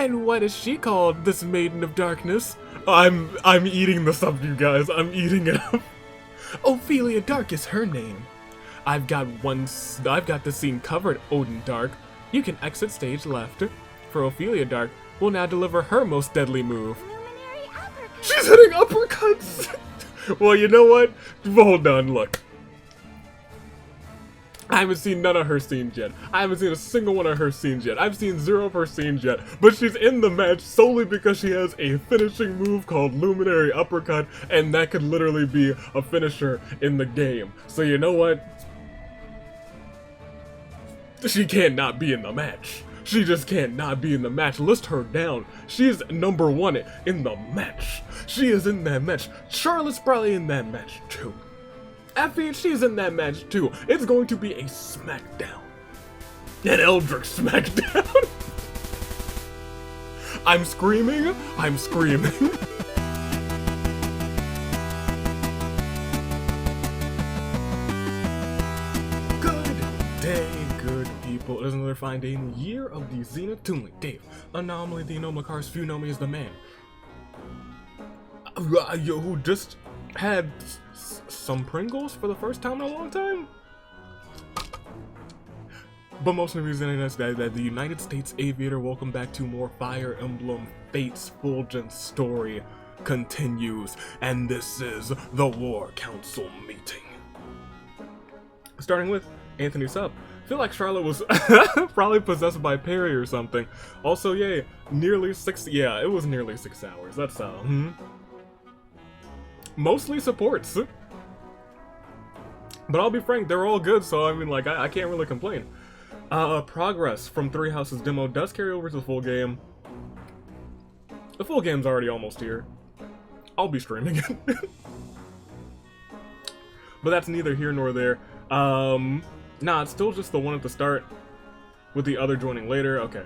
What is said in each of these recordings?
And what is she called, this Maiden of Darkness? I'm eating this up, you guys. I'm eating it up. Ophelia Dark is her name. I've got the scene covered, Odin Dark. You can exit stage left. For Ophelia Dark, we'll now deliver her most deadly move. Luminary uppercut. She's hitting uppercuts! Well, you know what? Hold on, look. I haven't seen none of her scenes yet. I haven't seen a single one of her scenes yet. I've seen 0 of her scenes yet. But she's in the match solely because she has a finishing move called Luminary Uppercut, and that could literally be a finisher in the game. So you know what? She can't not be in the match. She just can't not be in the match. List her down. She is #1 in the match. She is in that match. Charlotte's probably in that match too. Effie, she's in that match too. It's going to be a smackdown. An Eldritch smackdown. I'm screaming. I'm screaming. Good day, good people. It is another fine day in the year of the Zenith Toonly. Dave, Anomaly, the Anomacar's few know me as the man. Who just had some Pringles for the first time in a long time? But most of the reason is that the United States Aviator, welcome back to more Fire Emblem Fates Fulgent story continues, and this is the War Council meeting. Starting with Anthony Sub. I feel like Charlotte was probably possessed by Perry or something. Also, yay, nearly 6, yeah, it was nearly 6 hours. That's, mostly supports. But I'll be frank, they're all good, so I mean, like, I can't really complain. Progress from Three Houses demo does carry over to the full game. The full game's already almost here. I'll be streaming it. But that's neither here nor there. Nah, it's still just the one at the start, with the other joining later. Okay.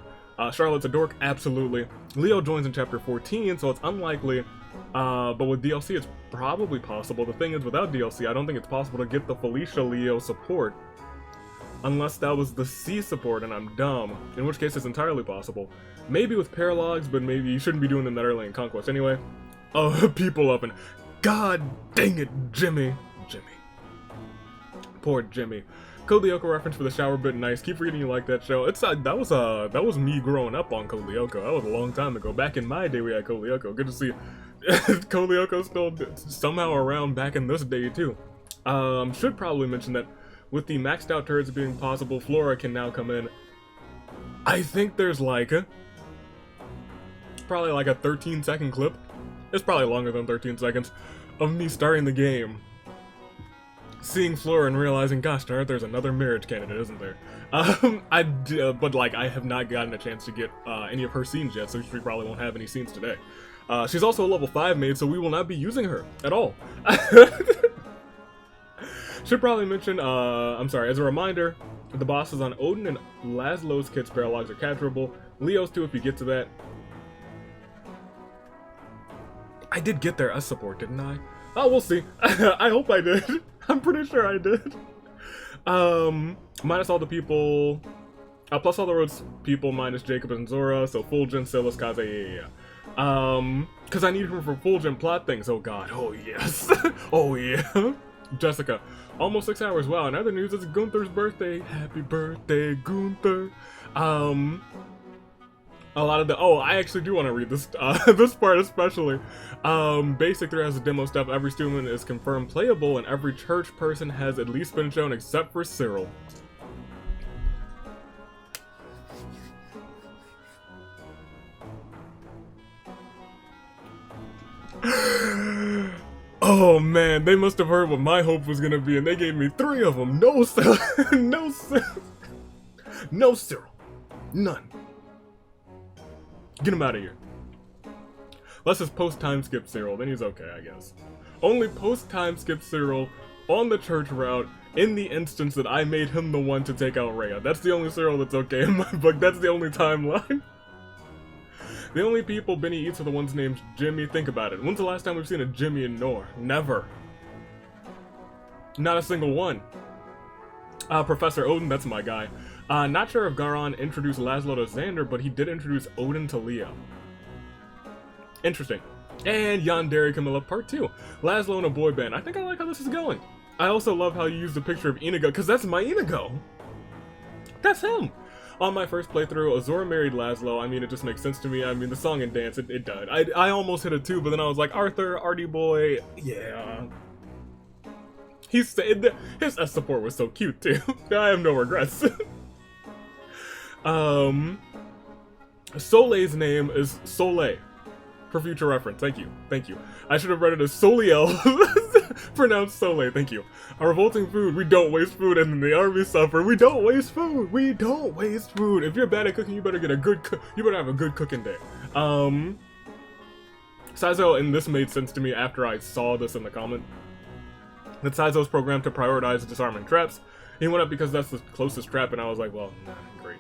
Charlotte's a dork? Absolutely. Leo joins in chapter 14, so it's unlikely. But with DLC, it's probably possible. The thing is, without DLC, I don't think it's possible to get the Felicia Leo support. Unless that was the C support and I'm dumb. In which case, it's entirely possible. Maybe with Paralogues, but maybe you shouldn't be doing them that early in Conquest anyway. Oh, people up and... God dang it, Jimmy. Jimmy. Poor Jimmy. Code Lyoko reference for the shower bit nice. Keep forgetting you like that show. It's that was me growing up on Code Lyoko. That was a long time ago. Back in my day, we had Code Lyoko. Good to see Code Lyoko still somehow around back in this day too. Should probably mention that with the maxed out turrets being possible, Flora can now come in. I think there's like probably like a 13-second clip. It's probably longer than 13 seconds of me starting the game, seeing Flora and realizing, gosh darn it, there's another marriage candidate, isn't there? But like, I have not gotten a chance to get any of her scenes yet, so she probably won't have any scenes today. She's also a level 5 maid, so we will not be using her at all. Should probably mention, I'm sorry, as a reminder, the bosses on Odin and Laszlo's kits Paralogues are capturable. Leo's too if you get to that. I did get there as support, didn't I? Oh, we'll see. I hope I did. I'm pretty sure I did. Minus all the people, plus all the roads people minus Jacob and Zora, so Fulgent, Silas, Kaze, yeah. Cause I need her for Fulgent plot things, oh god, oh yes. Oh yeah. Jessica, almost 6 hours, wow, and other news, it's Gunther's birthday. Happy birthday, Gunther. A lot of the, oh, I actually do want to read this, this part especially. Basic 3 has the demo stuff, every student is confirmed playable, and every church person has at least been shown except for Cyril. Oh man, they must have heard what my hope was gonna be, and they gave me 3 of them. No Cyril, no Cyril, no Cyril, none. Get him out of here. Let's just post-time skip Cyril, then he's okay, I guess. Only post-time skip Cyril on the church route in the instance that I made him the one to take out Rhea. That's the only Cyril that's okay in my book. That's the only timeline. The only people Benny eats are the ones named Jimmy. Think about it. When's the last time we've seen a Jimmy in Nor? Never. Not a single one. Professor Odin, that's my guy. Not sure if Garon introduced Laszlo to Xander, but he did introduce Odin to Leo. Interesting. And Yandere Camilla Part 2. Laszlo in a boy band. I think I like how this is going. I also love how you used a picture of Inigo, because that's my Inigo. That's him. On my first playthrough, Azura married Laszlo. I mean, it just makes sense to me. I mean, the song and dance, it died. I almost hit it too, but then I was like, Arthur, Artie boy, yeah. His S support was so cute too. I have no regrets. Soleil's name is Soleil. For future reference, thank you. I should have read it as Soleil, pronounced Soleil, thank you. A revolting food, we don't waste food, and then the army suffer. We don't waste food, we don't waste food. If you're bad at cooking, you better get a good you better have a good cooking day. Saizo, and this made sense to me after I saw this in the comment, that Saizo's programmed to prioritize disarming traps. He went up because that's the closest trap, and I was like, well, nah, great.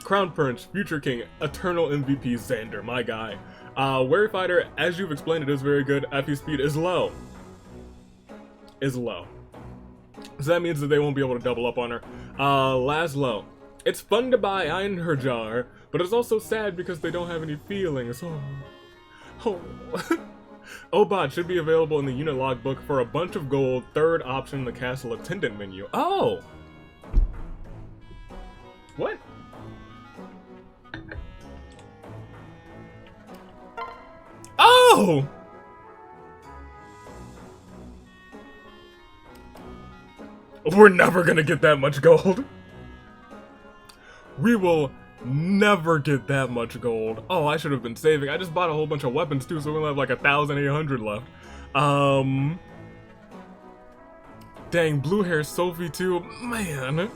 Crown Prince, Future King, Eternal MVP Xander, my guy. Wary Fighter, as you've explained, it is very good. FE speed is low. So that means that they won't be able to double up on her. Laszlo. It's fun to buy Iron Her Jar, but it's also sad because they don't have any feelings. Oh. Obot should be available in the unit logbook for a bunch of gold, third option in the castle attendant menu. Oh! What? Oh! We're never gonna get that much gold. We will never get that much gold. Oh, I should have been saving. I just bought a whole bunch of weapons too, so we only have like 1,800 left. Dang, blue hair Sophie too. Man.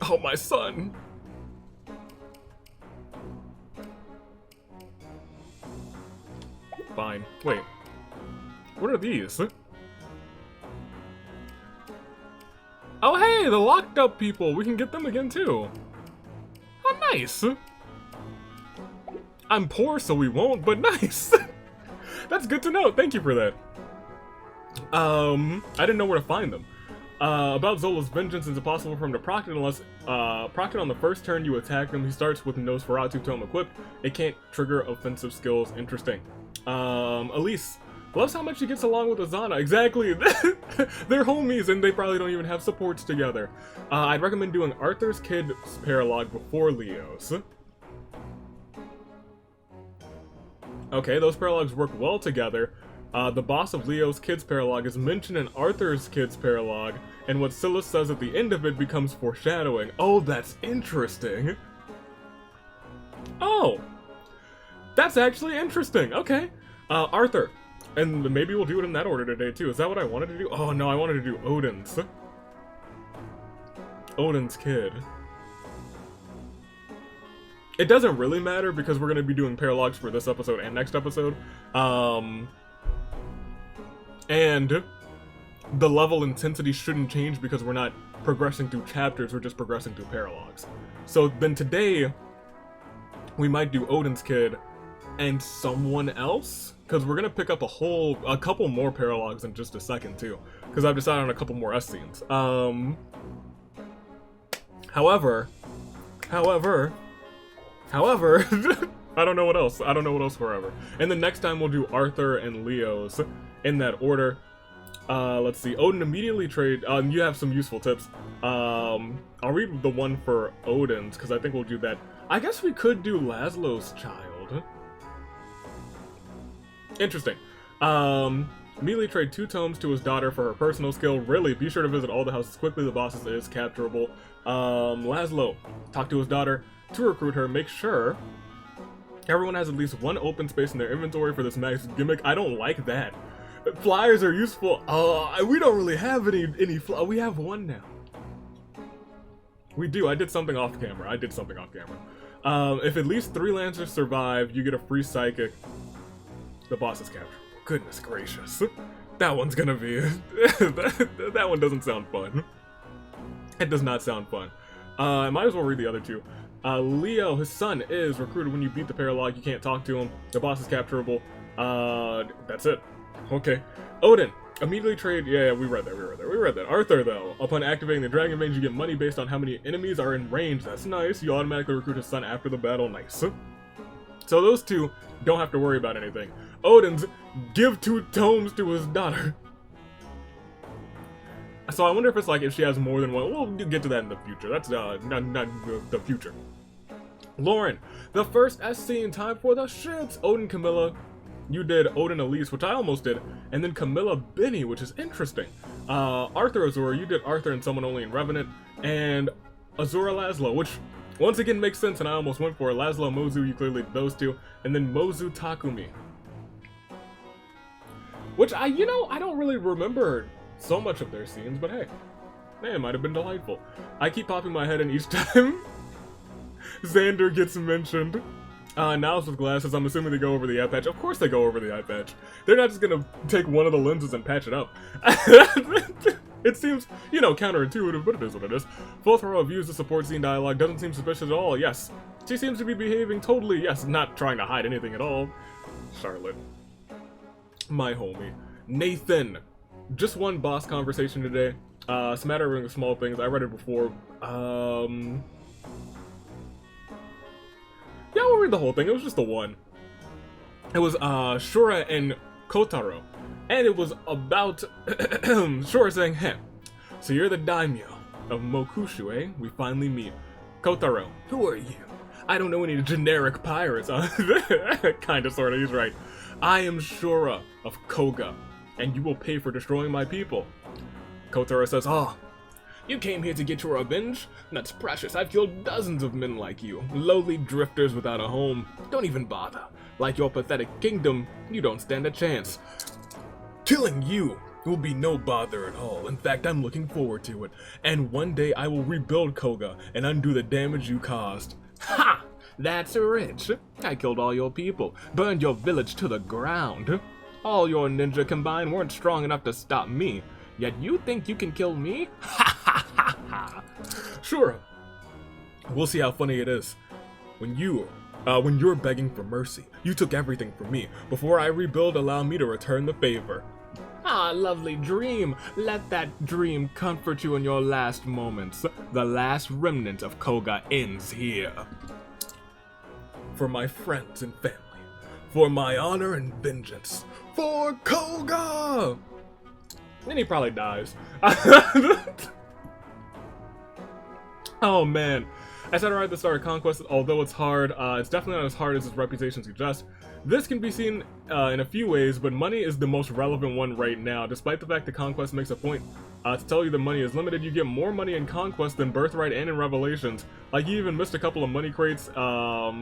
Oh, my son. Fine. Wait. What are these? Oh, hey, the locked up people. We can get them again, too. Oh, nice. I'm poor, so we won't, but nice. That's good to know. Thank you for that. I didn't know where to find them. About Zola's vengeance, it's impossible for him to proc it unless proc it on the first turn you attack him. He starts with Nosferatu Tome equipped. It can't trigger offensive skills. Interesting. Elise loves how much he gets along with Azana. Exactly. They're homies and they probably don't even have supports together. I'd recommend doing Arthur's Kid's Paralogue before Leo's. Okay, those paralogues work well together. The boss of Leo's Kid's Paralogue is mentioned in Arthur's Kid's Paralogue, and what Silas says at the end of it becomes foreshadowing. Oh, that's interesting. Oh, that's actually interesting. Okay, Arthur, and maybe we'll do it in that order today too. Is that what I wanted to do? Oh no, I wanted to do Odin's Kid. It doesn't really matter because we're going to be doing paralogues for this episode and next episode. And the level intensity shouldn't change because we're not progressing through chapters, we're just progressing through paralogues. So then today, we might do Odin's Kid and someone else, because we're going to pick up a couple more paralogues in just a second too, because I've decided on a couple more S scenes. However, I don't know what else. I don't know what else forever. And then next time we'll do Arthur and Leo's in that order. Let's see. Odin immediately trade. You have some useful tips. I'll read the one for Odin's because I think we'll do that. I guess we could do Laszlo's child. Interesting. Immediately trade 2 tomes to his daughter for her personal skill. Really, be sure to visit all the houses quickly. The bosses is capturable. Laszlo, talk to his daughter to recruit her. Make sure everyone has at least 1 open space in their inventory for this max gimmick. I don't like that. Flyers are useful. We don't really have any we have 1 now. We do. I did something off camera. If at least 3 Lancers survive, you get a free psychic. The boss is captured. Goodness gracious. That one's gonna be... that one doesn't sound fun. It does not sound fun. I might as well read the other 2. Leo, his son, is recruited when you beat the paralogue. You can't talk to him. The boss is capturable. That's it. Okay. Odin. Immediately trade. Yeah, we read that. Arthur, though. Upon activating the Dragon Range, you get money based on how many enemies are in range. That's nice. You automatically recruit his son after the battle. Nice. So those two don't have to worry about anything. Odin's give 2 tomes to his daughter. So I wonder if it's like if she has more than one. We'll get to that in the future. That's not the future. Lauren, the first SC in time for the shits. Odin, Camilla. You did Odin Elise, which I almost did, and then Camilla Benny, which is interesting. Arthur Azura, you did Arthur and Someone Only in Revenant, and Azura Laszlo, which once again makes sense, and I almost went for it. Laszlo, Mozu, you clearly did those two, and then Mozu Takumi. Which I don't really remember so much of their scenes, but hey, it might have been delightful. I keep popping my head in each time Xander gets mentioned. Nows with glasses, I'm assuming they go over the eye patch. Of course they go over the eye patch. They're not just gonna take one of the lenses and patch it up. It seems, counterintuitive, but it is what it is. Full throw views the support scene dialogue doesn't seem suspicious at all, yes. She seems to be behaving totally, yes, not trying to hide anything at all. Charlotte. My homie. Nathan. Just one boss conversation today. Smattering of small things. I read it before. Yeah, we'll read the whole thing. It was just the one. It was Shura and Kotaro. And it was about Shura saying, "Heh, so you're the daimyo of Mokushu, eh? We finally meet. Kotaro, who are you? I don't know any generic pirates." Kinda, sorta, he's right. "I am Shura of Koga, and you will pay for destroying my people." Kotaro says, "Oh, you came here to get your revenge? That's precious. I've killed dozens of men like you. Lowly drifters without a home. Don't even bother. Like your pathetic kingdom, you don't stand a chance. Killing you will be no bother at all. In fact, I'm looking forward to it. And one day I will rebuild Koga and undo the damage you caused." Ha! That's rich. I killed all your people, burned your village to the ground. All your ninja combined weren't strong enough to stop me. Yet you think you can kill me? Ha ha ha ha! Sure. We'll see how funny it is. When you're begging for mercy, you took everything from me. Before I rebuild, allow me to return the favor. Ah, lovely dream. Let that dream comfort you in your last moments. The last remnant of Koga ends here. For my friends and family. For my honor and vengeance. For Koga! Then he probably dies. Oh man. I said right at the start of Conquest, although it's hard, it's definitely not as hard as its reputation suggests. This can be seen in a few ways, but money is the most relevant one right now. Despite the fact that Conquest makes a point to tell you the money is limited, you get more money in Conquest than Birthright and in Revelations. Like, you even missed a couple of money crates. A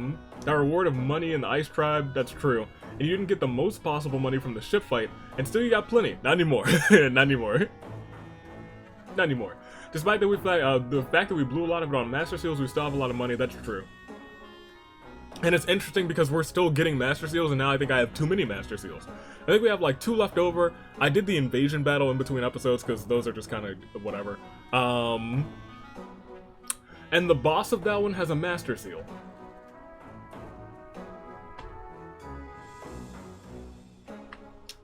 reward of money in the Ice Tribe, that's true. And you didn't get the most possible money from the ship fight, and still you got plenty. Not anymore. Not anymore. Not anymore. Despite the fact that we blew a lot of it on Master Seals, we still have a lot of money, that's true. And it's interesting because we're still getting Master Seals, and now I think I have too many Master Seals. I think we have like 2 left over. I did the invasion battle in between episodes because those are just kind of whatever. And the boss of that one has a Master Seal.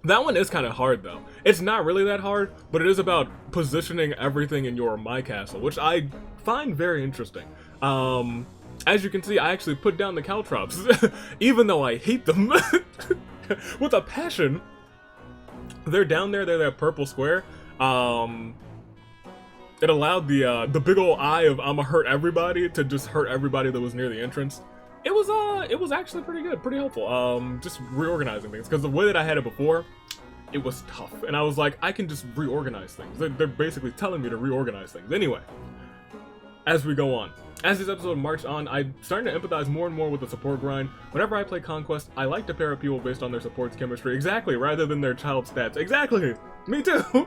That one is kind of hard though. It's not really that hard, but it is about positioning everything in your My Castle, which I find very interesting. As you can see, I actually put down the caltrops, even though I hate them with a passion. They're down there, they're that purple square. It allowed the big ol' eye of I'ma hurt everybody to just hurt everybody that was near the entrance. It was actually pretty good, pretty helpful. Just reorganizing things, because the way that I had it before, it was tough, and I was like, I can just reorganize things. They're basically telling me to reorganize things. Anyway, as we go on. As this episode marched on, I'm starting to empathize more and more with the support grind. Whenever I play Conquest, I like to pair up people based on their support's chemistry. Exactly, rather than their child stats. Exactly! Me too!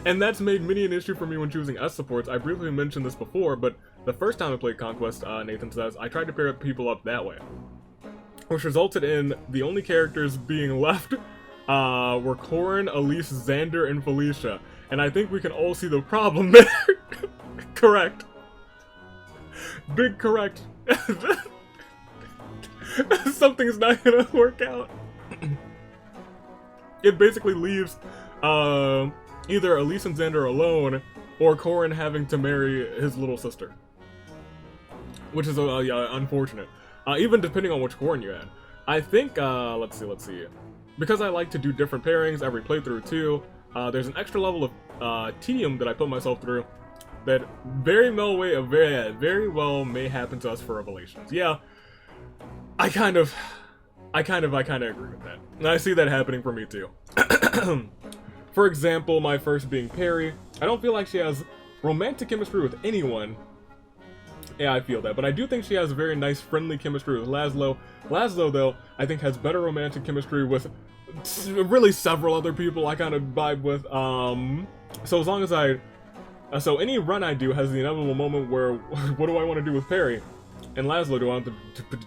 And that's made many an issue for me when choosing S supports. I briefly mentioned this before, but the first time I played Conquest, Nathan says, I tried to pair people up that way. Which resulted in the only characters being left were Corin, Elise, Xander, and Felicia. And I think we can all see the problem there. Correct. Big correct. Something's not gonna work out. it basically leaves either Elise and Xander alone, or Corin having to marry his little sister. Which is yeah, unfortunate. Even depending on which Corin you had. I think, let's see. Because I like to do different pairings every playthrough too, there's an extra level of tedium that I put myself through that very well may happen to us for Revelations. Yeah, I kind of agree with that. And I see that happening for me too. For example, my first being Perry. I don't feel like she has romantic chemistry with anyone. Yeah, I feel that, but I do think she has very nice, friendly chemistry with Laszlo. Laszlo, though, I think has better romantic chemistry with really several other people I kind of vibe with. So as long as so any run I do has the inevitable moment where, what do I want to do with Perry? And Laszlo, do I want them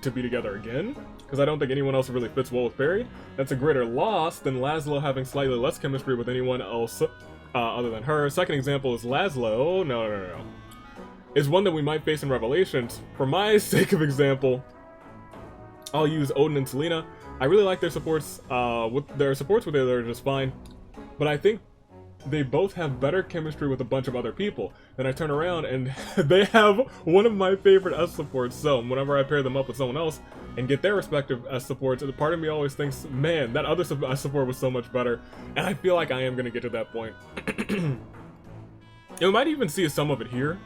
to be together again? Because I don't think anyone else really fits well with Perry. That's a greater loss than Laszlo having slightly less chemistry with anyone else other than her. Second example is Laszlo. No. Is one that we might face in Revelations. For my sake of example, I'll use Odin and Selena. I really like their supports. With their supports with each other are just fine, but I think they both have better chemistry with a bunch of other people. Then I turn around and they have one of my favorite S supports. So whenever I pair them up with someone else and get their respective S supports, the part of me always thinks, man, that other S support was so much better. And I feel like I am gonna get to that point. You might even see some of it here.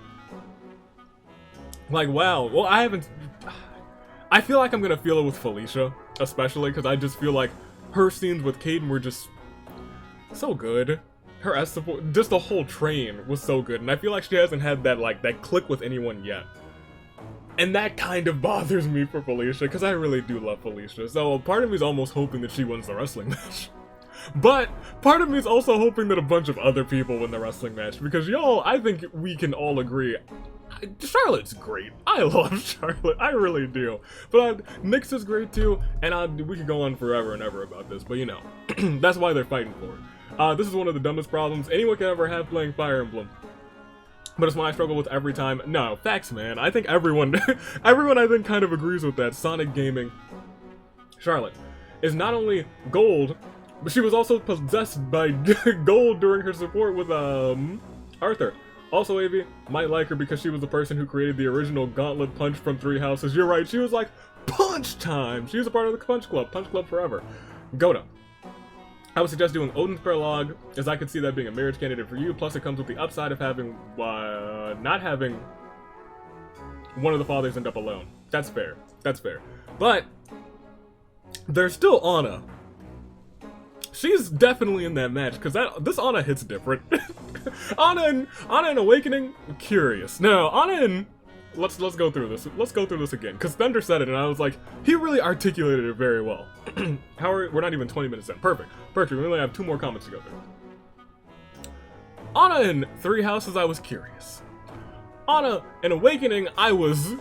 Like, wow. Well, I feel like I'm gonna feel it with Felicia, especially because I just feel like her scenes with Caden were just so good. Her S support, just the whole train was so good, and I feel like she hasn't had that click with anyone yet. And that kind of bothers me for Felicia, because I really do love Felicia. So part of me is almost hoping that she wins the wrestling match. But part of me is also hoping that a bunch of other people win the wrestling match, because y'all, I think we can all agree, Charlotte's great. I love Charlotte, I really do. But Nyx is great too, and we could go on forever and ever about this, but you know, that's why they're fighting for it. This is one of the dumbest problems anyone can ever have playing Fire Emblem. But it's one I struggle with every time. No, facts, man. I think everyone, I think kind of agrees with that. Sonic Gaming. Charlotte is not only gold, but she was also possessed by gold during her support with, Arthur. Also, Avi might like her because she was the person who created the original Gauntlet Punch from Three Houses. You're right, she was like, punch time! She was a part of the Punch Club forever. Goda. I would suggest doing Odin's Paralogue, as I could see that being a marriage candidate for you, plus it comes with the upside of having, not having one of the fathers end up alone. That's fair. That's fair. But there's still Anna. She's definitely in that match, because this Anna hits different. Anna in Awakening, curious. No, Anna in... Let's go through this. Let's go through this again, because Thunder said it, and I was like, he really articulated it very well. We're not even 20 minutes in. Perfect. We only have 2 more comments to go through. Anna in Three Houses, I was curious. Anna in Awakening, I was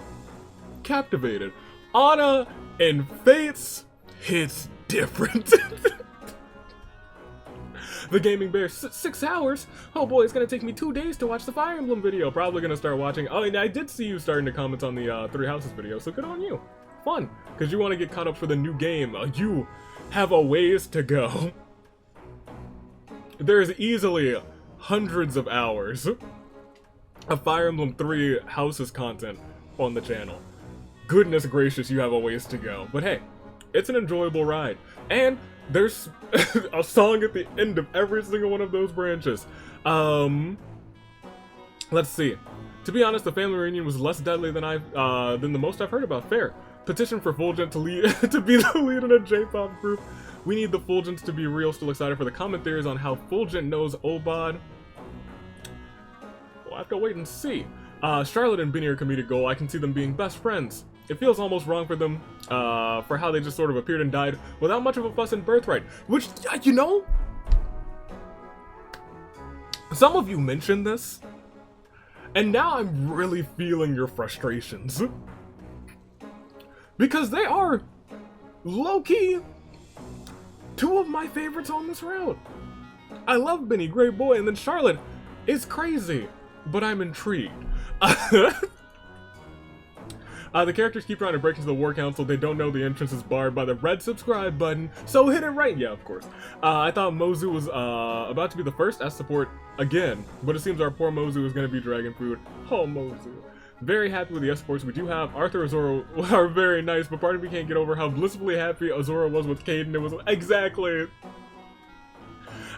captivated. Anna in Fates hits different. The Gaming Bear, 6 hours? Oh boy, it's gonna take me 2 days to watch the Fire Emblem video. Probably gonna start watching. Oh, and I did see you starting to comment on the Three Houses video, so good on you. Fun, because you want to get caught up for the new game. You have a ways to go. There's easily hundreds of hours of Fire Emblem 3 Houses content on the channel. Goodness gracious, you have a ways to go. But hey, it's an enjoyable ride. And there's a song at the end of every single one of those branches. Let's see. To be honest, the family reunion was less deadly than the most I've heard about. Fair. Petition for Fulgent to lead to be the lead in a J-pop group. We need the Fulgents to be real. Still excited for the comment theories on how Fulgent knows Obad. We'll have to wait and see. Charlotte and Benny are comedic goal. I can see them being best friends. It feels almost wrong for them, for how they just sort of appeared and died without much of a fuss in Birthright. Which, you know, some of you mentioned this, and now I'm really feeling your frustrations. Because they are, low-key, 2 of my favorites on this route. I love Benny, great boy, and then Charlotte is crazy, but I'm intrigued. The characters keep trying to break into the War Council. They don't know the entrance is barred by the red subscribe button, so hit it right. Yeah, of course. I thought Mozu was about to be the first S support again, but it seems our poor Mozu is going to be dragon food. Oh, Mozu. Very happy with the S supports we do have. Arthur and Azora are very nice, but part of me can't get over how blissfully happy Azora was with Caden. It was exactly.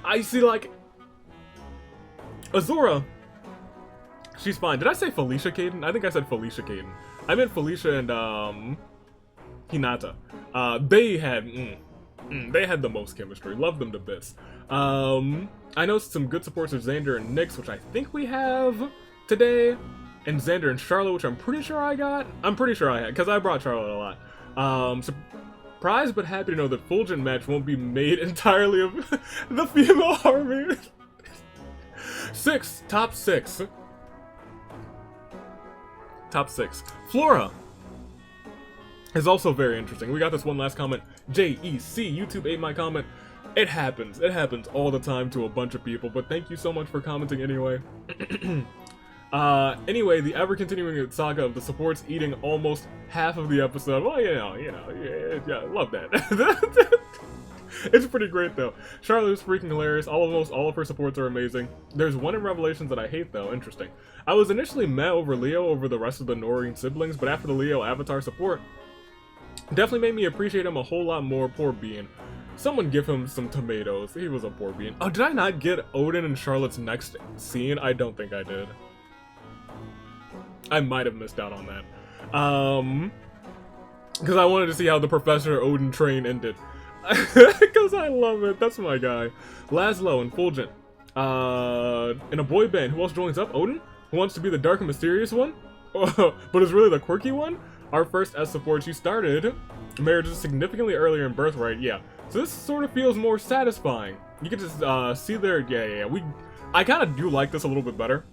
I see, like, Azora. She's fine. Did I say Felicia Caden? I think I said Felicia Caden. I meant Felicia and Hinata. They had the most chemistry. Love them to bits. I know some good supports of Xander and Nyx, which I think we have today. And Xander and Charlotte, which I'm pretty sure I got. I'm pretty sure I had, because I brought Charlotte a lot. Surprised but happy to know that Fulgent match won't be made entirely of the female army. Top six. Top 6. Flora is also very interesting. We got this one last comment. JEC, YouTube ate my comment. It happens. It happens all the time to a bunch of people, but thank you so much for commenting anyway. Anyway, the ever-continuing saga of the supports eating almost half of the episode. Well, yeah, I love that. It's pretty great, though. Charlotte is freaking hilarious. Almost all of her supports are amazing. There's one in Revelations that I hate, though. Interesting. I was initially mad over Leo over the rest of the Noreen siblings, but after the Leo Avatar support, definitely made me appreciate him a whole lot more. Poor bean. Someone give him some tomatoes. He was a poor bean. Oh, did I not get Odin and Charlotte's next scene? I don't think I did. I might have missed out on that. Because I wanted to see how the Professor Odin train ended. Because I love it. That's my guy. Laszlo and Fulgent. In a boy band, who else joins up? Odin? Who wants to be the dark and mysterious one? But is really the quirky one? Our first S support, she started marriages significantly earlier in birthright. Yeah. So this sort of feels more satisfying. You can just see their... Yeah. I kind of do like this a little bit better.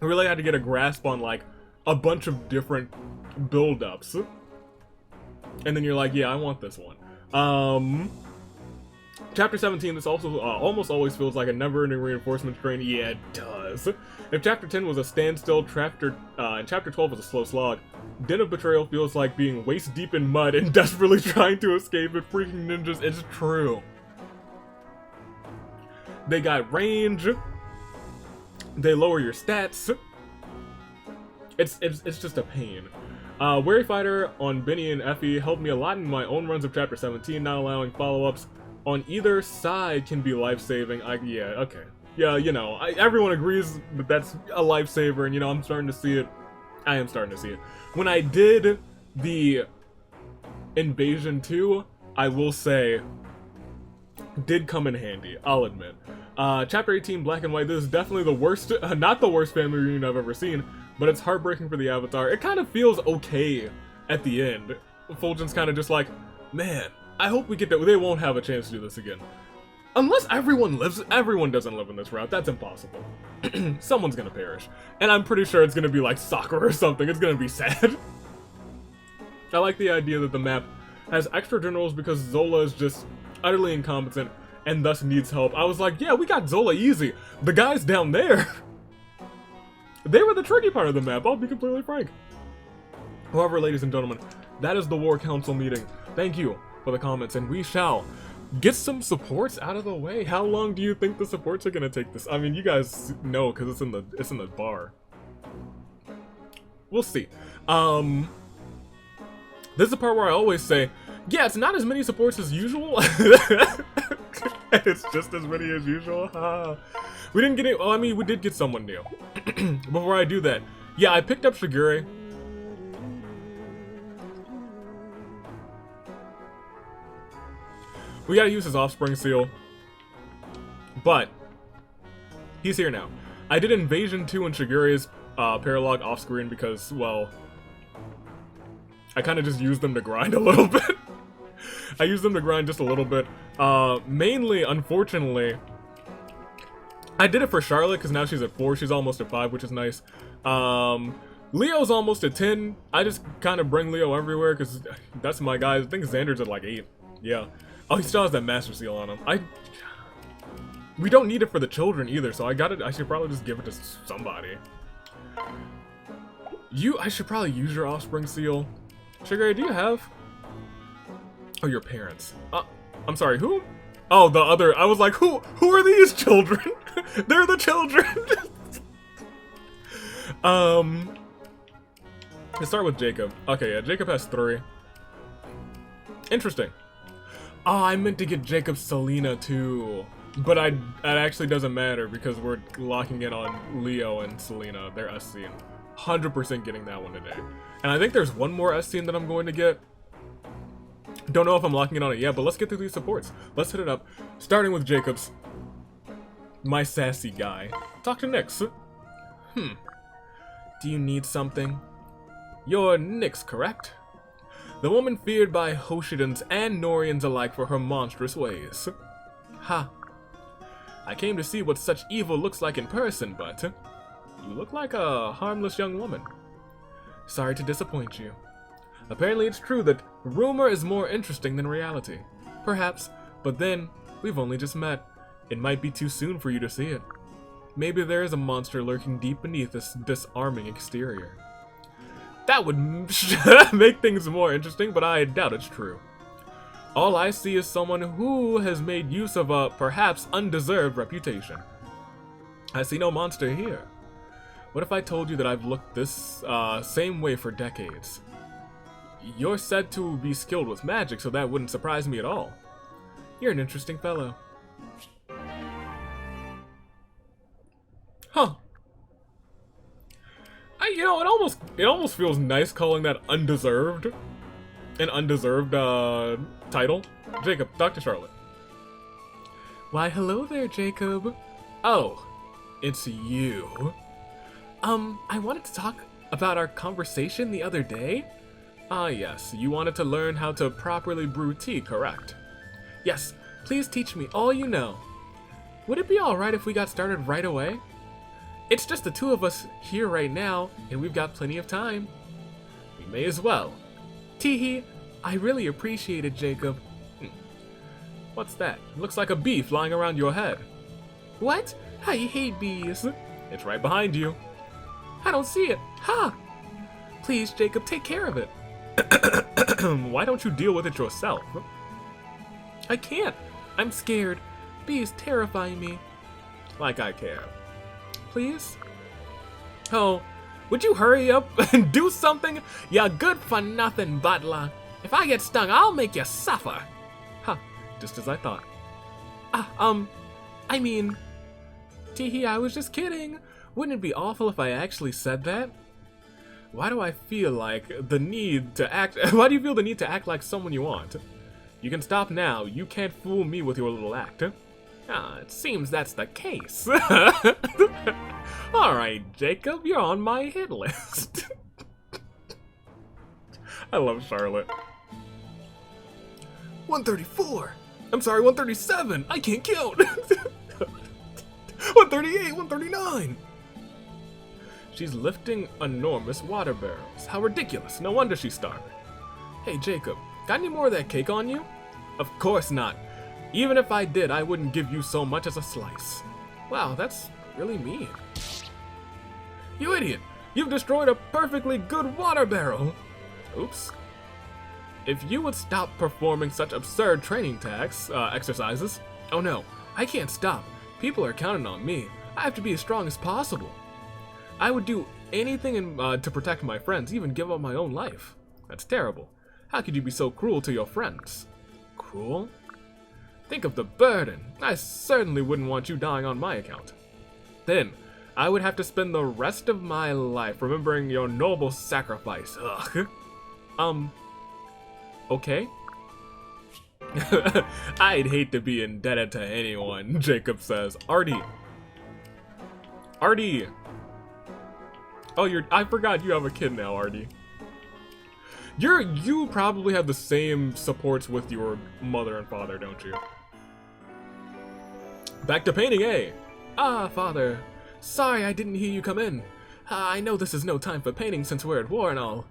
I really had to get a grasp on, like, a bunch of different build-ups. And then you're like, yeah, I want this one. Chapter 17, this also almost always feels like a never-ending reinforcement train. Yeah, it does. If Chapter 10 was a standstill, and Chapter 12 was a slow slog, Den of Betrayal feels like being waist-deep in mud and desperately trying to escape it. Freaking ninjas, it's true. They got range. They lower your stats. It's just a pain. Wary Fighter on Benny and Effie helped me a lot in my own runs of Chapter 17, not allowing follow-ups on either side can be life-saving. Yeah, okay. Yeah, you know, everyone agrees that that's a lifesaver, and you know, I'm starting to see it. I am starting to see it. When I did the Invasion 2, I will say, did come in handy, I'll admit. Chapter 18, Black and White, this is definitely the worst, not the worst family reunion I've ever seen, but it's heartbreaking for the Avatar. It kind of feels okay at the end. Fulgent's kind of just like, man, I hope we get that. They won't have a chance to do this again. Unless everyone doesn't live in this route, that's impossible. Someone's gonna perish. And I'm pretty sure it's gonna be like soccer or something. It's gonna be sad. I like the idea that the map has extra generals because Zola is just utterly incompetent and thus needs help. I was like, yeah, we got Zola easy. The guys down there, they were the tricky part of the map, I'll be completely frank. However, ladies and gentlemen, that is the War Council meeting. Thank you for the comments, and we shall get some supports out of the way. How long do you think the supports are gonna take this? I mean, you guys know because it's in the bar. We'll see. This is the part where I always say, yeah, it's not as many supports as usual. It's just as many as usual. We didn't get it. Oh, I mean, we did get someone new. Before I do that, yeah, I picked up Shigure. We gotta use his offspring seal, but he's here now. I did Invasion 2 and Shigure's Paralogue off screen because, well, I kind of just used them to grind a little bit. I used them to grind just a little bit. Mainly, unfortunately, I did it for Charlotte because now she's at 4. She's almost at 5, which is nice. Leo's almost at 10. I just kind of bring Leo everywhere because that's my guy. I think Xander's at like 8. Yeah. Oh, he still has that Master Seal on him. We don't need it for the children either, so I should probably just give it to somebody. I should probably use your offspring seal. Shigure, do you have? Oh, your parents. I'm sorry, who? Oh, the other. I was like, who are these children? They're the children. Let's start with Jacob. Okay, yeah, Jacob has 3. Interesting. Oh, I meant to get Jacob Selena too. But it actually doesn't matter because we're locking in on Leo and Selena. They're S scene. 100% getting that one today. And I think there's one more S scene that I'm going to get. Don't know if I'm locking it on it yet, but let's get through these supports. Let's hit it up. Starting with Jacob's. My sassy guy. Talk to Nyx. Do you need something? You're Nyx, correct? The woman feared by Hoshidans and Norians alike for her monstrous ways. Ha. I came to see what such evil looks like in person, but you look like a harmless young woman. Sorry to disappoint you. Apparently it's true that rumor is more interesting than reality. Perhaps, but then, we've only just met. It might be too soon for you to see it. Maybe there is a monster lurking deep beneath this disarming exterior. That would make things more interesting, but I doubt it's true. All I see is someone who has made use of a perhaps undeserved reputation. I see no monster here. What if I told you that I've looked this same way for decades? You're said to be skilled with magic, so that wouldn't surprise me at all. You're an interesting fellow. Huh. You know, it almost feels nice calling that undeserved. An undeserved title. Jacob, Dr. Charlotte. Why, hello there, Jacob. Oh, it's you. I wanted to talk about our conversation the other day. Ah, yes, you wanted to learn how to properly brew tea, correct? Yes, please teach me all you know. Would it be alright if we got started right away? It's just the 2 of us here right now, and we've got plenty of time. We may as well. Teehee, I really appreciate it, Jacob. What's that? Looks like a bee flying around your head. What? I hate bees. It's right behind you. I don't see it. Ha! Please, Jacob, take care of it. Why don't you deal with it yourself? I can't. I'm scared. Bees terrify me. Like I care. Please? Oh, would you hurry up and do something? You're good for nothing, butler. If I get stung, I'll make you suffer. Huh, just as I thought. I mean... Teehee, I was just kidding. Wouldn't it be awful if I actually said that? Why do I feel like the need to act... Why do you feel the need to act like someone you want? You can stop now. You can't fool me with your little act. It seems that's the case. Alright, Jacob, you're on my hit list. I love Charlotte. 134! I'm sorry, 137! I can't count! 138, 139! She's lifting enormous water barrels. How ridiculous. No wonder she's starving. Hey, Jacob, got any more of that cake on you? Of course not. Even if I did, I wouldn't give you so much as a slice. Wow, that's really mean. You idiot! You've destroyed a perfectly good water barrel! Oops. If you would stop performing such absurd training exercises... Oh no, I can't stop. People are counting on me. I have to be as strong as possible. I would do anything to protect my friends, even give up my own life. That's terrible. How could you be so cruel to your friends? Cruel? Think of the burden. I certainly wouldn't want you dying on my account. Then, I would have to spend the rest of my life remembering your noble sacrifice. Ugh. Okay? I'd hate to be indebted to anyone, Jacob says. Artie. Artie! Oh, I forgot you have a kid now, Artie. You probably have the same supports with your mother and father, don't you? Back to painting, eh? Ah, father. Sorry I didn't hear you come in. I know this is no time for painting since we're at war and all.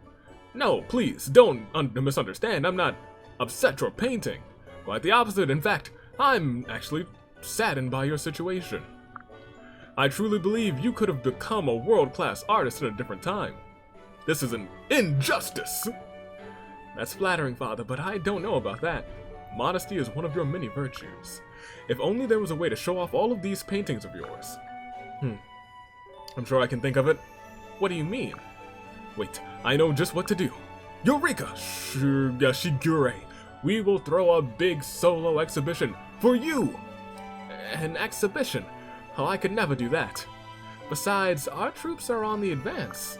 No, please, don't misunderstand. I'm not upset you're painting. Quite the opposite. In fact, I'm actually saddened by your situation. I truly believe you could have become a world-class artist at a different time. This is an injustice! That's flattering, Father, but I don't know about that. Modesty is one of your many virtues. If only there was a way to show off all of these paintings of yours. I'm sure I can think of it. What do you mean? Wait, I know just what to do. Eureka! Shigure! We will throw a big solo exhibition for you! An exhibition? Oh, I could never do that. Besides, our troops are on the advance.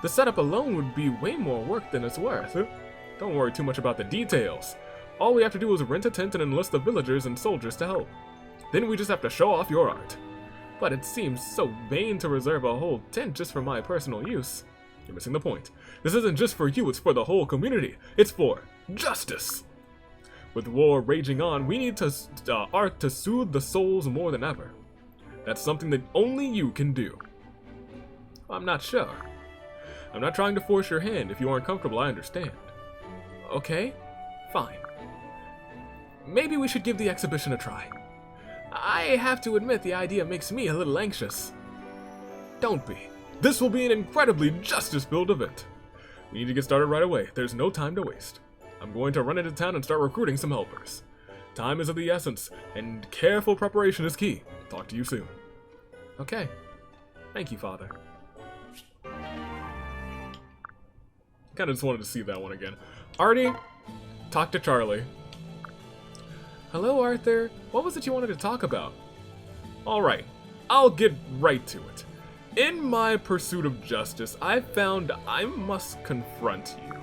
The setup alone would be way more work than it's worth. Don't worry too much about the details. All we have to do is rent a tent and enlist the villagers and soldiers to help. Then we just have to show off your art. But it seems so vain to reserve a whole tent just for my personal use. You're missing the point. This isn't just for you, it's for the whole community. It's for justice. With war raging on, we need art to soothe the souls more than ever. That's something that only you can do. I'm not sure. I'm not trying to force your hand. If you aren't comfortable, I understand. Okay, fine. Maybe we should give the exhibition a try. I have to admit the idea makes me a little anxious. Don't be. This will be an incredibly justice-filled event. We need to get started right away. There's no time to waste. I'm going to run into town and start recruiting some helpers. Time is of the essence, and careful preparation is key. Talk to you soon. Okay. Thank you, Father. Kinda just wanted to see that one again. Artie, talk to Charlie. Hello, Arthur. What was it you wanted to talk about? Alright, I'll get right to it. In my pursuit of justice, I found I must confront you.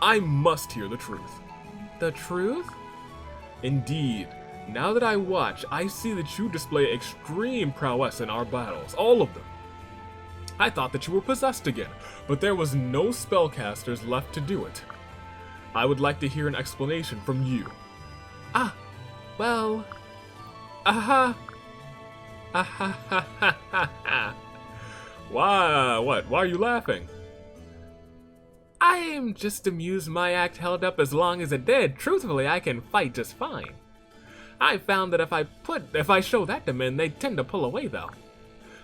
I must hear the truth. The truth? Indeed. Now that I watch, I see that you display extreme prowess in our battles, all of them. I thought that you were possessed again, but there was no spellcasters left to do it. I would like to hear an explanation from you. Ah, well... Aha! Aha ha ha ha ha! Why, what? Why are you laughing? I'm just amused my act held up as long as it did. Truthfully, I can fight just fine. I found that if I show that to men, they tend to pull away though.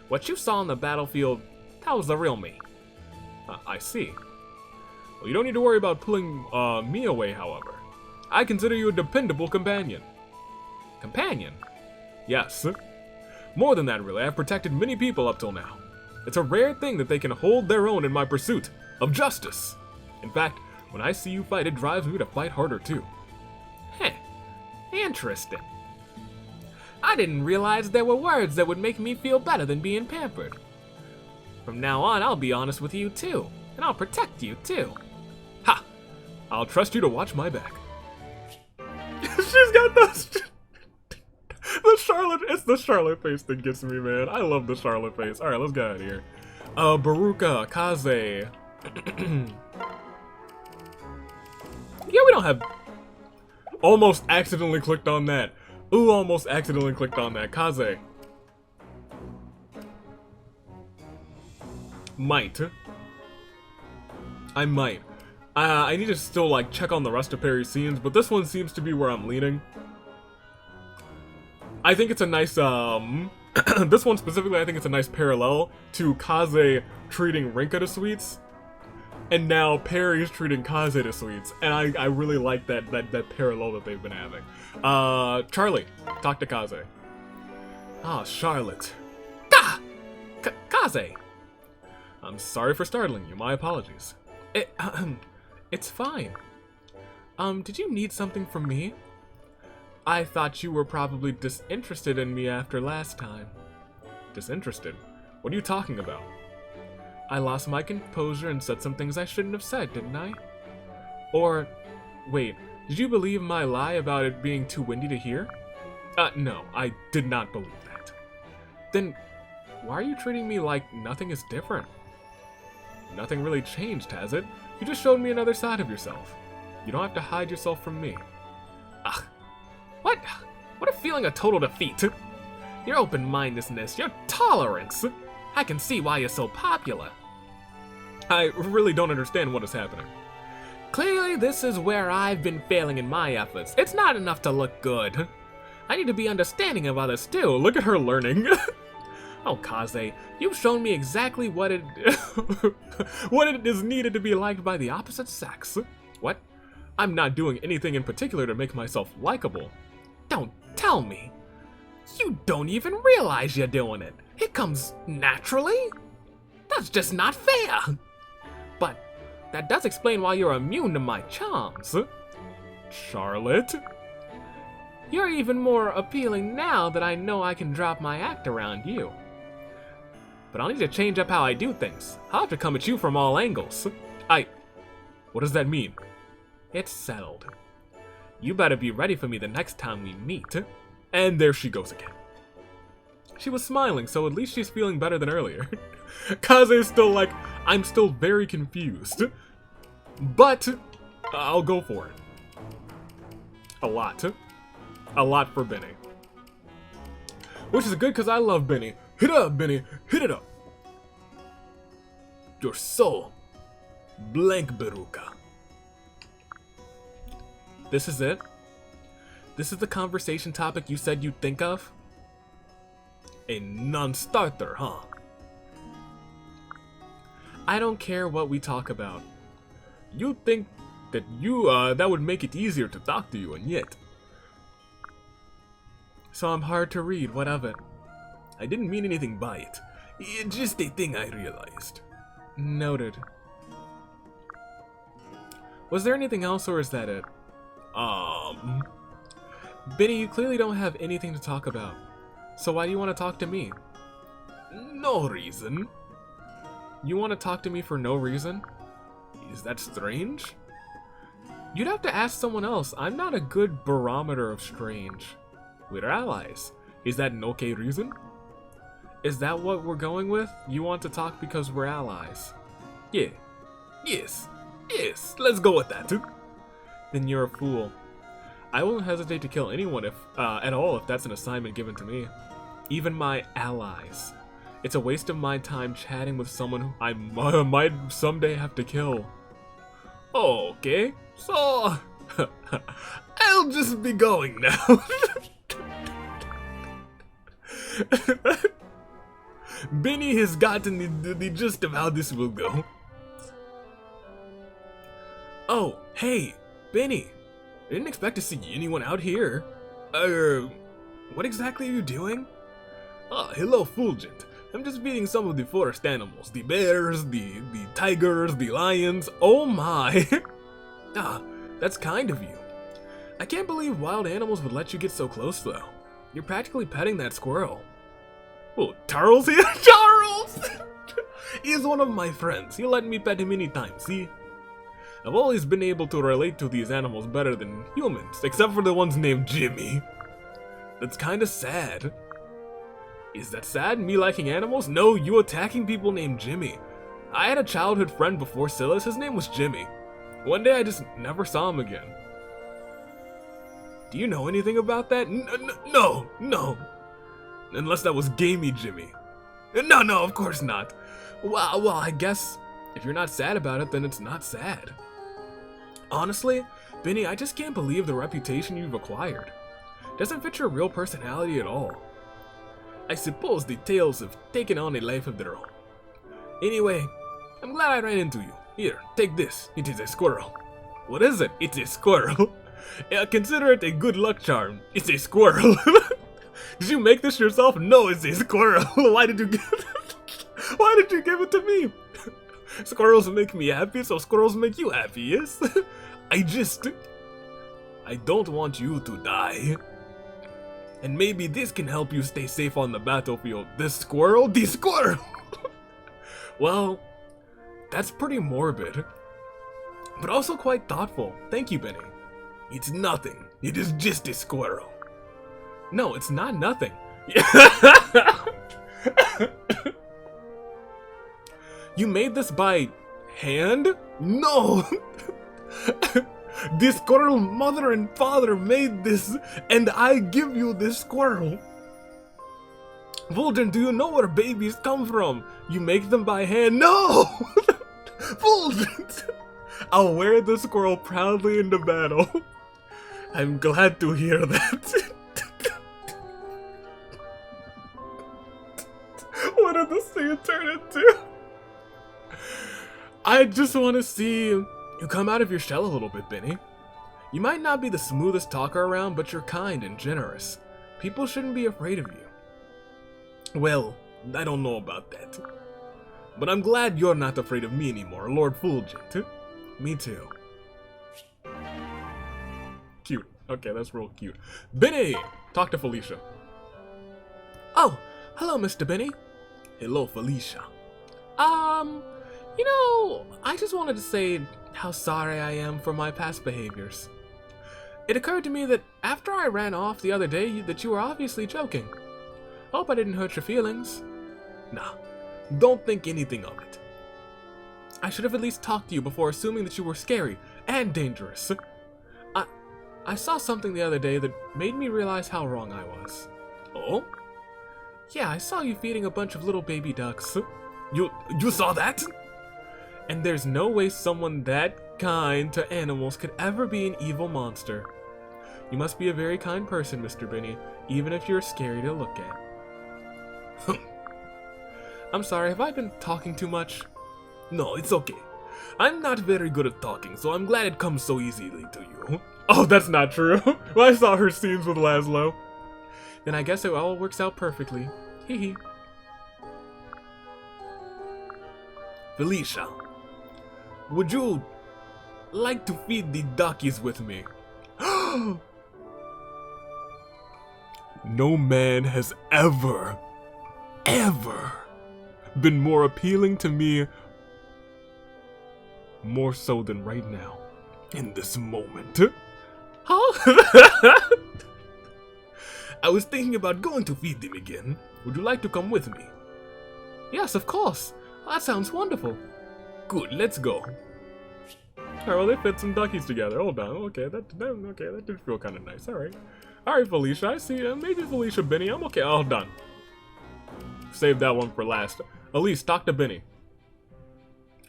What you saw on the battlefield, that was the real me. I see. Well, you don't need to worry about pulling me away, however. I consider you a dependable companion. Companion? Yes. More than that, really. I've protected many people up till now. It's a rare thing that they can hold their own in my pursuit of justice. In fact, when I see you fight, it drives me to fight harder too. Heh. Interesting. I didn't realize there were words that would make me feel better than being pampered. From now on, I'll be honest with you too, and I'll protect you too. Ha! I'll trust you to watch my back. She's got those... It's the Charlotte face that gets me, man. I love the Charlotte face. Alright, let's get out of here. Baruka, Kaze. Yeah, we don't have... Almost accidentally clicked on that. Ooh, almost accidentally clicked on that. Kaze. Might. I might. I need to still, like, check on the rest of Perry's scenes, but this one seems to be where I'm leaning. I think it's a nice, this one specifically, I think it's a nice parallel to Kaze treating Rinka to sweets, and now Perry's treating Kaze to sweets, and I really like that parallel that they've been having. Charlie, talk to Kaze. Ah, Charlotte. Ah! Kaze! I'm sorry for startling you, my apologies. It's fine. Did you need something from me? I thought you were probably disinterested in me after last time. Disinterested? What are you talking about? I lost my composure and said some things I shouldn't have said, didn't I? Or, wait, did you believe my lie about it being too windy to hear? No, I did not believe that. Then, why are you treating me like nothing is different? Nothing really changed, has it? You just showed me another side of yourself. You don't have to hide yourself from me. Ugh. What a feeling of total defeat. Your open-mindedness, your tolerance. I can see why you're so popular. I really don't understand what is happening. Clearly, this is where I've been failing in my efforts. It's not enough to look good. I need to be understanding of others too. Look at her learning. Oh, Kaze, you've shown me exactly what it what it is needed to be liked by the opposite sex. What? I'm not doing anything in particular to make myself likable. Don't tell me. You don't even realize you're doing it. It comes naturally? That's just not fair. But that does explain why you're immune to my charms. Charlotte? You're even more appealing now that I know I can drop my act around you. But I'll need to change up how I do things. I'll have to come at you from all angles. What does that mean? It's settled. You better be ready for me the next time we meet. And there she goes again. She was smiling, so at least she's feeling better than earlier. Kaze's still like, I'm still very confused. But I'll go for it. A lot. A lot for Benny. Which is good because I love Benny. Hit it up, Benny. Hit it up. Your soul. Blank Beruka. This is it? This is the conversation topic you said you'd think of? A non-starter, huh? I don't care what we talk about. You think that that would make it easier to talk to you, and yet. So I'm hard to read, what of it? I didn't mean anything by it. It's just a thing I realized. Noted. Was there anything else, or is that it? Benny, you clearly don't have anything to talk about. So why do you want to talk to me? No reason. You want to talk to me for no reason? Is that strange? You'd have to ask someone else. I'm not a good barometer of strange. We're allies. Is that an okay reason? Is that what we're going with? You want to talk because we're allies? Yeah. Yes. Yes. Let's go with that. Then you're a fool. I won't hesitate to kill anyone at all if that's an assignment given to me. Even my allies. It's a waste of my time chatting with someone who I might someday have to kill. Okay, so I'll just be going now. Benny has gotten the gist of how this will go. Oh, hey, Benny. I didn't expect to see anyone out here. What exactly are you doing? Ah, hello, Fulgent. I'm just feeding some of the forest animals. The bears, the tigers, the lions. Oh my! Ah, that's kind of you. I can't believe wild animals would let you get so close, though. You're practically petting that squirrel. Oh, Charles here? Charles! He's one of my friends. He'll let me pet him anytime, see? I've always been able to relate to these animals better than humans, except for the ones named Jimmy. That's kinda sad. Is that sad, me liking animals? No, you attacking people named Jimmy. I had a childhood friend before Silas, his name was Jimmy. One day I just never saw him again. Do you know anything about that? No. Unless that was Gamey Jimmy. No, of course not. Well, I guess if you're not sad about it, then it's not sad. Honestly, Benny, I just can't believe the reputation you've acquired. Doesn't fit your real personality at all. I suppose the tales have taken on a life of their own. Anyway, I'm glad I ran into you. Here, take this. It is a squirrel. What is it? It's a squirrel. Consider it a good luck charm. It's a squirrel. Did you make this yourself? No, it's a squirrel. Why did you give it to me? Squirrels make me happy, so squirrels make you happy, yes? I don't want you to die. And maybe this can help you stay safe on the battlefield. This squirrel? The squirrel! Well, that's pretty morbid. But also quite thoughtful. Thank you, Benny. It's nothing. It is just a squirrel. No, it's not nothing. You made this by hand? No! This squirrel mother and father made this, and I give you this squirrel. Fulgent, do you know where babies come from? You make them by hand? No! Fulgent! I'll wear the squirrel proudly into battle. I'm glad to hear that. it too. I just want to see you come out of your shell a little bit, Benny. You might not be the smoothest talker around, but you're kind and generous. People shouldn't be afraid of you. Well, I don't know about that. But I'm glad you're not afraid of me anymore, Lord Fulgent. Me too. Cute. Okay, that's real cute. Benny! Talk to Felicia. Oh, hello, Mr. Benny. Hello, Felicia. You know, I just wanted to say how sorry I am for my past behaviors. It occurred to me that after I ran off the other day that you were obviously joking. Hope I didn't hurt your feelings. Nah, don't think anything of it. I should have at least talked to you before assuming that you were scary and dangerous. I saw something the other day that made me realize how wrong I was. Oh? Yeah, I saw you feeding a bunch of little baby ducks. You saw that? And there's no way someone that kind to animals could ever be an evil monster. You must be a very kind person, Mr. Benny, even if you're scary to look at. I'm sorry, have I been talking too much? No, it's okay. I'm not very good at talking, so I'm glad it comes so easily to you. Oh, that's not true. Well, I saw her scenes with Laszlo. Then I guess it all works out perfectly. Hee hee. Felicia, would you like to feed the duckies with me? No man has ever been more appealing to me, more so than right now, in this moment. Huh? I was thinking about going to feed them again. Would you like to come with me? Yes, of course. That sounds wonderful. Good, let's go. Alright, well, they fit some duckies together. Hold on. Okay, that did feel kind of nice. Alright. Alright, Felicia, I see. Maybe Felicia, Benny. I'm okay. Oh, done. Save that one for last. Elise, talk to Benny.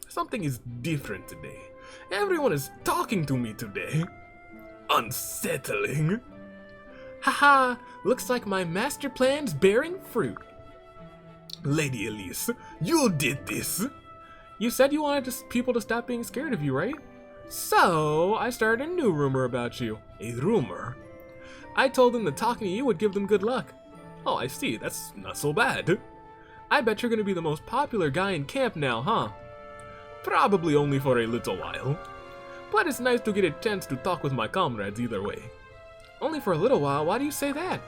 Something is different today. Everyone is talking to me today. Unsettling. Haha, looks like my master plan's bearing fruit. Lady Elise, you did this. You said you wanted people to stop being scared of you, right? So, I started a new rumor about you. A rumor? I told them that talking to you would give them good luck. Oh, I see. That's not so bad. I bet you're gonna be the most popular guy in camp now, huh? Probably only for a little while. But it's nice to get a chance to talk with my comrades either way. Only for a little while? Why do you say that?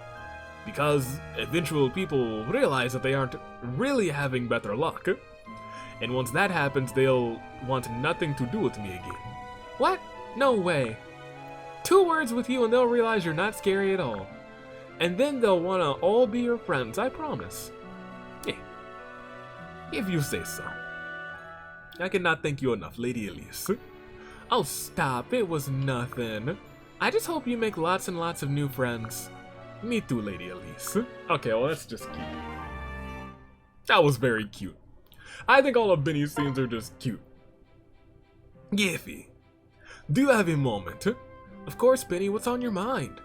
Because eventual people realize that they aren't really having better luck. And once that happens, they'll want nothing to do with me again. What? No way. 2 words with you and they'll realize you're not scary at all. And then they'll want to all be your friends, I promise. Yeah. If you say so. I cannot thank you enough, Lady Elise. Oh, stop. It was nothing. I just hope you make lots and lots of new friends. Me too, Lady Elise. Okay, well, that's just cute. That was very cute. I think all of Benny's scenes are just cute. Giffy, do you have a moment? Of course, Benny, what's on your mind?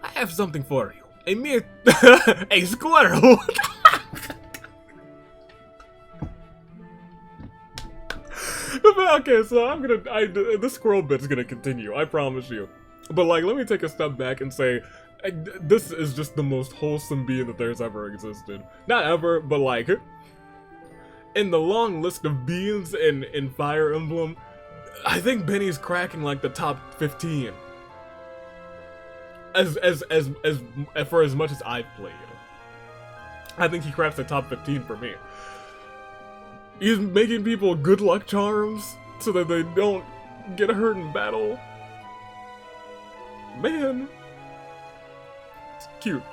I have something for you. A mere... a squirrel! Okay, so this squirrel bit's gonna continue, I promise you. But, like, let me take a step back and say, this is just the most wholesome being that there's ever existed. Not ever, but, like, in the long list of beings in Fire Emblem, I think Benny's cracking, like, the top 15. For as much as I've played. I think he cracks the top 15 for me. He's making people good luck charms so that they don't get hurt in battle. Man. It's cute.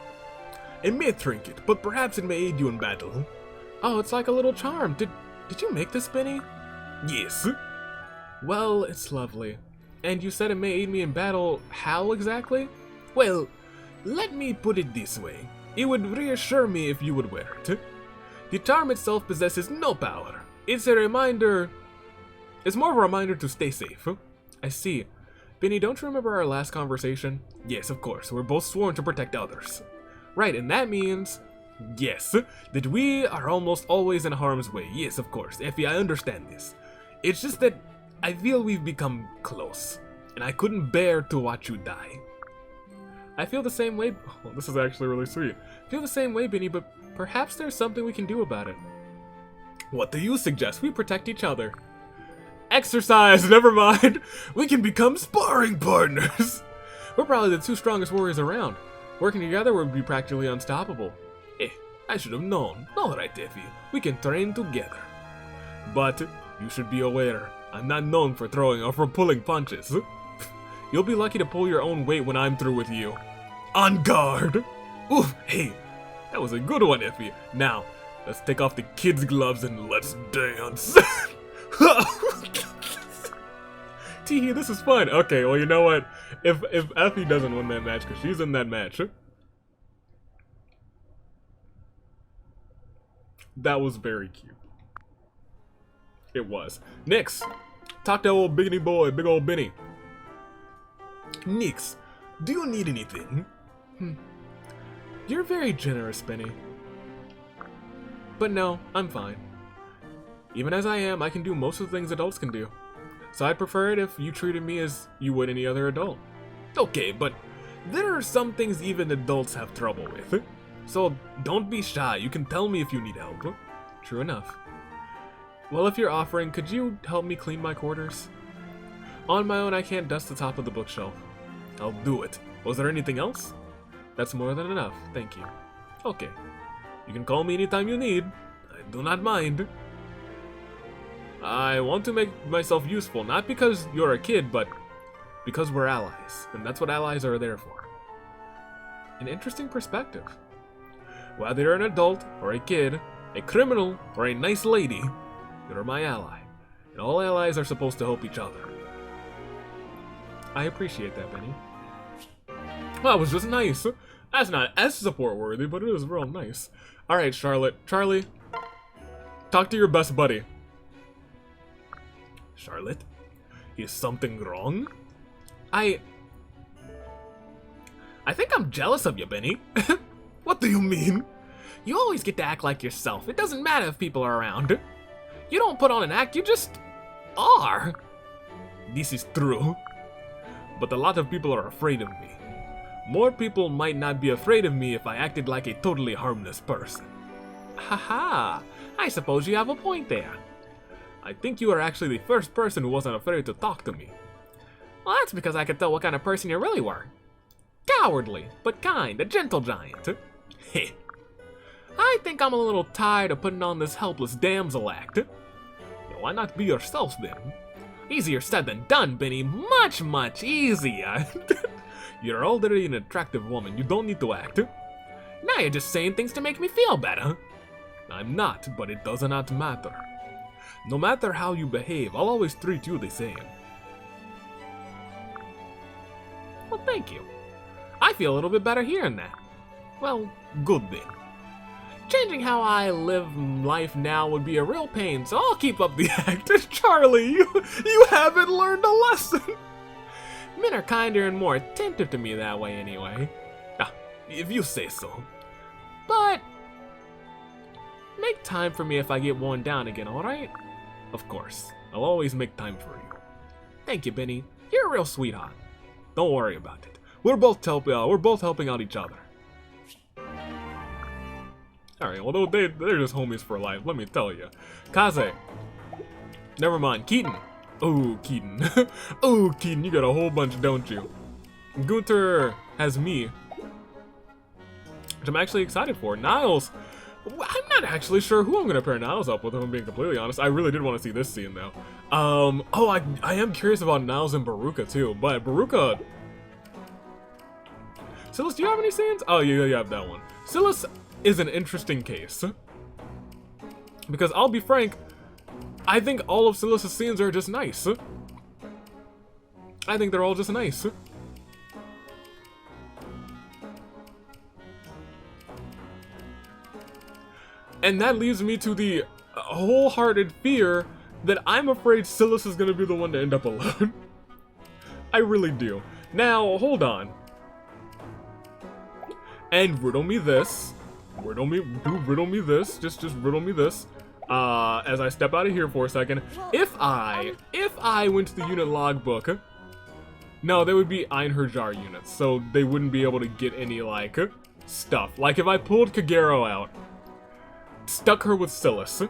A mere trinket, but perhaps it may aid you in battle. Oh, it's like a little charm. Did you make this, Benny? Yes. Well, it's lovely. And you said it may aid me in battle. How exactly? Well, let me put it this way. It would reassure me if you would wear it. The charm itself possesses no power. It's a reminder... It's more of a reminder to stay safe. I see. Benny, don't you remember our last conversation? Yes, of course. We're both sworn to protect others. Right, and that means Yes, that we are almost always in harm's way. Yes, of course, Effie, I understand this. It's just that I feel we've become close, and I couldn't bear to watch you die. I feel the same way. Oh, this is actually really sweet. I feel the same way, Benny, but perhaps there's something we can do about it. What do you suggest? We protect each other. Exercise, never mind. We can become sparring partners. We're probably the two strongest warriors around. Working together would be practically unstoppable. I should have known. Alright, Effie, we can train together. But you should be aware, I'm not known for throwing or for pulling punches. You'll be lucky to pull your own weight when I'm through with you. On guard! Oof, hey, that was a good one, Effie. Now, let's take off the kids' gloves and let's dance. Teehee, this is fun. Okay, well, you know what? If Effie doesn't win that match, because she's in that match, that was very cute. It was. Nix, talk to old Biggity boy, big old Benny. Nix, do you need anything? You're very generous, Benny. But no, I'm fine. Even as I am, I can do most of the things adults can do. So I'd prefer it if you treated me as you would any other adult. Okay, but there are some things even adults have trouble with. So don't be shy, you can tell me if you need help. True enough. Well, if you're offering, could you help me clean my quarters? On my own, I can't dust the top of the bookshelf. I'll do it. Was there anything else? That's more than enough, thank you. Okay. You can call me anytime you need. I do not mind. I want to make myself useful, not because you're a kid, but because we're allies. And that's what allies are there for. An interesting perspective. Whether you're an adult, or a kid, a criminal, or a nice lady, you're my ally. And all allies are supposed to help each other. I appreciate that, Benny. Well, that was just nice. That's not as support-worthy, but it is real nice. Alright, Charlotte. Charlie, talk to your best buddy. Charlotte? Is something wrong? I think I'm jealous of you, Benny. What do you mean? You always get to act like yourself. It doesn't matter if people are around. You don't put on an act, you just are. This is true. But a lot of people are afraid of me. More people might not be afraid of me if I acted like a totally harmless person. Haha, I suppose you have a point there. I think you are actually the first person who wasn't afraid to talk to me. Well, that's because I could tell what kind of person you really were. Cowardly, but kind, a gentle giant. Heh. I think I'm a little tired of putting on this helpless damsel act. Why not be yourself then? Easier said than done, Benny. Much, much easier. You're already an attractive woman. You don't need to act. Now you're just saying things to make me feel better. I'm not, but it does not matter. No matter how you behave, I'll always treat you the same. Well, thank you. I feel a little bit better hearing that. Well, good then. Changing how I live life now would be a real pain, so I'll keep up the act. Charlie, you haven't learned a lesson. Men are kinder and more attentive to me that way anyway. Ah, if you say so. But make time for me if I get worn down again, alright? Of course. I'll always make time for you. Thank you, Benny. You're a real sweetheart. Don't worry about it. We're both helping out each other. Alright, although they're just homies for life, let me tell you. Kaze. Never mind. Keaton. Oh, Keaton. Oh, Keaton, you got a whole bunch, don't you? Gunter has me, which I'm actually excited for. Niles. I'm not actually sure who I'm going to pair Niles up with, if I'm being completely honest. I really did want to see this scene, though. Oh, I am curious about Niles and Baruka, too. But Baruka... Silas, do you have any scenes? Oh, yeah, you have that one. Silas is an interesting case. Because I'll be frank, I think all of Silas' scenes are just nice. I think they're all just nice. And that leads me to the wholehearted fear that I'm afraid Silas is going to be the one to end up alone. I really do. Now, hold on. And riddle me this. riddle me this. Just riddle me this. As I step out of here for a second. If I went to the unit logbook, no, they would be Einherjar units, so they wouldn't be able to get any, like, stuff. Like, if I pulled Kagero out, stuck her with Silas,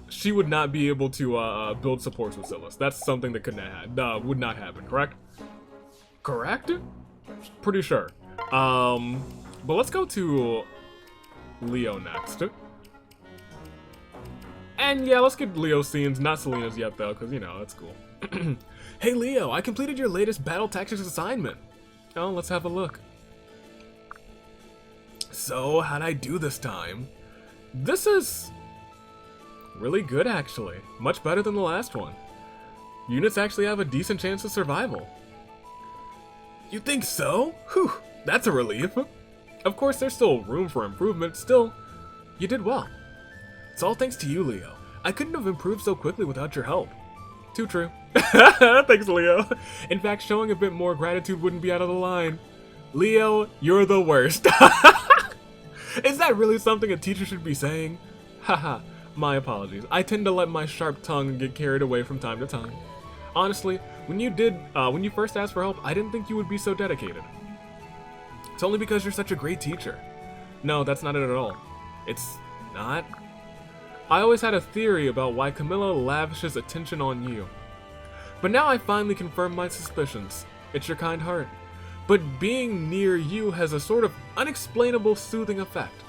she would not be able to, build supports with Silas. That's something that would not happen, correct? Correct? Pretty sure. But let's go to Leo next. And yeah, let's get Leo scenes, not Selena's yet though, because, you know, that's cool. Hey Leo, I completed your latest battle tactics assignment. Oh, let's have a look. So, how'd I do this time? This is really good, actually. Much better than the last one. Units actually have a decent chance of survival. You think so? Whew, that's a relief. Of course, there's still room for improvement. Still, you did well. It's all thanks to you, Leo. I couldn't have improved so quickly without your help. Too true. Thanks, Leo. In fact, showing a bit more gratitude wouldn't be out of the line. Leo, you're the worst. Is that really something a teacher should be saying? Haha, my apologies. I tend to let my sharp tongue get carried away from time to time. Honestly, when you first asked for help, I didn't think you would be so dedicated. It's only because you're such a great teacher. No, that's not it at all. It's not. I always had a theory about why Camilla lavishes attention on you. But now I finally confirm my suspicions. It's your kind heart. But being near you has a sort of unexplainable soothing effect.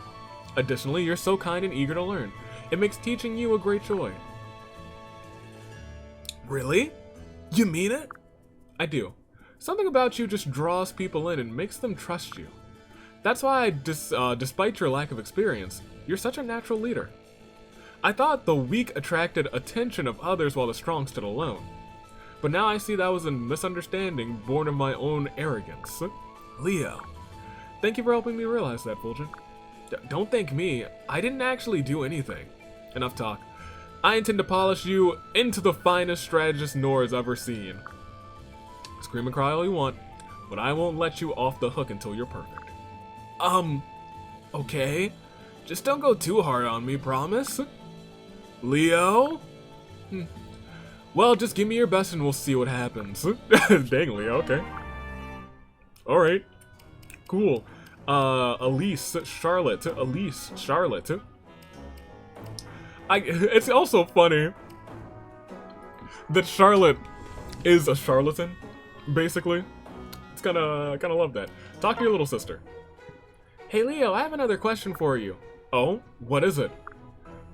Additionally, you're so kind and eager to learn. It makes teaching you a great joy. Really? You mean it? I do. Something about you just draws people in and makes them trust you. That's why, despite your lack of experience, you're such a natural leader. I thought the weak attracted attention of others while the strong stood alone. But now I see that was a misunderstanding born of my own arrogance. Leo, thank you for helping me realize that, Fulgent. Don't thank me. I didn't actually do anything. Enough talk. I intend to polish you into the finest strategist Nora's ever seen. Scream and cry all you want, but I won't let you off the hook until you're perfect. Okay. Just don't go too hard on me, promise? Leo? Well, just give me your best and we'll see what happens. Dang, Leo, okay. Alright. Cool. Elise, Charlotte. It's also funny that Charlotte is a charlatan, basically. It's kinda love that. Talk to your little sister. Hey Leo, I have another question for you. Oh? What is it?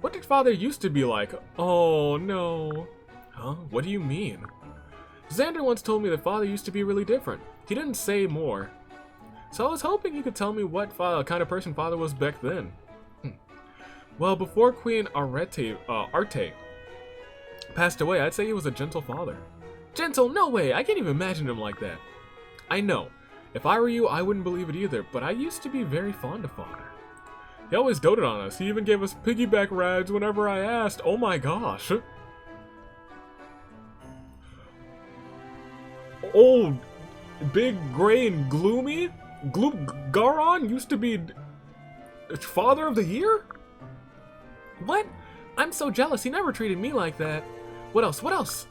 What did father used to be like? Oh no. Huh? What do you mean? Xander once told me that father used to be really different. He didn't say more. So I was hoping you could tell me what kind of person father was back then. Well, before Queen Arte passed away, I'd say he was a gentle father. Gentle? No way! I can't even imagine him like that. I know. If I were you, I wouldn't believe it either, but I used to be very fond of father. He always doted on us. He even gave us piggyback rides whenever I asked. Oh my gosh. Old, big, gray, and gloomy? Garon used to be father of the year? What? I'm so jealous. He never treated me like that. What else?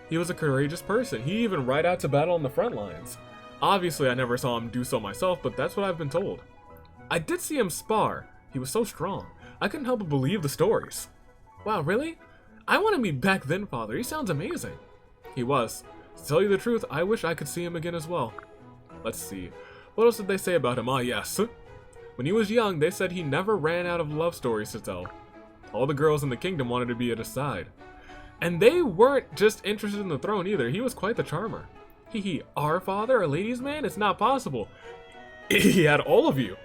He was a courageous person. He even ride out to battle on the front lines. Obviously, I never saw him do so myself, but that's what I've been told. I did see him spar. He was so strong. I couldn't help but believe the stories. Wow, really? I want to meet back then, father. He sounds amazing. He was. To tell you the truth, I wish I could see him again as well. Let's see. What else did they say about him? Ah, yes. When he was young, they said he never ran out of love stories to tell. All the girls in the kingdom wanted to be at his side. And they weren't just interested in the throne either. He was quite the charmer. Hee, our father, a ladies' man? It's not possible. He had all of you.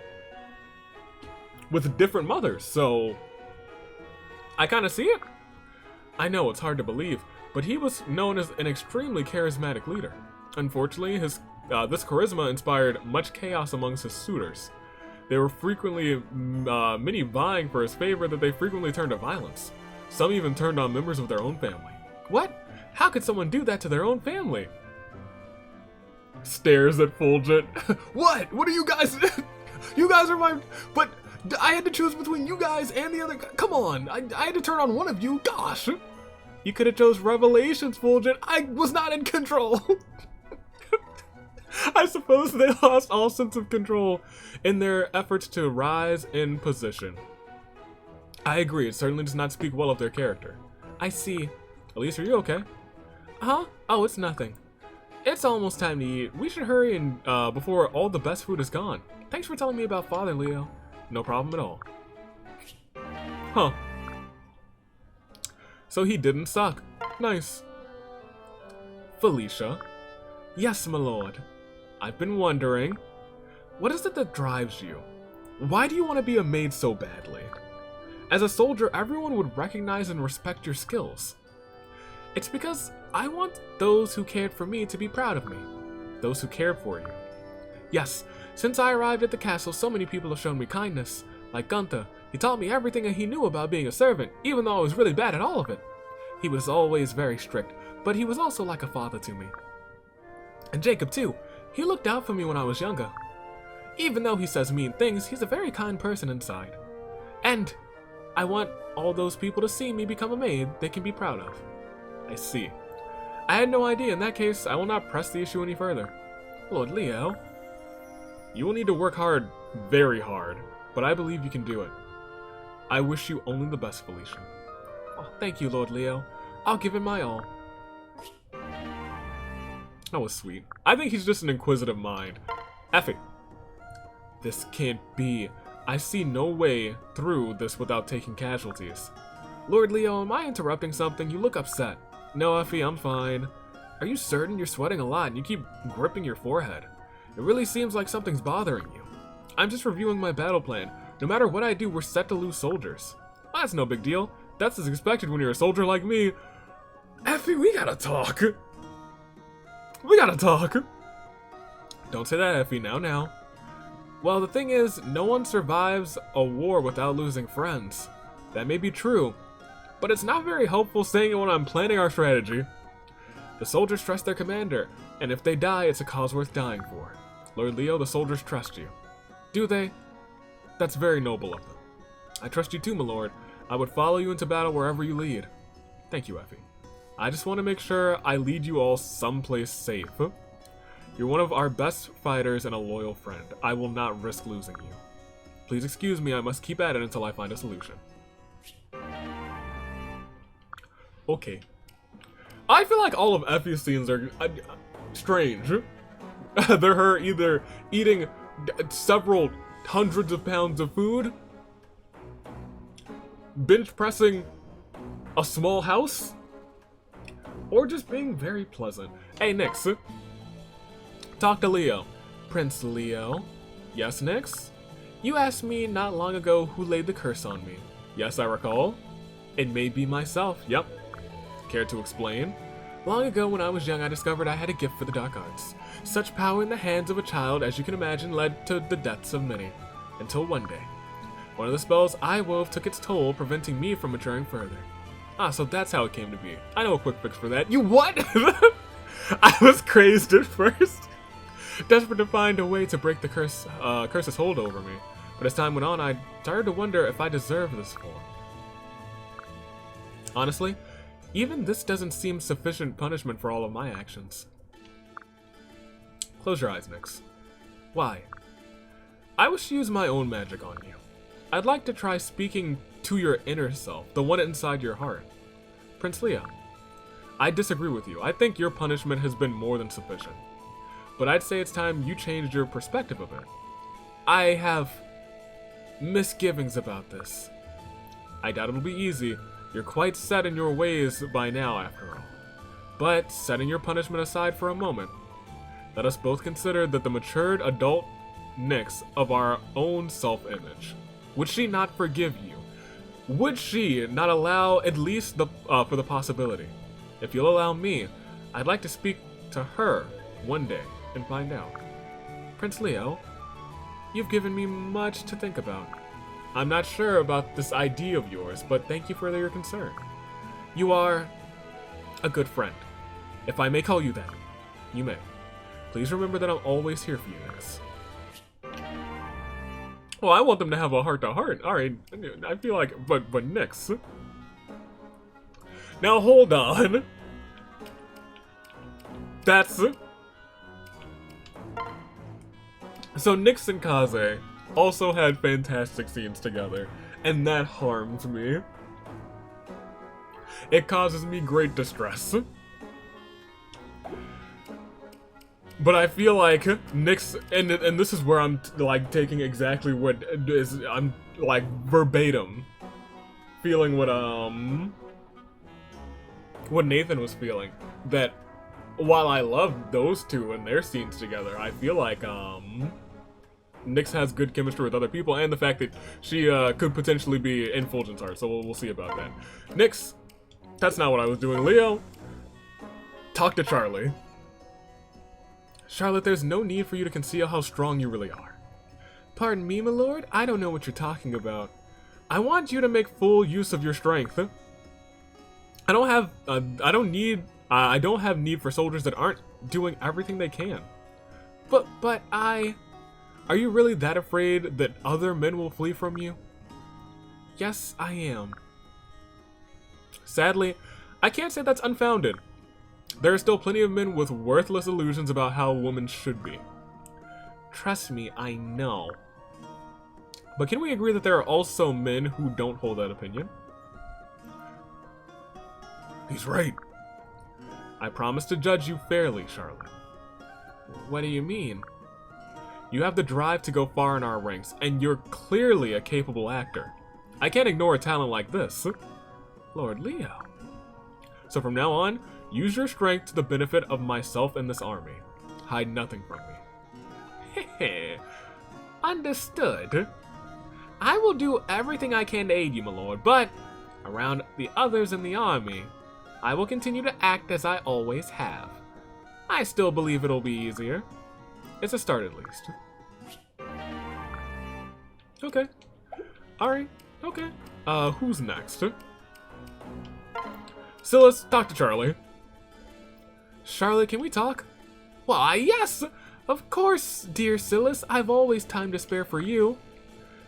With different mothers, so I kind of see it. I know, it's hard to believe, but he was known as an extremely charismatic leader. Unfortunately, this charisma inspired much chaos amongst his suitors. There were frequently many vying for his favor that they frequently turned to violence. Some even turned on members of their own family. What? How could someone do that to their own family? Stares at Fulgent. What? What are you guys... You guys are my... But I had to choose between you guys and the other... Come on, I had to turn on one of you. Gosh. You could have chose Revelations, Fulgent. I was not in control. I suppose they lost all sense of control in their efforts to rise in position. I agree, it certainly does not speak well of their character. I see. Elise, are you okay? Huh? Oh, it's nothing. It's almost time to eat. We should hurry and before all the best food is gone. Thanks for telling me about Father, Leo. No problem at all. Huh. So he didn't suck. Nice. Felicia. Yes, my lord. I've been wondering, what is it that drives you? Why do you want to be a maid so badly? As a soldier, everyone would recognize and respect your skills. It's because I want those who cared for me to be proud of me. Those who cared for you. Yes, since I arrived at the castle, so many people have shown me kindness. Like Gunther, he taught me everything that he knew about being a servant, even though I was really bad at all of it. He was always very strict, but he was also like a father to me. And Jacob too. He looked out for me when I was younger. Even though he says mean things, he's a very kind person inside. And I want all those people to see me become a maid they can be proud of. I see. I had no idea. In that case, I will not press the issue any further. Lord Leo, you will need to work hard, very hard, but I believe you can do it. I wish you only the best, Felicia. Oh, thank you, Lord Leo. I'll give it my all. That was sweet. I think he's just an inquisitive mind. Effie. This can't be. I see no way through this without taking casualties. Lord Leo, am I interrupting something? You look upset. No, Effie, I'm fine. Are you certain? You're sweating a lot and you keep gripping your forehead. It really seems like something's bothering you. I'm just reviewing my battle plan. No matter what I do, we're set to lose soldiers. Well, that's no big deal. That's as expected when you're a soldier like me. Effie, we gotta talk. We gotta talk. Don't say that, Effie, now. Well, the thing is, no one survives a war without losing friends. That may be true, but it's not very helpful saying it when I'm planning our strategy. The soldiers trust their commander, and if they die, it's a cause worth dying for. Lord Leo, the soldiers trust you. Do they? That's very noble of them. I trust you too, my lord. I would follow you into battle wherever you lead. Thank you, Effie. I just want to make sure I lead you all someplace safe. You're one of our best fighters and a loyal friend. I will not risk losing you. Please excuse me, I must keep at it until I find a solution. Okay. I feel like all of Effie's scenes are strange. They're her either eating several hundreds of pounds of food, bench pressing a small house, or just being very pleasant. Hey, Nyx. Talk to Leo. Prince Leo. Yes, Nyx? You asked me not long ago who laid the curse on me. Yes, I recall. It may be myself, yep. Care to explain? Long ago when I was young, I discovered I had a gift for the dark arts. Such power in the hands of a child, as you can imagine, led to the deaths of many. Until one day. One of the spells I wove took its toll, preventing me from maturing further. Ah, so that's how it came to be. I know a quick fix for that. You what? I was crazed at first. Desperate to find a way to break the curse's hold over me. But as time went on, I started to wonder if I deserve this form. Honestly, even this doesn't seem sufficient punishment for all of my actions. Close your eyes, Nyx. Why? I wish to use my own magic on you. I'd like to try speaking to your inner self, the one inside your heart. Prince Leo, I disagree with you. I think your punishment has been more than sufficient. But I'd say it's time you changed your perspective of it. I have misgivings about this. I doubt it'll be easy. You're quite set in your ways by now, after all. But setting your punishment aside for a moment, let us both consider that the matured adult Nyx of our own self-image. Would she not forgive you? Would she not allow at least for the possibility? If you'll allow me, I'd like to speak to her one day and find out. Prince Leo, you've given me much to think about. I'm not sure about this idea of yours, but thank you for your concern. You are a good friend. If I may call you that, you may. Please remember that I'm always here for you, Nyx. Well, I want them to have a heart-to-heart. Alright, I feel like... But Nyx. Now, hold on. That's... So, Nyx and Kaze also had fantastic scenes together. And that harms me. It causes me great distress. But I feel like Nyx, and this is where I'm like taking exactly what is, I'm like verbatim feeling what Nathan was feeling. That while I love those two and their scenes together, I feel like Nyx has good chemistry with other people, and the fact that she could potentially be in Fulgent's heart. So we'll see about that. Nyx, that's not what I was doing. Leo, talk to Charlie. Charlotte, there's no need for you to conceal how strong you really are. Pardon me, my lord? I don't know what you're talking about. I want you to make full use of your strength. I don't have need for soldiers that aren't doing everything they can. But are you really that afraid that other men will flee from you? Yes, I am. Sadly, I can't say that's unfounded. There are still plenty of men with worthless illusions about how women should be. Trust me, I know. But can we agree that there are also men who don't hold that opinion? He's right. I promise to judge you fairly, Charlotte. What do you mean? You have the drive to go far in our ranks, and you're clearly a capable actor. I can't ignore a talent like this. Lord Leo. So from now on, use your strength to the benefit of myself and this army. Hide nothing from me. Heh. Understood. I will do everything I can to aid you, my lord, but around the others in the army, I will continue to act as I always have. I still believe it'll be easier. It's a start at least. Okay. Alright. Okay. Who's next? Silas, talk to Charlie. Charlotte, can we talk? Why, yes! Of course, dear Silas. I've always time to spare for you.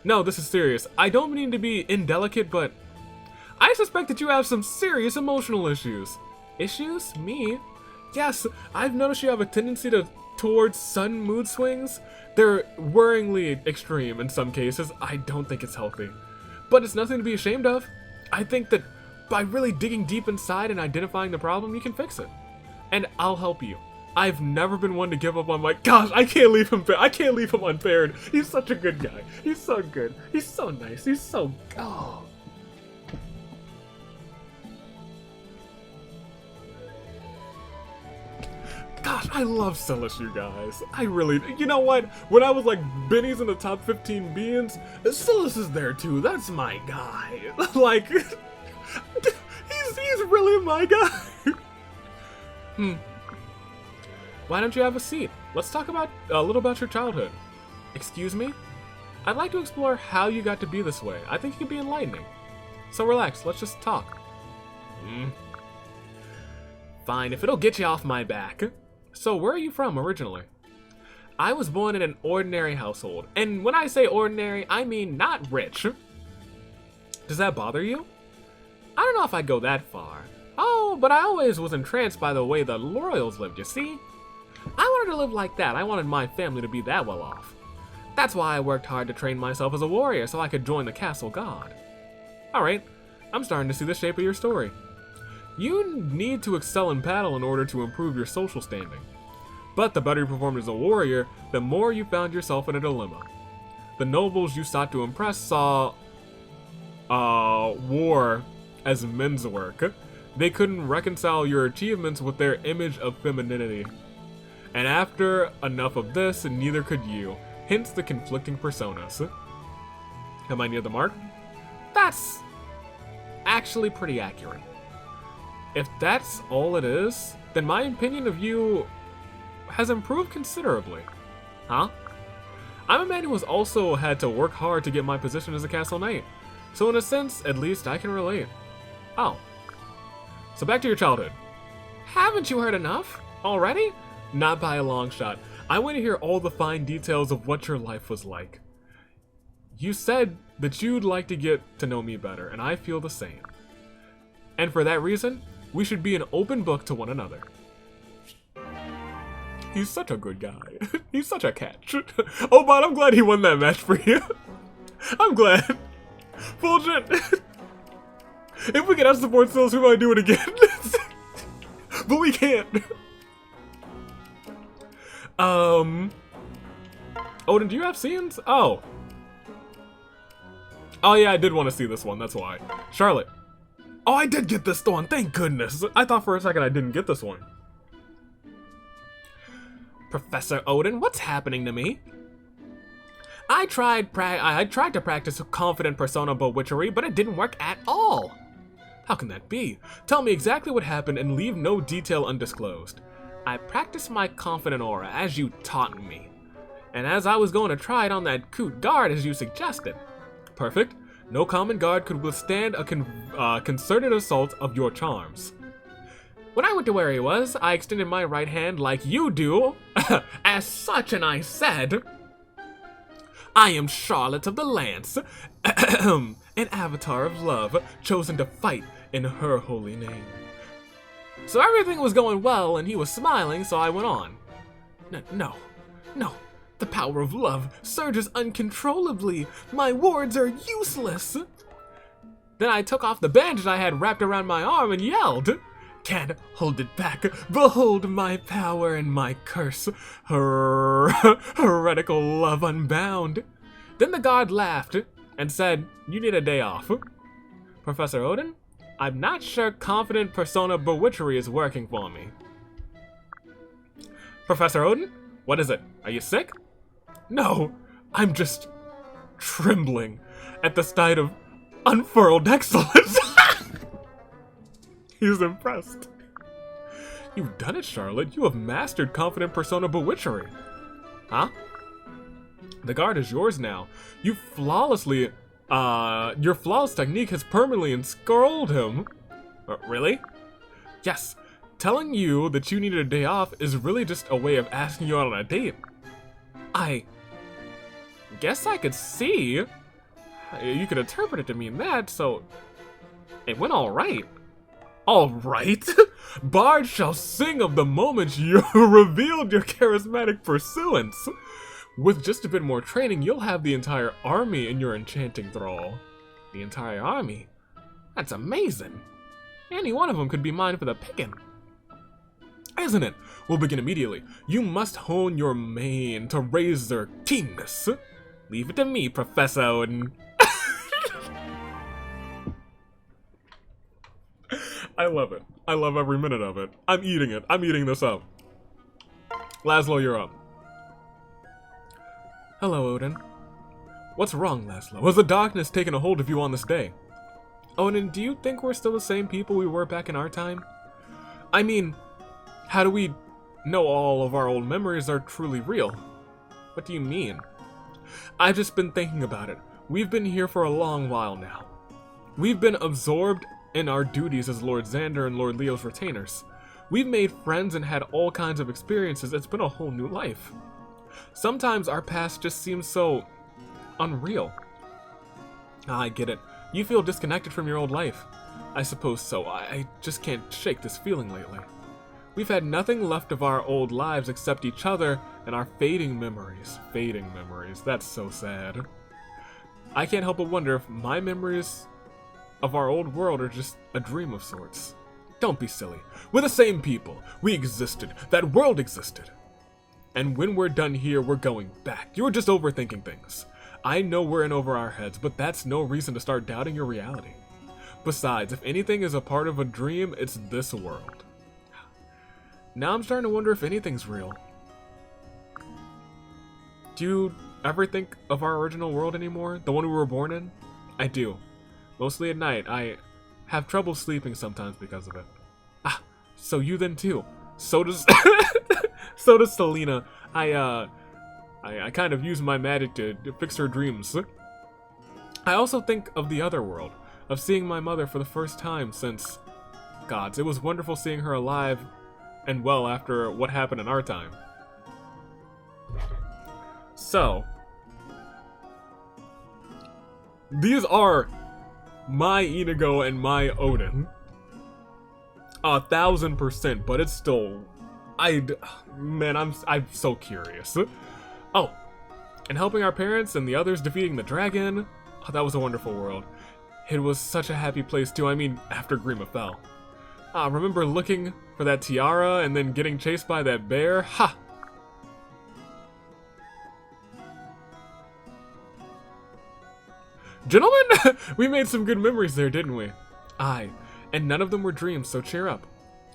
No, this is serious. I don't mean to be indelicate, but I suspect that you have some serious emotional issues. Issues? Me? Yes, I've noticed you have a tendency towards sudden mood swings. They're worryingly extreme in some cases. I don't think it's healthy. But it's nothing to be ashamed of. I think that by really digging deep inside and identifying the problem, you can fix it. And I'll help you. I've never been one to give up on my... Gosh, I can't leave him unpaired. He's such a good guy. He's so good. He's so nice. He's so... Oh. Gosh, I love Silas, you guys. I really... You know what? When I was like, Benny's in the top 15 beings, Silas is there too. That's my guy. Like... He's really my guy. Why don't you have a seat? Let's talk about a little about your childhood. Excuse me? I'd like to explore how you got to be this way. I think it could be enlightening. So relax, let's just talk. Fine, if it'll get you off my back. So where are you from originally? I was born in an ordinary household. And when I say ordinary, I mean not rich. Does that bother you? I don't know if I'd go that far. Oh, but I always was entranced by the way the royals lived, you see? I wanted to live like that. I wanted my family to be that well off. That's why I worked hard to train myself as a warrior so I could join the castle guard. Alright, I'm starting to see the shape of your story. You need to excel in battle in order to improve your social standing. But the better you performed as a warrior, the more you found yourself in a dilemma. The nobles you sought to impress saw war as men's work. They couldn't reconcile your achievements with their image of femininity. And after enough of this, neither could you. Hence the conflicting personas. Am I near the mark? That's actually pretty accurate. If that's all it is, then my opinion of you has improved considerably. Huh? I'm a man who has also had to work hard to get my position as a castle knight. So in a sense, at least I can relate. Oh. So back to your childhood. Haven't you heard enough? Already? Not by a long shot. I want to hear all the fine details of what your life was like. You said that you'd like to get to know me better, and I feel the same. And for that reason, we should be an open book to one another. He's such a good guy. He's such a catch. Oh, but I'm glad he won that match for you. I'm glad. Fulgent. If we could have support skills, we might do it again. But we can't. Odin, do you have scenes? Oh. Oh yeah, I did want to see this one, that's why. Charlotte. Oh, I did get this one, thank goodness. I thought for a second I didn't get this one. Professor Odin, what's happening to me? I tried to practice confident persona bewitchery, but it didn't work at all. How can that be? Tell me exactly what happened and leave no detail undisclosed. I practiced my confident aura as you taught me, and as I was going to try it on that cute guard as you suggested. Perfect. No common guard could withstand a concerted assault of your charms. When I went to where he was, I extended my right hand like you do, as such, and I said, I am Charlotte of the Lance, an avatar of love, chosen to fight in her holy name. So everything was going well, and he was smiling, so I went on. No. The power of love surges uncontrollably. My words are useless. Then I took off the bandage I had wrapped around my arm and yelled, Can't hold it back. Behold my power and my curse. Heretical love unbound. Then the god laughed and said, You need a day off. Professor Odin, I'm not sure confident persona bewitchery is working for me. Professor Odin, what is it? Are you sick? No, I'm just trembling at the sight of unfurled excellence. He's impressed. You've done it, Charlotte. You have mastered confident persona bewitchery. Huh? The guard is yours now. Your flawless technique has permanently enscrolled him. Really? Yes. Telling you that you needed a day off is really just a way of asking you out on a date. I guess I could see. You could interpret it to mean that, so it went alright. Alright? Bards shall sing of the moment you revealed your charismatic pursuance. With just a bit more training, you'll have the entire army in your enchanting thrall. The entire army? That's amazing. Any one of them could be mine for the picking. Isn't it? We'll begin immediately. You must hone your mane to raise their keenness. Leave it to me, Professor Odin. I love it. I love every minute of it. I'm eating it. I'm eating this up. Laszlo, you're up. Hello, Odin. What's wrong, Laszlo? Has the darkness taken a hold of you on this day? Odin, do you think we're still the same people we were back in our time? I mean, how do we know all of our old memories are truly real? What do you mean? I've just been thinking about it. We've been here for a long while now. We've been absorbed in our duties as Lord Xander and Lord Leo's retainers. We've made friends and had all kinds of experiences. It's been a whole new life. Sometimes our past just seems so unreal. I get it. You feel disconnected from your old life. I suppose so. I just can't shake this feeling lately. We've had nothing left of our old lives except each other and our fading memories. Fading memories. That's so sad. I can't help but wonder if my memories of our old world are just a dream of sorts. Don't be silly. We're the same people. We existed. That world existed. And when we're done here, we're going back. You're just overthinking things. I know we're in over our heads, but that's no reason to start doubting your reality. Besides, if anything is a part of a dream, it's this world. Now I'm starting to wonder if anything's real. Do you ever think of our original world anymore? The one we were born in? I do. Mostly at night. I have trouble sleeping sometimes because of it. Ah, so you then too. So does so does Selena. I kind of use my magic to fix her dreams. I also think of the other world, of seeing my mother for the first time since gods. It was wonderful seeing her alive and well after what happened in our time. These are my Inigo and my Odin. 1000%, but it's still... Man, I'm so curious. Oh, and helping our parents and the others defeating the dragon. Oh, that was a wonderful world. It was such a happy place too, I mean, after Grima fell. Remember looking for that tiara and then getting chased by that bear? Ha! Gentlemen, we made some good memories there, didn't we? Aye, and none of them were dreams, so cheer up.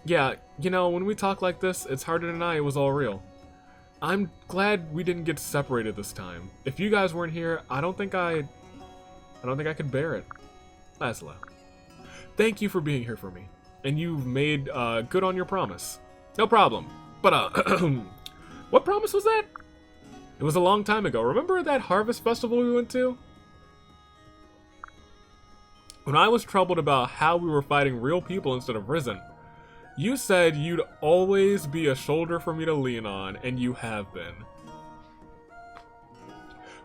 Yeah, you know, when we talk like this, it's hard to deny it was all real. I'm glad we didn't get separated this time. If you guys weren't here, I don't think I could bear it. Laszlo, thank you for being here for me, and you've made good on your promise. No problem. But what promise was that? It was a long time ago. Remember that harvest festival we went to? When I was troubled about how we were fighting real people instead of Risen, you said you'd always be a shoulder for me to lean on, and you have been.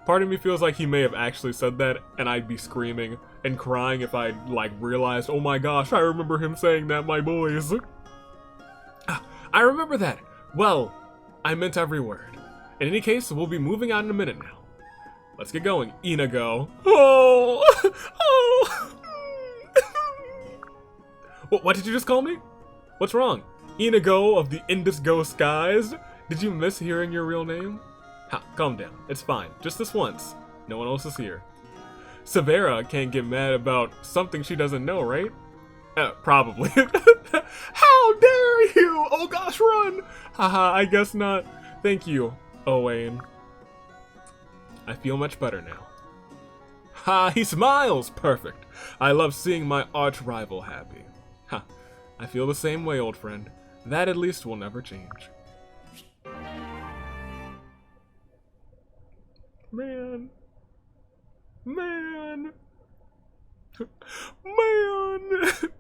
Part of me feels like he may have actually said that, and I'd be screaming and crying if I realized, oh my gosh, I remember him saying that, my boys. I remember that. Well, I meant every word. In any case, we'll be moving on in a minute now. Let's get going. Inigo. Oh! Oh! What did you just call me? What's wrong? Inigo of the Indigo Skies? Did you miss hearing your real name? Ha, calm down. It's fine. Just this once. No one else is here. Severa can't get mad about something she doesn't know, right? Probably. How dare you! Oh gosh, run! Haha, I guess not. Thank you, Owain. I feel much better now. Ha, he smiles! Perfect. I love seeing my arch rival happy. Ha, I feel the same way, old friend. That at least will never change. Man. Man. Man.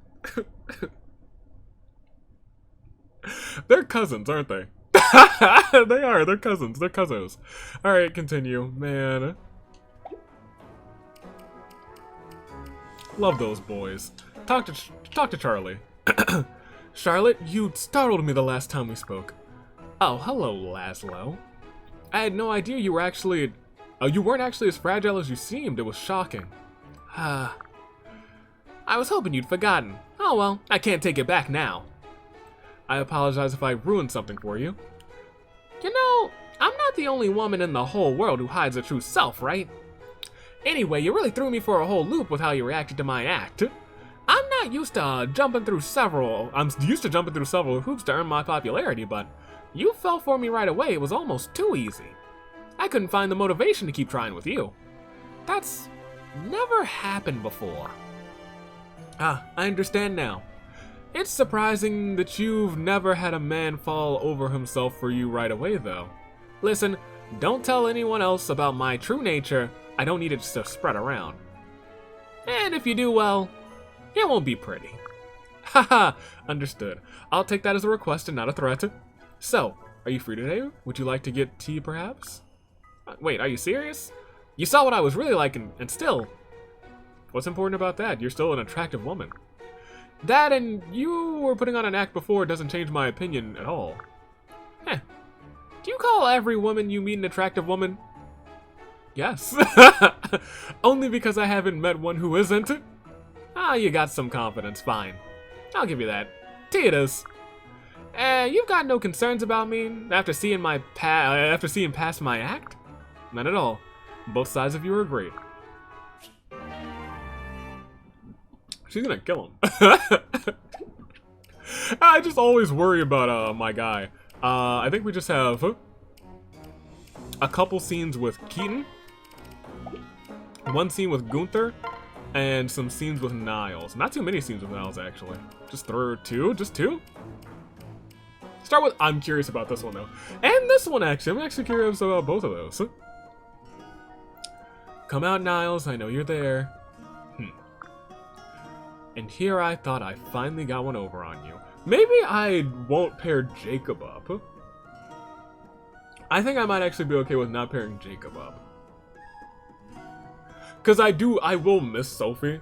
They're cousins, aren't they? They are, they're cousins, they're cousins. Alright, continue. Man. Love those boys. Talk to Charlie. Charlotte, you startled me the last time we spoke. Oh, hello, Laszlo. I had no idea you were actually... you weren't actually as fragile as you seemed. It was shocking. I was hoping you'd forgotten. Oh well, I can't take it back now. I apologize if I ruined something for you. You know, I'm not the only woman in the whole world who hides her true self, right? Anyway, you really threw me for a whole loop with how you reacted to my act. I'm used to jumping through several hoops to earn my popularity, but you fell for me right away. It was almost too easy. I couldn't find the motivation to keep trying with you. That's never happened before. I understand now. It's surprising that you've never had a man fall over himself for you right away, though. Listen, don't tell anyone else about my true nature. I don't need it to spread around. And if you do, well, it won't be pretty. Haha, understood. I'll take that as a request and not a threat. So, are you free today? Would you like to get tea, perhaps? Wait, are you serious? You saw what I was really like, and still... What's important about that? You're still an attractive woman. That and you were putting on an act before doesn't change my opinion at all. Heh. Do you call every woman you meet an attractive woman? Yes. Only because I haven't met one who isn't. You got some confidence, fine. I'll give you that. Tea it is. You've got no concerns about me after seeing past my act? None at all. Both sides of you are great. She's gonna kill him. I just always worry about my guy. I think we just have a couple scenes with Keaton, one scene with Gunther, and some scenes with Niles. Not too many scenes with Niles, actually. Just two? Just two? Start with, I'm curious about this one, though. And this one, actually. I'm actually curious about both of those. Come out, Niles. I know you're there. And here I thought I finally got one over on you. Maybe I won't pair Jacob up. I think I might actually be okay with not pairing Jacob up. Because I will miss Sophie.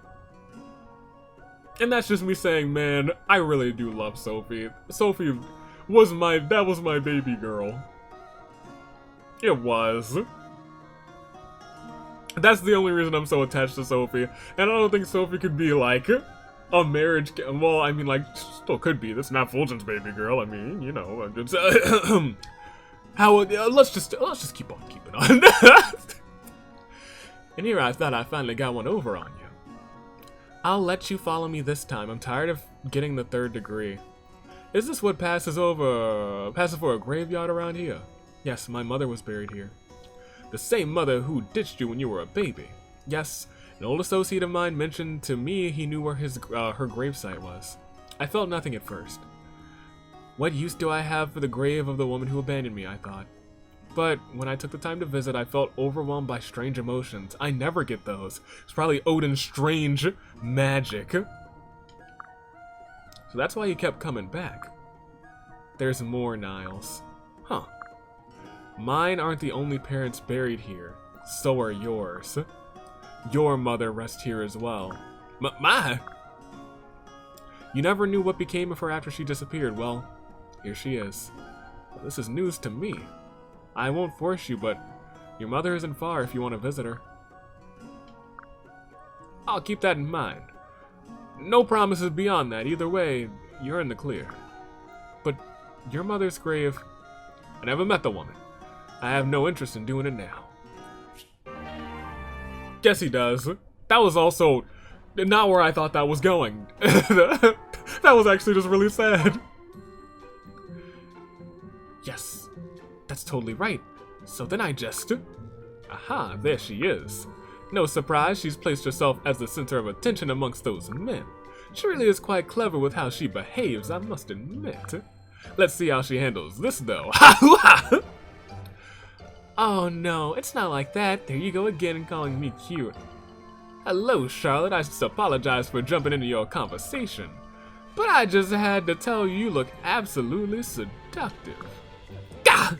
And that's just me saying, man, I really do love Sophie. Sophie was my baby girl. It was. That's the only reason I'm so attached to Sophie. And I don't think Sophie could be like a marriage. Well, I mean, like, still could be. That's not Fulgent's baby girl. I mean, you know, it's, let's just keep on keeping on. And here I thought I finally got one over on you. I'll let you follow me this time. I'm tired of getting the 3rd degree. Is this what passes for a graveyard around here? Yes, my mother was buried here. The same mother who ditched you when you were a baby. Yes, an old associate of mine mentioned to me he knew where her gravesite was. I felt nothing at first. What use do I have for the grave of the woman who abandoned me, I thought. But when I took the time to visit, I felt overwhelmed by strange emotions. I never get those. It's probably Odin's strange magic. So that's why he kept coming back. There's more, Niles. Huh. Mine aren't the only parents buried here. So are yours. Your mother rests here as well. Mine? You never knew what became of her after she disappeared. Well, here she is. This is news to me. I won't force you, but your mother isn't far if you want to visit her. I'll keep that in mind. No promises beyond that. Either way, you're in the clear. But your mother's grave... I never met the woman. I have no interest in doing it now. Guess he does. That was also not where I thought that was going. That was actually just really sad. Yes, that's totally right. So then I just... Aha, there she is. No surprise, she's placed herself as the center of attention amongst those men. She really is quite clever with how she behaves, I must admit. Let's see how she handles this, though. Oh no, it's not like that. There you go again calling me cute. Hello, Charlotte. I just apologize for jumping into your conversation. But I just had to tell you, you look absolutely seductive. Gah!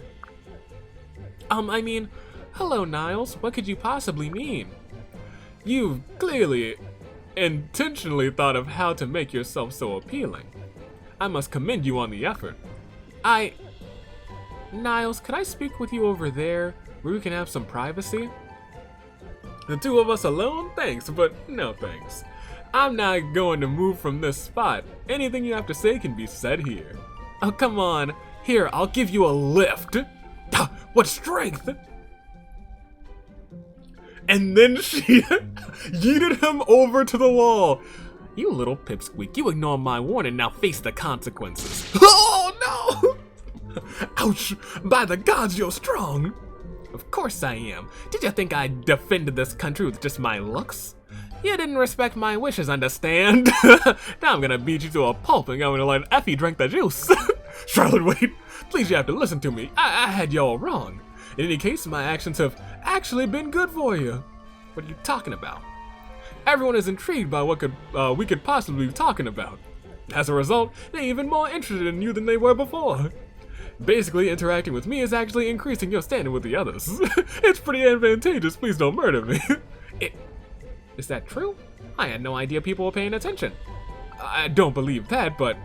I mean, hello, Niles. What could you possibly mean? You've clearly intentionally thought of how to make yourself so appealing. I must commend you on the effort. Niles, could I speak with you over there, where we can have some privacy? The two of us alone? Thanks, but no thanks. I'm not going to move from this spot. Anything you have to say can be said here. Oh, come on. Here, I'll give you a lift. What strength! And then she yeeted him over to the wall. You little pipsqueak, you ignored my warning, now face the consequences. Oh no! Ouch! By the gods, you're strong! Of course I am. Did you think I defended this country with just my looks? You didn't respect my wishes, understand? Now I'm gonna beat you to a pulp and I'm gonna let Effie drink the juice. Charlotte, wait! Please, you have to listen to me. I had you all wrong. In any case, my actions have actually been good for you. What are you talking about? Everyone is intrigued by what we could possibly be talking about. As a result, they're even more interested in you than they were before. Basically, interacting with me is actually increasing your standing with the others. It's pretty advantageous, please don't murder me. Is that true? I had no idea people were paying attention. I don't believe that, but...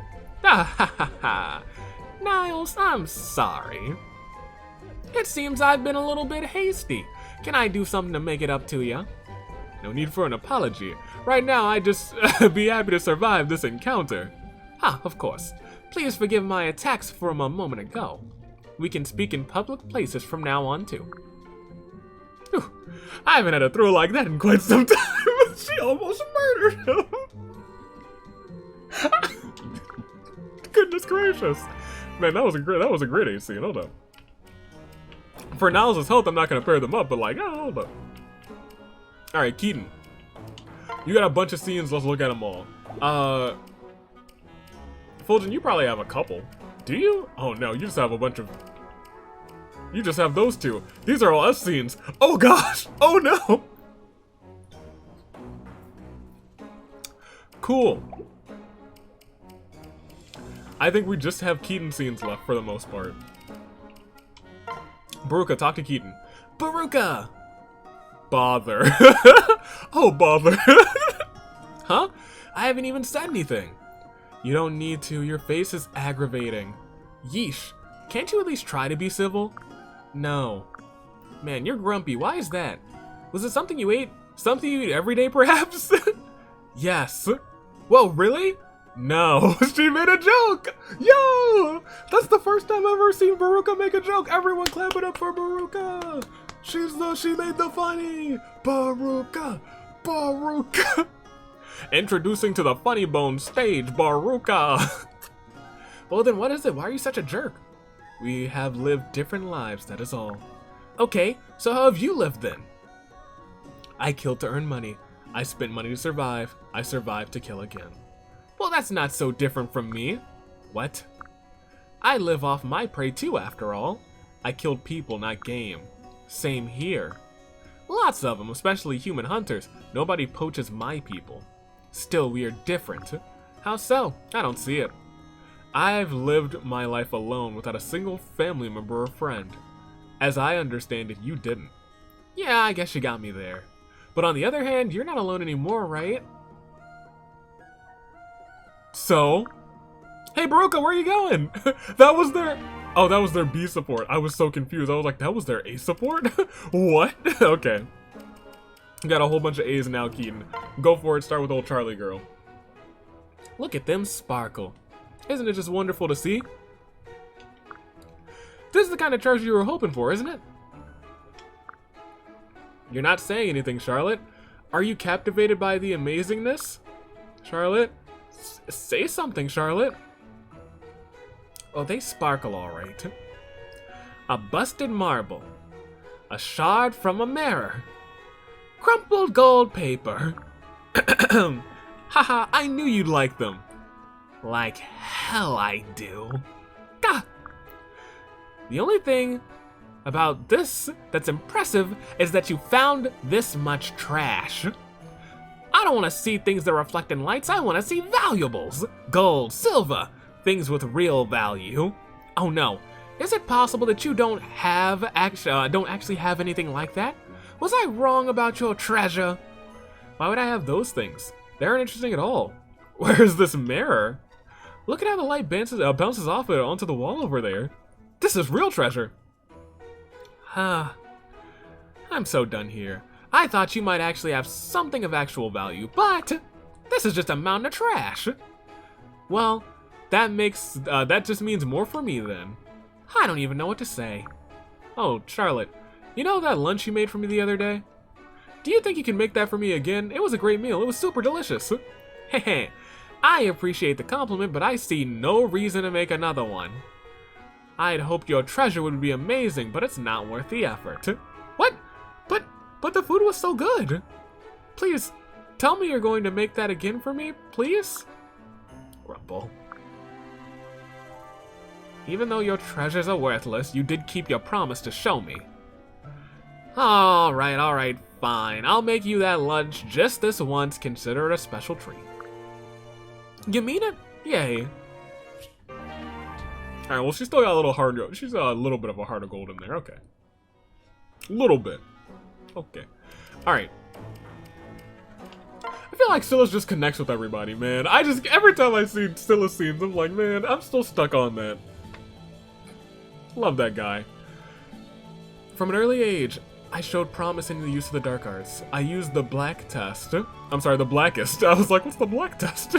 Niles, I'm sorry. It seems I've been a little bit hasty. Can I do something to make it up to you? No need for an apology. Right now, I'd just be happy to survive this encounter. Of course. Please forgive my attacks from a moment ago. We can speak in public places from now on, too. Whew. I haven't had a thrill like that in quite some time. She almost murdered him. Goodness gracious. Man, that was a great AC. Hold up. For Niles' health, I'm not gonna pair them up, but like, oh, hold up. Alright, Keaton. You got a bunch of scenes, let's look at them all. Fulgent, you probably have a couple. Do you? Oh no, you just have a bunch of... You just have those two. These are all us scenes. Oh gosh! Oh no! Cool. I think we just have Keaton scenes left for the most part. Baruka, talk to Keaton. Baruka! Bother. Oh, bother. Huh? I haven't even said anything. You don't need to. Your face is aggravating. Yeesh. Can't you at least try to be civil? No. Man, you're grumpy. Why is that? Was it something you ate? Something you eat every day, perhaps? Yes. Whoa, really? No. She made a joke! Yo! That's the first time I've ever seen Baruka make a joke. Everyone clap it up for Baruka! She made the funny! Baruka! Baruka! Introducing to the Funny Bone stage, Baruka! Well then, what is it? Why are you such a jerk? We have lived different lives, that is all. Okay, so how have you lived then? I killed to earn money. I spent money to survive. I survived to kill again. Well, that's not so different from me. What? I live off my prey too, after all. I killed people, not game. Same here. Lots of them, especially human hunters. Nobody poaches my people. Still, we are different. How so? I don't see it. I've lived my life alone without a single family member or friend. As I understand it, you didn't. Yeah, I guess you got me there. But on the other hand, you're not alone anymore, right? So? Hey, Baruka, where are you going? That was their... Oh, that was their B support. I was so confused. I was like, that was their A support? What? Okay. Got a whole bunch of A's now, Keaton. Go for it. Start with old Charlie girl. Look at them sparkle. Isn't it just wonderful to see? This is the kind of treasure you were hoping for, isn't it? You're not saying anything, Charlotte. Are you captivated by the amazingness? Charlotte? Say something, Charlotte. Oh, they sparkle all right. A busted marble. A shard from a mirror. Crumpled gold paper. Haha, I knew you'd like them. Like hell I do. Gah! The only thing about this that's impressive is that you found this much trash. I don't want to see things that reflect in lights. I want to see valuables. Gold, silver, things with real value. Oh no, is it possible that you don't actually have anything like that? Was I wrong about your treasure? Why would I have those things? They aren't interesting at all. Where's this mirror? Look at how the light bounces off it onto the wall over there. This is real treasure. I'm so done here. I thought you might actually have something of actual value, but this is just a mountain of trash. Well, that just means more for me then. I don't even know what to say. Oh, Charlotte, you know that lunch you made for me the other day? Do you think you can make that for me again? It was a great meal. It was super delicious. Hehe, I appreciate the compliment, but I see no reason to make another one. I'd hoped your treasure would be amazing, but it's not worth the effort. What? But the food was so good. Please, tell me you're going to make that again for me, please? Grumble. Even though your treasures are worthless, you did keep your promise to show me. Alright, fine. I'll make you that lunch just this once. Consider it a special treat. You mean it? Yay. Alright, well, she's still got a little heart. She's got a little bit of a heart of gold in there. Okay. Little bit. Okay. Alright. I feel like Scylla just connects with everybody, man. Every time I see Scylla scenes, I'm like, man, I'm still stuck on that. Love that guy. From an early age, I showed promise in the use of the dark arts. I used the black test. I'm sorry, the blackest. I was like, what's the black test?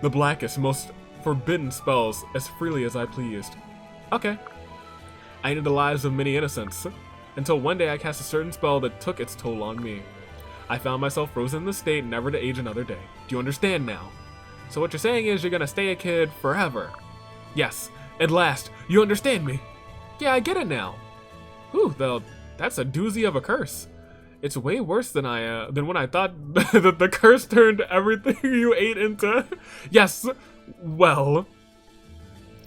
The blackest, most forbidden spells as freely as I pleased. Okay. I ended the lives of many innocents, until one day I cast a certain spell that took its toll on me. I found myself frozen in the state, never to age another day. Do you understand now? So what you're saying is you're gonna stay a kid forever. Yes, at last, you understand me. Yeah, I get it now. Whew, though, that's a doozy of a curse. It's way worse than when I thought that the curse turned everything you ate into. Yes, well,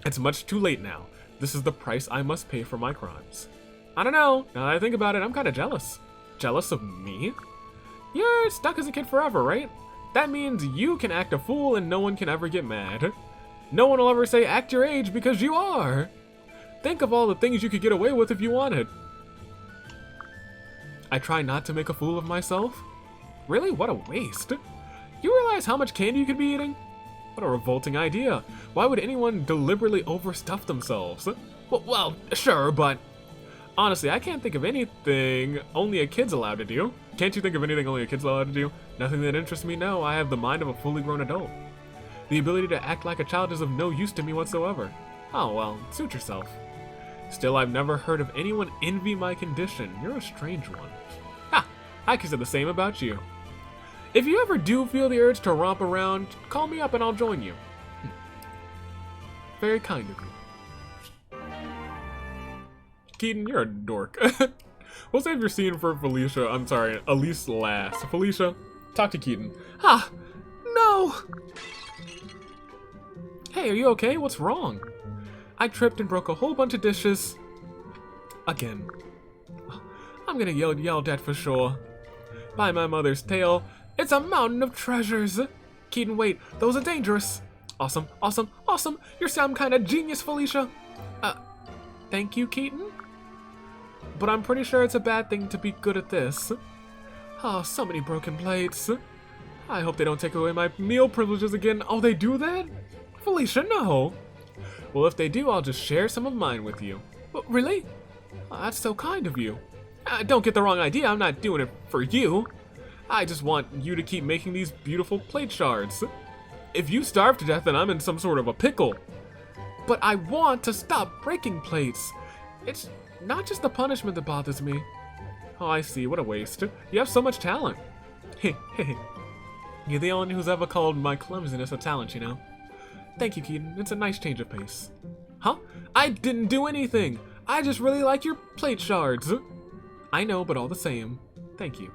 it's much too late now. This is the price I must pay for my crimes. I don't know, now that I think about it, I'm kind of jealous. Jealous of me? You're stuck as a kid forever, right? That means you can act a fool and no one can ever get mad. No one will ever say act your age because you are. Think of all the things you could get away with if you wanted. I try not to make a fool of myself. Really? What a waste. You realize how much candy you could be eating? What a revolting idea. Why would anyone deliberately overstuff themselves? Well, sure, but honestly, I can't think of anything only a kid's allowed to do. Can't you think of anything only a kid's allowed to do? Nothing that interests me, no. I have the mind of a fully grown adult. The ability to act like a child is of no use to me whatsoever. Oh, well, suit yourself. Still, I've never heard of anyone envy my condition. You're a strange one. Ha! I could say the same about you. If you ever do feel the urge to romp around, call me up and I'll join you. Very kind of you. Keaton, you're a dork. We'll save your scene for Felicia. I'm sorry, Elise last. Felicia, talk to Keaton. Ah, no! Hey, are you okay? What's wrong? I tripped and broke a whole bunch of dishes. Again. I'm gonna get yelled at for sure. By my mother's tail, it's a mountain of treasures. Keaton, wait, those are dangerous. Awesome, awesome, awesome. You're some kind of genius, Felicia. Thank you, Keaton. But I'm pretty sure it's a bad thing to be good at this. Oh, so many broken plates. I hope they don't take away my meal privileges again. Oh, they do that? Felicia, no. Well, if they do, I'll just share some of mine with you. Really? That's so kind of you. Don't get the wrong idea, I'm not doing it for you. I just want you to keep making these beautiful plate shards. If you starve to death, then I'm in some sort of a pickle. But I want to stop breaking plates. It's not just the punishment that bothers me. Oh, I see, what a waste. You have so much talent. You're the only who's ever called my clumsiness a talent, you know. Thank you, Keaton. It's a nice change of pace. Huh? I didn't do anything. I just really like your plate shards. I know, but all the same. Thank you.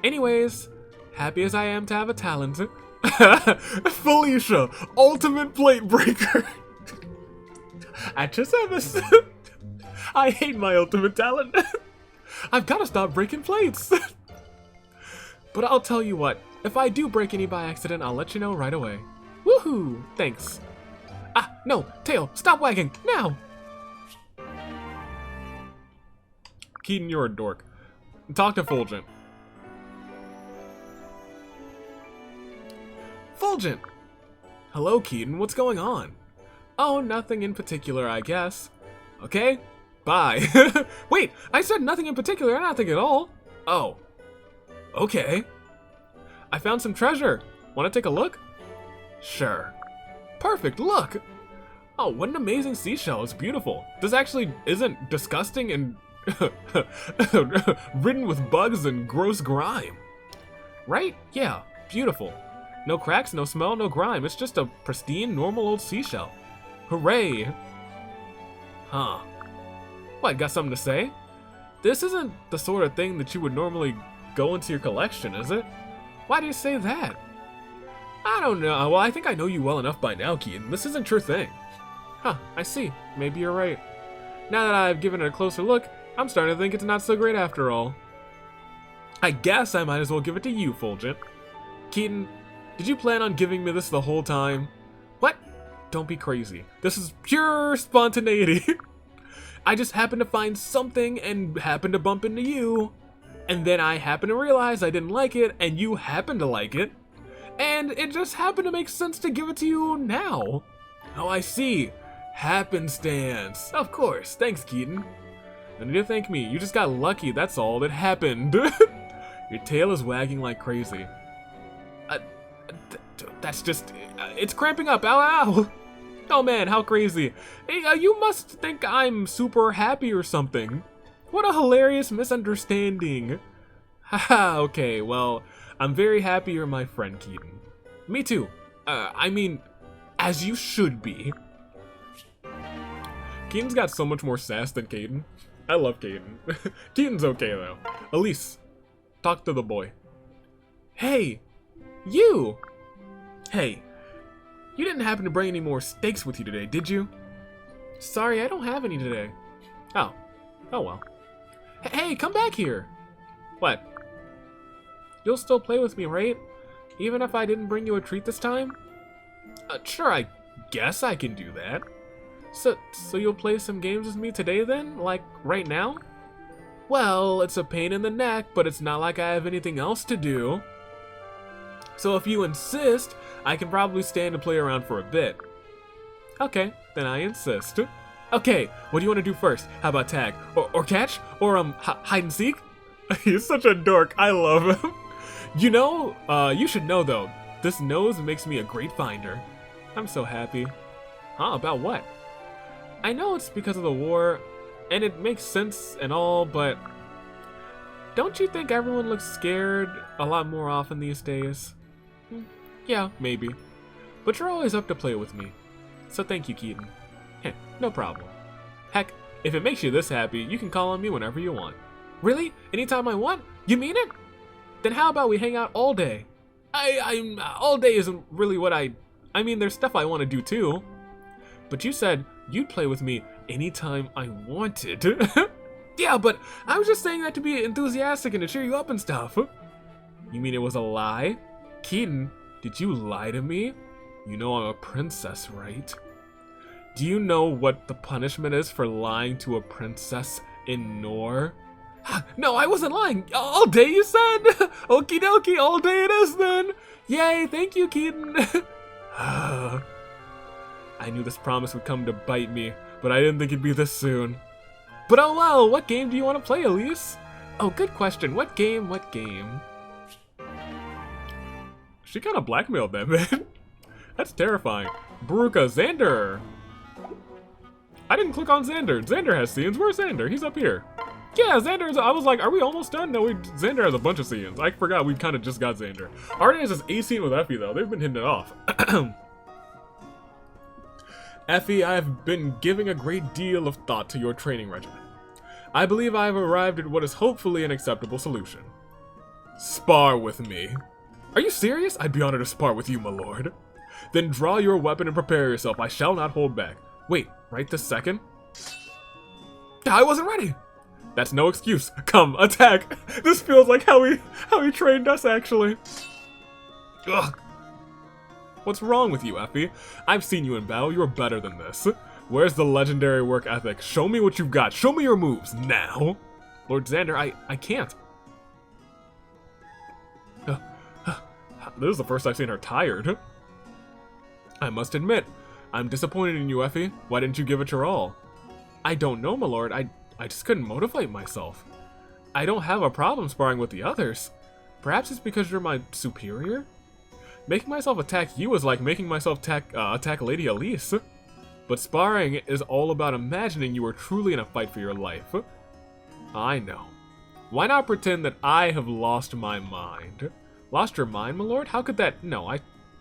Anyways, happy as I am to have a talent. Felicia, ultimate plate breaker. At your service. I hate my ultimate talent. I've got to stop breaking plates. But I'll tell you what, if I do break any by accident, I'll let you know right away. Woohoo! Thanks. Ah, no, tail, stop wagging, now! Keaton, you're a dork. Talk to Fulgent. Fulgent! Hello, Keaton, what's going on? Oh, nothing in particular, I guess. Okay, bye. Wait, I said nothing in particular, nothing at all. Oh. Okay. I found some treasure. Want to take a look? Sure. Perfect, look! Oh, what an amazing seashell, it's beautiful. This actually isn't disgusting and ridden with bugs and gross grime. Right? Yeah, beautiful. No cracks, no smell, no grime. It's just a pristine, normal old seashell. Hooray! Huh. What, got something to say? This isn't the sort of thing that you would normally go into your collection, is it? Why do you say that? I don't know. Well, I think I know you well enough by now, Keaton. This isn't your thing. Huh, I see. Maybe you're right. Now that I've given it a closer look, I'm starting to think it's not so great after all. I guess I might as well give it to you, Fulgent. Keaton, did you plan on giving me this the whole time? What? Don't be crazy. This is pure spontaneity. I just happened to find something and happened to bump into you. And then I happened to realize I didn't like it, and you happened to like it. And it just happened to make sense to give it to you now. Oh, I see. Happenstance. Of course. Thanks, Keaton. No need to thank me. You just got lucky, that's all that happened. Your tail is wagging like crazy. That's just... it's cramping up. Ow, ow. Oh, man, how crazy. Hey, you must think I'm super happy or something. What a hilarious misunderstanding. Haha, okay, well... I'm very happy you're my friend, Keaton. Me too. I mean, as you should be. Keaton's got so much more sass than Caden. I love Caden. Keaton's okay, though. Elise, talk to the boy. Hey, you! Hey, you didn't happen to bring any more steaks with you today, did you? Sorry, I don't have any today. Oh. Oh well. Hey, come back here! What? You'll still play with me, right? Even if I didn't bring you a treat this time? Sure, I guess I can do that. So you'll play some games with me today then? Like, right now? Well, it's a pain in the neck, but it's not like I have anything else to do. So if you insist, I can probably stand and play around for a bit. Okay, then I insist. Okay, what do you want to do first? How about tag? Or catch? Or hide and seek? He's such a dork. I love him. You know, you should know though, this nose makes me a great finder. I'm so happy. Huh, about what? I know it's because of the war, and it makes sense and all, but don't you think everyone looks scared a lot more often these days? Yeah, maybe. But you're always up to play with me. So thank you, Keaton. Heh, no problem. Heck, if it makes you this happy, you can call on me whenever you want. Really? Anytime I want? You mean it? Then how about we hang out all day? All day isn't really what I mean, there's stuff I want to do too. But you said you'd play with me anytime I wanted. Yeah, but I was just saying that to be enthusiastic and to cheer you up and stuff. You mean it was a lie? Keaton, did you lie to me? You know I'm a princess, right? Do you know what the punishment is for lying to a princess in Nor? No, I wasn't lying. All day, you said? Okie dokie, all day it is then. Yay, thank you, Keaton. I knew this promise would come to bite me, but I didn't think it'd be this soon. But oh well, what game do you want to play, Elise? Oh, good question. What game? She kind of blackmailed them, man. That's terrifying. Baruka, Xander. I didn't click on Xander. Xander has scenes. Where's Xander? He's up here. Yeah, Xander's. I was like, are we almost done? No, Xander has a bunch of scenes. I forgot we kind of just got Xander. Already has this A scene with Effie, though. They've been hitting it off. Effie, I have been giving a great deal of thought to your training regimen. I believe I have arrived at what is hopefully an acceptable solution. Spar with me. Are you serious? I'd be honored to spar with you, my lord. Then draw your weapon and prepare yourself. I shall not hold back. Wait, right this second? I wasn't ready. That's no excuse. Come, attack. This feels like how he trained us, actually. Ugh. What's wrong with you, Effie? I've seen you in battle. You're better than this. Where's the legendary work ethic? Show me what you've got. Show me your moves, now. Lord Xander, I can't. This is the first I've seen her tired. I must admit, I'm disappointed in you, Effie. Why didn't you give it your all? I don't know, my lord. I just couldn't motivate myself. I don't have a problem sparring with the others. Perhaps it's because you're my superior? Making myself attack you is like making myself attack Lady Elise. But sparring is all about imagining you are truly in a fight for your life. I know. Why not pretend that I have lost my mind? Lost your mind, my lord? How could that? No,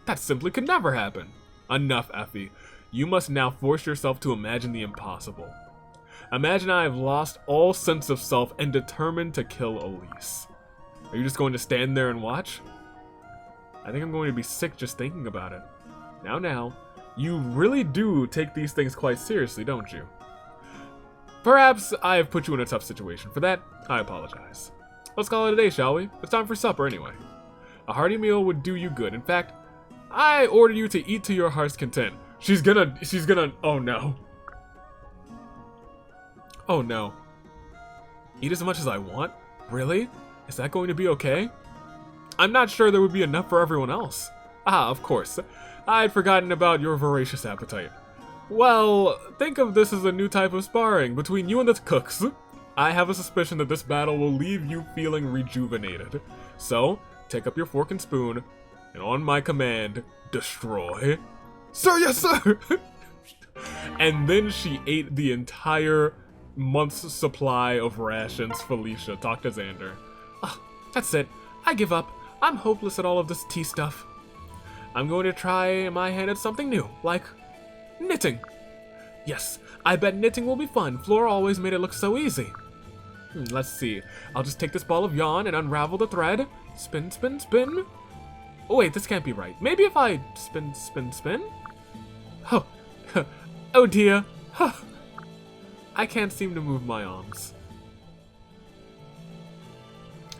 that simply could never happen. Enough, Effie. You must now force yourself to imagine the impossible. Imagine I have lost all sense of self and determined to kill Elise. Are you just going to stand there and watch? I think I'm going to be sick just thinking about it. Now, you really do take these things quite seriously, don't you? Perhaps I have put you in a tough situation. For that, I apologize. Let's call it a day, shall we? It's time for supper anyway. A hearty meal would do you good. In fact, I order you to eat to your heart's content. She's gonna, oh no. Oh no. Eat as much as I want? Really? Is that going to be okay? I'm not sure there would be enough for everyone else. Ah, of course. I'd forgotten about your voracious appetite. Well, think of this as a new type of sparring between you and the cooks. I have a suspicion that this battle will leave you feeling rejuvenated. So, take up your fork and spoon, and on my command, destroy. Sir, yes, sir! And then she ate the entire month's supply of rations. Felicia, talk to Xander. That's it. I give up. I'm hopeless at all of this tea stuff. I'm going to try my hand at something new, like knitting. Yes, I bet knitting will be fun. Flora always made it look so easy. Let's see. I'll just take this ball of yarn and unravel the thread. Spin, spin, spin. Oh, wait, this can't be right. Maybe if I spin, spin, spin? Oh, oh dear. I can't seem to move my arms.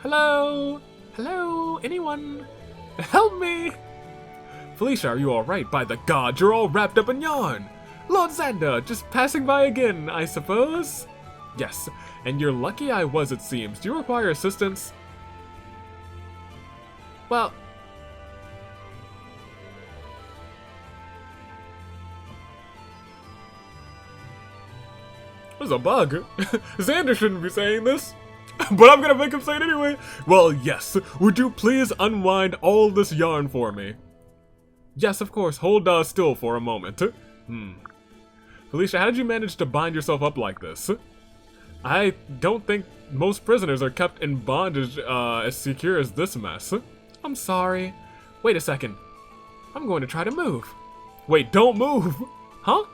Hello? Hello? Anyone? Help me! Felicia, are you alright? By the gods, you're all wrapped up in yarn! Lord Xander, just passing by again, I suppose? Yes, and you're lucky I was, it seems. Do you require assistance? Well... There's a bug. Xander shouldn't be saying this. But I'm gonna make him say it anyway. Well, yes. Would you please unwind all this yarn for me? Yes, of course. Hold still for a moment. Felicia, how did you manage to bind yourself up like this? I don't think most prisoners are kept in bondage as secure as this mess. I'm sorry. Wait a second. I'm going to try to move. Wait, don't move! Huh?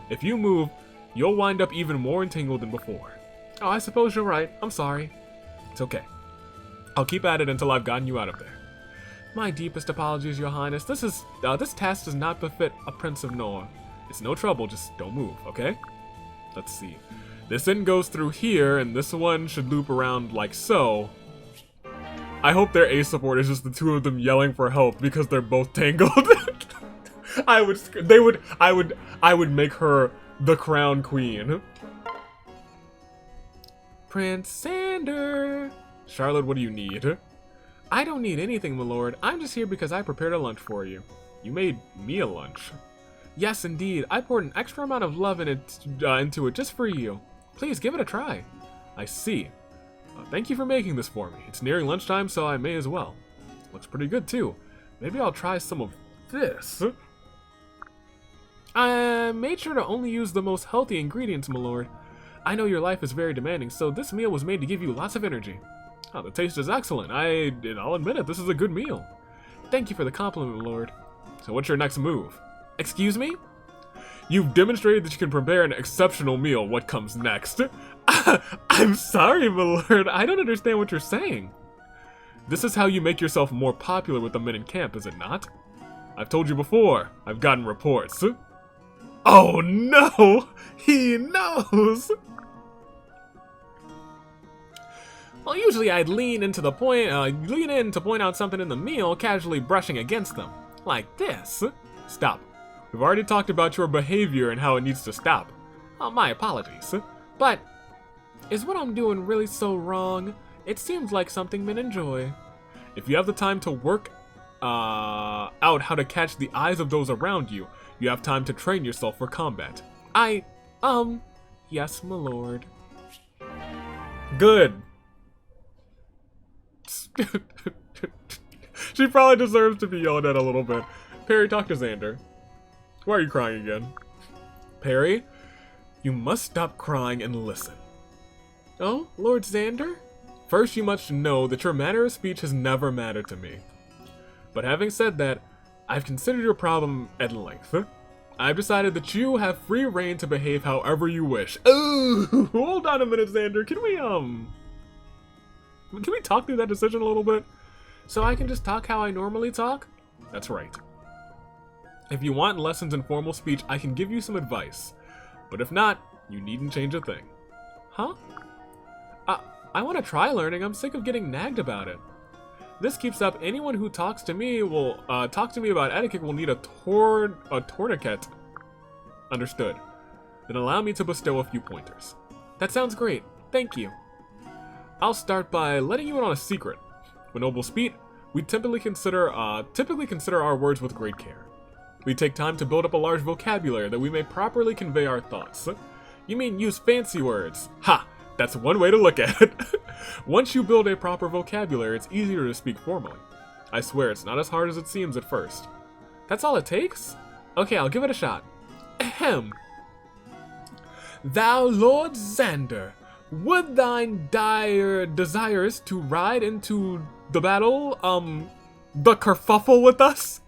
If you move, you'll wind up even more entangled than before. Oh, I suppose you're right. I'm sorry. It's okay. I'll keep at it until I've gotten you out of there. My deepest apologies, Your Highness. This task does not befit a Prince of Nor. It's no trouble, just don't move, okay? Let's see. This end goes through here, and this one should loop around like so. I hope their A support is just the two of them yelling for help because they're both tangled. I would make her the crown queen. Prince Xander! Charlotte, what do you need? I don't need anything, my lord. I'm just here because I prepared a lunch for you. You made me a lunch. Yes, indeed. I poured an extra amount of love into it just for you. Please, give it a try. I see. Thank you for making this for me. It's nearing lunchtime, so I may as well. Looks pretty good, too. Maybe I'll try some of this. I made sure to only use the most healthy ingredients, my lord. I know your life is very demanding, so this meal was made to give you lots of energy. Oh, the taste is excellent. I'll admit it, this is a good meal. Thank you for the compliment, my lord. So what's your next move? Excuse me? You've demonstrated that you can prepare an exceptional meal. What comes next? I'm sorry, my lord. I don't understand what you're saying. This is how you make yourself more popular with the men in camp, is it not? I've told you before. I've gotten reports. Oh no! He knows! Well, usually I'd lean in to point out something in the meal, casually brushing against them. Like this. Stop. We've already talked about your behavior and how it needs to stop. Oh, my apologies. But, is what I'm doing really so wrong? It seems like something men enjoy. If you have the time to work out how to catch the eyes of those around you, you have time to train yourself for combat. Yes, my lord. Good. She probably deserves to be yelled at a little bit. Perry, talk to Xander. Why are you crying again? Perry, you must stop crying and listen. Oh, Lord Xander? First, you must know that your manner of speech has never mattered to me. But having said that, I've considered your problem at length. I've decided that you have free reign to behave however you wish. Ooh, hold on a minute, Xander. Can we talk through that decision a little bit? So I can just talk how I normally talk? That's right. If you want lessons in formal speech, I can give you some advice. But if not, you needn't change a thing. Huh? I want to try learning. I'm sick of getting nagged about it. This keeps up. Anyone who talks to me about etiquette will need a tourniquet. Understood. Then allow me to bestow a few pointers. That sounds great. Thank you. I'll start by letting you in on a secret. When noble speak, we typically consider our words with great care. We take time to build up a large vocabulary that we may properly convey our thoughts. You mean use fancy words? Ha! That's one way to look at it. Once you build a proper vocabulary, it's easier to speak formally. I swear it's not as hard as it seems at first. That's all it takes? Okay, I'll give it a shot. Ahem. Thou Lord Xander, would thine desires to ride into the battle, the kerfuffle with us?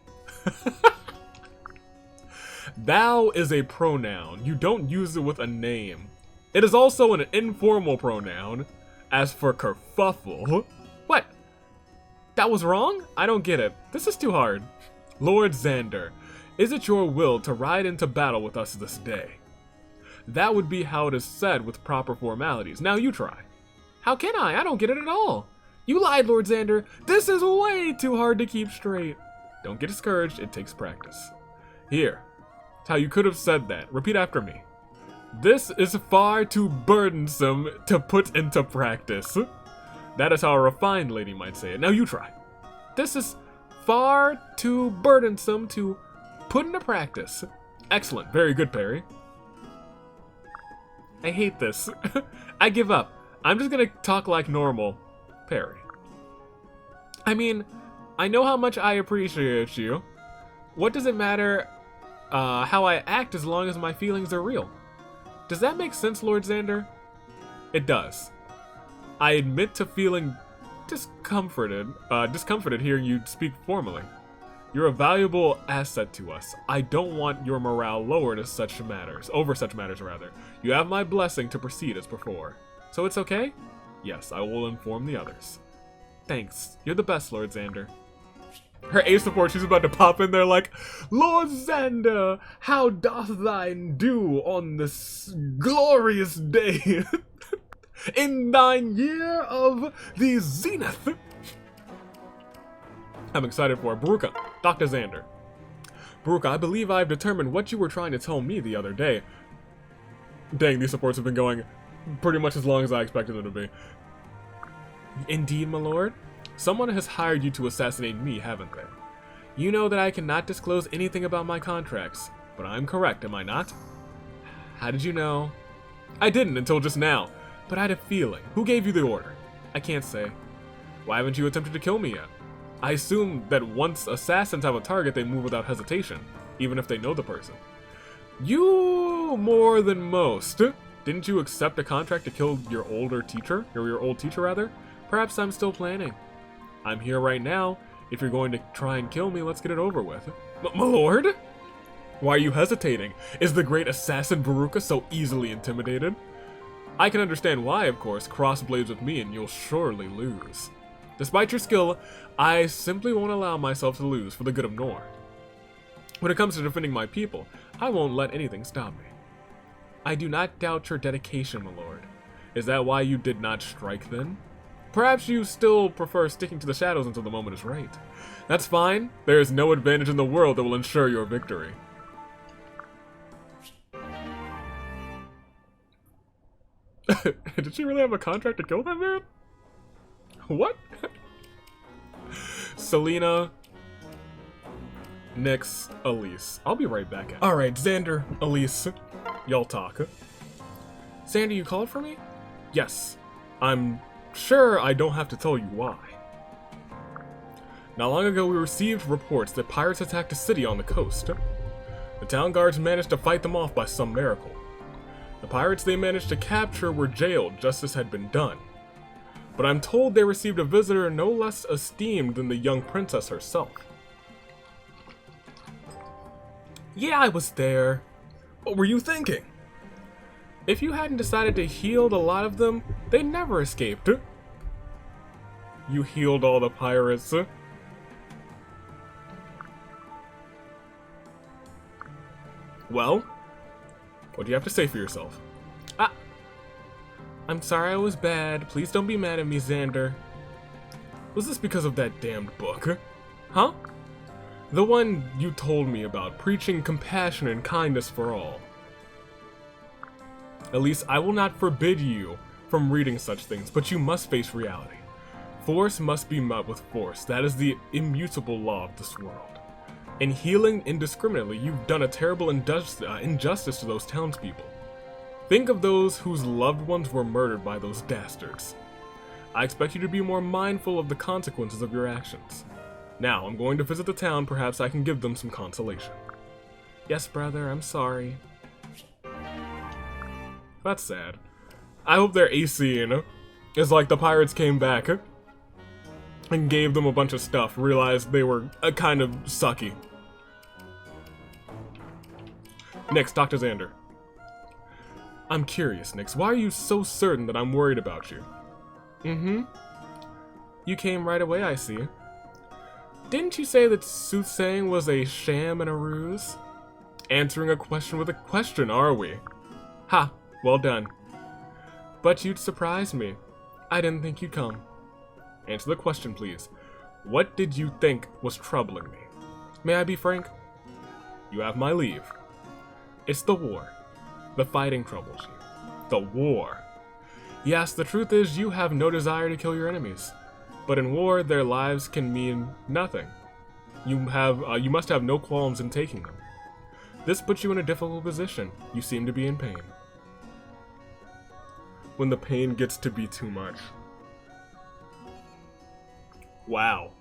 Thou is a pronoun. You don't use it with a name. It is also an informal pronoun. As for kerfuffle... What? That was wrong? I don't get it. This is too hard. Lord Xander, is it your will to ride into battle with us this day? That would be how it is said with proper formalities. Now you try. How can I? I don't get it at all. You lied, Lord Xander. This is way too hard to keep straight. Don't get discouraged. It takes practice. Here. How you could have said that. Repeat after me. This is far too burdensome to put into practice. That is how a refined lady might say it. Now you try. This is far too burdensome to put into practice. Excellent. Very good, Perry. I hate this. I give up. I'm just gonna talk like normal. Perry. I mean, I know how much I appreciate you. What does it matter how I act as long as my feelings are real? Does that make sense, Lord Xander? It does. I admit to feeling discomforted hearing you speak formally. You're a valuable asset to us. I don't want your morale lowered over such matters. You have my blessing to proceed as before. So it's okay? Yes, I will inform the others. Thanks. You're the best, Lord Xander. Her ace support, she's about to pop in there like, Lord Xander, how doth thine do on this glorious day in thine year of the zenith? I'm excited for it. Baruka, Dr. Xander. Baruka, I believe I've determined what you were trying to tell me the other day. Dang, these supports have been going pretty much as long as I expected them to be. Indeed, my lord. Someone has hired you to assassinate me, haven't they? You know that I cannot disclose anything about my contracts, but I'm correct, am I not? How did you know? I didn't until just now, but I had a feeling. Who gave you the order? I can't say. Why haven't you attempted to kill me yet? I assume that once assassins have a target, they move without hesitation, even if they know the person. You more than most. Didn't you accept a contract to kill your older teacher? Or your old teacher, rather? Perhaps I'm still planning. I'm here right now. If you're going to try and kill me, let's get it over with. My lord? Why are you hesitating? Is the great assassin Baruka so easily intimidated? I can understand why, of course. Cross blades with me and you'll surely lose. Despite your skill, I simply won't allow myself to lose for the good of Nor. When it comes to defending my people, I won't let anything stop me. I do not doubt your dedication, my lord. Is that why you did not strike then? Perhaps you still prefer sticking to the shadows until the moment is right. That's fine. There is no advantage in the world that will ensure your victory. Did she really have a contract to kill that man? What? Selena, Nyx, Elise. I'll be right back. Alright, Xander, Elise, y'all talk. Xander, you called for me? Yes. I'm sure I don't have to tell you why. Not long ago, we received reports that pirates attacked a city on the coast. The town guards managed to fight them off by some miracle. The pirates they managed to capture were jailed just as had been done. But I'm told they received a visitor no less esteemed than the young princess herself. Yeah, I was there. What were you thinking? If you hadn't decided to heal a lot of them, they never escaped. You healed all the pirates. Well, what do you have to say for yourself? I'm sorry I was bad. Please don't be mad at me, Xander. Was this because of that damned book? Huh? The one you told me about, preaching compassion and kindness for all. At least I will not forbid you from reading such things, but you must face reality. Force must be met with force. That is the immutable law of this world. In healing indiscriminately, you've done a terrible injustice to those townspeople. Think of those whose loved ones were murdered by those dastards. I expect you to be more mindful of the consequences of your actions. Now, I'm going to visit the town. Perhaps I can give them some consolation. Yes, brother, I'm sorry. That's sad. I hope their AC is like the pirates came back and gave them a bunch of stuff, realized they were kind of sucky. Next, Dr. Xander. I'm curious, Nyx. Why are you so certain that I'm worried about you? You came right away, I see. Didn't you say that soothsaying was a sham and a ruse? Answering a question with a question, are we? Ha! Well done. But you'd surprise me. I didn't think you'd come. Answer the question, please. What did you think was troubling me? May I be frank? You have my leave. It's the war. The fighting troubles you. The war. Yes, the truth is you have no desire to kill your enemies. But in war, their lives can mean nothing. You must have no qualms in taking them. This puts you in a difficult position. You seem to be in pain. When the pain gets to be too much. Wow.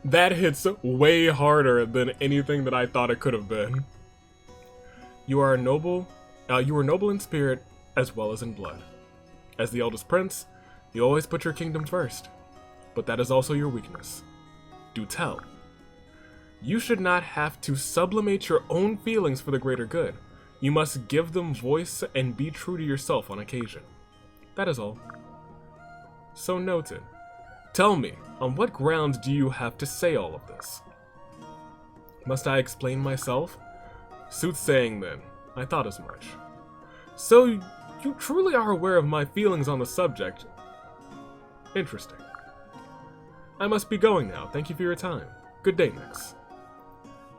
That hits way harder than anything that I thought it could have been. You are noble in spirit as well as in blood. As the eldest prince, you always put your kingdom first. But that is also your weakness. Do tell. You should not have to sublimate your own feelings for the greater good. You must give them voice and be true to yourself on occasion. That is all. So noted. Tell me, on what grounds do you have to say all of this? Must I explain myself? Soothsaying then. I thought as much. So, you truly are aware of my feelings on the subject. Interesting. I must be going now. Thank you for your time. Good day, Nix.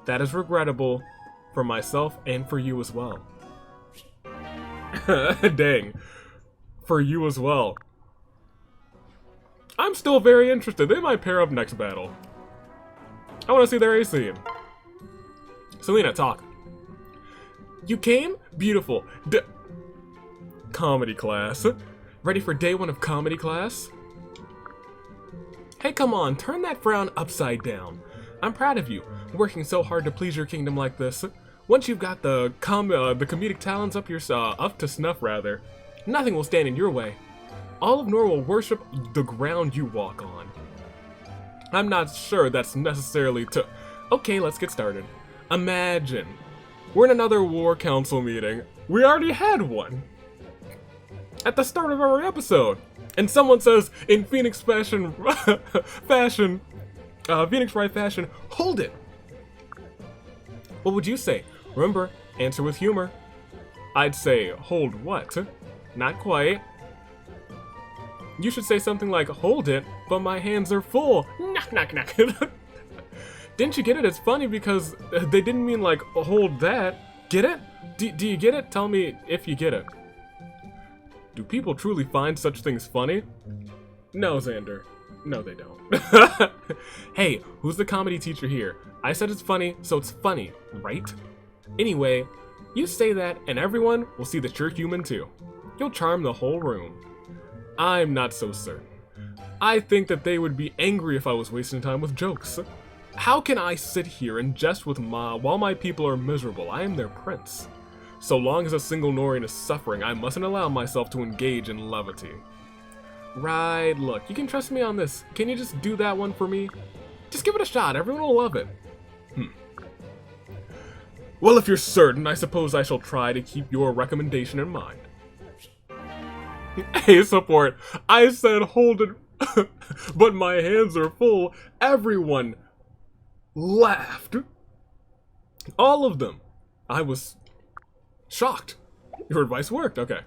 That is regrettable for myself and for you as well. Dang. For you as well. I'm still very interested. They might pair up next battle. I want to see their A scene. Selena, talk. You came? Beautiful. Comedy class. Ready for day 1 of comedy class? Hey, come on, turn that frown upside down. I'm proud of you, working so hard to please your kingdom like this. Once you've got the comedic talents up to snuff, rather, nothing will stand in your way. All of Nor will worship the ground you walk on. I'm not sure that's necessarily to... Okay, let's get started. Imagine. We're in another war council meeting. We already had one. At the start of our episode. And someone says, in Phoenix Phoenix Wright fashion, hold it! What would you say? Remember, answer with humor. I'd say, hold what? Not quite. You should say something like, hold it, but my hands are full. Knock, knock, knock. Didn't you get it? It's funny because they didn't mean like, hold that. Get it? Do you get it? Tell me if you get it. Do people truly find such things funny? No, Xander. No, they don't. Hey, who's the comedy teacher here? I said it's funny, so it's funny, right? Anyway, you say that and everyone will see that you're human too. You'll charm the whole room. I'm not so certain. I think that they would be angry if I was wasting time with jokes. How can I sit here and jest with while my people are miserable? I am their prince. So long as a single Norian is suffering, I mustn't allow myself to engage in levity. Right, look, you can trust me on this. Can you just do that one for me? Just give it a shot, everyone will love it. Well, if you're certain, I suppose I shall try to keep your recommendation in mind. Hey, support, I said hold it, but my hands are full. Everyone laughed. All of them. I was shocked. Your advice worked, okay.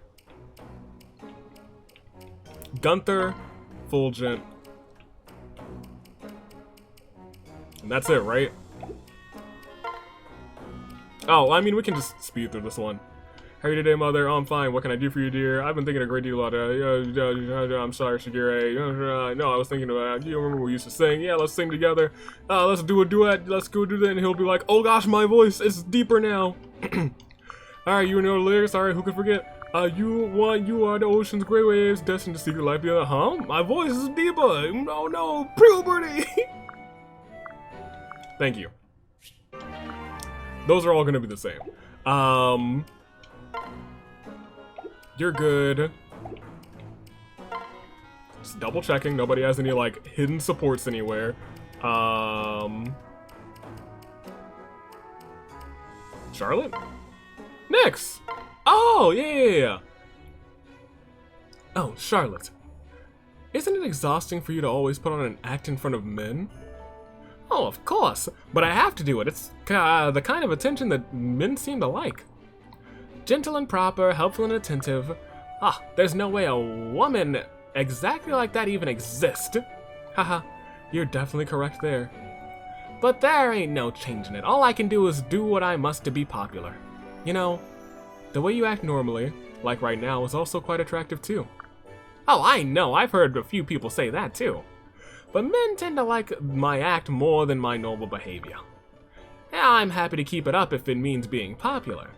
Gunther, Fulgent. And that's it, right? Oh, I mean, we can just speed through this one. How are you today, mother? Oh, I'm fine. What can I do for you, dear? I've been thinking a great deal about it. I'm sorry, Shigure. No, I was thinking about, you remember we used to sing? Yeah, let's sing together. Let's do a duet. Let's go do that. And he'll be like, oh gosh, my voice is deeper now. Alright, you know the lyrics. Alright, who could forget? You are the ocean's great waves, destined to seek your life together. Huh? My voice is deeper. Oh no, puberty. Thank you. Those are all gonna be the same. You're good. Just double checking. Nobody has any like hidden supports anywhere. Charlotte? Nix! Oh, yeah. Oh, Charlotte. Isn't it exhausting for you to always put on an act in front of men? Oh, of course, but I have to do it. It's the kind of attention that men seem to like. Gentle and proper, helpful and attentive. Ah, there's no way a woman exactly like that even exists. Haha, you're definitely correct there. But there ain't no changing it. All I can do is do what I must to be popular. You know, the way you act normally, like right now, is also quite attractive too. Oh, I know, I've heard a few people say that too. But men tend to like my act more than my normal behavior. Yeah, I'm happy to keep it up if it means being popular.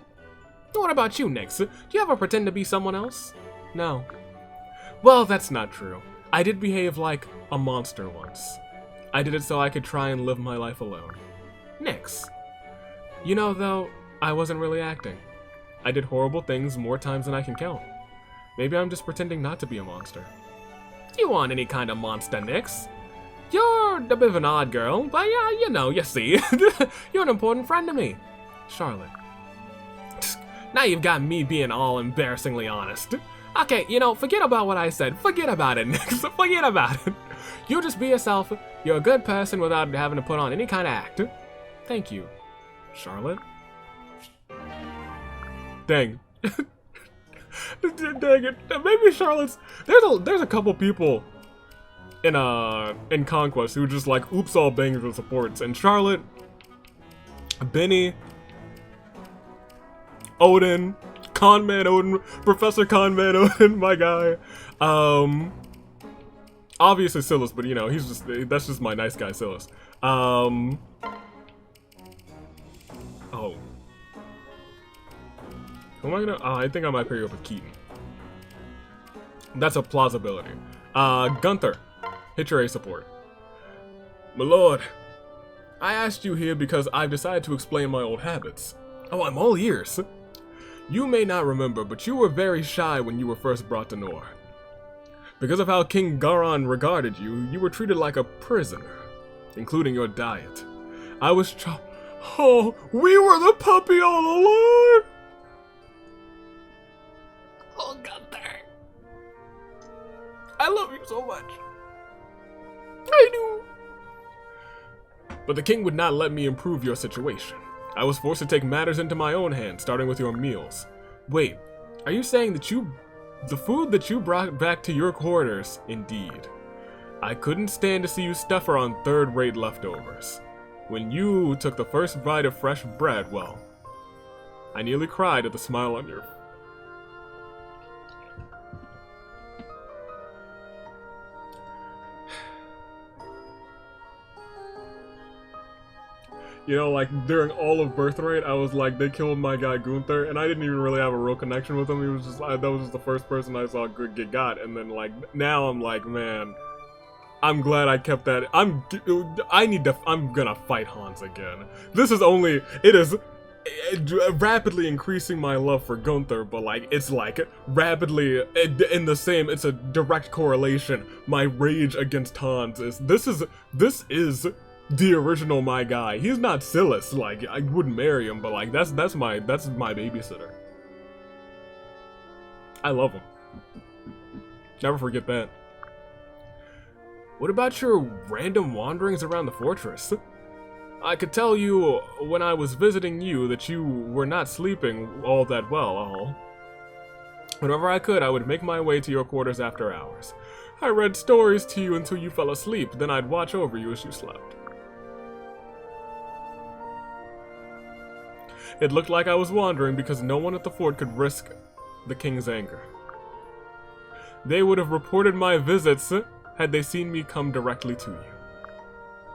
What about you, Nyx? Do you ever pretend to be someone else? No. Well, that's not true. I did behave like a monster once. I did it so I could try and live my life alone. Nyx. You know, though, I wasn't really acting. I did horrible things more times than I can count. Maybe I'm just pretending not to be a monster. You aren't any kind of monster, Nyx. You're a bit of an odd girl, but yeah, you know, you see. You're an important friend to me. Charlotte. Now you've got me being all embarrassingly honest. Okay, you know, forget about what I said. Forget about it, Nyx. Forget about it. You just be yourself. You're a good person without having to put on any kind of act. Thank you, Charlotte. Dang. Dang it. Maybe Charlotte's... There's a couple people in Conquest who just like oops all bangers with supports. And Charlotte, Benny, Odin, Conman Odin, Professor Conman Odin, my guy. Obviously Silas, but you know, that's just my nice guy Silas. Oh. Who am I gonna? I think I might pair you up with Keaton. That's a plausibility. Gunther, hit your A support. My lord, I asked you here because I've decided to explain my old habits. Oh, I'm all ears. You may not remember, but you were very shy when you were first brought to Nor. Because of how King Garon regarded you, you were treated like a prisoner, including your diet. Oh, we were the puppy all along! Oh, Gunther. I love you so much. I do. But the king would not let me improve your situation. I was forced to take matters into my own hands, starting with your meals. Wait, are you saying that the food that you brought back to your quarters? Indeed. I couldn't stand to see you stuffer on third-rate leftovers. When you took the first bite of fresh bread, well, I nearly cried at the smile on your... You know, like, during all of Birthright, I was like, they killed my guy Gunther, and I didn't even really have a real connection with him. He was just, that was just the first person I saw get got, and then, like, now I'm like, man, I'm glad I kept that. I'm gonna fight Hans again. It is rapidly increasing my love for Gunther, but, like, it's, like, rapidly, it's a direct correlation. My rage against Hans this is the original my guy. He's not Silas, like, I wouldn't marry him, but like that's my babysitter. I love him. Never forget that. What about your random wanderings around the fortress? I could tell you when I was visiting you that you were not sleeping all that well, Whenever I could, I would make my way to your quarters after hours. I read stories to you until you fell asleep, then I'd watch over you as you slept. It looked like I was wandering because no one at the fort could risk the king's anger. They would have reported my visits had they seen me come directly to you.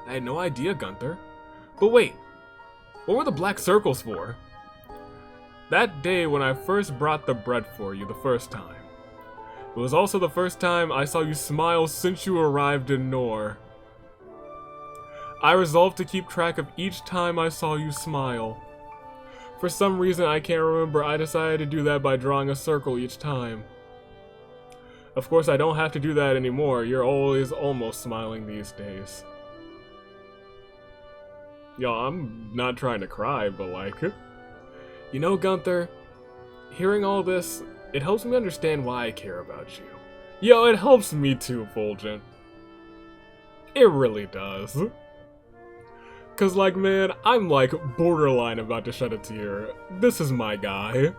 I had no idea, Gunther. But wait, what were the black circles for? That day when I first brought the bread for you the first time. It was also the first time I saw you smile since you arrived in Nor. I resolved to keep track of each time I saw you smile. For some reason I can't remember, I decided to do that by drawing a circle each time. Of course, I don't have to do that anymore. You're always almost smiling these days. Yo, I'm not trying to cry, but like... You know, Gunther, hearing all this, it helps me understand why I care about you. Yo, it helps me too, Fulgent. It really does. Cause like, man, I'm like borderline about to shed a tear. This is my guy.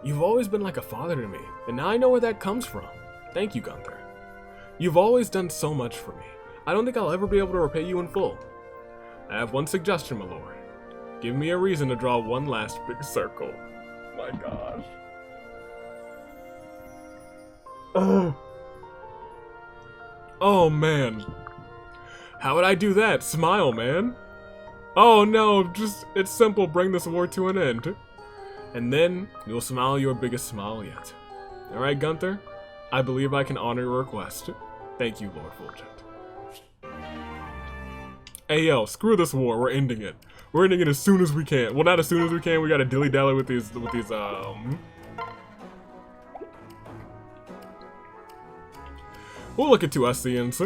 You've always been like a father to me, and now I know where that comes from. Thank you, Gunther. You've always done so much for me. I don't think I'll ever be able to repay you in full. I have one suggestion, my lord. Give me a reason to draw one last big circle. My gosh. Oh. Oh, man. How would I do that? Smile, man. Oh, no, just, it's simple. Bring this war to an end. And then, you'll smile your biggest smile yet. Alright, Gunther? I believe I can honor your request. Thank you, Lord Fulgent. Hey, yo, screw this war. We're ending it. We're ending it as soon as we can. Well, not as soon as we can. We gotta dilly-dally with these, We'll look at two us scenes.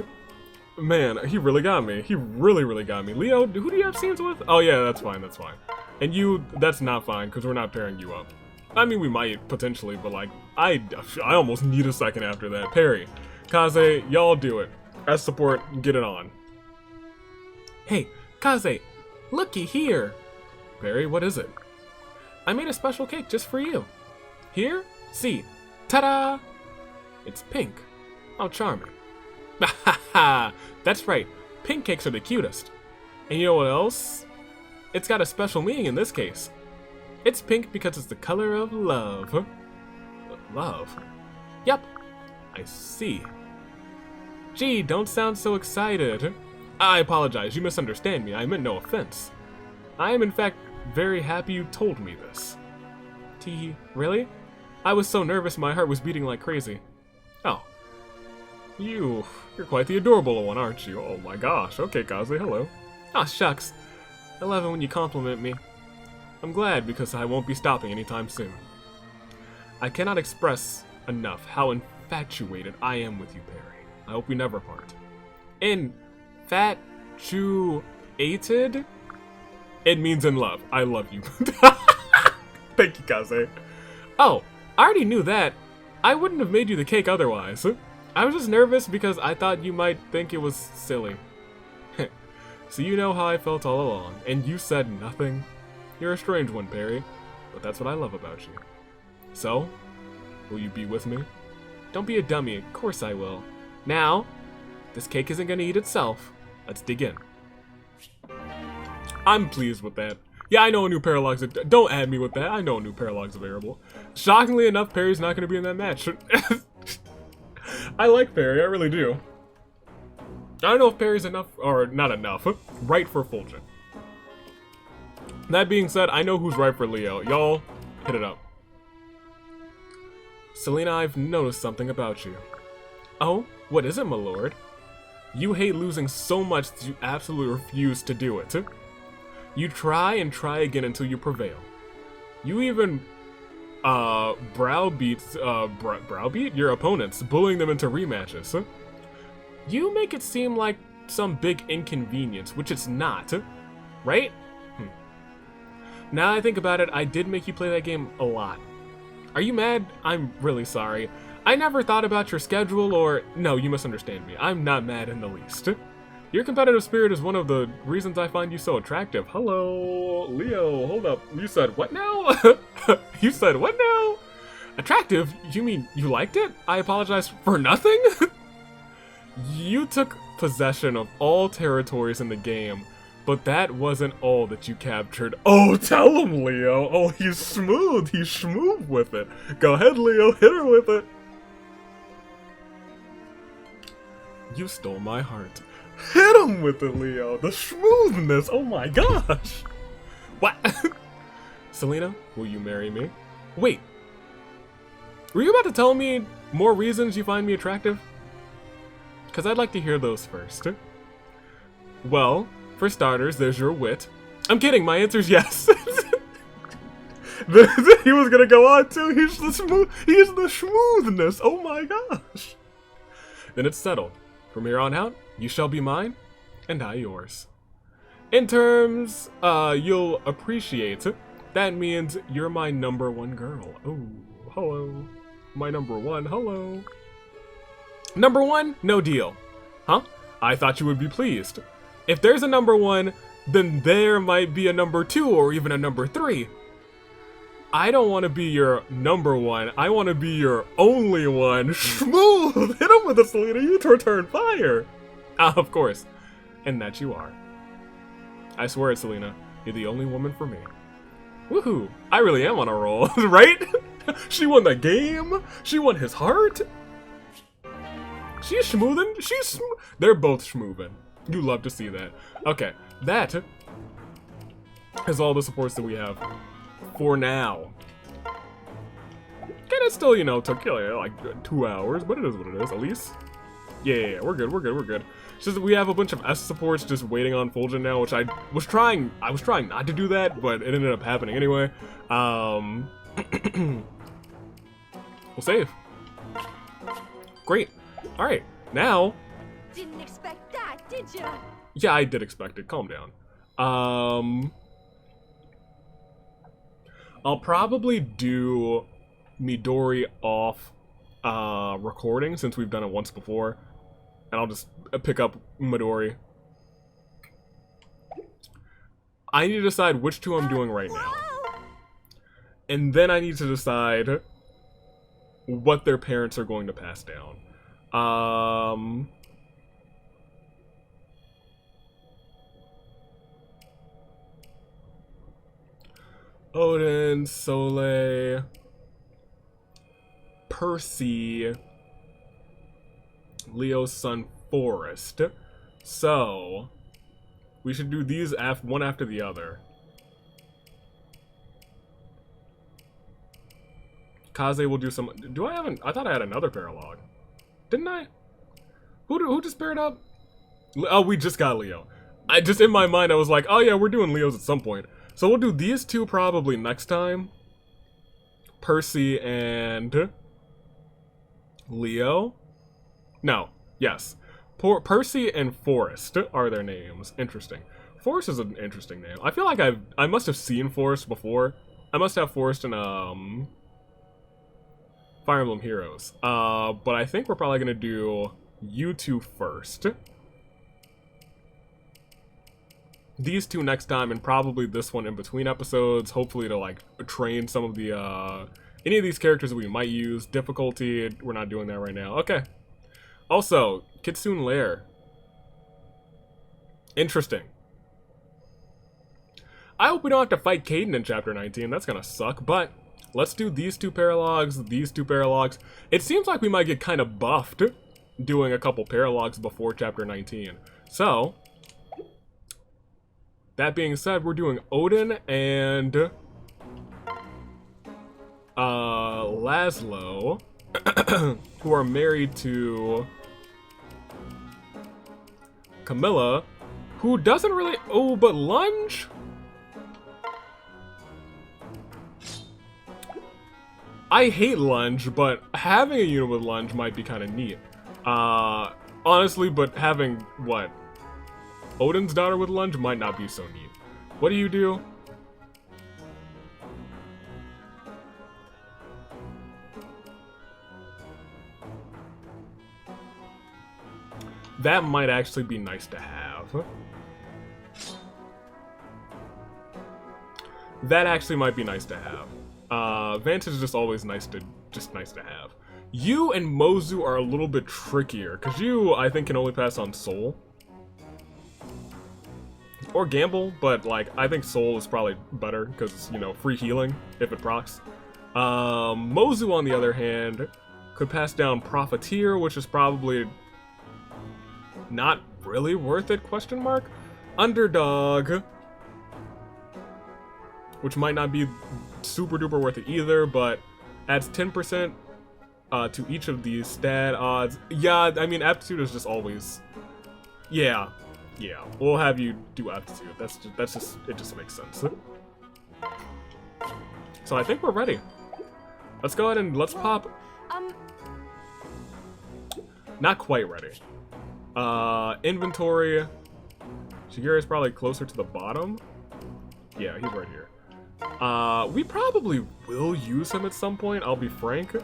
Man, he really got me. He really, really got me. Leo, who do you have scenes with? Oh, yeah, that's fine, that's fine. And you, that's not fine, because we're not pairing you up. I mean, we might, potentially, but, like, I almost need a second after that. Perry, Kaze, y'all do it. As support, get it on. Hey, Kaze, looky here. Perry, what is it? I made a special cake just for you. Here? See. Ta-da! It's pink. How charming. Ha ha! That's right. Pink cakes are the cutest. And you know what else? It's got a special meaning in this case. It's pink because it's the color of love. Love? Yep. I see. Gee, don't sound so excited. I apologize. You misunderstand me. I meant no offense. I am in fact very happy you told me this. Tee, really? I was so nervous my heart was beating like crazy. Oh. You're quite the adorable one, aren't you? Oh my gosh. Okay, Kaze, hello. Ah, shucks. I love it when you compliment me. I'm glad because I won't be stopping anytime soon. I cannot express enough how infatuated I am with you, Perry. I hope we never part. Infatuated? It means in love. I love you. Thank you, Kaze. Oh, I already knew that. I wouldn't have made you the cake otherwise. I was just nervous because I thought you might think it was silly. So you know how I felt all along, and you said nothing? You're a strange one, Perry, but that's what I love about you. So, will you be with me? Don't be a dummy, of course I will. Now, this cake isn't gonna eat itself. Let's dig in. I'm pleased with that. Yeah, I know a new Paralogue's don't add me with that. I know a new Paralogue's available. Shockingly enough, Perry's not gonna be in that match. I like Perry, I really do. I don't know if Perry's enough, or not enough, right for Fulgent. That being said, I know who's right for Leo. Y'all, hit it up. Selena, I've noticed something about you. Oh, what is it, my lord? You hate losing so much that you absolutely refuse to do it. You try and try again until you prevail. You even browbeat your opponents, bullying them into rematches. You make it seem like some big inconvenience, which it's not, right? Now I think about it, I did make you play that game a lot. Are you mad? I'm really sorry. I never thought about your schedule or... No, you misunderstand me. I'm not mad in the least. Your competitive spirit is one of the reasons I find you so attractive. Hello, Leo, hold up. You said what now? You said what now? Attractive? You mean you liked it? I apologize for nothing? You took possession of all territories in the game, but that wasn't all that you captured. Oh, tell him, Leo. Oh, he's smooth. He's smooth with it. Go ahead, Leo. Hit her with it. You stole my heart. Hit him with it, Leo. The smoothness. Oh my gosh. What? Selena, will you marry me? Wait. Were you about to tell me more reasons you find me attractive? Because I'd like to hear those first. Well, for starters, there's your wit. I'm kidding, my answer's yes. He was gonna go on too. He's the smoothness. Oh my gosh. Then it's settled. From here on out, you shall be mine, and I yours. In terms, you'll appreciate, that means you're my #1 girl. Oh, hello. My #1, hello. #1, no deal. Huh? I thought you would be pleased. If there's a #1, then there might be a #2 or even a #3. I don't want to be your #1. I want to be your only one. Smooth! Hit him with a Selena. You return fire. Of course. And that you are. I swear it, Selena. You're the only woman for me. Woohoo! I really am on a roll, right? She won the game. She won his heart. She's schmoozing. They're both schmoovin'. You love to see that. Okay, that is all the supports that we have for now. And it still, you know, took like 2 hours, but it is what it is, at least. Yeah, we're good. It's just that we have a bunch of S supports just waiting on Fulgent now, which I was trying not to do that, but it ended up happening anyway. We'll save. Great. Alright, now... Didn't expect that, did ya? Yeah, I did expect it. Calm down. I'll probably do Midori off recording, since we've done it once before. And I'll just pick up Midori. I need to decide which two I'm doing right now. And then I need to decide what their parents are going to pass down. Odin, Soleil, Percy, Leo's son, Forest. So, we should do these one after the other. Kaze will do some... I thought I had another Paralogue. Didn't I? Who just paired up? Oh, we just got Leo. In my mind, I was like, oh yeah, we're doing Leos at some point. So we'll do these two probably next time. Percy and... Leo? No. Yes. Percy and Forest are their names. Interesting. Forest is an interesting name. I feel like I must have seen Forest before. I must have Forest in, Fire Emblem Heroes. But I think we're probably gonna do you two first. These two next time, and probably this one in between episodes, hopefully to, like, train some of the, any of these characters that we might use. Difficulty, we're not doing that right now. Okay. Also, Kitsune Lair. Interesting. I hope we don't have to fight Caden in Chapter 19, that's gonna suck, but let's do these two Paralogues, It seems like we might get kind of buffed doing a couple Paralogues before Chapter 19. So, that being said, we're doing Odin and Laszlo, who are married to Camilla, who doesn't really... Oh, but Lunge? I hate Lunge, but having a unit with Lunge might be kind of neat. Honestly, but having, what? Odin's daughter with Lunge might not be so neat. What do you do? That might actually be nice to have. That actually might be nice to have. Vantage is just always nice to have. You and Mozu are a little bit trickier, because you, I think, can only pass on Soul. Or Gamble, but, like, I think Soul is probably better, because, you know, free healing, if it procs. Mozu, on the other hand, could pass down Profiteer, which is probably not really worth it, question mark? Underdog, which might not be super duper worth it either, but adds 10% to each of these stat odds. Yeah, I mean, aptitude is just always... Yeah, we'll have you do aptitude. It just makes sense. So I think we're ready. Let's go ahead and let's pop... Not quite ready. Inventory. Shigure is probably closer to the bottom. Yeah, he's right here. We probably will use him at some point, I'll be frank.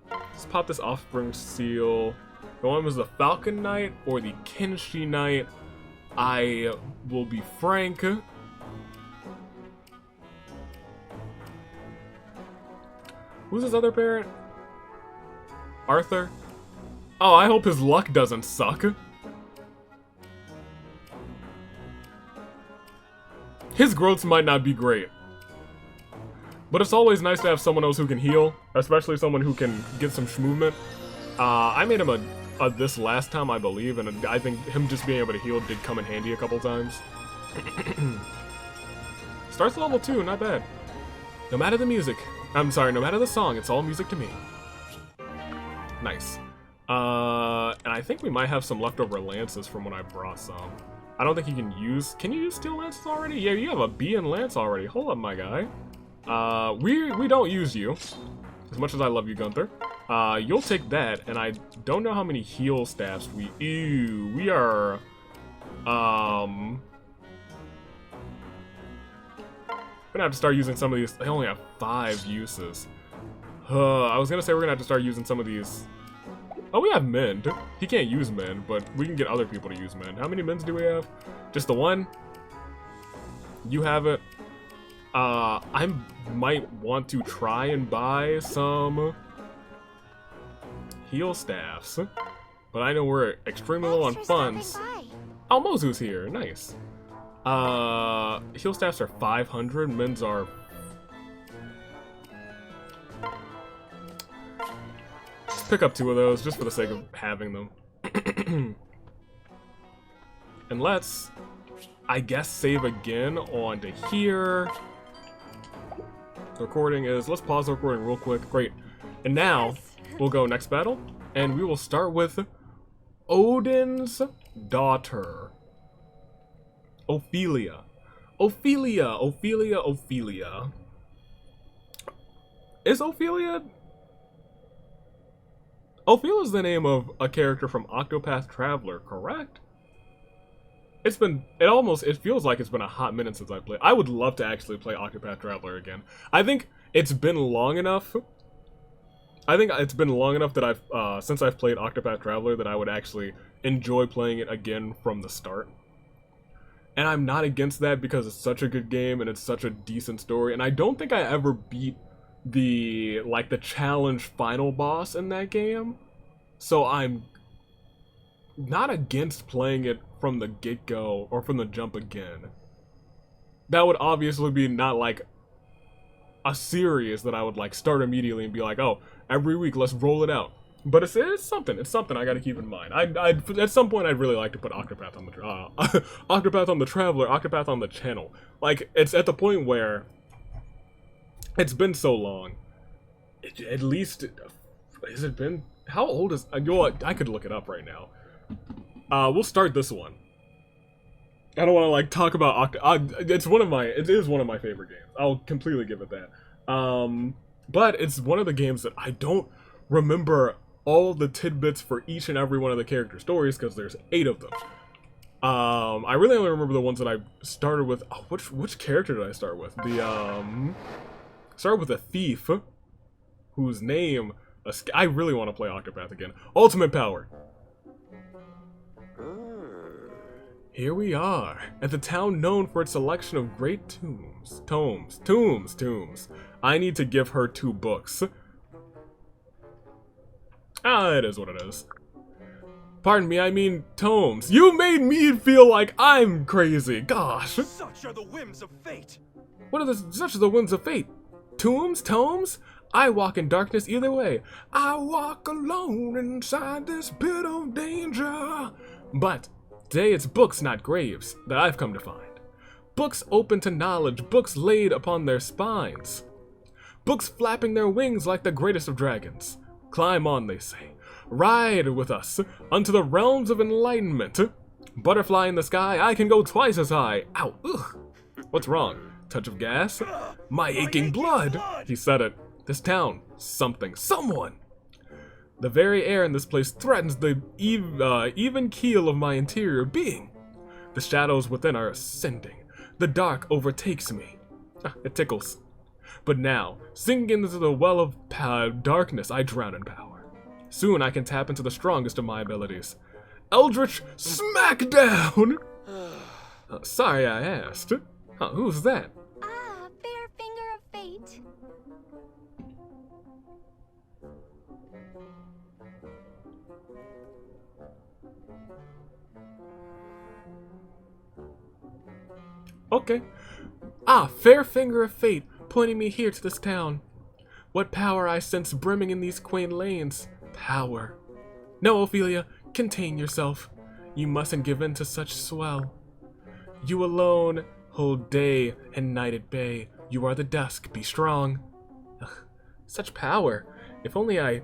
Let's pop this Offspring Seal. The one was the Falcon Knight or the Kenshi Knight. I will be frank. Who's his other parent? Arthur? Oh, I hope his luck doesn't suck. His growths might not be great. But it's always nice to have someone else who can heal, especially someone who can get some movement. I made him a this last time, I believe, and I think him just being able to heal did come in handy a couple times. Starts level 2, not bad. No matter the music, I'm sorry, no matter the song, it's all music to me. Nice. And I think we might have some leftover lances from when I brought some. I don't think you can use steel lances already? Yeah, you have a bee and lance already. Hold up, my guy. We don't use you. As much as I love you, Gunther. You'll take that, and I don't know how many heal staffs we are, gonna have to start using some of these. They only have 5 uses. I was gonna say we're gonna have to start using some of these. Oh, we have mend. He can't use mend, but we can get other people to use mend. How many mends do we have? Just the one? You have it. I might want to try and buy some heal staffs, but I know we're extremely low on funds. Oh, Mozu's here. Nice. Heal staffs are 500. Mends are... Pick up 2 of those just for the sake of having them. And let's, I guess, save again on to here. The recording is, let's pause the recording real quick. Great. And now, we'll go next battle, and we will start with Odin's daughter, Ophelia. Ophelia. Is Ophelia... Ophelia's the name of a character from Octopath Traveler, correct? It feels like it's been a hot minute since I played. I would love to actually play Octopath Traveler again. I think it's been long enough. That I've, since I've played Octopath Traveler, that I would actually enjoy playing it again from the start. And I'm not against that because it's such a good game and it's such a decent story. And I don't think I ever beat the challenge final boss in that game, so I'm not against playing it from the get-go or from the jump again. That would obviously be not like a series that I would like start immediately and be like, oh, every week let's roll it out. But it's something I gotta keep in mind. At some point I'd really like to put Octopath on the Octopath on the Traveler, Octopath on the channel. Like, it's at the point where it's been so long. At least, has it been? How old is? You know what? I could look it up right now. We'll start this one. I don't want to like talk about It is one of my favorite games. I'll completely give it that. But it's one of the games that I don't remember all the tidbits for each and every one of the character stories because there's 8 of them. I really only remember the ones that I started with. Oh, which character did I start with? Start with a thief, whose name... I really want to play Octopath again. Ultimate Power. Here we are, at the town known for its selection of great tombs. Tombs. I need to give her 2 books. It is what it is. Pardon me, I mean tomes. You made me feel like I'm crazy, gosh. Such are the whims of fate. Such are the whims of fate? Tomes? I walk in darkness either way. I walk alone inside this pit of danger. But today it's books, not graves, that I've come to find. Books open to knowledge, books laid upon their spines. Books flapping their wings like the greatest of dragons. Climb on, they say. Ride with us unto the realms of enlightenment. Butterfly in the sky, I can go twice as high. Ow, ugh. What's wrong? Touch of gas? My aching blood! He said it. This town. Someone. The very air in this place threatens the even keel of my interior being. The shadows within are ascending. The dark overtakes me. It tickles. But now, sinking into the well of darkness, I drown in power. Soon I can tap into the strongest of my abilities. Eldritch Smackdown! Sorry I asked. Who's that? Fair finger of fate. Okay. Ah, fair finger of fate, pointing me here to this town. What power I sense brimming in these quaint lanes. Power. No, Ophelia, contain yourself. You mustn't give in to such swell. You alone hold day and night at bay. You are the dusk, be strong. Ugh, such power. If only I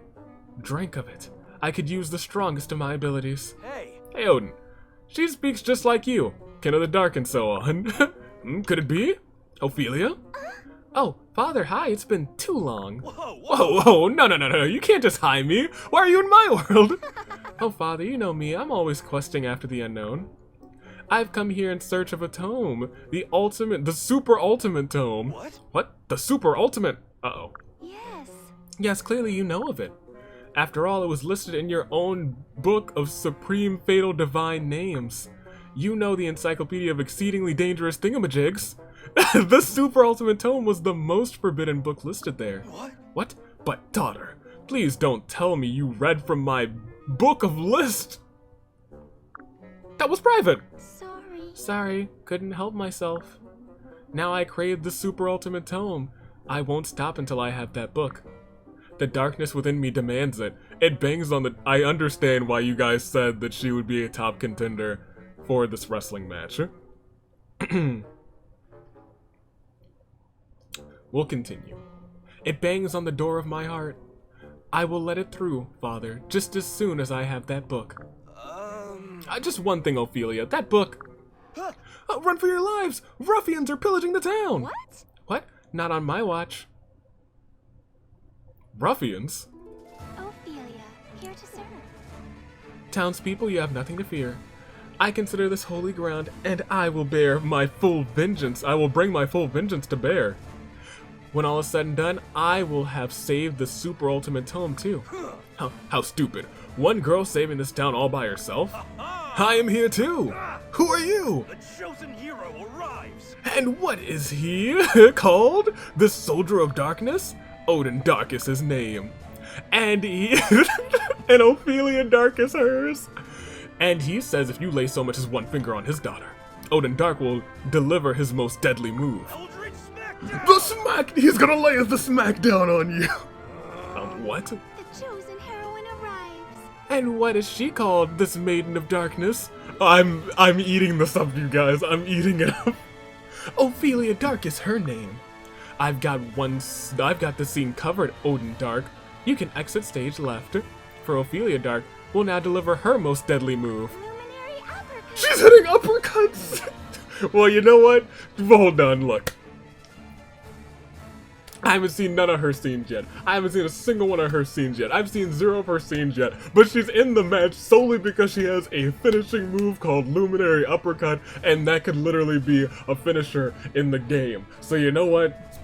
drank of it, I could use the strongest of my abilities. Hey, Odin. She speaks just like you. Kin of the dark and so on. Could it be? Ophelia? Oh, Father, hi, it's been too long. Whoa, no, you can't just hide me. Why are you in my world? Oh, Father, you know me, I'm always questing after the unknown. I've come here in search of a tome. The super ultimate tome. What? The super ultimate? Uh-oh. Yes. Yes, clearly you know of it. After all, it was listed in your own book of supreme fatal divine names. You know the encyclopedia of exceedingly dangerous thingamajigs. The super ultimate tome was the most forbidden book listed there. What? But daughter, please don't tell me you read from my book of list. That was private. Sorry, couldn't help myself. Now I crave the super ultimate tome. I won't stop until I have that book. The darkness within me demands it. It bangs on the... I understand why you guys said that she would be a top contender for this wrestling match. We'll continue. It bangs on the door of my heart. I will let it through, Father, just as soon as I have that book. Just one thing, Ophelia. That book... run for your lives! Ruffians are pillaging the town! What? What? Not on my watch. Ruffians? Ophelia, here to serve. Townspeople, you have nothing to fear. I consider this holy ground, and I will bear my full vengeance. I will bring my full vengeance to bear. When all is said and done, I will have saved the super ultimate tome too. How stupid. One girl saving this town all by herself? I am here too. Who are you? The chosen hero arrives. And what is he called? The Soldier of Darkness? Odin Dark is his name. And he... and Ophelia Dark is hers. And he says if you lay so much as one finger on his daughter, Odin Dark will deliver his most deadly move. Eldritch Smackdown! The smack! He's gonna lay the smackdown on you! What? The chosen heroine arrives. And what is she called, this Maiden of Darkness? I'm eating this up, you guys. I'm eating it up. Ophelia Dark is her name. I've got the scene covered, Odin Dark. You can exit stage left. For Ophelia Dark, will now deliver her most deadly move. Luminary uppercut. She's hitting uppercuts! Well, you know what? Hold on, look. I haven't seen none of her scenes yet. I haven't seen a single one of her scenes yet. I've seen 0 of her scenes yet. But she's in the match solely because she has a finishing move called Luminary Uppercut, and that could literally be a finisher in the game. So you know what?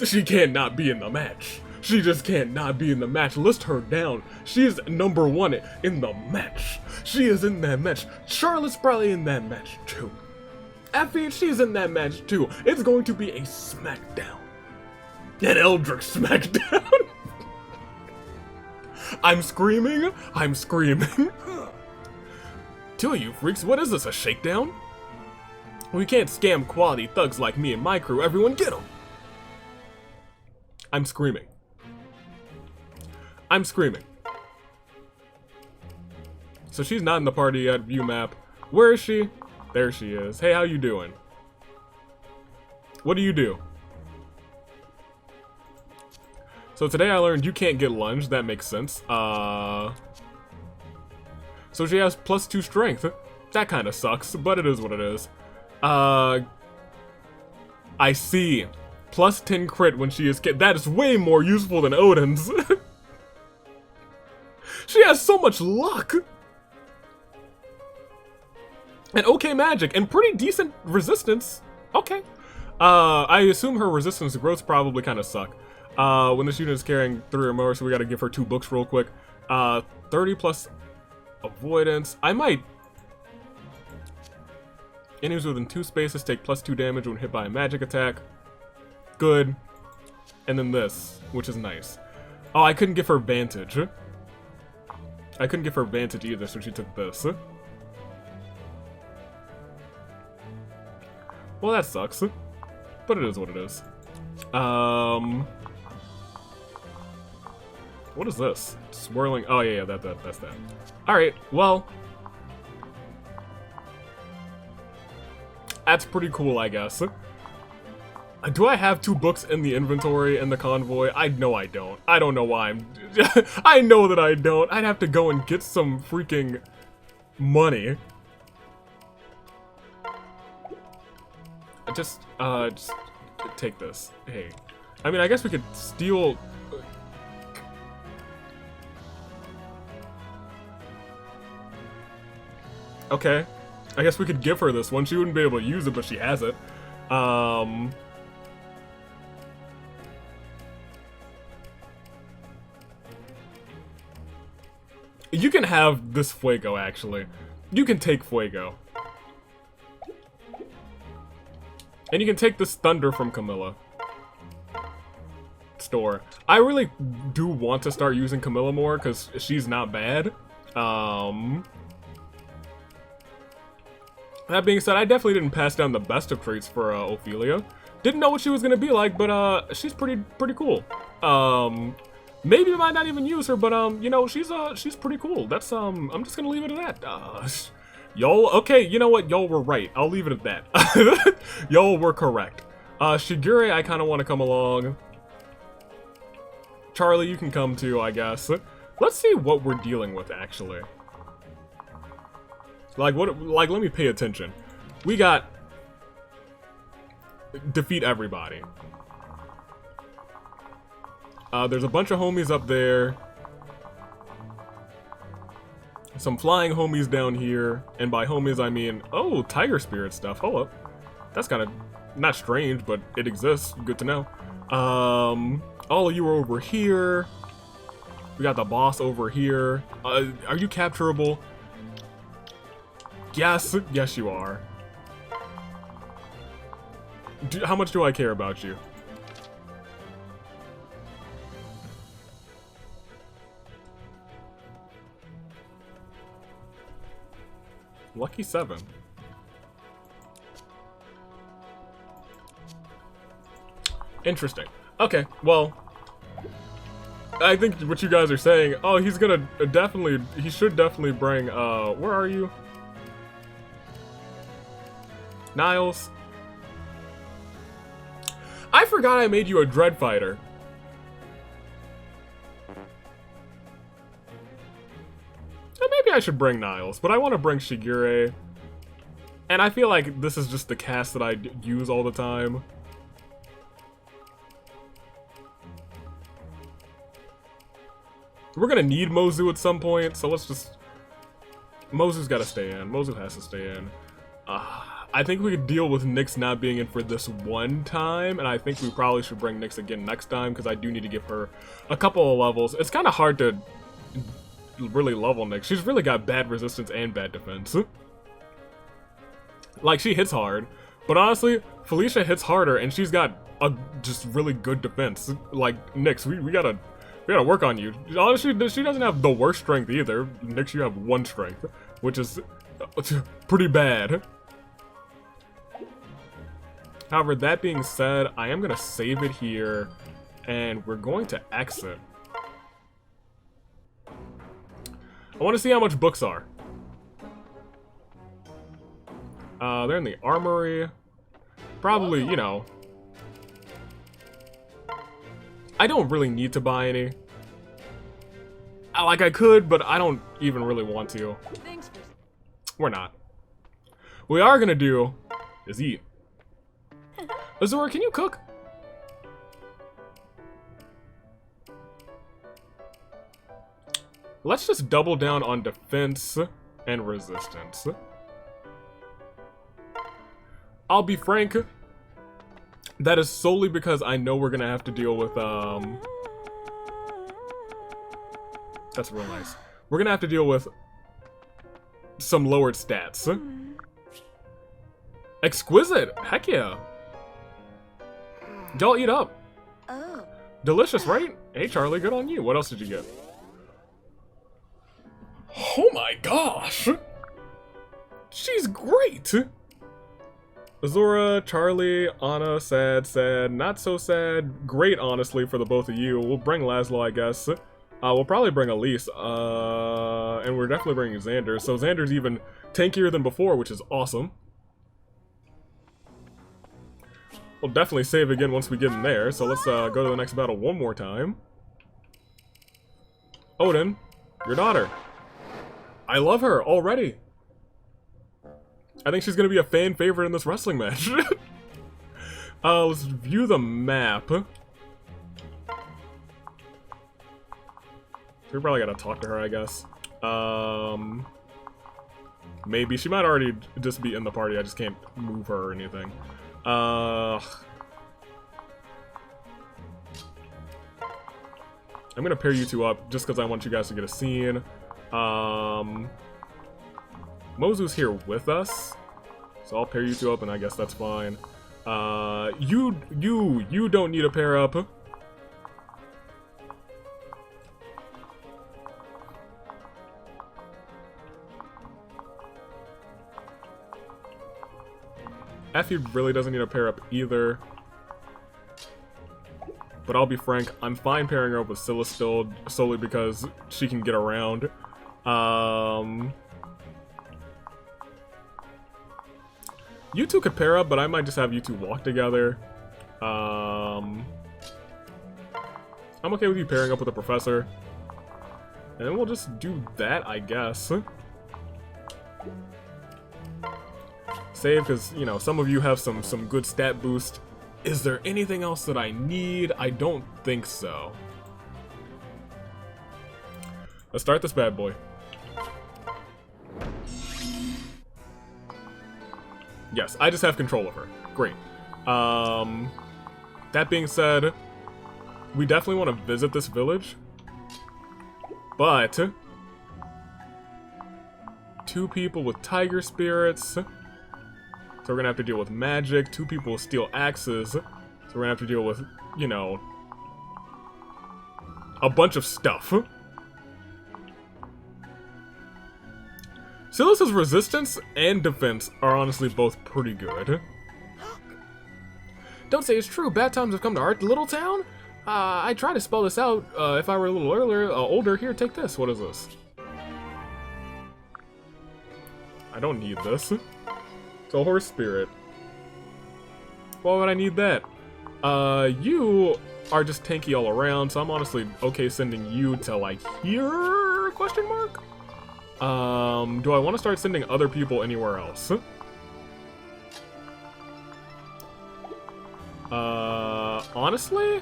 She can't not be in the match. She just can't not be in the match. List her down. She is #1 in the match. She is in that match. Charlotte's probably in that match too. Effie, she's in that match too. It's going to be a smackdown. An Eldritch smackdown. I'm screaming. I'm screaming. Two of you freaks, what is this, a shakedown? We can't scam quality thugs like me and my crew. Everyone get them. I'm screaming. I'm screaming. So she's not in the party yet, view map. Where is she? There she is. Hey, how you doing? What do you do? So today I learned you can't get lunged. That makes sense. So she has +2 strength. That kind of sucks, but it is what it is. I see. +10 crit when she is that is way more useful than Odin's. She has so much luck. And okay magic, and pretty decent resistance. Okay. I assume her resistance to growth probably kind of suck. When the unit is carrying 3 or more, so we gotta give her 2 books real quick. 30 plus avoidance. I might... Enemies within 2 spaces take +2 damage when hit by a magic attack. Good. And then this, which is nice. Oh, I couldn't give her Vantage. I couldn't give her Vantage either, so she took this. Well, that sucks. But it is what it is. What is this? Swirling. Oh, yeah, that's that. Alright, well. That's pretty cool, I guess. Do I have 2 books in the inventory in the convoy? I know I don't. I don't know why I'm... I know that I don't. I'd have to go and get some freaking money. Just take this. Hey. I mean, I guess we could steal... Okay. I guess we could give her this one. She wouldn't be able to use it, but she has it. You can have this Fuego, actually. You can take Fuego. And you can take this Thunder from Camilla. Store. I really do want to start using Camilla more, because she's not bad. That being said, I definitely didn't pass down the best of traits for Ophelia. Didn't know what she was gonna be like, but she's pretty cool. Maybe I might not even use her, but you know, she's pretty cool. That's I'm just gonna leave it at that. Y'all, okay, you know what? Y'all were right. I'll leave it at that. Y'all were correct. Shigure, I kind of want to come along. Charlie, you can come too, I guess. Let's see what we're dealing with, actually. Like, let me pay attention. We got... defeat everybody. There's a bunch of homies up there. Some flying homies down here. And by homies, I mean... oh, tiger spirit stuff. Hold up. That's kind of... not strange, but it exists. Good to know. All of you are over here. We got the boss over here. Are you capturable? Yes, yes you are. How much do I care about you? Lucky 7. Interesting. Okay, well, I think what you guys are saying, oh, he's gonna definitely, he should definitely bring, where are you? Niles. I forgot I made you a Dread Fighter. Maybe I should bring Niles, but I want to bring Shigure. And I feel like this is just the cast that I use all the time. We're gonna need Mozu at some point, so let's just... Mozu's gotta stay in. Mozu has to stay in. I think we could deal with Nyx not being in for this one time, and I think we probably should bring Nyx again next time, because I do need to give her a couple of levels. It's kind of hard to really level Nyx. She's really got bad resistance and bad defense. Like, she hits hard, but honestly, Felicia hits harder, and she's got a just really good defense. Like, Nyx, we gotta work on you. Honestly, she doesn't have the worst strength either. Nyx, you have 1 strength, which is pretty bad. However, that being said, I am going to save it here, and we're going to exit. I want to see how much books are. They're in the armory. Probably, you know. I don't really need to buy any. Like, I could, but I don't even really want to. We're not. What we are going to do is eat. Azura, can you cook? Let's just double down on defense and resistance. I'll be frank, that is solely because I know we're gonna have to deal with, that's real nice. We're gonna have to deal with some lowered stats. Exquisite! Heck yeah! Y'all eat up. Oh. Delicious, right? Hey, Charlie, good on you. What else did you get? Oh my gosh! She's great! Azura, Charlie, Anna, sad, sad, not so sad, great honestly for the both of you. We'll bring Laszlo, I guess. We'll probably bring Elise, and we're definitely bringing Xander. So Xander's even tankier than before, which is awesome. We'll definitely save again once we get in there, so let's go to the next battle one more time. Odin, your daughter. I love her already. I think she's gonna be a fan favorite in this wrestling match. Let's view the map. We probably gotta talk to her, I guess. Maybe. She might already just be in the party, I just can't move her or anything. I'm gonna pair you two up just because I want you guys to get a scene. Mozu's here with us, so I'll pair you two up, and I guess that's fine. You don't need a pair up. Effie really doesn't need a pair up either. But I'll be frank, I'm fine pairing her up with Scylla still, solely because she can get around. You two could pair up, but I might just have you two walk together. I'm okay with you pairing up with the professor. And then we'll just do that, I guess. Save, because, you know, some of you have some good stat boost. Is there anything else that I need? I don't think so. Let's start this bad boy. Yes, I just have control of her. Great. That being said, we definitely want to visit this village. But 2 people with tiger spirits. So we're gonna have to deal with magic. 2 people with steel axes. So we're gonna have to deal with, you know, a bunch of stuff. Silas's resistance and defense are honestly both pretty good. Don't say it's true. Bad times have come to our little town? I tried to spell this out if I were a little older. Here, take this. What is this? I don't need this. It's a horse spirit. Why would I need that? You are just tanky all around, so I'm honestly okay sending you to, like, here? Question mark? Do I want to start sending other people anywhere else? Honestly,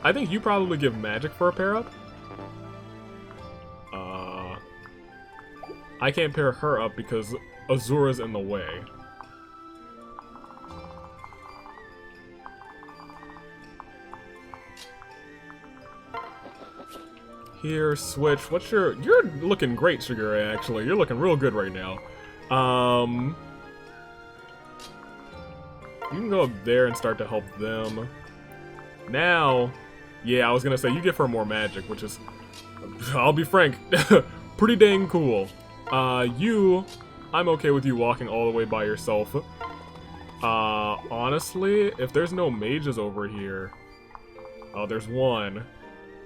I think you probably give magic for a pair up. I can't pair her up because Azura's in the way. Here, switch. What's your... You're looking great, Shigure, actually. You're looking real good right now. You can go up there and start to help them. Now... Yeah, I was gonna say, you give her more magic, which is... I'll be frank. Pretty dang cool. You... I'm okay with you walking all the way by yourself. Honestly, if there's no mages over here... Oh, there's one.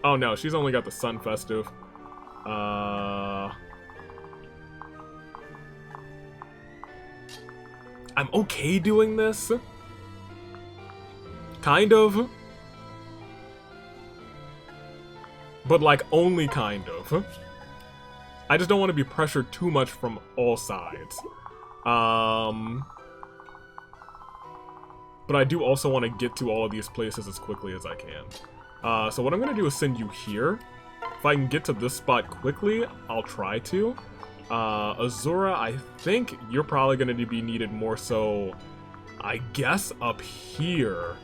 Oh no, she's only got the Sun Festive. I'm okay doing this. Kind of. But like, only kind of. I just don't want to be pressured too much from all sides. But I do also want to get to all of these places as quickly as I can. So what I'm going to do is send you here. If I can get to this spot quickly, I'll try to. Azura, I think you're probably going to be needed more so, I guess, up here.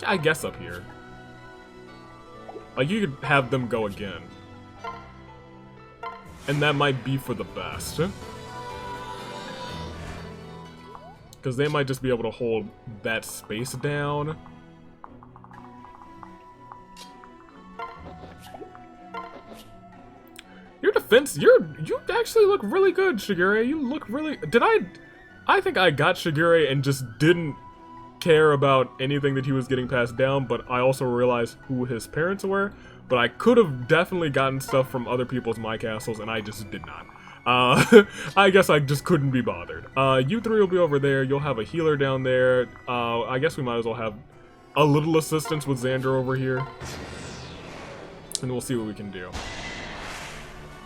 I guess up here. Like, you could have them go again. And that might be for the best. Because they might just be able to hold that space down. Your defense, you actually look really good, Shigure. You look really... I think I got Shigure and just didn't care about anything that he was getting passed down, but I also realized who his parents were. But I could have definitely gotten stuff from other people's My Castles, and I just did not. I guess I just couldn't be bothered. You three will be over there. You'll have a healer down there. I guess we might as well have a little assistance with Xander over here. And we'll see what we can do.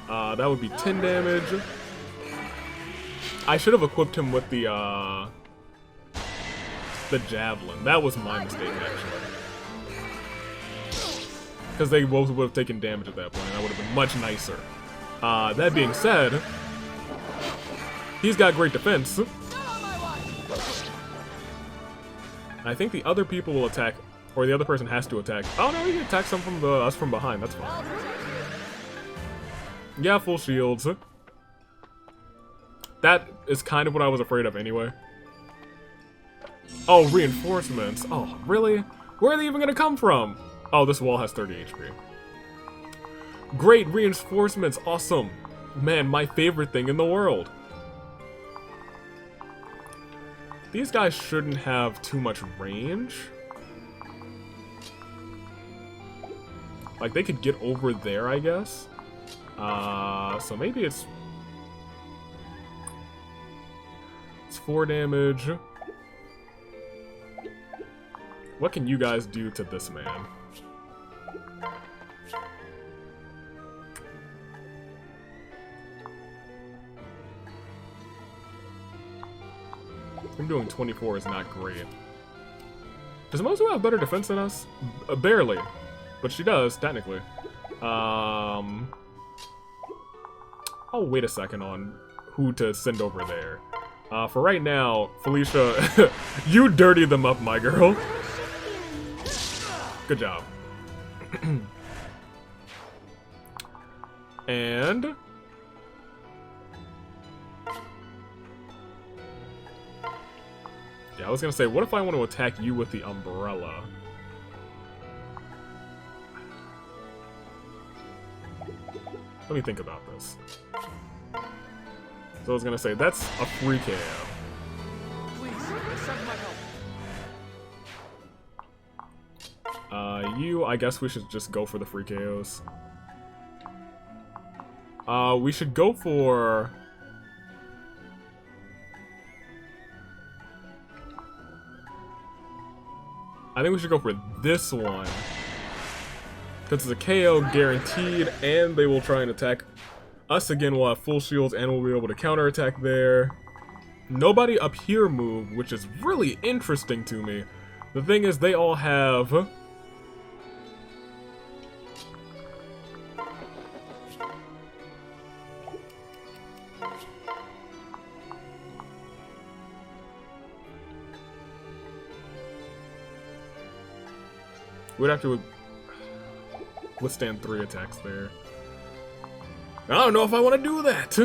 That would be 10 damage. I should have equipped him with the javelin. That was my mistake, actually. Because they both would have taken damage at that point, and that would have been much nicer. That being said, he's got great defense. I think the other people will attack, or the other person has to attack. Oh no, he can attack some from us from behind. That's fine. Yeah, full shields. That is kind of what I was afraid of anyway. Oh, reinforcements. Oh, really? Where are they even gonna come from? Oh, this wall has 30 HP. Great reinforcements, awesome. Man, my favorite thing in the world. These guys shouldn't have too much range. Like, they could get over there, I guess. So maybe it's 4 damage. What can you guys do to this man? Him doing 24 is not great. Does Mozu have better defense than us? Barely. But she does, technically. I'll wait a second on who to send over there. For right now, Felicia, you dirty them up, my girl. Good job. And... yeah, I was gonna say, what if I want to attack you with the umbrella? Let me think about this. So I was gonna say, that's a free KO. Please, accept my help. You, I guess we should just go for the free KOs. We should go for... I think we should go for this one. Because it's a KO guaranteed, and they will try and attack us again. We'll have full shields, and we'll be able to counterattack there. Nobody up here moved, which is really interesting to me. The thing is, they all have... we'd have to withstand 3 attacks there. I don't know if I want to do that.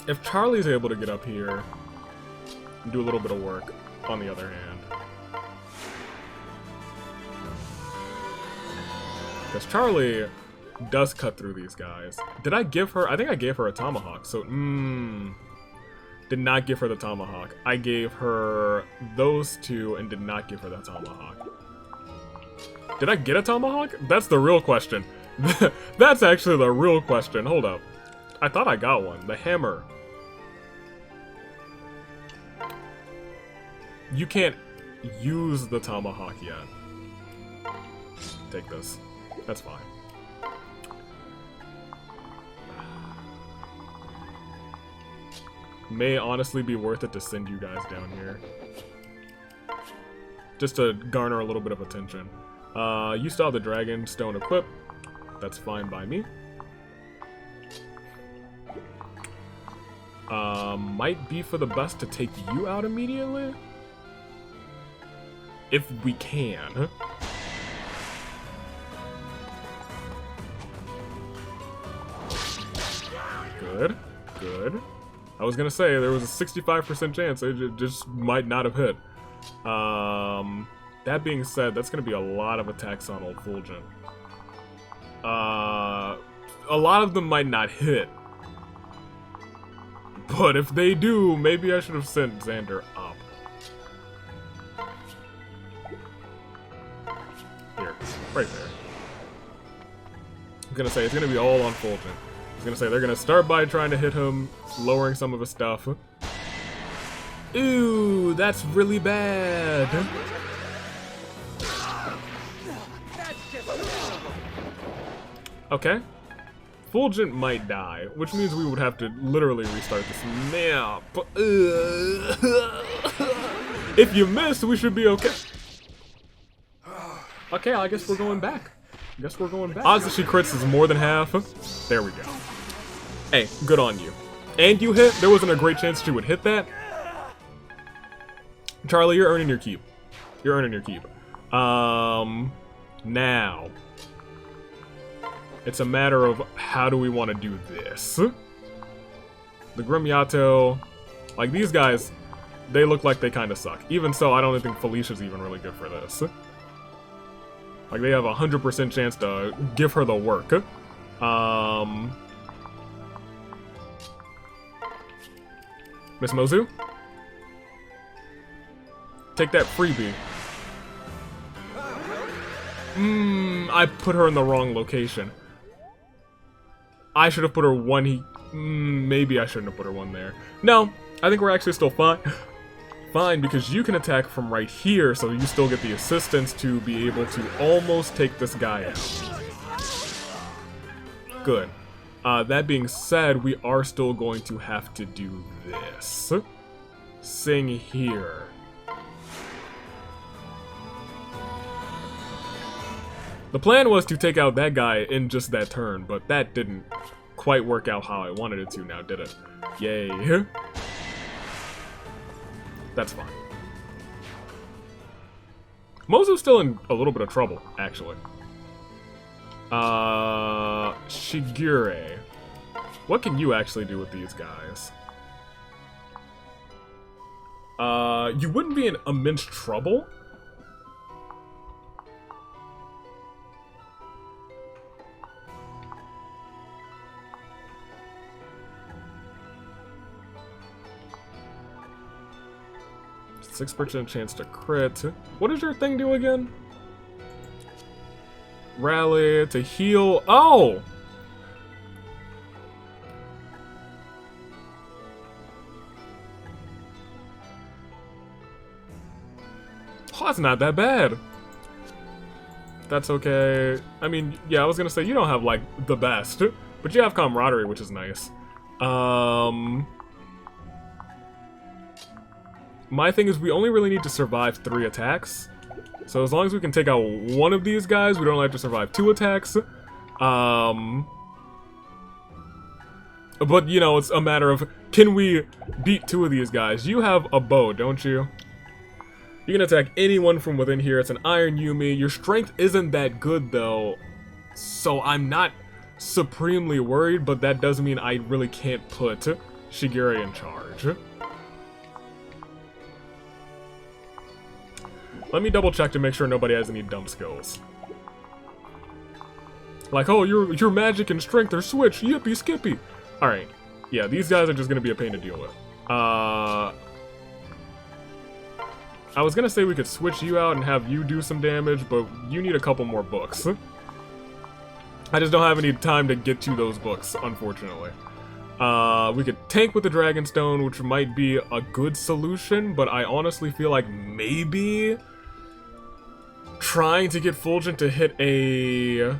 If Charlie's able to get up here and do a little bit of work, on the other hand. Because Charlie does cut through these guys. Did I give her... I think I gave her a tomahawk, so... did not give her the tomahawk. I gave her those 2 and did not give her that tomahawk. Did I get a tomahawk? That's the real question. That's actually the real question. Hold up. I thought I got one. The hammer. You can't use the tomahawk yet. Take this. That's fine. May honestly be worth it to send you guys down here. Just to garner a little bit of attention. You still have the Dragon Stone equipped. That's fine by me. Might be for the best to take you out immediately. If we can. Good. Good. I was gonna say, there was a 65% chance it just might not have hit. That being said, that's gonna be a lot of attacks on old Fulgent. a lot of them might not hit. But if they do, maybe I should have sent Xander up. Here, right there. I'm gonna say it's gonna be all on Fulgent. I was gonna say they're gonna start by trying to hit him, lowering some of his stuff. Ooh, that's really bad. Okay. Fulgent might die, which means we would have to literally restart this map. If you missed, we should be okay. Okay, I guess we're going back. Odds that she crits is more than half. There we go. Hey, good on you. And you hit. There wasn't a great chance she would hit that. Charlie, you're earning your keep. Now. It's a matter of how do we want to do this. The Grim Yato, like these guys, they look like they kind of suck. Even so, I don't think Felicia's even really good for this. Like they have a 100% chance to give her the work. Miss Mozu? Take that freebie. I put her in the wrong location. I should have put her one. Maybe I shouldn't have put her one there. No, I think we're actually still fine. Fine, because you can attack from right here, so you still get the assistance to be able to almost take this guy out. Good. That being said, we are still going to have to do this. Sing here. The plan was to take out that guy in just that turn, but that didn't quite work out how I wanted it to now, did it? Yay. That's fine. Mozu's still in a little bit of trouble, actually. Shigure. What can you actually do with these guys? You wouldn't be in immense trouble. %6 chance to crit. What does your thing do again? Rally to heal. Oh! Oh, that's not that bad. That's okay. I mean, yeah, I was gonna say you don't have, like, the best, but you have camaraderie, which is nice. My thing is we only really need to survive 3 attacks. So as long as we can take out one of these guys, we don't have to survive 2 attacks. But, you know, it's a matter of, can we beat 2 of these guys? You have a bow, don't you? You can attack anyone from within here. It's an Iron Yumi. Your strength isn't that good, though. So I'm not supremely worried, but that does mean I really can't put Shigure in charge. Let me double check to make sure nobody has any dumb skills. Like, oh, your magic and strength are switched. Yippee skippy. Alright. Yeah, these guys are just gonna be a pain to deal with. I was gonna say we could switch you out and have you do some damage, but you need a couple more books. I just don't have any time to get to those books, unfortunately. We could tank with the Dragonstone, which might be a good solution, but I honestly feel like maybe trying to get Fulgent to hit a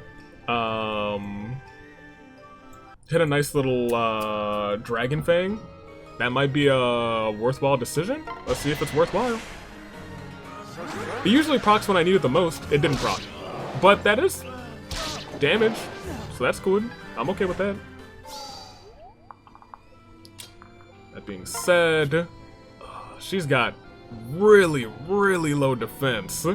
nice little Dragon Fang, that might be a worthwhile decision. Let's see if it's worthwhile. It usually procs when I need it the most. It didn't proc, but that is damage, so that's good. I'm okay with that. That being said, she's got really, really low defense.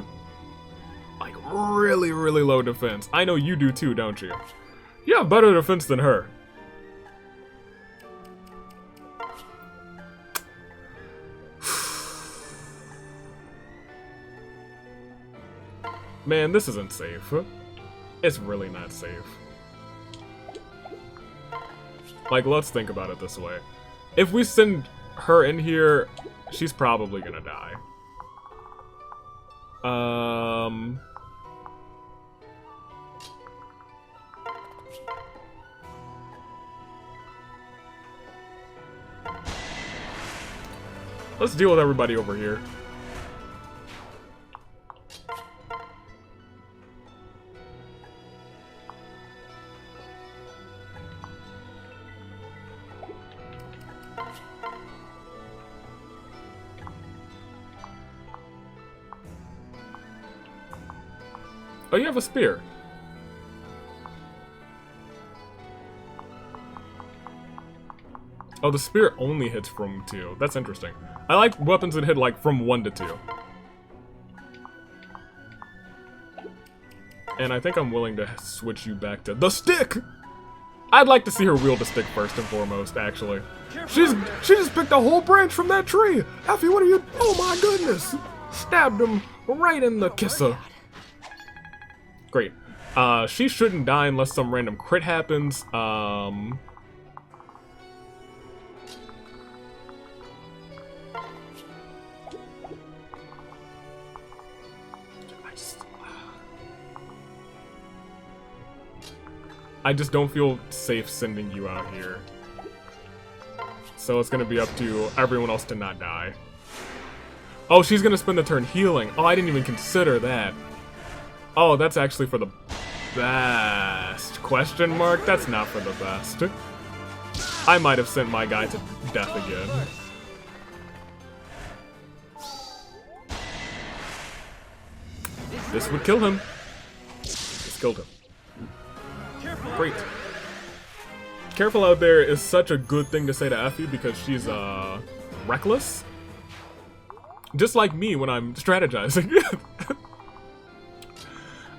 Like, really, really low defense. I know you do too, don't you? You have better defense than her. Man, this isn't safe. It's really not safe. Like, let's think about it this way. If we send her in here, she's probably gonna die. Let's deal with everybody over here. Oh, you have a spear. Oh, the spear only hits from 2. That's interesting. I like weapons that hit, like, from 1 to 2. And I think I'm willing to switch you back to the stick! I'd like to see her wield the stick first and foremost, actually. She just picked a whole branch from that tree! Effie, what are you... Oh my goodness! Stabbed him right in the kisser. Great. She shouldn't die unless some random crit happens. I just don't feel safe sending you out here. So it's gonna be up to everyone else to not die. Oh, she's gonna spend the turn healing. Oh, I didn't even consider that. Oh, that's actually for the best. Question mark? That's not for the best. I might have sent my guy to death again. This would kill him. This killed him. Great. Careful out there is such a good thing to say to Effie because she's, reckless. Just like me when I'm strategizing.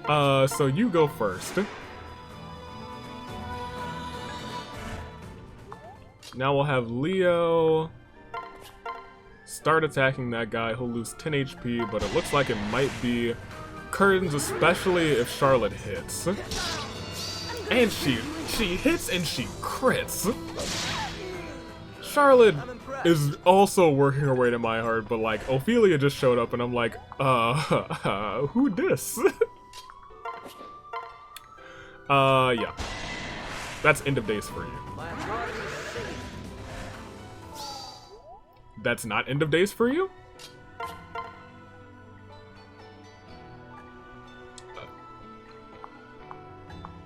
So you go first. Now we'll have Leo start attacking that guy. He'll lose 10 HP, but it looks like it might be curtains, especially if Charlotte hits. And she hits and she crits. Charlotte is also working her way to my heart, but like Ophelia just showed up and I'm like, who dis? Yeah. That's end of days for you. That's not end of days for you?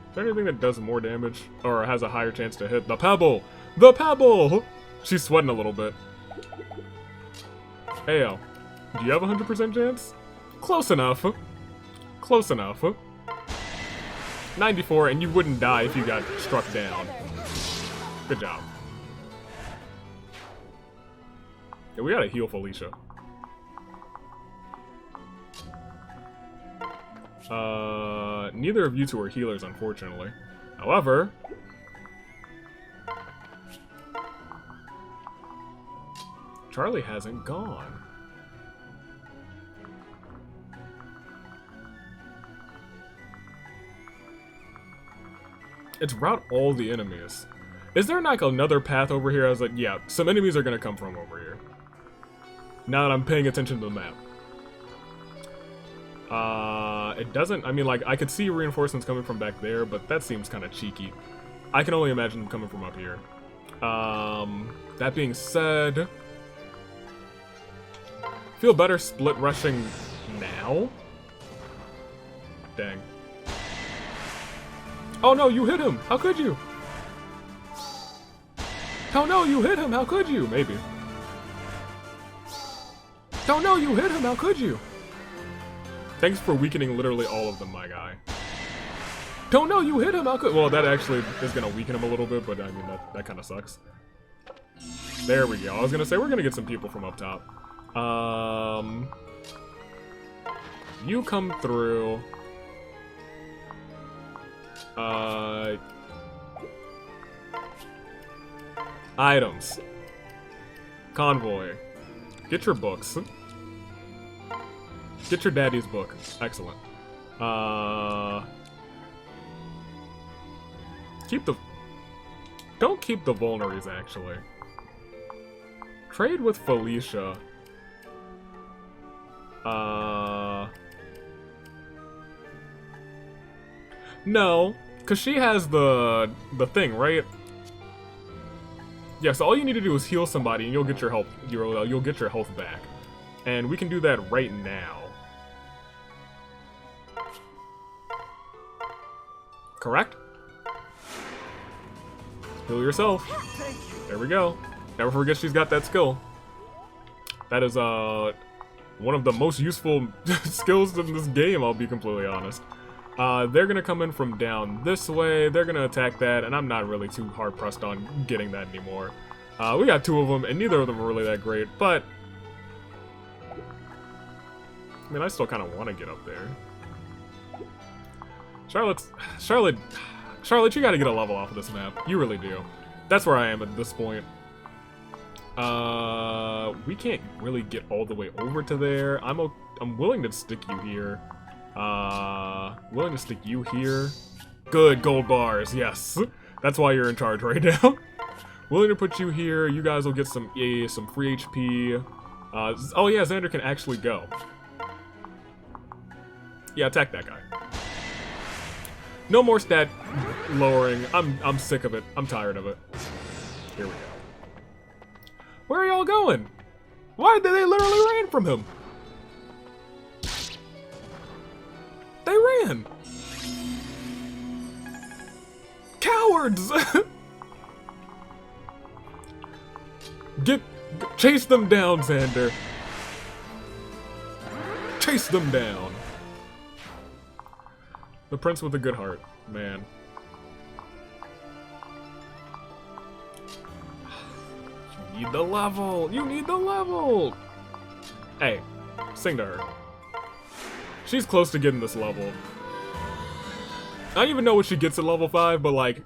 Is there anything that does more damage or has a higher chance to hit? The pebble! The pebble! She's sweating a little bit. Ayo, do you have a 100% chance? Close enough. Close enough. 94, and you wouldn't die if you got struck down. Good job. Yeah, we gotta heal Felicia. Neither of you two are healers, unfortunately. However, Charlie hasn't gone. It's route all the enemies. Is there like another path over here? I was like, yeah, some enemies are gonna come from over here. Now that I'm paying attention to the map. It doesn't, I mean, like, I could see reinforcements coming from back there, but that seems kind of cheeky. I can only imagine them coming from up here. That being said, feel better split rushing now? Dang. Oh no, you hit him! How could you? Oh no, you hit him! How could you? Maybe. Oh no, you hit him! How could you? Thanks for weakening literally all of them, my guy. Oh no, you hit him! How could? Well, that actually is gonna weaken him a little bit, but I mean, that kind of sucks. There we go. I was gonna say, we're gonna get some people from up top. You come through. Items. Convoy. Get your books. Get your daddy's book. Excellent. Keep the... don't keep the vulneraries, actually. Trade with Felicia. No, because she has the thing, right? Yeah, so all you need to do is heal somebody and you'll get your health, you'll get your health back. And we can do that right now. Correct? Heal yourself. There we go. Never forget she's got that skill. That is one of the most useful skills in this game, I'll be completely honest. They're gonna come in from down this way, they're gonna attack that, and I'm not really too hard pressed on getting that anymore. We got 2 of them, and neither of them are really that great, but I mean, I still kind of want to get up there. Charlotte, you gotta get a level off of this map. You really do. That's where I am at this point. We can't really get all the way over to there. I'm willing to stick you here. Willing to stick you here. Good, gold bars, yes. That's why you're in charge right now. Willing to put you here. You guys will get some free HP. Oh yeah, Xander can actually go. Yeah, attack that guy. No more stat lowering. I'm sick of it. I'm tired of it. Here we go. Where are y'all going? Why did they literally ran from him? They ran. Cowards! Chase them down, Xander. Chase them down. The prince with a good heart, man. You need the level! You need the level! Hey, sing to her. She's close to getting this level. I don't even know what she gets at level 5, but like...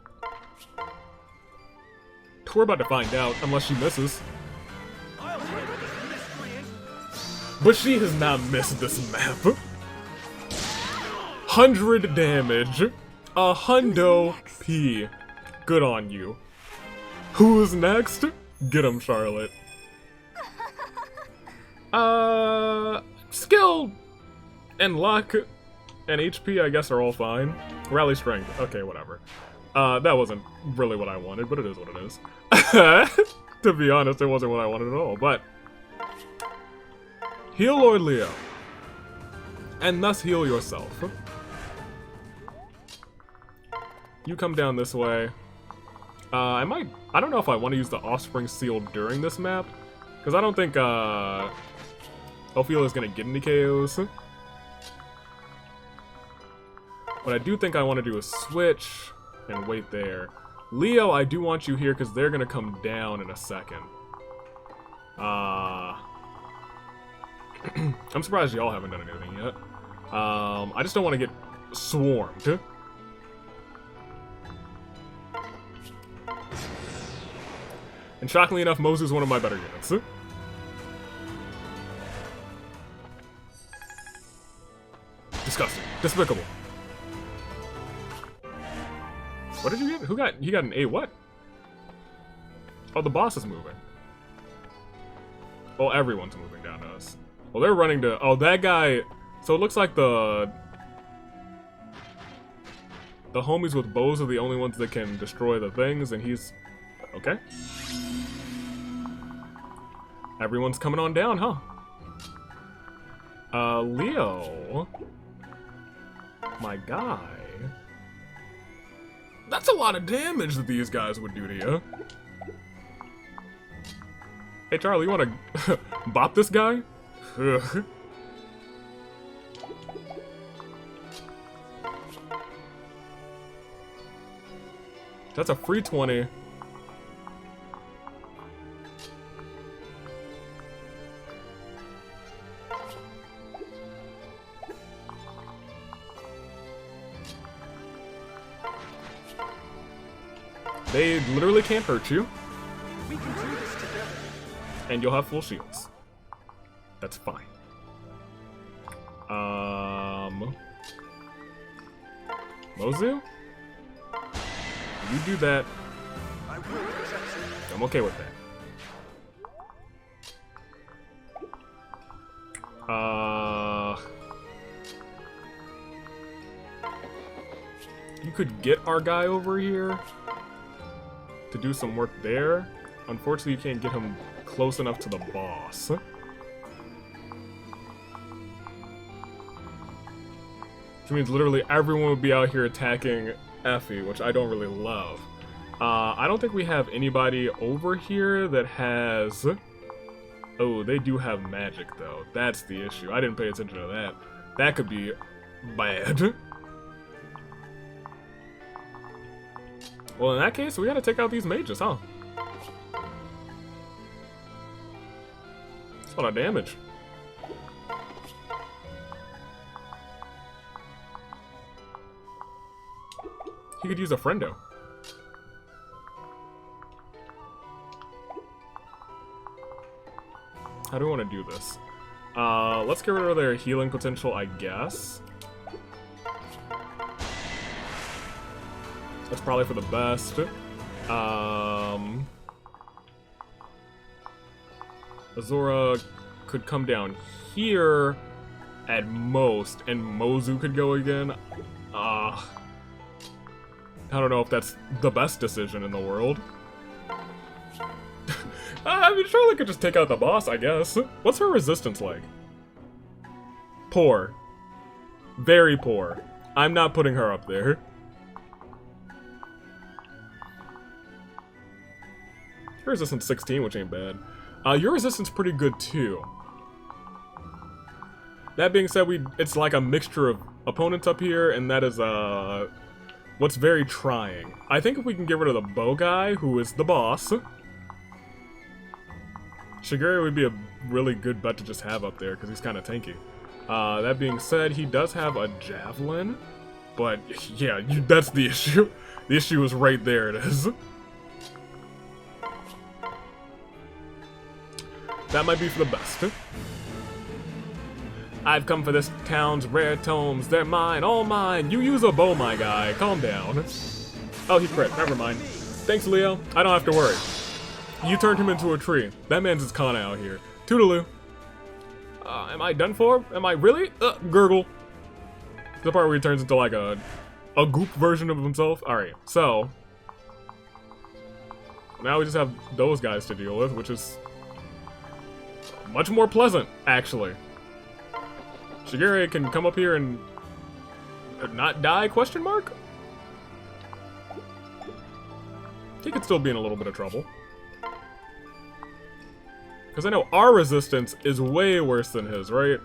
we're about to find out, unless she misses. But she has not missed this map. 100 damage. 100 P. Good on you. Who's next? Get him, Charlotte. Skill and luck and HP, I guess, are all fine. Rally strength. Okay, whatever. That wasn't really what I wanted, but it is what it is. To be honest, it wasn't what I wanted at all, but... heal Lord Leo. And thus heal yourself. You come down this way. I don't know if I want to use the Offspring Seal during this map, because I don't think, Ophelia is going to get any KOs. What I do think I want to do is switch and wait there. Leo, I do want you here because they're going to come down in a second. I'm surprised y'all haven't done anything yet. I just don't want to get swarmed. And shockingly enough, Mozu is one of my better units. Disgusting. Despicable. What did you get? He got an A what? Oh, the boss is moving. Well, everyone's moving down to us. Well, they're running to... oh, that guy... so it looks like the homies with bows are the only ones that can destroy the things, and he's... okay. Everyone's coming on down, huh? Leo... my guy... that's a lot of damage that these guys would do to you. Hey, Charlie, you wanna bop this guy? Ugh. That's a free 20. They literally can't hurt you. We can do this together. And you'll have full shields. That's fine. Mozu? You do that. I will I'm okay with that. You could get our guy over here to do some work there. Unfortunately, you can't get him close enough to the boss. Which means literally everyone would be out here attacking Effie, which I don't really love. I don't think we have anybody over here that has... Oh, they do have magic, though. That's the issue. I didn't pay attention to that. That could be bad. Well, in that case, we gotta take out these mages, huh? That's a lot of damage. He could use a friendo. How do we want to do this? Let's get rid of their healing potential, I guess. That's probably for the best. Azura could come down here at most, and Mozu could go again. I don't know if that's the best decision in the world. I mean, Charlotte could just take out the boss, I guess. What's her resistance like? Poor. Very poor. I'm not putting her up there. Her resistance 16, which ain't bad. Your resistance pretty good too. That being said, it's like a mixture of opponents up here, and that is what's very trying. I think if we can get rid of the bow guy, who is the boss, Shigure would be a really good bet to just have up there, because he's kind of tanky. That being said, he does have a javelin, but yeah, that's the issue. The issue is right there, it is. That might be for the best. I've come for this town's rare tomes. They're mine, all mine. You use a bow, my guy. Calm down. Oh, he crit. Never mind. Thanks, Leo. I don't have to worry. You turned him into a tree. That man's his con out here. Toodaloo. Am I done for? Am I really? Gurgle. The part where he turns into like a goop version of himself. Alright, so now we just have those guys to deal with, which is much more pleasant, actually. Shigure can come up here and not die, question mark? He could still be in a little bit of trouble. Because I know our resistance is way worse than his, right?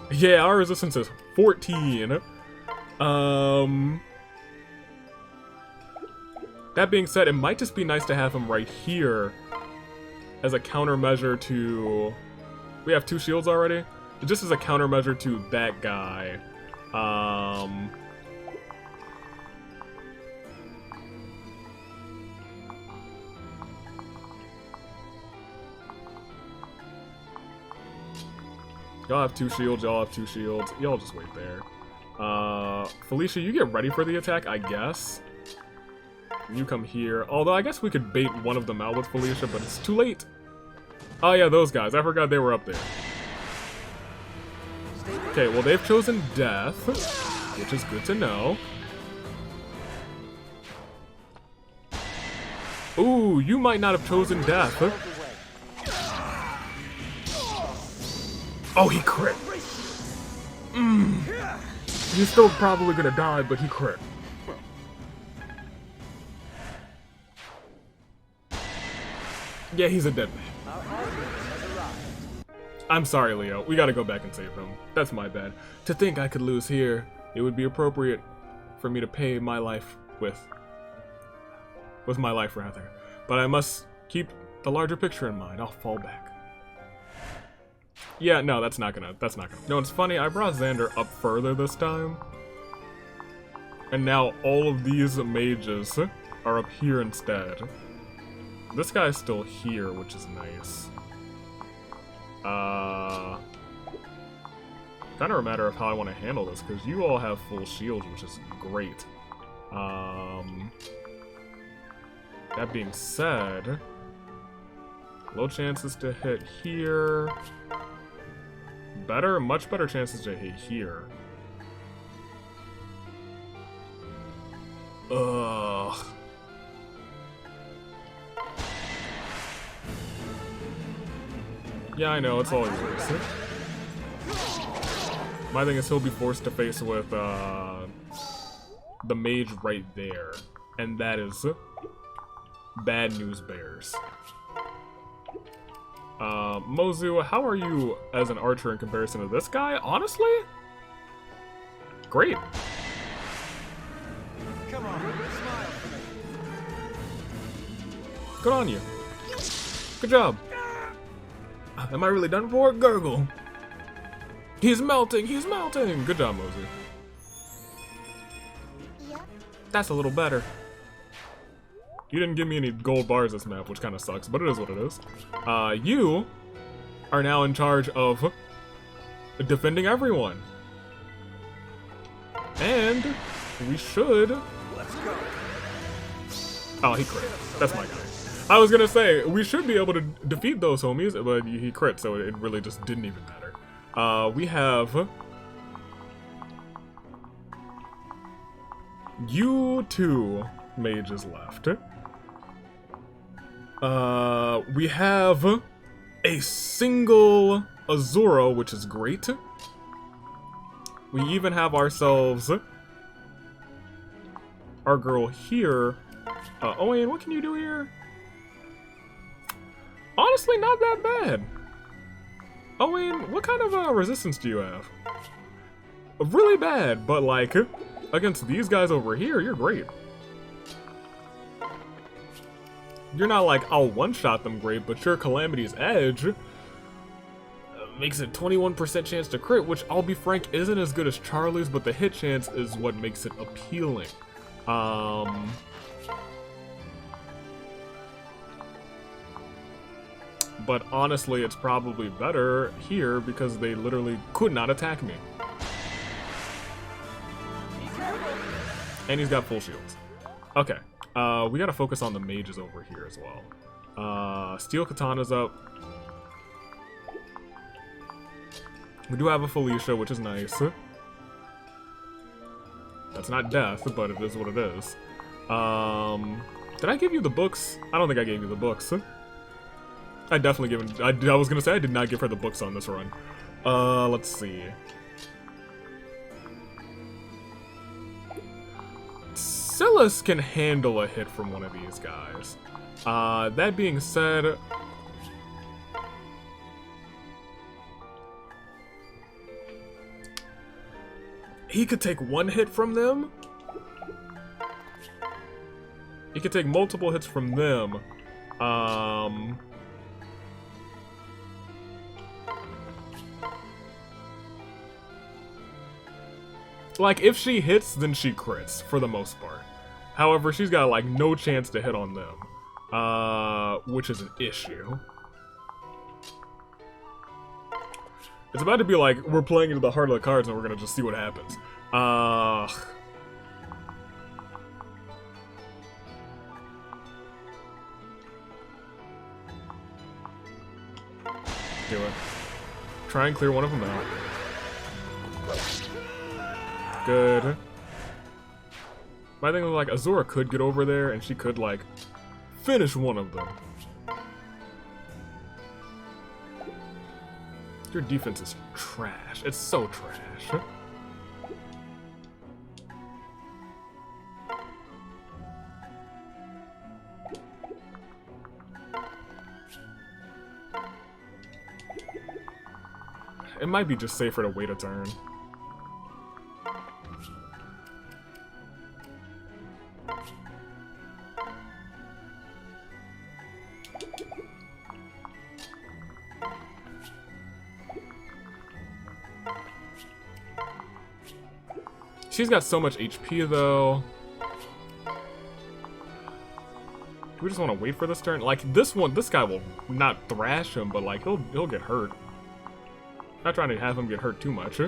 Yeah, our resistance is 14. That being said, it might just be nice to have him right here as a countermeasure to... We have 2 shields already? Just as a countermeasure to that guy. Y'all have 2 shields, y'all have 2 shields. Y'all just wait there. Felicia, you get ready for the attack, I guess. You come here. Although, I guess we could bait one of them out with Felicia, but it's too late. Oh yeah, those guys. I forgot they were up there. Okay, well, they've chosen death, which is good to know. Ooh, you might not have chosen death. Oh, he crit. He's still probably gonna die, but he crit. Yeah, he's a dead man. I'm sorry, Leo. We gotta go back and save him. That's my bad. To think I could lose here, it would be appropriate for me to pay my life with my life, rather. But I must keep the larger picture in mind. I'll fall back. Yeah, no, that's not gonna. No, it's funny, I brought Xander up further this time. And now all of these mages are up here instead. This guy's still here, which is nice. Kind of a matter of how I want to handle this, because you all have full shields, which is great. That being said, low chances to hit here. Better, much better chances to hit here. Ugh. Yeah, I know, it's all yours. My thing is he'll be forced to face with the mage right there. And that is bad news bears. Mozu, how are you as an archer in comparison to this guy? Honestly? Great. Come on, smile for me. Good on you. Good job. Am I really done for? Gurgle. He's melting, he's melting. Good job, Mozu. Yep. That's a little better. You didn't give me any gold bars this map, which kind of sucks, but it is what it is. You are now in charge of defending everyone. And we should... Let's go. Oh, he crit. That's my guy. I was gonna say, we should be able to defeat those homies, but he crit, so it really just didn't even matter. We have... you two mages left. We have a single Azura, which is great. We even have ourselves our girl here. Owen, what can you do here? Honestly, not that bad. Owen, what kind of resistance do you have? Really bad, but like, against these guys over here, you're great. You're not like, I'll one-shot them great, but your Calamity's Edge makes it 21% chance to crit, which, I'll be frank, isn't as good as Charlie's, but the hit chance is what makes it appealing. But honestly, it's probably better here because they literally could not attack me. And he's got full shields. Okay. We gotta focus on the mages over here as well. Steel Katana's up. We do have a Felicia, which is nice. That's not death, but it is what it is. Did I give you the books? I don't think I gave you the books. I definitely given... I was gonna say I did not give her the books on this run. Let's see. Silas can handle a hit from one of these guys. That being said... he could take one hit from them. He could take multiple hits from them. Like, if she hits, then she crits, for the most part. However, she's got, like, no chance to hit on them. Which is an issue. It's about to be like, we're playing into the heart of the cards and we're gonna just see what happens. Do it. Try and clear one of them out. Good. My thing was like, Azura could get over there and she could like finish one of them. Your defense is trash. It's so trash. It might be just safer to wait a turn. She's got so much HP though. Do we just want to wait for this turn? Like this guy will not thrash him, but like he'll get hurt. Not trying to have him get hurt too much.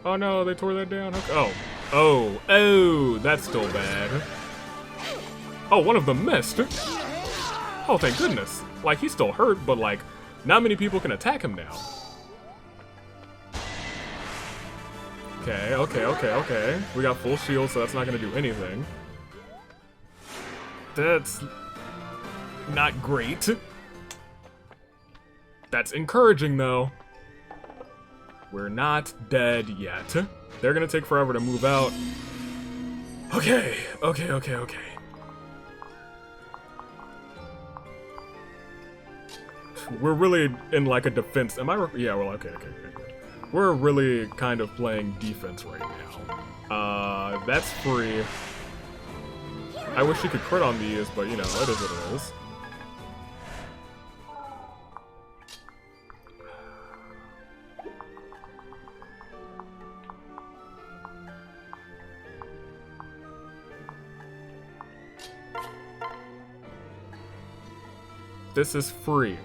Oh no, they tore that down. Oh, Oh, that's still bad. Oh, one of them missed. Oh, thank goodness. Like, he's still hurt, but like, not many people can attack him now. Okay. We got full shield, so that's not gonna do anything. That's not great. That's encouraging, though. We're not dead yet. They're gonna take forever to move out. Okay. We're really in like a defense. Am I? Yeah, well, okay. We're really kind of playing defense right now. That's free. I wish you could crit on these, but you know, it is what it is. This is free.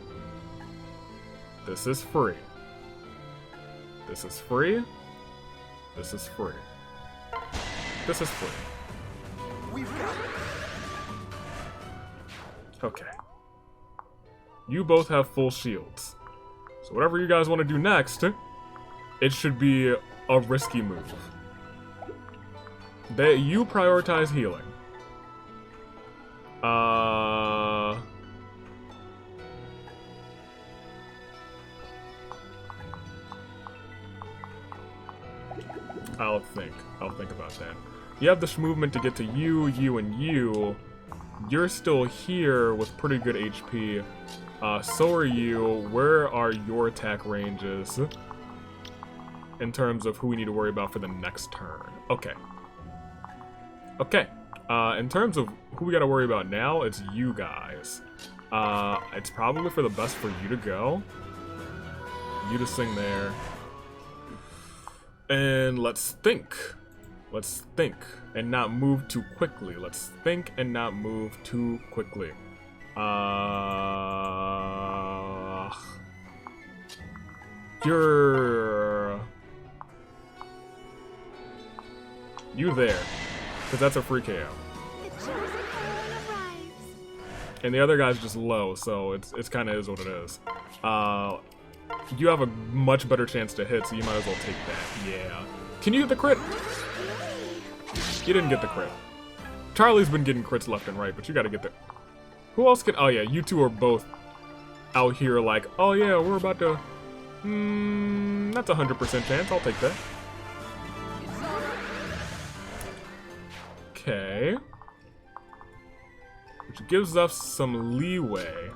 This is free. This is free. This is free. This is free. We've got it. Okay. You both have full shields. So whatever you guys want to do next, it should be a risky move. You prioritize healing. I'll think about that. You have this movement to get to you, and you. You're still here with pretty good HP. So are you. Where are your attack ranges? In terms of who we need to worry about for the next turn. Okay. In terms of who we gotta worry about now, it's you guys. It's probably for the best for you to go. You to sing there. And let's think. Let's think and not move too quickly. Let's think and not move too quickly. You there. Because that's a free KO. The chosen heroine arrives. And the other guy's just low, so it's kind of is what it is. You have a much better chance to hit, so you might as well take that. Yeah. Can you get the crit? You didn't get the crit. Charlie's been getting crits left and right, but you gotta get the... Who else can... Oh yeah, you two are both out here like, oh yeah, we're about to... that's a 100% chance, I'll take that. Okay. Which gives us some leeway.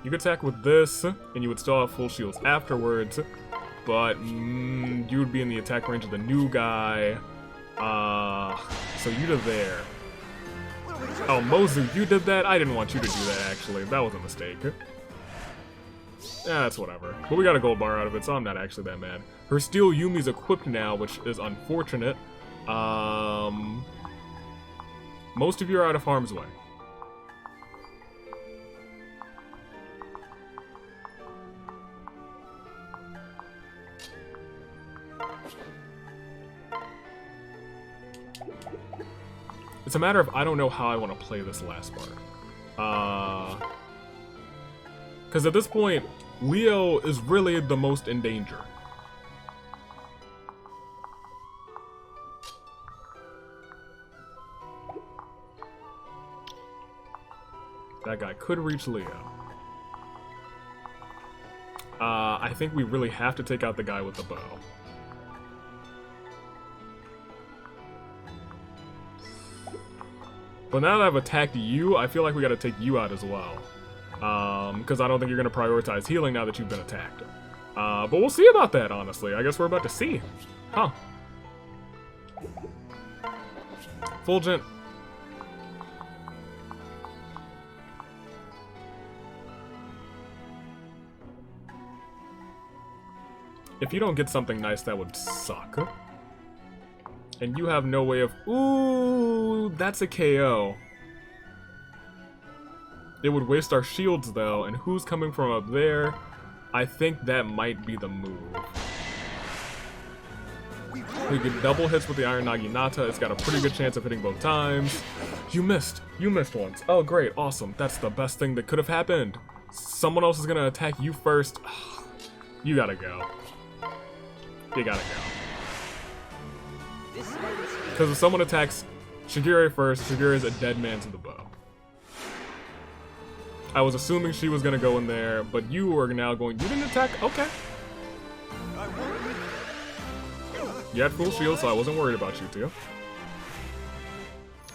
You could attack with this, and you would still have full shields afterwards, but you would be in the attack range of the new guy. So you to there. Oh, Mozu, you did that? I didn't want you to do that, actually. That was a mistake. That's whatever. But we got a gold bar out of it, so I'm not actually that mad. Her Steel Yumi's equipped now, which is unfortunate. Most of you are out of harm's way. It's a matter of I don't know how I want to play this last part. Because at this point, Leo is really the most in danger. That guy could reach Leo. I think we really have to take out the guy with the bow. But now that I've attacked you, I feel like we gotta take you out as well. Because I don't think you're gonna prioritize healing now that you've been attacked. But we'll see about that, honestly. I guess we're about to see. Huh. Fulgent. If you don't get something nice, that would suck. And you have no way of... Ooh, that's a KO. It would waste our shields, though. And who's coming from up there? I think that might be the move. We get double hits with the Iron Naginata. It's got a pretty good chance of hitting both times. You missed. You missed once. Oh, great. Awesome. That's the best thing that could have happened. Someone else is going to attack you first. You gotta go. You gotta go. Because if someone attacks Shigure first, Shigure is a dead man to the bow. I was assuming she was going to go in there, but you are now going... You didn't attack? Okay. You had full shield, so I wasn't worried about you two.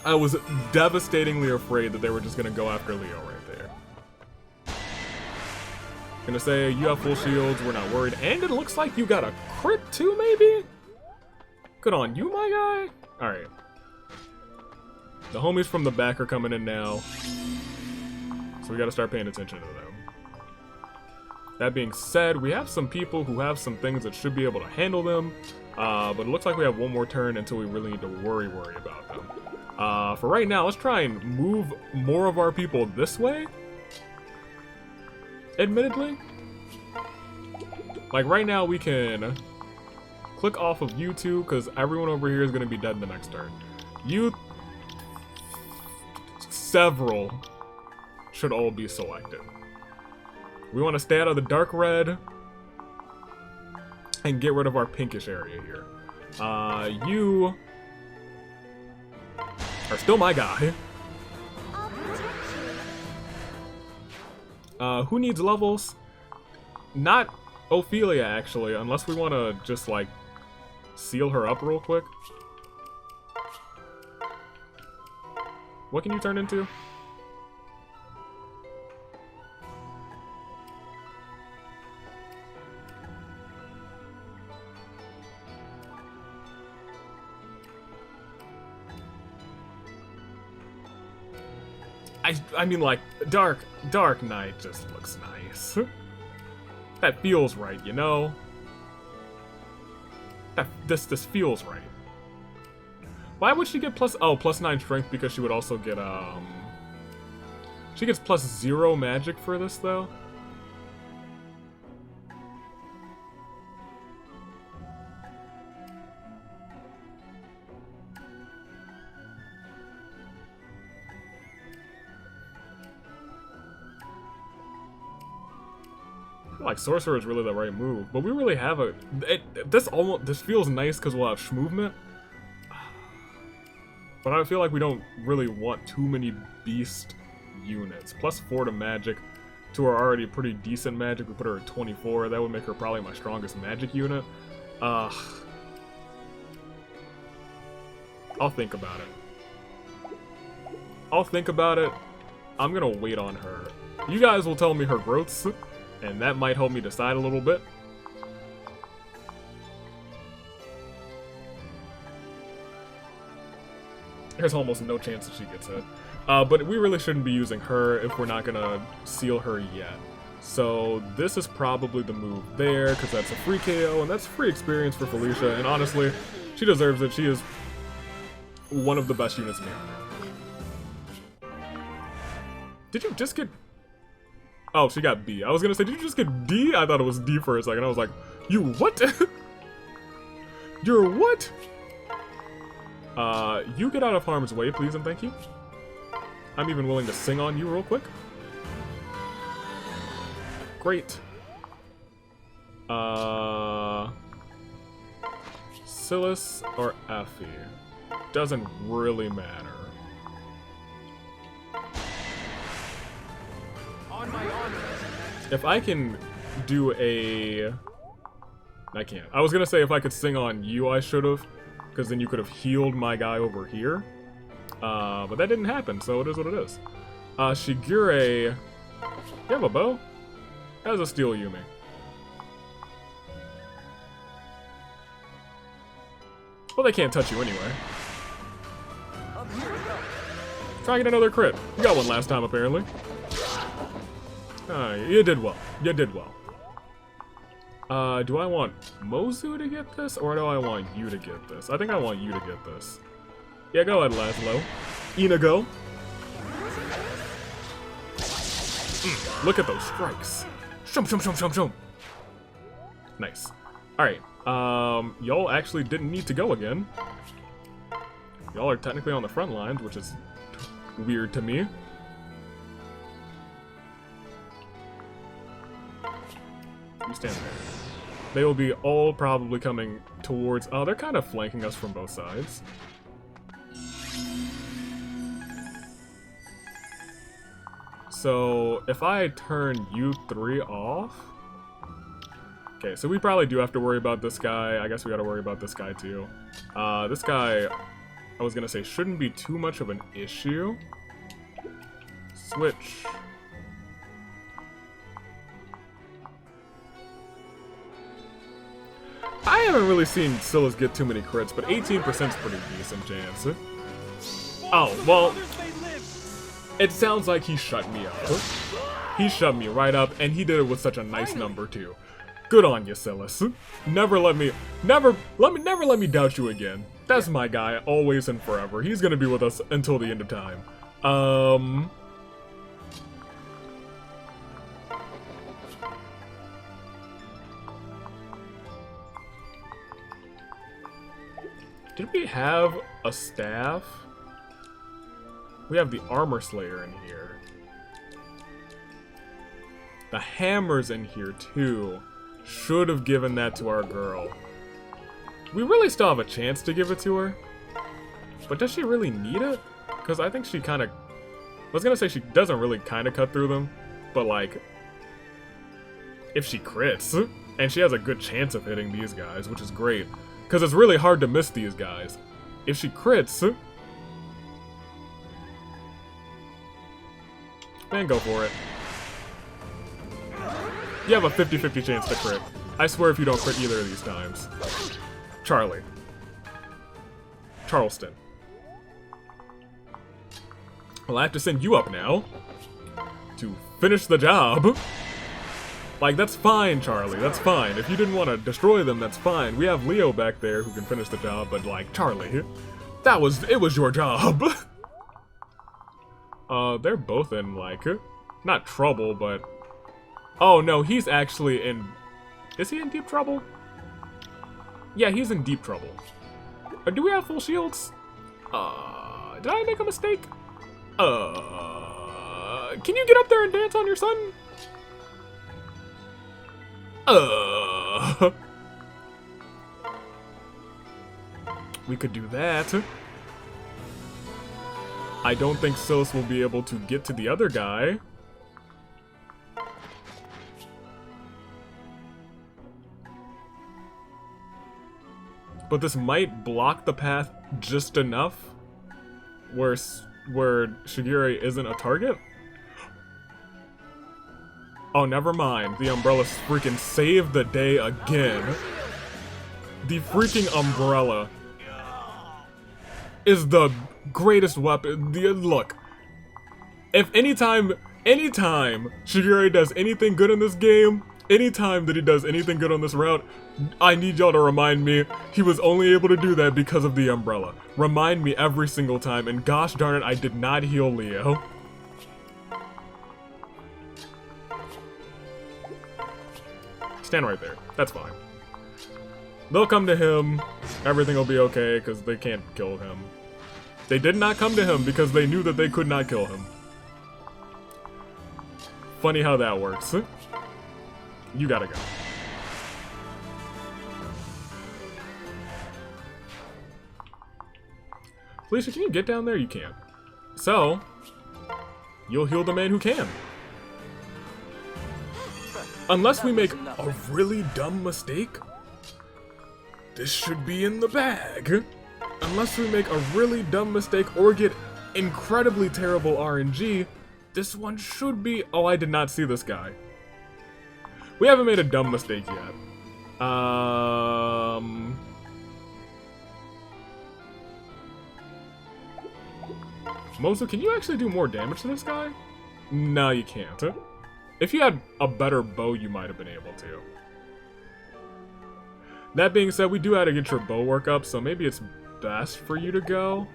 I was devastatingly afraid that they were just going to go after Leo right there. Gonna say, you have full shields, we're not worried. And it looks like you got a crit too, maybe? Good on you, my guy. Alright. The homies from the back are coming in now. So we gotta start paying attention to them. That being said, we have some people who have some things that should be able to handle them. But it looks like we have one more turn until we really need to worry about them. For right now, let's try and move more of our people this way. Admittedly. Like right now we can click off of you two because everyone over here is going to be dead in the next turn. Several should all be selected. We want to stay out of the dark red and get rid of our pinkish area here. You are still my guy. I'll protect you. Who needs levels? Not Ophelia, actually, unless we want to just, like, seal her up real quick. What can you turn into? I mean, like, Dark Knight just looks nice. That feels right, you know? This feels right. Why would she get +9 strength? Because she would also get, she gets +0 magic for this, though. Like Sorcerer is really the right move, but we really have a. This feels nice because we'll have movement, but I feel like we don't really want too many beast units. +4 to magic, to our already pretty decent magic. We put her at 24. That would make her probably my strongest magic unit. I'll think about it. I'm gonna wait on her. You guys will tell me her growths. And that might help me decide a little bit. There's almost no chance that she gets hit. But we really shouldn't be using her if we're not gonna seal her yet. So this is probably the move there, because that's a free KO, and that's free experience for Felicia. And honestly, she deserves it. She is one of the best units in the army. Did you just get... Oh, she got B. I was gonna say, did you just get D? I thought it was D for a second. I was like, you what? You're what? You get out of harm's way, please and thank you. I'm even willing to sing on you real quick. Great. Silas or Effie? Doesn't really matter. If I can do a... I can't. I was gonna say if I could sing on you, I should've, because then you could have healed my guy over here. But that didn't happen, so it is what it is. Shigure... You have a bow? That was a steel Yumi. Well, they can't touch you anyway. Try and get another crit. You got one last time, apparently. You did well. You did well. Do I want Mozu to get this, or do I want you to get this? I think I want you to get this. Yeah, go ahead, Laszlo. Inigo. Look at those strikes. Shum, shum, shum, shum, shum. Nice. Alright, y'all actually didn't need to go again. Y'all are technically on the front lines, which is weird to me. You stand there. They will be all probably coming towards... Oh, they're kind of flanking us from both sides. So, if I turn you 3 off... Okay, so we probably do have to worry about this guy. I guess we gotta worry about this guy too. This guy, I was gonna say, shouldn't be too much of an issue. Switch. I haven't really seen Scylla's get too many crits, but 18% is pretty decent chance. Oh, well, it sounds like he shut me up. He shut me right up, and he did it with such a nice number too. Good on you, Silas. Never let me doubt you again. That's my guy, always and forever. He's gonna be with us until the end of time. Did we have a staff? We have the Armor Slayer in here. The hammer's in here too. Should have given that to our girl. We really still have a chance to give it to her. But does she really need it? Because I think she kind of... I was going to say she doesn't really kind of cut through them. But like... if she crits, and she has a good chance of hitting these guys, which is great. Because it's really hard to miss these guys. If she crits... man, go for it. You have a 50-50 chance to crit. I swear if you don't crit either of these times. Charlie. Charleston. Well, I have to send you up now. To finish the job. Like, that's fine, Charlie. That's fine. If you didn't want to destroy them, that's fine. We have Leo back there who can finish the job, but, like, Charlie. It was your job. They're both in, like, not trouble, but... oh, no, he's actually in... is he in deep trouble? Yeah, he's in deep trouble. Do we have full shields? Did I make a mistake? Can you get up there and dance on your son? We could do that. I don't think Silas will be able to get to the other guy. But this might block the path just enough where Shigure isn't a target? Oh, never mind. The Umbrella's freaking saved the day again. The freaking Umbrella is the greatest weapon. Look, if anytime Shigure does anything good in this game, anytime that he does anything good on this route, I need y'all to remind me he was only able to do that because of the Umbrella. Remind me every single time, and gosh darn it, I did not heal Leo. Stand right there. That's fine. They'll come to him. Everything will be okay, because they can't kill him. They did not come to him because they knew that they could not kill him. Funny how that works. You gotta go. Felicia, can you get down there? You can. So, you'll heal the man who can. Unless we make a really dumb mistake, this should be in the bag. Unless we make a really dumb mistake or get incredibly terrible RNG, this one should be... oh, I did not see this guy. We haven't made a dumb mistake yet. Mozu, can you actually do more damage to this guy? No, you can't. If you had a better bow, you might have been able to. That being said, we do have to get your bow work up, so maybe it's best for you to go.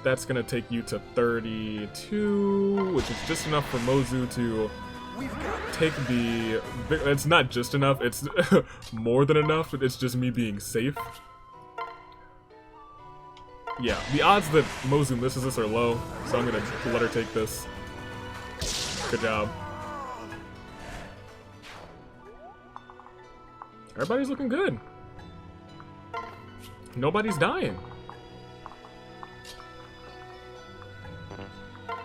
that's gonna take you to 32, which is just enough for Mozu to take the... It's not just enough, it's more than enough, it's just me being safe. Yeah, the odds that Mozu misses this are low, so I'm gonna let her take this. Good job. Everybody's looking good. Nobody's dying.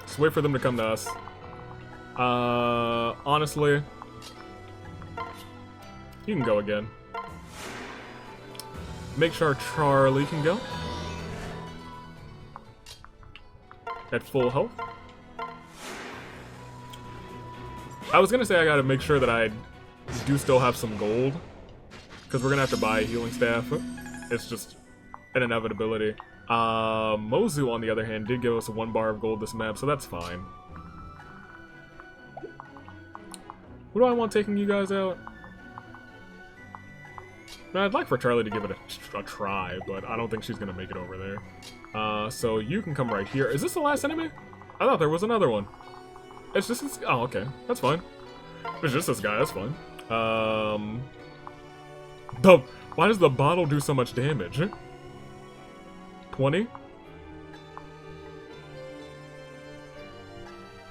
Just wait for them to come to us. Honestly, you can go again. Make sure Charlie can go. At full health. I was gonna say I gotta make sure that I do still have some gold, because we're gonna have to buy a healing staff. It's just an inevitability. Mozu, on the other hand, did give us 1 bar of gold this map, so that's fine. Who do I want taking you guys out? Now, I'd like for Charlie to give it a try, but I don't think she's gonna make it over there. So you can come right here. Is this the last enemy? I thought there was another one. It's just this. Oh, okay, that's fine. It's just this guy. That's fine. Why does the bottle do so much damage? 20?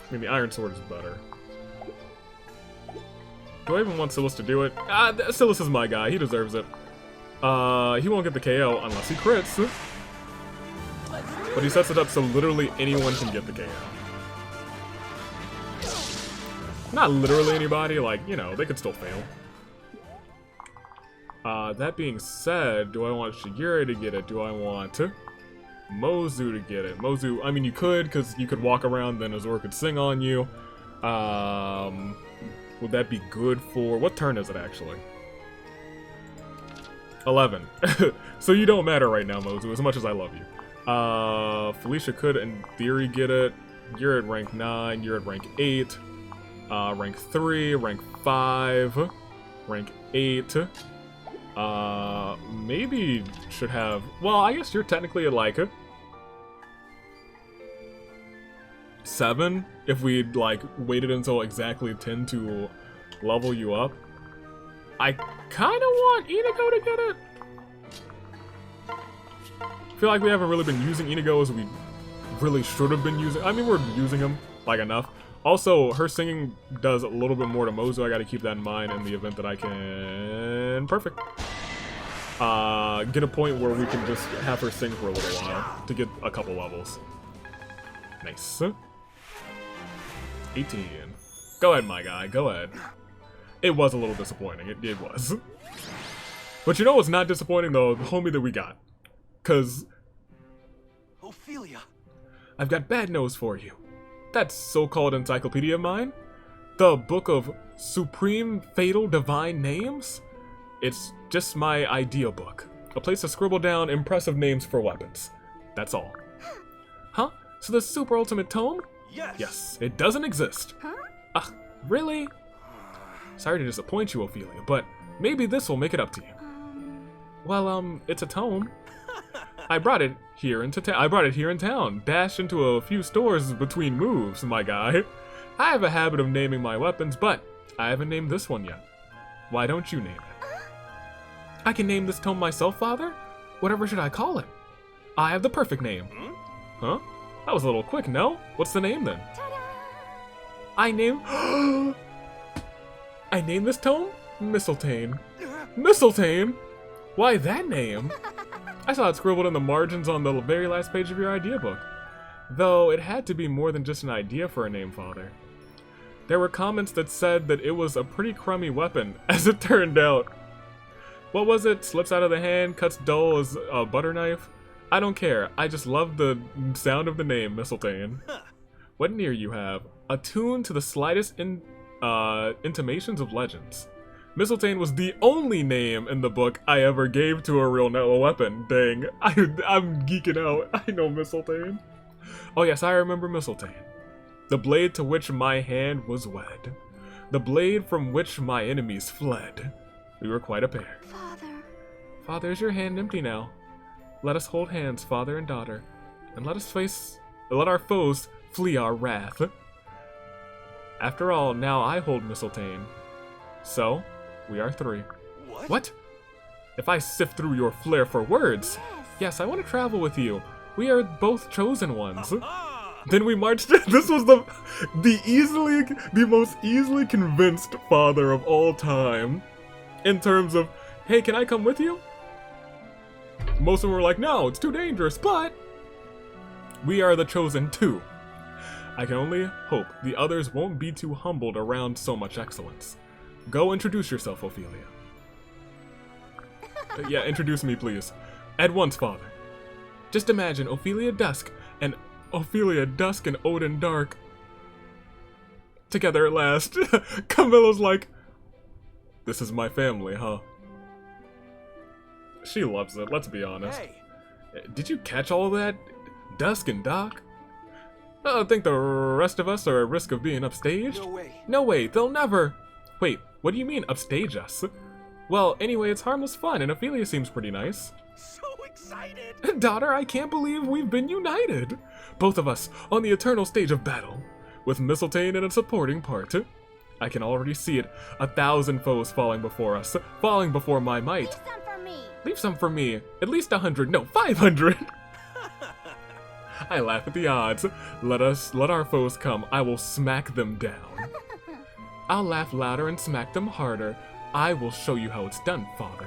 I mean, the iron sword is better. Do I even want Silas to do it? Silas is my guy. He deserves it. He won't get the KO unless he crits. But he sets it up so literally anyone can get the KO. Not literally anybody, like, you know, they could still fail. That being said, do I want Shigure to get it? Do I want Mozu to get it? Mozu, I mean, you could, because you could walk around, then Azor could sing on you. Would that be good for... What turn is it, actually? 11. So you don't matter right now, Mozu, as much as I love you. Felicia could, in theory, get it. You're at rank 9, you're at rank 8. Rank 3, rank 5, rank 8. Maybe should have... Well, I guess you're technically at, like, 7, if we like waited until exactly 10 to level you up. I kind of want Inigo to get it. I feel like we haven't really been using Inigo as we really should have been using. I mean, we're using him like enough. Also, her singing does a little bit more to Mozu. I got to keep that in mind in the event that I can... Perfect. Get a point where we can just have her sing for a little while to get a couple levels. Nice. 18. Go ahead, my guy. Go ahead. It was a little disappointing. It was. But you know what's not disappointing, though? The homie that we got. Because... Ophelia. I've got bad news for you. That so-called encyclopedia of mine? The book of Supreme Fatal Divine Names? It's just my idea book. A place to scribble down impressive names for weapons. That's all. Huh? So the super ultimate tome? Yes. Yes, it doesn't exist. Huh? Really? Sorry to disappoint you, Ophelia, but maybe this will make it up to you. Well, it's a tome. I brought it here in town. Dashed into a few stores between moves, my guy. I have a habit of naming my weapons, but I haven't named this one yet. Why don't you name it? I can name this tome myself, Father? Whatever should I call it? I have the perfect name. Huh? That was a little quick, no? What's the name then? I named this tome? Mistletoe. Mistletoe? Why that name? I saw it scribbled in the margins on the very last page of your idea book. Though it had to be more than just an idea for a name, Father. There were comments that said that it was a pretty crummy weapon, as it turned out. What was it? Slips out of the hand, cuts dull as a butter knife? I don't care. I just love the sound of the name, Mistletoe. What near you have? Attuned to the slightest intimations of legends. Mistletoe was the only name in the book I ever gave to a real weapon. Dang, I'm geeking out. I know Mistletoe. Oh yes, I remember Mistletoe. The blade to which my hand was wed. The blade from which my enemies fled. We were quite a pair. Father. Father, is your hand empty now? Let us hold hands, father and daughter. and let our foes flee our wrath. After all, now I hold Mistletoe. So, we are 3. What? If I sift through your flair for words, yes, I want to travel with you. We are both chosen ones. Then we marched. This was the most easily convinced father of all time, in terms of, hey, can I come with you? Most of them were like, no, it's too dangerous, but we are the chosen 2. I can only hope the others won't be too humbled around so much excellence. Go introduce yourself, Ophelia. Yeah, introduce me, please. At once, father. Just imagine Ophelia Dusk and Odin Dark together at last. Camilla's like, this is my family, huh? She loves it, let's be honest. Hey. Did you catch all of that? Dusk and Dark? I think the rest of us are at risk of being upstaged. No way. No way, they'll never... Wait, what do you mean, upstage us? Well, anyway, it's harmless fun, and Ophelia seems pretty nice. So excited. Daughter, I can't believe we've been united. Both of us on the eternal stage of battle, with Mistletoe in a supporting part. I can already see it, 1,000 foes falling before us, falling before my might. Leave some for me. Leave some for me. At least 100, no, 500. I laugh at the odds. Let our foes come. I will smack them down. I'll laugh louder and smack them harder. I will show you how it's done, father.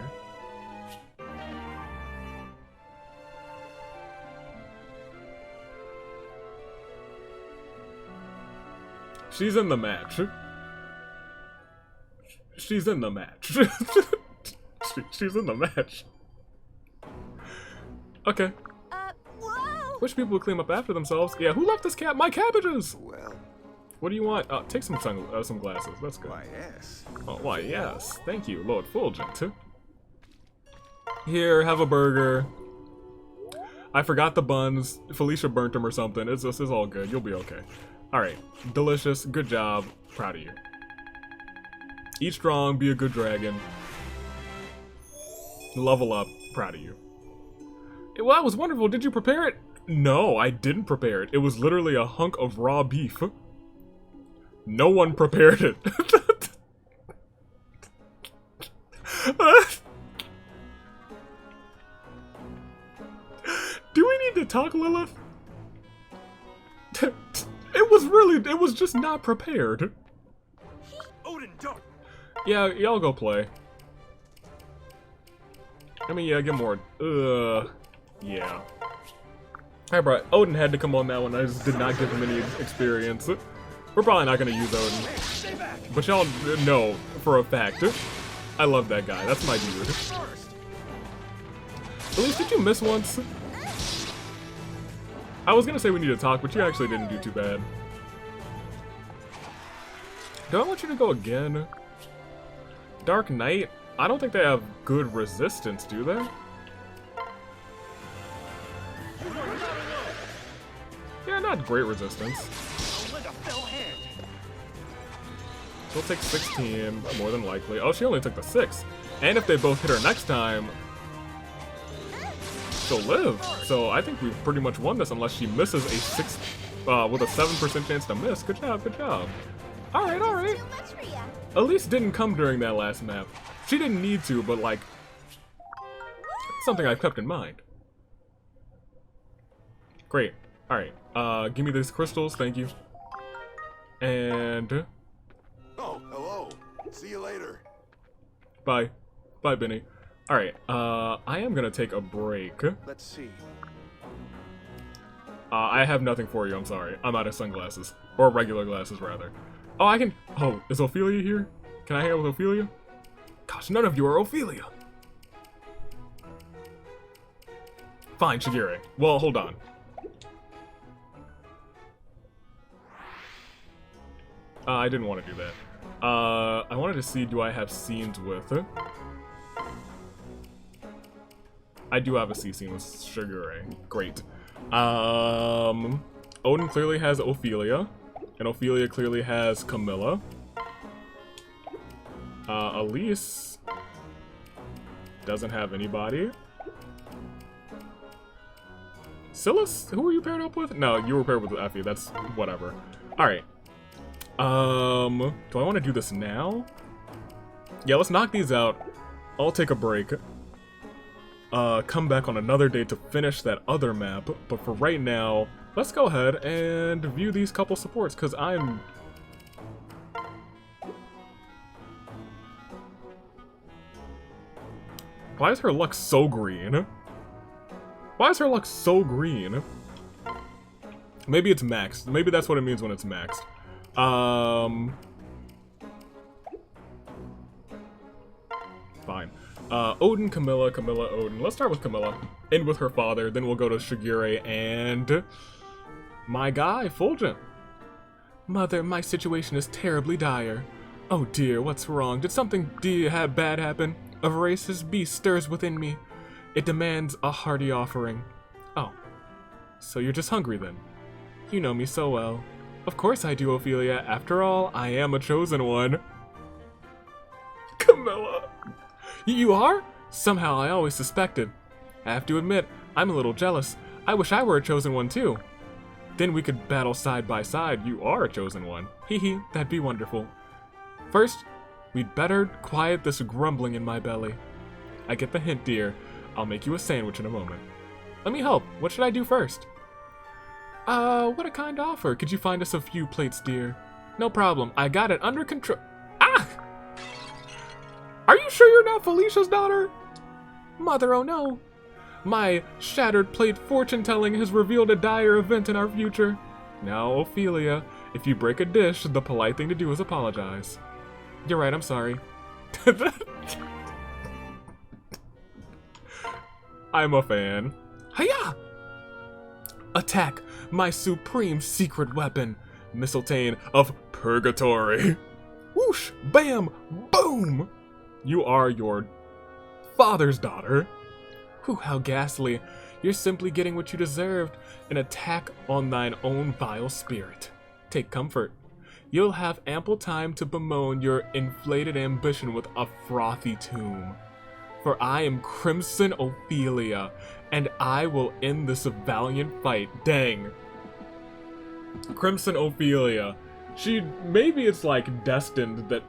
She's in the match. She's in the match. She's in the match. Okay. Whoa! Wish people would clean up after themselves. Yeah, who left this cat? My cabbages! Well, What do you want? Take some glasses. That's good. why, yes. Oh, why, yes. Thank you, Lord Fulgent. Here, have a burger. I forgot the buns. Felicia burnt them or something. It's all good. You'll be okay. Alright. Delicious. Good job. Proud of you. Eat strong. Be a good dragon. Level up. Proud of you. Well, that was wonderful. Did you prepare it? No, I didn't prepare it. It was literally a hunk of raw beef. No one prepared it. Do we need to talk, Lilith? It was just not prepared. Odin, don't. Yeah, y'all go play. I mean, yeah, get more. Yeah. Hi, bro. Odin had to come on that one. I just did not give him any experience. We're probably not gonna use Odin. Stay back. But y'all know for a fact. I love that guy. That's my dude. First. At least, did you miss once? I was gonna say we need to talk, but you actually didn't do too bad. Do I want you to go again? Dark Knight? I don't think they have good resistance, do they? Yeah, not great resistance. Don't lend a fell hand. She'll take 16, more than likely. Oh, she only took the 6. And if they both hit her next time, she'll live. So I think we've pretty much won this unless she misses a 6, with a 7% chance to miss. Good job, good job. Alright, alright. Too much for ya. Elise didn't come during that last map. She didn't need to, but like, something I've kept in mind. Great. Alright, give me these crystals, thank you. And Oh, hello. See you later. bye. Bye, Benny. Alright, I am gonna take a break. Let's see. I have nothing for you, I'm sorry. I'm out of sunglasses. Or regular glasses, rather. Oh, I can... Oh, is Ophelia here? Can I hang out with Ophelia? Gosh, none of you are Ophelia. Fine, Shigure. Well, hold on. I didn't want to do that. I wanted to see, do I have scenes with her? I do have a C scene with Shigure. Great. Odin clearly has Ophelia, and Ophelia clearly has Camilla. Elise doesn't have anybody. Silas? Who were you paired up with? No, you were paired with Effie. That's whatever. Alright. Do I want to do this now? Yeah, let's knock these out. I'll take a break. Come back on another day to finish that other map. But for right now, let's go ahead and view these couple supports, because I'm... Why is her luck so green? Why is her luck so green? Maybe it's maxed. Maybe that's what it means when it's maxed. Fine. Odin, Camilla, Odin. Let's start with Camilla. End with her father, then we'll go to Shigure and... my guy, Fulgent. Mother, my situation is terribly dire. Oh dear, what's wrong? Did something bad happen? A voracious beast stirs within me. It demands a hearty offering. Oh. So you're just hungry then? You know me so well. Of course I do, Ophelia. After all, I am a chosen one. Camilla. You are? Somehow I always suspected. I have to admit, I'm a little jealous. I wish I were a chosen one too. Then we could battle side by side. You are a chosen one. Hee hee, that'd be wonderful. First, we'd better quiet this grumbling in my belly. I get the hint, dear. I'll make you a sandwich in a moment. Let me help. What should I do first? What a kind offer. Could you find us a few plates, dear? No problem. I got it under control. Ah! Are you sure you're not Felicia's daughter? Mother, oh no. My shattered plate fortune-telling has revealed a dire event in our future. Now, Ophelia, if you break a dish, the polite thing to do is apologize. You're right, I'm sorry. I'm a fan. Hiya! Attack my supreme secret weapon, Mistletoe of Purgatory. Whoosh! Bam! Boom! You are your father's daughter. Whew, how ghastly. You're simply getting what you deserved, an attack on thine own vile spirit. Take comfort. You'll have ample time to bemoan your inflated ambition with a frothy tomb. For I am Crimson Ophelia, and I will end this valiant fight. Dang. Crimson Ophelia. Maybe it's like destined that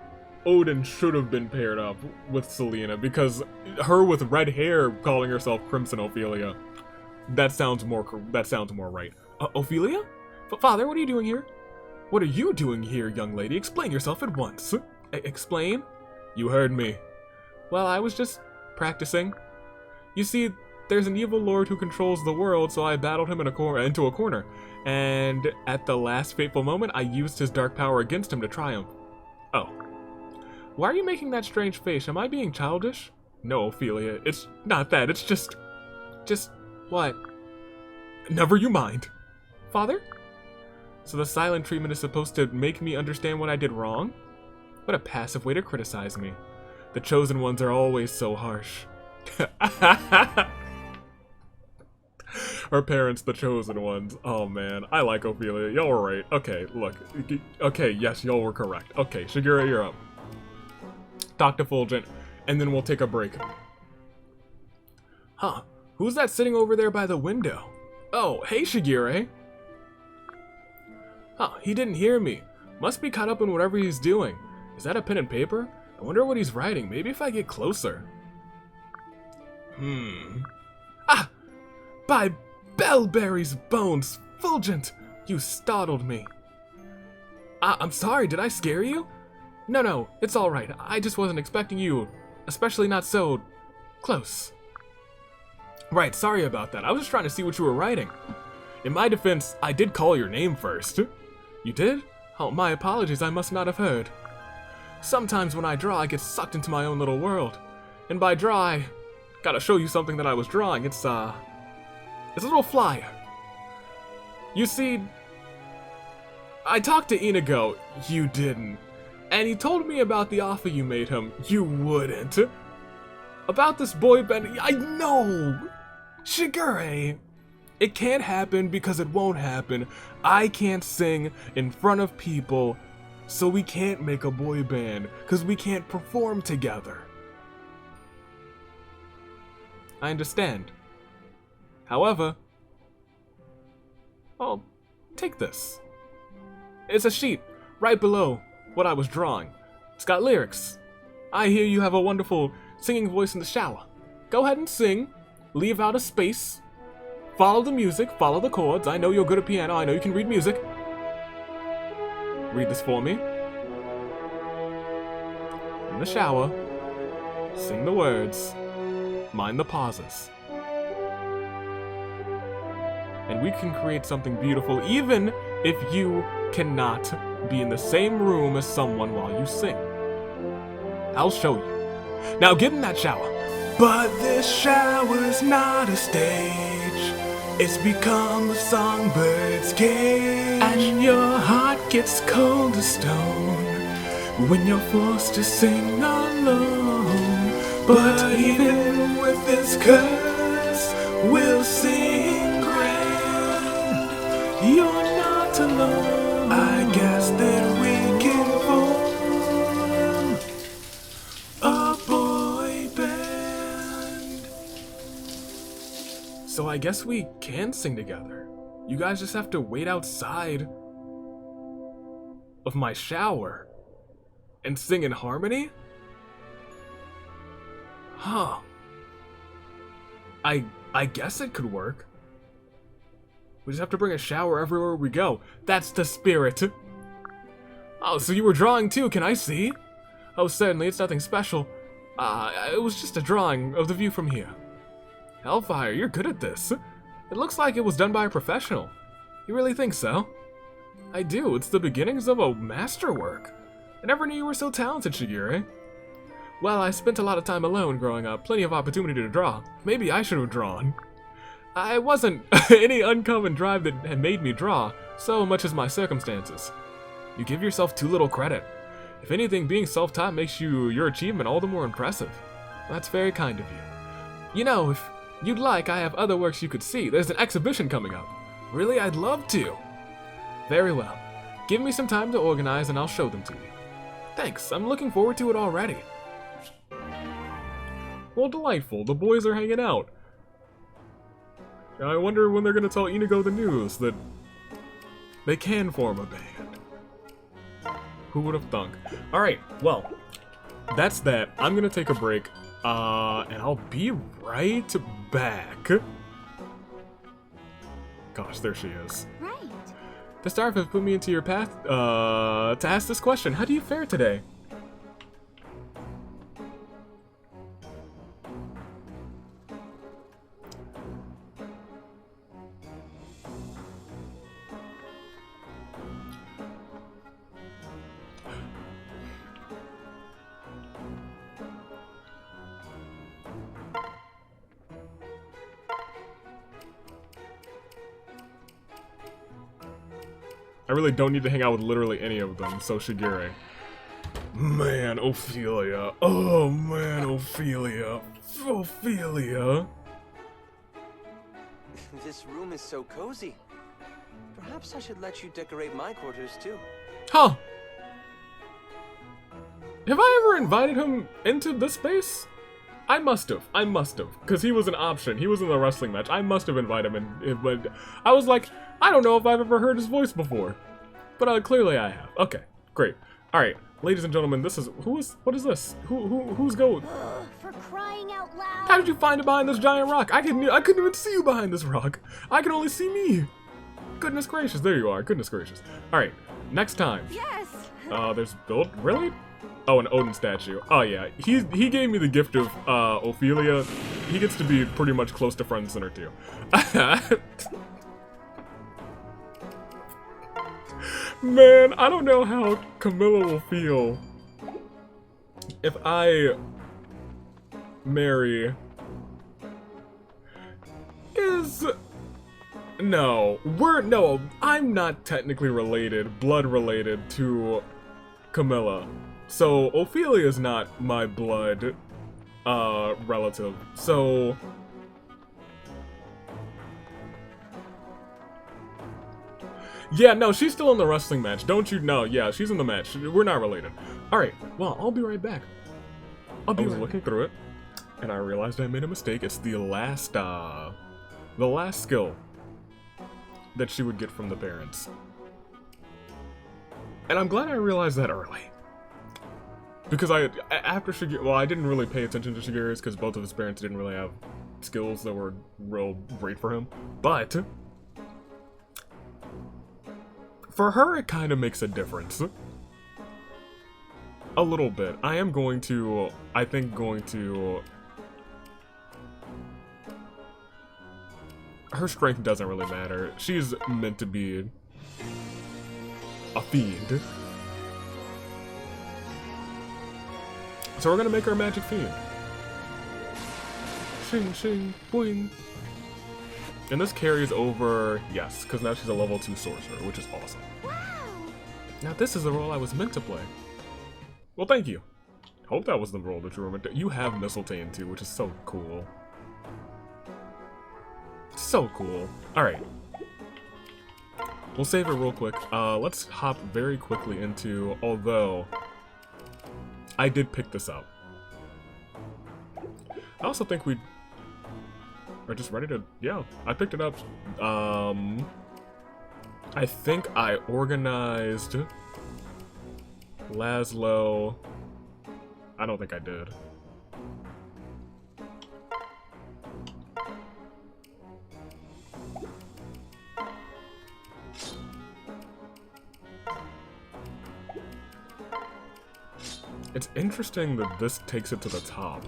Odin should have been paired up with Selena, because her with red hair calling herself Crimson Ophelia. That sounds more right. Ophelia? Father, what are you doing here? What are you doing here, young lady? Explain yourself at once. Explain? You heard me. Well, I was just practicing. You see, there's an evil lord who controls the world, so I battled him into a corner. And at the last fateful moment, I used his dark power against him to triumph. Oh. Why are you making that strange face? Am I being childish? No, Ophelia, it's not that. It's just what? Never you mind. Father? So the silent treatment is supposed to make me understand what I did wrong? What a passive way to criticize me. The chosen ones are always so harsh. Her parents, the chosen ones. Oh man, I like Ophelia. Y'all were right. Okay, look. Okay, yes, y'all were correct. Okay, Shigure, you're up. Talk to Fulgent, and then we'll take a break. Huh, who's that sitting over there by the window? Oh, hey Shigure. Huh, he didn't hear me. Must be caught up in whatever he's doing. Is that a pen and paper? I wonder what he's writing. Maybe if I get closer. Ah! By Bellberry's bones, Fulgent! You startled me. I'm sorry, did I scare you? No, it's alright. I just wasn't expecting you, especially not so close. Right, sorry about that. I was just trying to see what you were writing. In my defense, I did call your name first. You did? Oh, my apologies, I must not have heard. Sometimes when I draw, I get sucked into my own little world. And by draw, I gotta show you something that I was drawing. It's a little flyer. You see, I talked to Inigo. You didn't. And he told me about the offer you made him. You wouldn't. About this boy band. I know! Shigure! It can't happen because it won't happen. I can't sing in front of people, so we can't make a boy band, because we can't perform together. I understand. However, Oh, take this. It's a sheet right below what I was drawing. It's got lyrics. I hear you have a wonderful singing voice in the shower. Go ahead and sing. Leave out a space. Follow the music. Follow the chords. I know you're good at piano. I know you can read music. Read this for me. In the shower, sing the words. Mind the pauses. And we can create something beautiful even if you cannot be in the same room as someone while you sing. I'll show you. Now get in that shower. But this shower's not a stage. It's become a songbird's cage. And your heart gets cold as stone when you're forced to sing alone. But even with this curse, we'll sing grand. You're not alone. I guess that we can form a boy band. So I guess we can sing together. You guys just have to wait outside of my shower and sing in harmony? Huh. I guess it could work. We just have to bring a shower everywhere we go. That's the spirit. Oh, so you were drawing too, can I see? Oh, certainly, it's nothing special. It was just a drawing of the view from here. Hellfire, you're good at this. It looks like it was done by a professional. You really think so? I do, it's the beginnings of a masterwork. I never knew you were so talented, Shigure. Well, I spent a lot of time alone growing up, plenty of opportunity to draw. Maybe I should have drawn. I wasn't any uncommon drive that had made me draw, so much as my circumstances. You give yourself too little credit. If anything, being self-taught makes your achievement all the more impressive. That's very kind of you. You know, if you'd like, I have other works you could see. There's an exhibition coming up. Really, I'd love to. Very well. Give me some time to organize and I'll show them to you. Thanks, I'm looking forward to it already. Well, delightful. The boys are hanging out. I wonder when they're gonna tell Inigo the news that they can form a band. Who would have thunk? Alright, well, that's that. I'm gonna take a break, and I'll be right back. Gosh, there she is. Right. The star has put me into your path, to ask this question. How do you fare today? I really don't need to hang out with literally any of them, so Shigure. Man, Ophelia. Oh man, Ophelia. Ophelia. This room is so cozy. Perhaps I should let you decorate my quarters too. Huh. Have I ever invited him into this space? I must have, because he was an option. He was in the wrestling match. I must have invited him, but I was like, I don't know if I've ever heard his voice before, but clearly I have. Okay, great. All right, ladies and gentlemen, this is what is this? Who's going? For crying out loud. How did you find it behind this giant rock? I couldn't even see you behind this rock. I can only see me. Goodness gracious, there you are. Goodness gracious. All right, next time. Yes. There's build really. Oh, an Odin statue. Oh yeah, he gave me the gift of Ophelia. He gets to be pretty much close to front and center too. Man, I don't know how Camilla will feel if I marry. No, I'm not technically related, blood related to Camilla. So, Ophelia is not my blood, relative. So... Yeah, no, she's still in the wrestling match. Don't you know? Yeah, she's in the match. We're not related. Alright, well, I'll be right back. I was looking through it, and I realized I made a mistake. It's the last skill. that she would get from the parents. And I'm glad I realized that early. Because after Shigure, well, I didn't really pay attention to Shigure's because both of his parents didn't really have skills that were real great for him. But for her, it kind of makes a difference. A little bit. I think going to... Her strength doesn't really matter. She's meant to be a fiend. So we're gonna make her a magic fiend. Shing, shing, boing. And this carries over, yes, because now she's a level 2 sorcerer, which is awesome. Wow. Now this is the role I was meant to play. Well, thank you. Hope that was the role that you were meant to. You have Mistletoe too, which is so cool. So cool. Alright. We'll save it real quick. Let's hop very quickly into, although I did pick this up. I also think we are just ready to, yeah, I picked it up. I think I organized Laszlo. I don't think I did. It's interesting that this takes it to the top.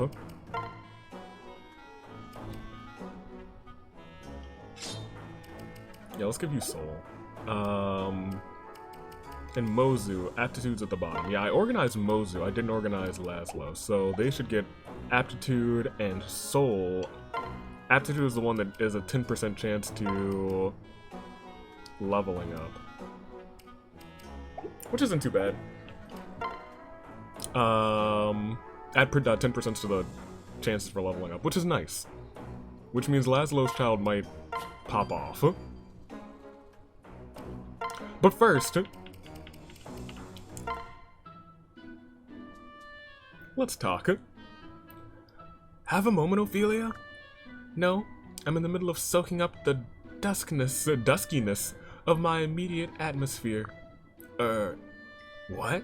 Yeah, let's give you Soul. And Mozu, Aptitude's at the bottom. Yeah, I organized Mozu, I didn't organize Laszlo, so they should get Aptitude and Soul. Aptitude is the one that is a 10% chance to leveling up. Which isn't too bad. Add 10% to the chances for leveling up, which is nice. Which means Laszlo's child might pop off. But first, let's talk. Have a moment, Ophelia? No, I'm in the middle of soaking up the duskiness of my immediate atmosphere. What?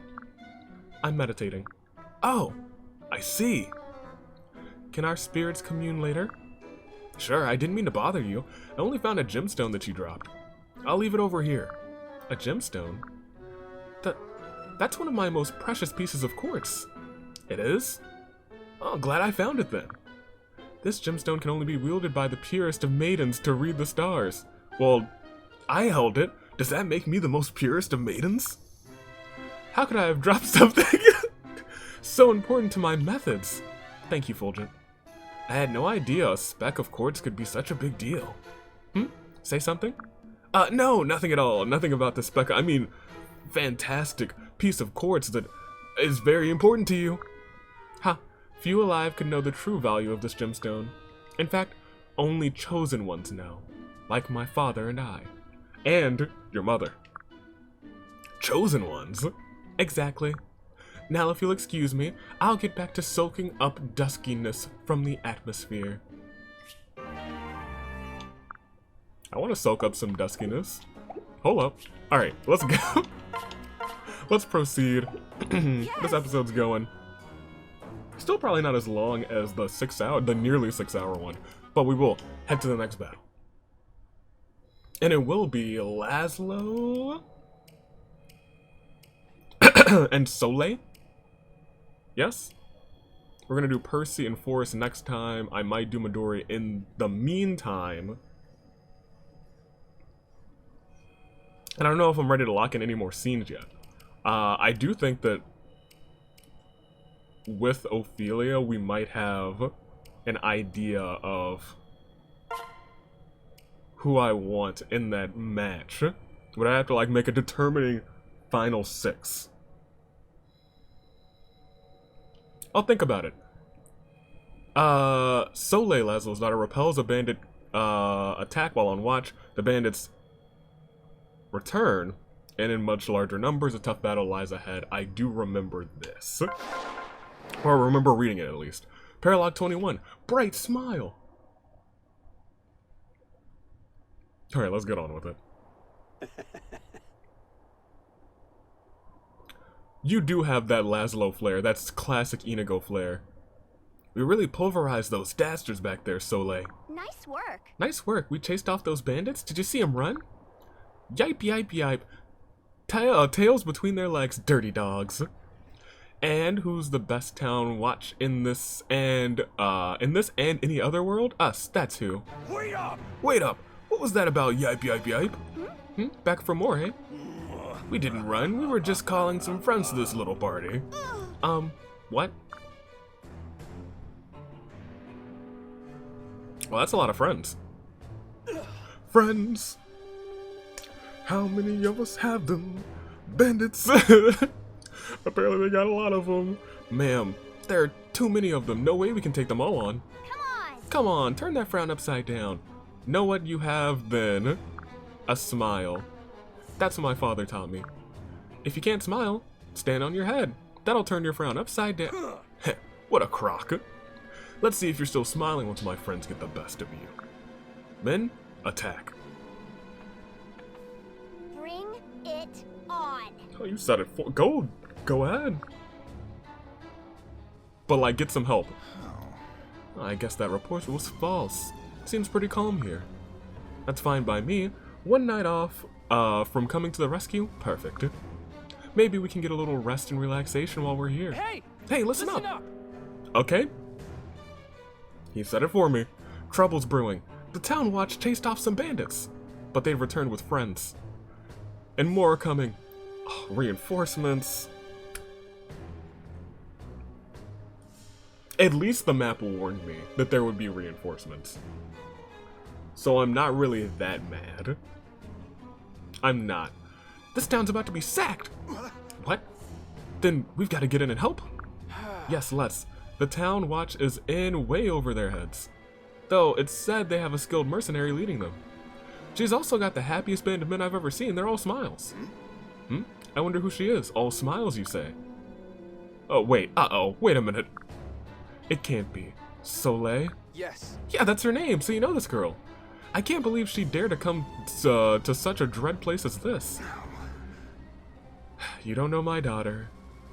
I'm meditating. Oh, I see. Can our spirits commune later? Sure, I didn't mean to bother you. I only found a gemstone that you dropped. I'll leave it over here. A gemstone? That's one of my most precious pieces of quartz. It is? Oh, glad I found it then. This gemstone can only be wielded by the purest of maidens to read the stars. Well, I held it. Does that make me the most purest of maidens? How could I have dropped something so important to my methods? Thank you, Fulgent. I had no idea a speck of quartz could be such a big deal. Say something? No, nothing at all. Nothing about the speck. I mean, fantastic piece of quartz that is very important to you. Ha, few alive could know the true value of this gemstone. In fact, only chosen ones know, like my father and I. And your mother. Chosen ones? Exactly. Now, if you'll excuse me, I'll get back to soaking up duskiness from the atmosphere. I want to soak up some duskiness. Hold up. Alright, let's go. Let's proceed. This episode's going. Still probably not as long as the nearly 6 hour one, but we will head to the next battle. And it will be Laszlo and Soleil. Yes? We're gonna do Percy and Forrest next time. I might do Midori in the meantime. And I don't know if I'm ready to lock in any more scenes yet. I do think that with Ophelia, we might have an idea of who I want in that match. Would I have to, like, make a determining final 6? I'll think about it. Soleil, Laszlo's daughter, repels a bandit attack while on watch. The bandits return, and in much larger numbers, a tough battle lies ahead. I do remember this. Or I remember reading it, at least. Paralogue 21. Bright smile! Alright, let's get on with it. You do have that Laszlo flair. That's classic Inigo flair. We really pulverized those dastards back there, Soleil. Nice work. Nice work. We chased off those bandits. Did you see them run? Yipe, yipe, yipe. Tails between their legs, dirty dogs. And who's the best town watch in this and any other world? Us, that's who. Wait up! Wait up! What was that about, yipe, yipe, yipe? Back for more, eh? We didn't run, we were just calling some friends to this little party. What? Well, that's a lot of friends. Friends! How many of us have them? Bandits! Apparently they got a lot of them. Ma'am, there are too many of them. No way we can take them all on. Come on. Come on, turn that frown upside down. Know what you have then? A smile. That's what my father taught me. If you can't smile, stand on your head. That'll turn your frown upside down. Heh, what a crock. Let's see if you're still smiling once my friends get the best of you. Men, attack. Bring it on. Oh, you said it for— Go ahead. But like, get some help. I guess that report was false. Seems pretty calm here. That's fine by me. One night off from coming to the rescue? Perfect. Maybe we can get a little rest and relaxation while we're here. Hey, listen up. Okay. He said it for me. Trouble's brewing. The town watch chased off some bandits, but they returned with friends. And more are coming. Oh, reinforcements. At least the map warned me that there would be reinforcements. So I'm not really that mad. I'm not. This town's about to be sacked! What? Then we've got to get in and help? Yes, let's. The town watch is in way over their heads. Though it's said they have a skilled mercenary leading them. She's also got the happiest band of men I've ever seen. They're all smiles. I wonder who she is. All smiles, you say? Oh, wait. Uh-oh. Wait a minute. It can't be. Soleil? Yes. Yeah, that's her name, so you know this girl. I can't believe she dared to come to such a dread place as this. You don't know my daughter.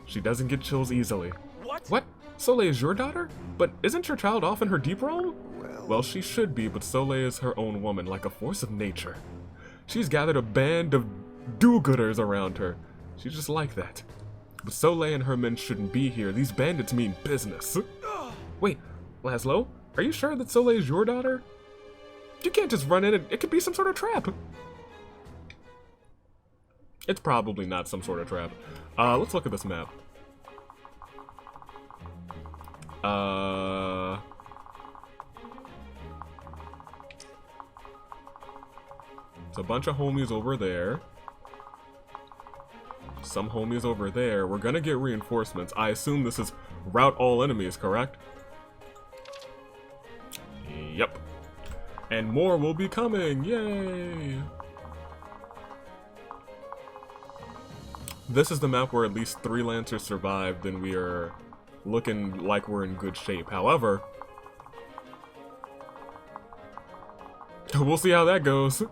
She doesn't get chills easily. What? Soleil is your daughter? But isn't your child off in her deep realm? Well, she should be, but Soleil is her own woman, like a force of nature. She's gathered a band of do-gooders around her. She's just like that. But Soleil and her men shouldn't be here. These bandits mean business. Wait, Laszlo, are you sure that Soleil is your daughter? You can't just run in and— it could be some sort of trap. It's probably not some sort of trap. Let's look at this map. It's a bunch of homies over there. Some homies over there. We're gonna get reinforcements. I assume this is rout all enemies, correct? Yep. And more will be coming. Yay! This is the map where at least 3 Lancers survived, then we are looking like we're in good shape. However, we'll see how that goes.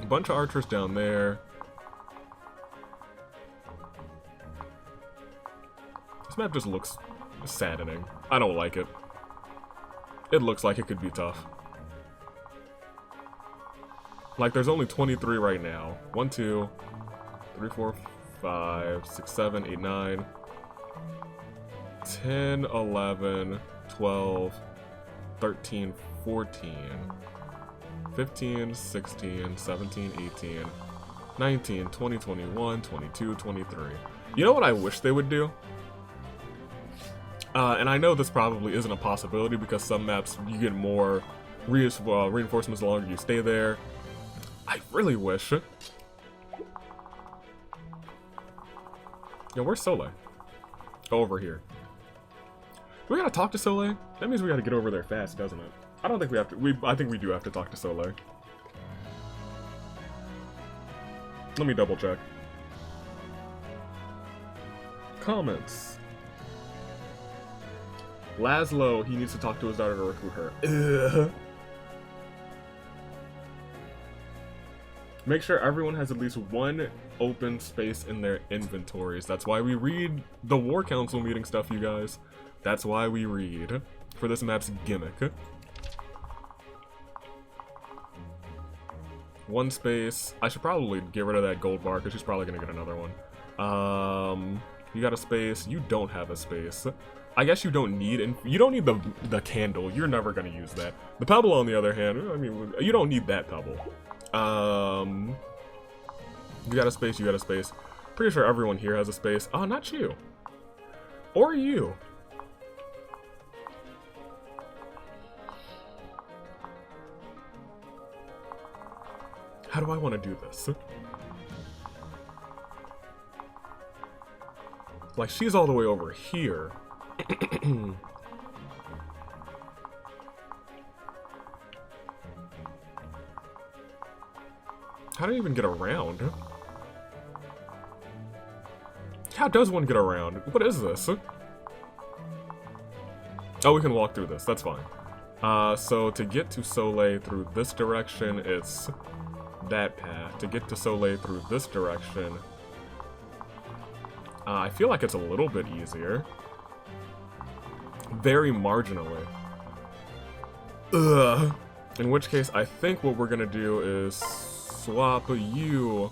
A bunch of archers down there. This map just looks saddening. I don't like it. It looks like it could be tough. Like, there's only 23 right now. 1, 2, 3, 4, 5, 6, 7, 8, 9, 10, 11, 12, 13, 14, 15, 16, 17, 18, 19, 20, 21, 22, 23. You know what I wish they would do? And I know this probably isn't a possibility because some maps you get more reinforcements the longer you stay there. I really wish. Yo, where's Soleil? Go over here. We gotta talk to Soleil? That means we gotta get over there fast, doesn't it? I don't think we have to. I think we do have to talk to Soleil. Let me double check. Comments. Laszlo, he needs to talk to his daughter to recruit her. Ugh. Make sure everyone has at least one open space in their inventories. That's why we read the War Council meeting stuff, you guys. That's why we read for this map's gimmick. One space. I should probably get rid of that gold bar because she's probably gonna get another one. You got a space. You don't have a space. I guess you don't need the candle. You're never gonna use that. The pebble, on the other hand, I mean, you don't need that pebble. You got a space. You got a space. Pretty sure everyone here has a space. Oh, not you. Or you. How do I want to do this? Like, she's all the way over here. How do you even get around? How does one get around? What is this? Oh, we can walk through this. That's fine. So to get to Soleil through this direction, it's that path. To get to Soleil through this direction, I feel like it's a little bit easier. Very marginally. Ugh. In which case, I think what we're gonna do is swap you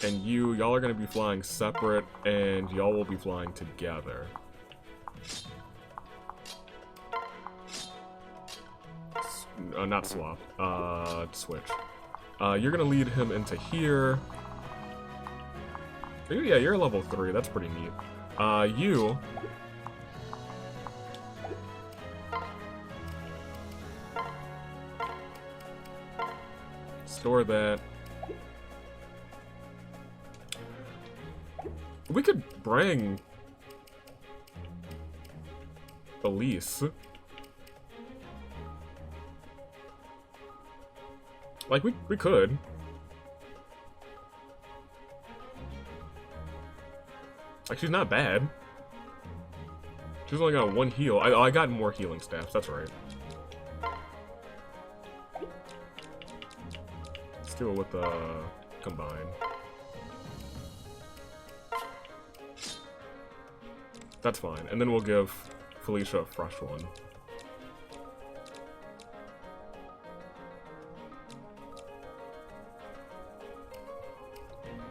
and you. Y'all are gonna be flying separate, and y'all will be flying together. Not swap. Switch. You're gonna lead him into here. Yeah, you're level 3. That's pretty neat. You. Store that. We could bring Elise. Like, we could. Like, she's not bad. She's only got 1 heal. I got more healing staffs, that's right. Let's do it with the combine. That's fine. And then we'll give Felicia a fresh one.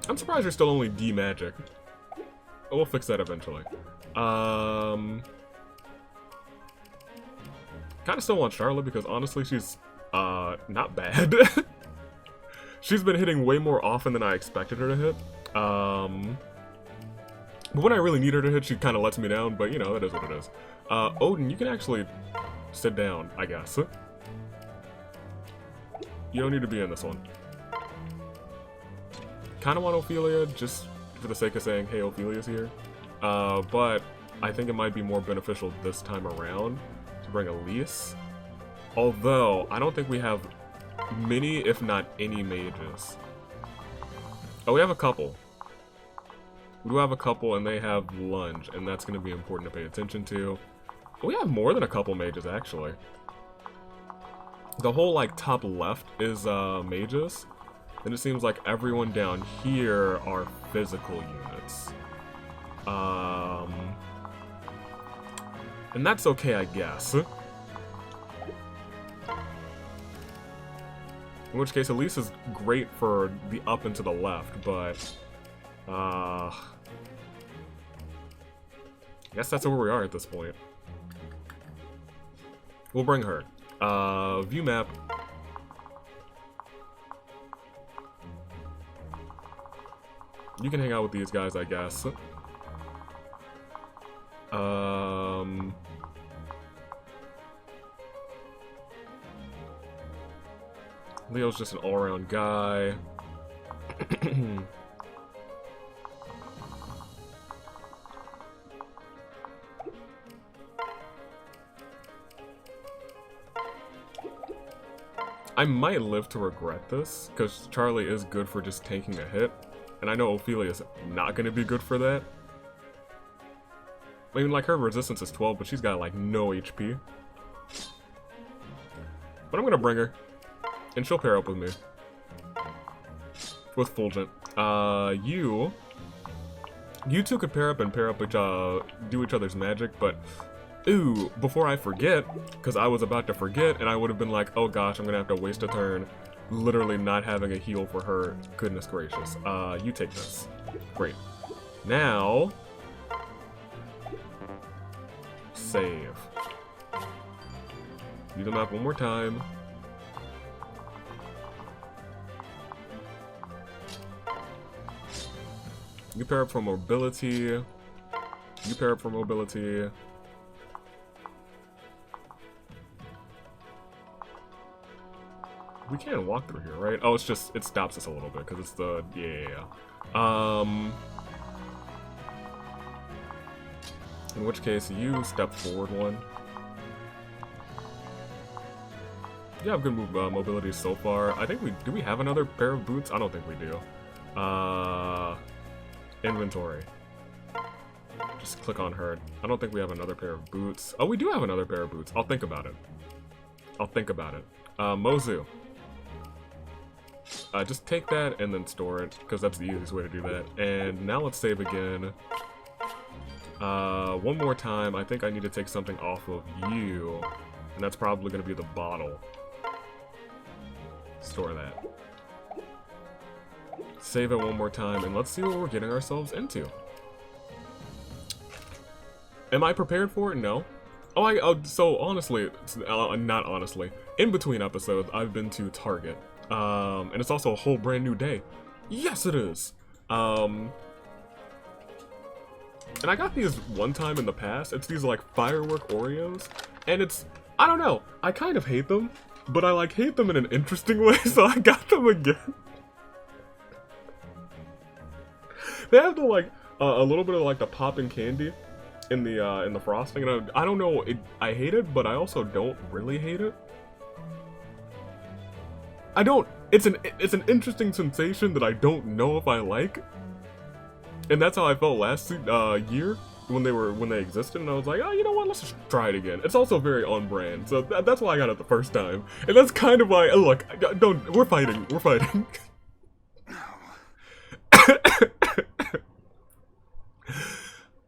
I'm surprised you're still only D magic. We'll fix that eventually. Kinda still want Charlotte because honestly she's not bad. She's been hitting way more often than I expected her to hit. But when I really need her to hit, she kinda lets me down, but you know, that is what it is. Odin, you can actually sit down, I guess. You don't need to be in this one. Kinda want Ophelia, just for the sake of saying, hey, Ophelia's here. But I think it might be more beneficial this time around to bring Elise. Although, I don't think we have many, if not any, mages. Oh, we have a couple. We do have a couple, and they have lunge, and that's going to be important to pay attention to. We have more than a couple mages, actually. The whole, like, top left is mages. And it seems like everyone down here are physical units. And that's okay, I guess. In which case, Elise is great for the up and to the left, but... I guess that's where we are at this point. We'll bring her. View map. You can hang out with these guys, I guess. Leo's just an all-around guy. I might live to regret this, because Charlie is good for just taking a hit. And I know Ophelia's not going to be good for that. I mean, like, her resistance is 12, but she's got, like, no HP. But I'm going to bring her. And she'll pair up with me. with Fulgent. You two could pair up and do each other's magic, but ooh, before I forget, because I was about to forget, and I would have been like, oh gosh, I'm gonna have to waste a turn, literally not having a heal for her. Goodness gracious. You take this. Great. Now, save. Do the map one more time. You pair up for mobility. You pair up for mobility. We can't walk through here, right? Oh, it's just, it stops us a little bit because it's the, yeah. In which case, you step forward one. Yeah, I'm gonna move mobility so far. I think do we have another pair of boots? I don't think we do. Inventory. Just click on her. I don't think we have another pair of boots. Oh, we do have another pair of boots. I'll think about it. I'll think about it. Mozu. Just take that and then store it, because that's the easiest way to do that. And now let's save again. One more time. I think I need to take something off of you, and that's probably going to be the bottle. Store that. Save it one more time, and let's see what we're getting ourselves into. Am I prepared for it? No. So honestly, not honestly, in between episodes, I've been to Target. And it's also a whole brand new day. Yes, it is. And I got these one time in the past. It's these like firework Oreos, and I don't know, I kind of hate them, but I like hate them in an interesting way, so I got them again. They have the like a little bit of like the popping candy in the frosting, and I don't know, I hate it, but I also don't really hate it. It's an interesting sensation that I don't know if I like, and that's how I felt last year when they existed, and I was like, oh, you know what, let's just try it again. It's also very on brand, so that's why I got it the first time, and that's kind of why. Look, we're fighting.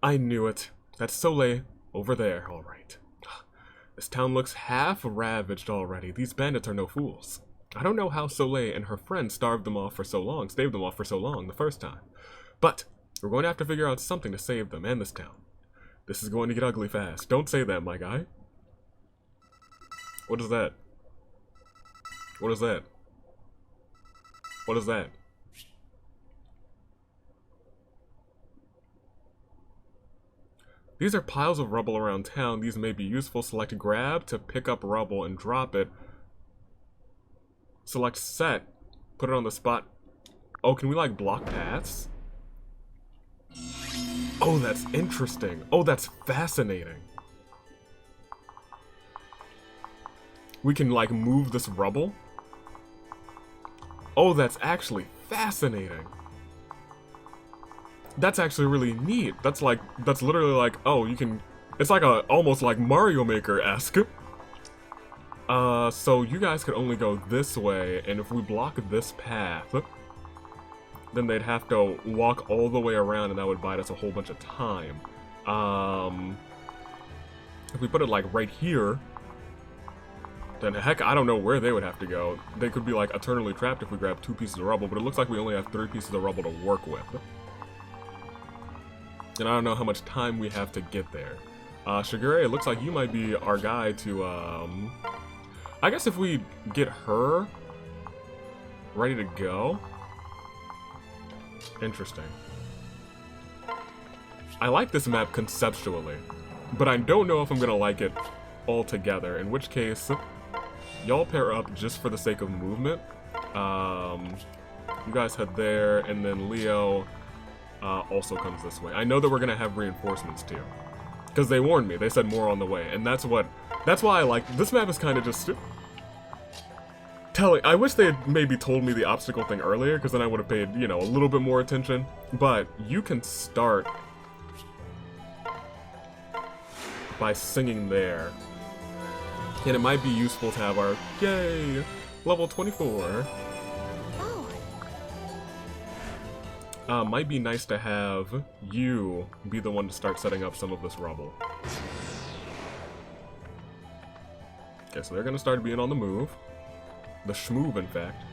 I knew it. That's Soleil over there. All right. This town looks half ravaged already. These bandits are no fools. I don't know how Soleil and her friends staved them off for so long the first time. But we're going to have to figure out something to save them and this town. This is going to get ugly fast. Don't say that, my guy. What is that? What is that? What is that? These are piles of rubble around town. These may be useful. Select grab to pick up rubble and drop it. Select set. Put it on the spot. Oh, can we like block paths? Oh, that's interesting. Oh, that's fascinating. We can like move this rubble. Oh, that's actually fascinating. That's actually really neat. That's literally like, oh, you can, it's like almost like Mario Maker-esque. So you guys could only go this way, and if we block this path, then they'd have to walk all the way around, and that would bite us a whole bunch of time. If we put it like right here, then heck, I don't know where they would have to go. They could be like eternally trapped if we grab 2 pieces of rubble, but it looks like we only have 3 pieces of rubble to work with. And I don't know how much time we have to get there. Shigure, it looks like you might be our guy to, I guess if we get her ready to go. Interesting. I like this map conceptually, but I don't know if I'm gonna like it all together, in which case, y'all pair up just for the sake of movement. You guys head there, and then Leo also comes this way. I know that we're gonna have reinforcements too, because they warned me. They said more on the way, and that's why I like this map. Is kind of just telling. I wish they had maybe told me the obstacle thing earlier, because then I would have paid, you know, a little bit more attention. But you can start by singing there, and it might be useful to have our level 24. might be nice to have you be the one to start setting up some of this rubble. Okay, so they're gonna start being on the move. The schmoove, in fact.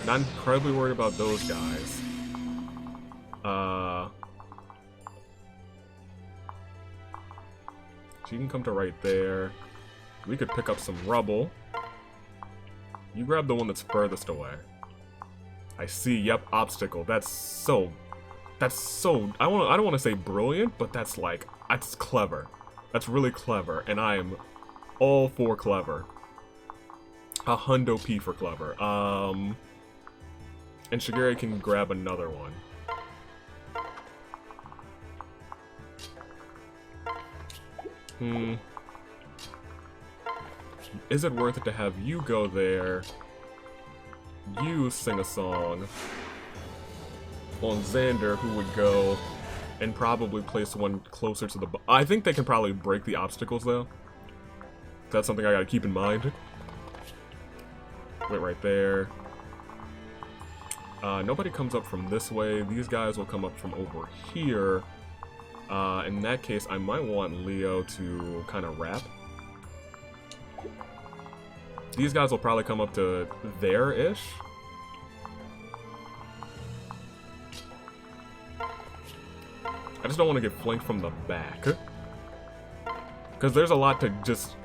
Not incredibly worried about those guys. She can come to right there. We could pick up some rubble. You grab the one that's furthest away. I see, yep, obstacle. That's so I don't want to say brilliant, but that's clever. That's really clever, and I am all for clever. A hundo P for clever. And Shigure can grab another one. Is it worth it to have you go there? You sing a song on Xander, who would go and probably place one closer to the... I think they can probably break the obstacles, though. That's something I gotta keep in mind. Wait right there. Nobody comes up from this way. These guys will come up from over here. In that case, I might want Leo to kind of wrap. These guys will probably come up to there-ish. I just don't want to get flanked from the back. Because there's a lot to just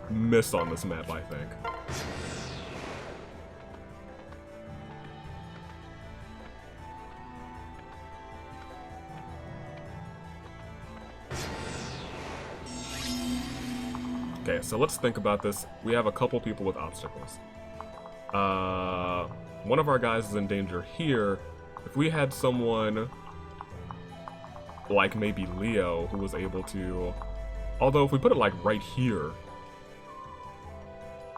miss on this map, I think. Okay, so let's think about this. We have a couple people with obstacles. One of our guys is in danger here. If we had someone like maybe Leo who was able to... Although if we put it like right here...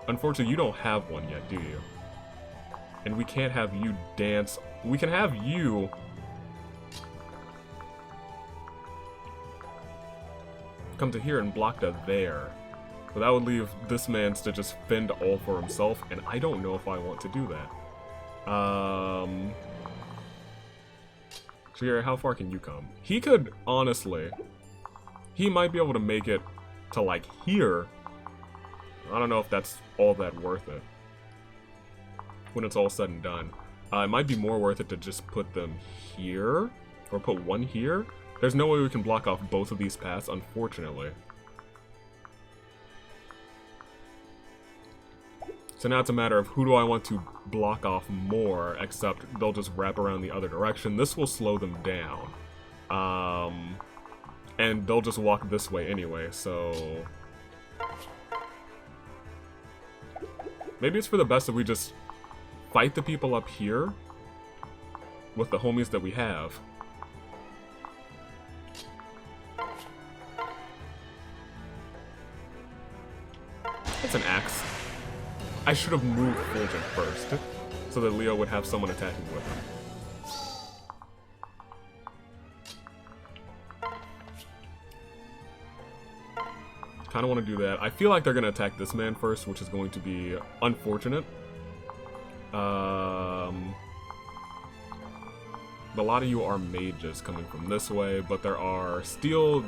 Unfortunately, you don't have one yet, do you? And we can't have you dance... We can have you... come to here and block to there. But that would leave this man to just fend all for himself, and I don't know if I want to do that. Shigure, how far can you come? He could, honestly, he might be able to make it to, like, here. I don't know if that's all that worth it. When it's all said and done. It might be more worth it to just put them here, or put one here. There's no way we can block off both of these paths, unfortunately. So now it's a matter of who do I want to block off more, except they'll just wrap around the other direction. This will slow them down. And they'll just walk this way anyway, so... Maybe it's for the best if we just fight the people up here with the homies that we have. It's an axe. I should have moved Fulgent first, so that Leo would have someone attacking with him. Kind of want to do that. I feel like they're going to attack this man first, which is going to be unfortunate. A lot of you are mages coming from this way, but there are steel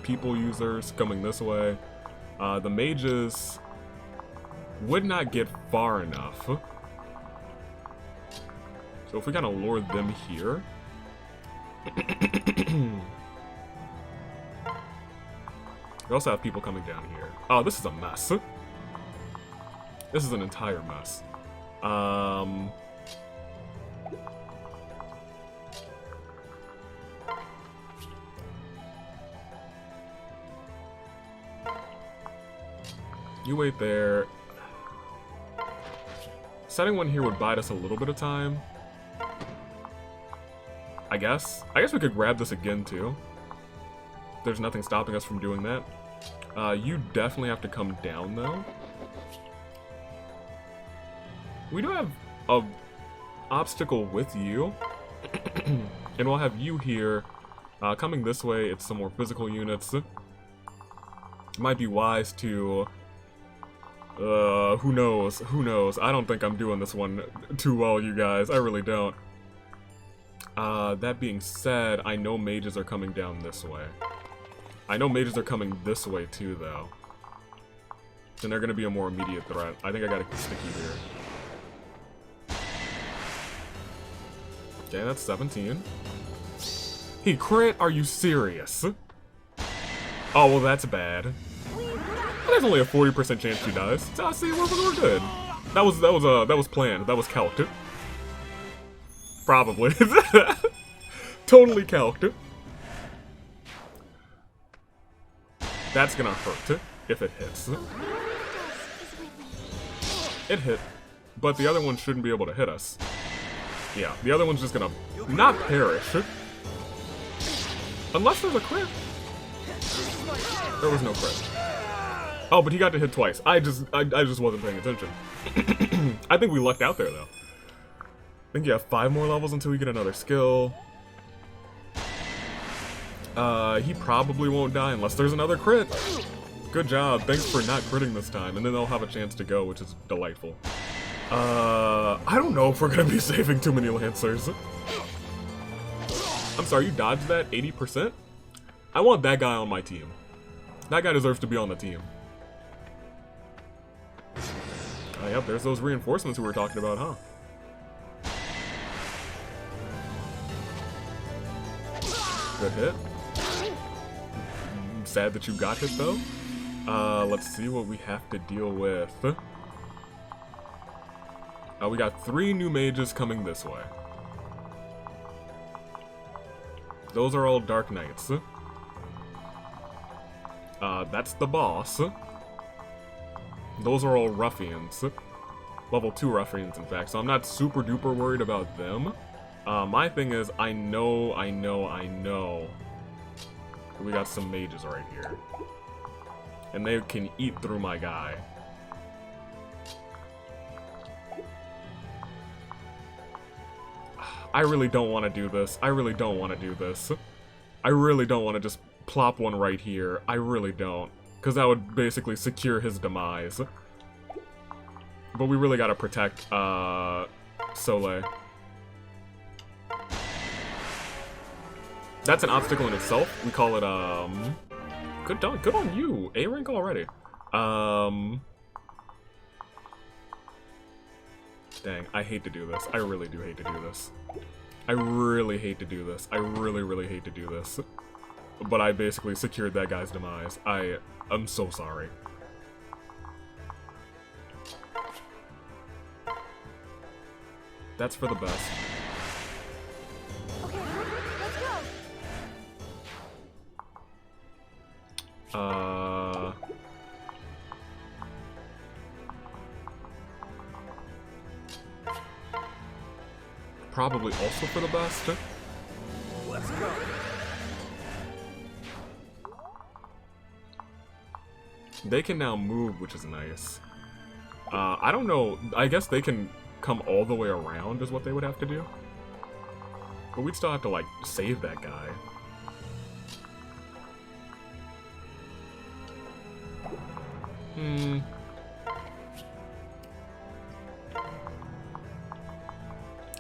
people users coming this way. The mages would not get far enough. So if we kind of lure them here... We also have people coming down here. Oh, this is a mess. This is an entire mess. You wait there. Setting one here would bide us a little bit of time. I guess we could grab this again too. There's nothing stopping us from doing that. You definitely have to come down though. We do have a obstacle with you. And we'll have you here. Coming this way, it's some more physical units. It might be wise to Who knows? Who knows? I don't think I'm doing this one too well, you guys. I really don't. That being said, I know mages are coming down this way. I know mages are coming this way too, though. And they're gonna be a more immediate threat. I think I gotta stick you here. Okay, that's 17. He crit? Are you serious? Oh, well, that's bad. There's only a 40% chance she dies. So, see, we're good. That was planned. That was calced. Probably. Totally calced. That's gonna hurt if it hits. It hit, but the other one shouldn't be able to hit us. Yeah, the other one's just gonna not perish. Unless there's a crit. There was no crit. Oh, but he got to hit twice. I just wasn't paying attention. I think we lucked out there, though. I think you have 5 more levels until we get another skill. He probably won't die unless there's another crit. Good job. Thanks for not critting this time. And then they'll have a chance to go, which is delightful. I don't know if we're gonna be saving too many Lancers. I'm sorry, you dodged that 80%? I want that guy on my team. That guy deserves to be on the team. Oh, yep, there's those reinforcements we were talking about, huh? Good hit. Sad that you got hit, though. Let's see what we have to deal with. We got 3 new mages coming this way. Those are all Dark Knights. That's the boss. Those are all Ruffians. Level 2 Ruffians, in fact, so I'm not super duper worried about them. My thing is, I know we got some mages right here. And they can eat through my guy. I really don't want to do this. I really don't want to do this. I really don't want to just plop one right here. I really don't. Because that would basically secure his demise. But we really gotta protect, Soleil. That's an obstacle in itself. We call it, good on you. A rank already. Dang, I hate to do this. I really do hate to do this. I really hate to do this. I really, really hate to do this. But I basically secured that guy's demise. I'm so sorry. That's for the best. Okay, let's go. Probably also for the best. Let's go. They can now move, which is nice. I don't know. I guess they can come all the way around is what they would have to do. But we'd still have to, like, save that guy.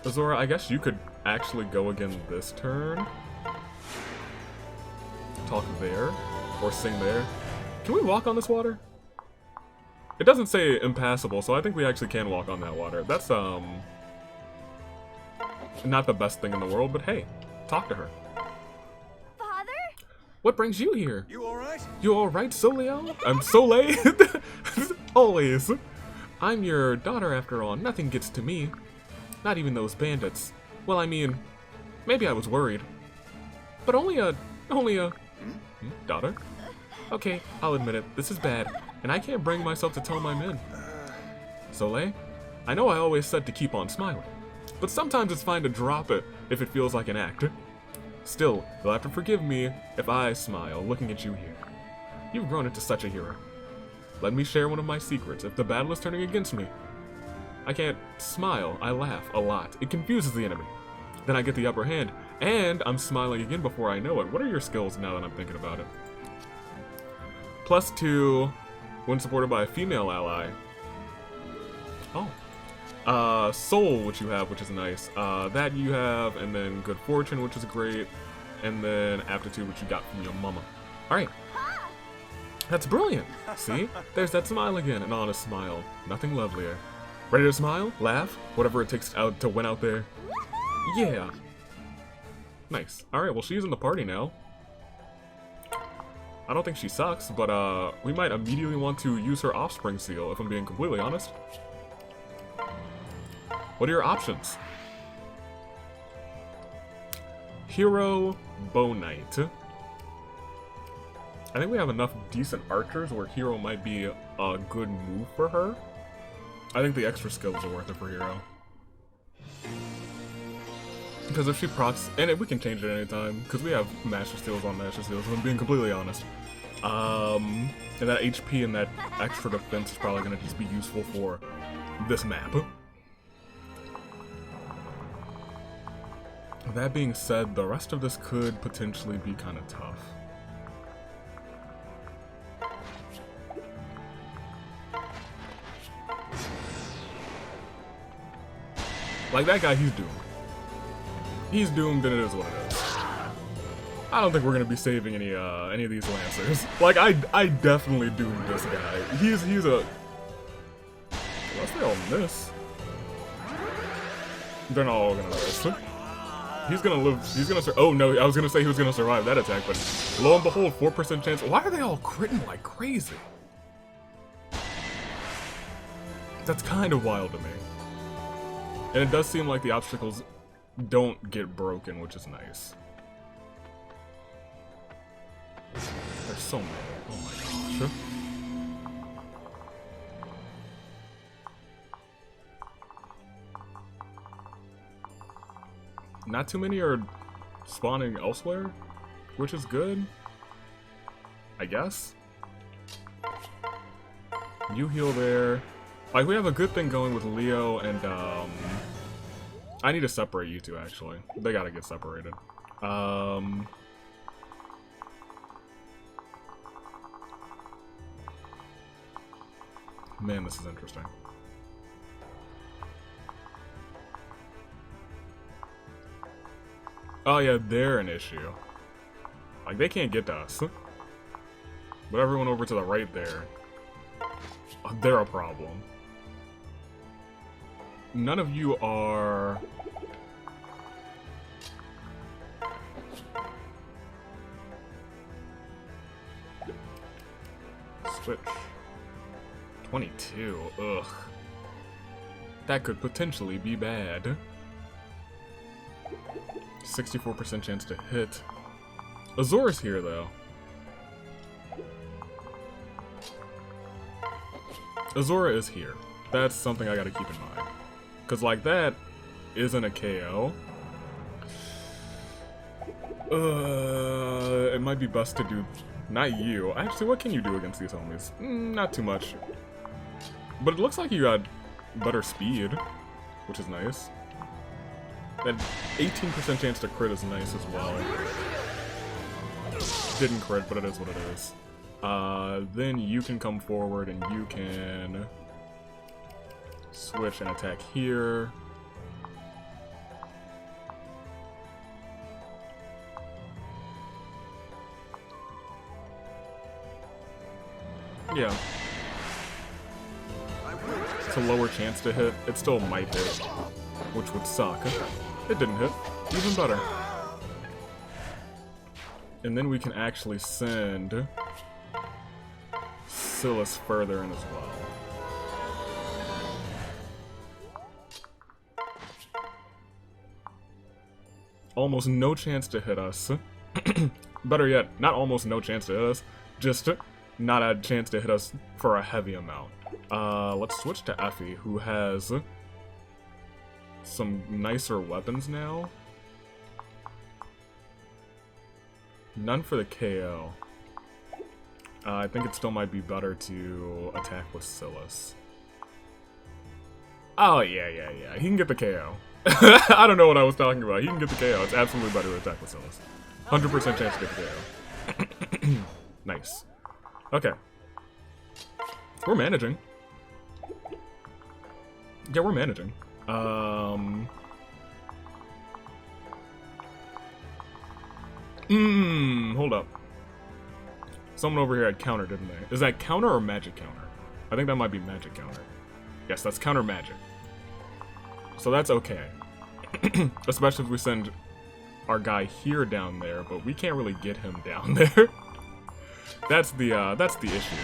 Azora, I guess you could actually go again this turn. Talk there. Or sing there. Can we walk on this water? It doesn't say impassable, so I think we actually can walk on that water. That's, not the best thing in the world, but hey, talk to her. Father? What brings you here? You alright? You alright, Soleil? I'm Soleil. Always. I'm your daughter after all. Nothing gets to me. Not even those bandits. Well, I mean, maybe I was worried. But only a... Daughter? Okay, I'll admit it. This is bad. And I can't bring myself to tell my men. Soleil? I know I always said to keep on smiling. But sometimes it's fine to drop it if it feels like an act. Still, you'll have to forgive me if I smile looking at you here. You've grown into such a hero. Let me share one of my secrets if the battle is turning against me. I can't smile, I laugh a lot. It confuses the enemy. Then I get the upper hand, and I'm smiling again before I know it. What are your skills now that I'm thinking about it? +2 when supported by a female ally. Oh. Soul, which you have, which is nice. That you have, and then Good Fortune, which is great. And then Aptitude, which you got from your mama. Alright. That's brilliant. See? There's that smile again. An honest smile. Nothing lovelier. Ready to smile? Laugh? Whatever it takes to win out there. Yeah. Nice. Alright, well, she's in the party now. I don't think she sucks, but we might immediately want to use her offspring seal, if I'm being completely honest. What are your options? Hero, Bow Knight. I think we have enough decent archers where Hero might be a good move for her. I think the extra skills are worth it for Hero. Because if she procs, and we can change it anytime, because we have Master Steals on Master Steals, if I'm being completely honest. And that HP and that extra defense is probably going to just be useful for this map. That being said, the rest of this could potentially be kind of tough. Like, that guy, he's doomed. He's doomed, and it is what it is. I don't think we're gonna be saving any of these Lancers. Like, I definitely doomed this guy. He's a... Unless they all miss. They're not all gonna miss. He's gonna live, he's gonna oh no, I was gonna say he was gonna survive that attack, but lo and behold, 4% chance. Why are they all critting like crazy? That's kind of wild to me. And it does seem like the obstacles don't get broken, which is nice. There's so many. Oh my gosh. Not too many are spawning elsewhere, which is good, I guess. You heal there. Like, we have a good thing going with Leo and, I need to separate you two, actually. They gotta get separated. Man, this is interesting. Oh yeah, they're an issue. Like, they can't get to us. But everyone over to the right there, they're a problem. None of you are... Switch. 22, ugh. That could potentially be bad. 64% chance to hit. Azor's here, though. Azora is here. That's something I gotta keep in mind. Because, like, that isn't a KO. It might be best to do... Not you. Actually, what can you do against these homies? Not too much. But it looks like you got better speed, which is nice. That 18% chance to crit is nice as well. Didn't crit, but it is what it is. Then you can come forward and you can switch and attack here. Yeah. It's a lower chance to hit. It still might hit, which would suck. It didn't hit. Even better. And then we can actually send Silas further in as well. Almost no chance to hit us. Better yet, not almost no chance to hit us, just not a chance to hit us for a heavy amount. Let's switch to Effie, who has some nicer weapons now. None for the KO. I think it still might be better to attack with Silas. Oh, yeah. He can get the KO. I don't know what I was talking about. He can get the KO. It's absolutely better to attack with Silas. 100% chance to get the KO. Nice. Okay. We're managing. Yeah, we're managing. Hold up. Someone over here had counter, didn't they? Is that counter or magic counter? I think that might be magic counter. Yes, that's counter magic. So that's okay. Especially if we send our guy here down there, but we can't really get him down there. That's the issue.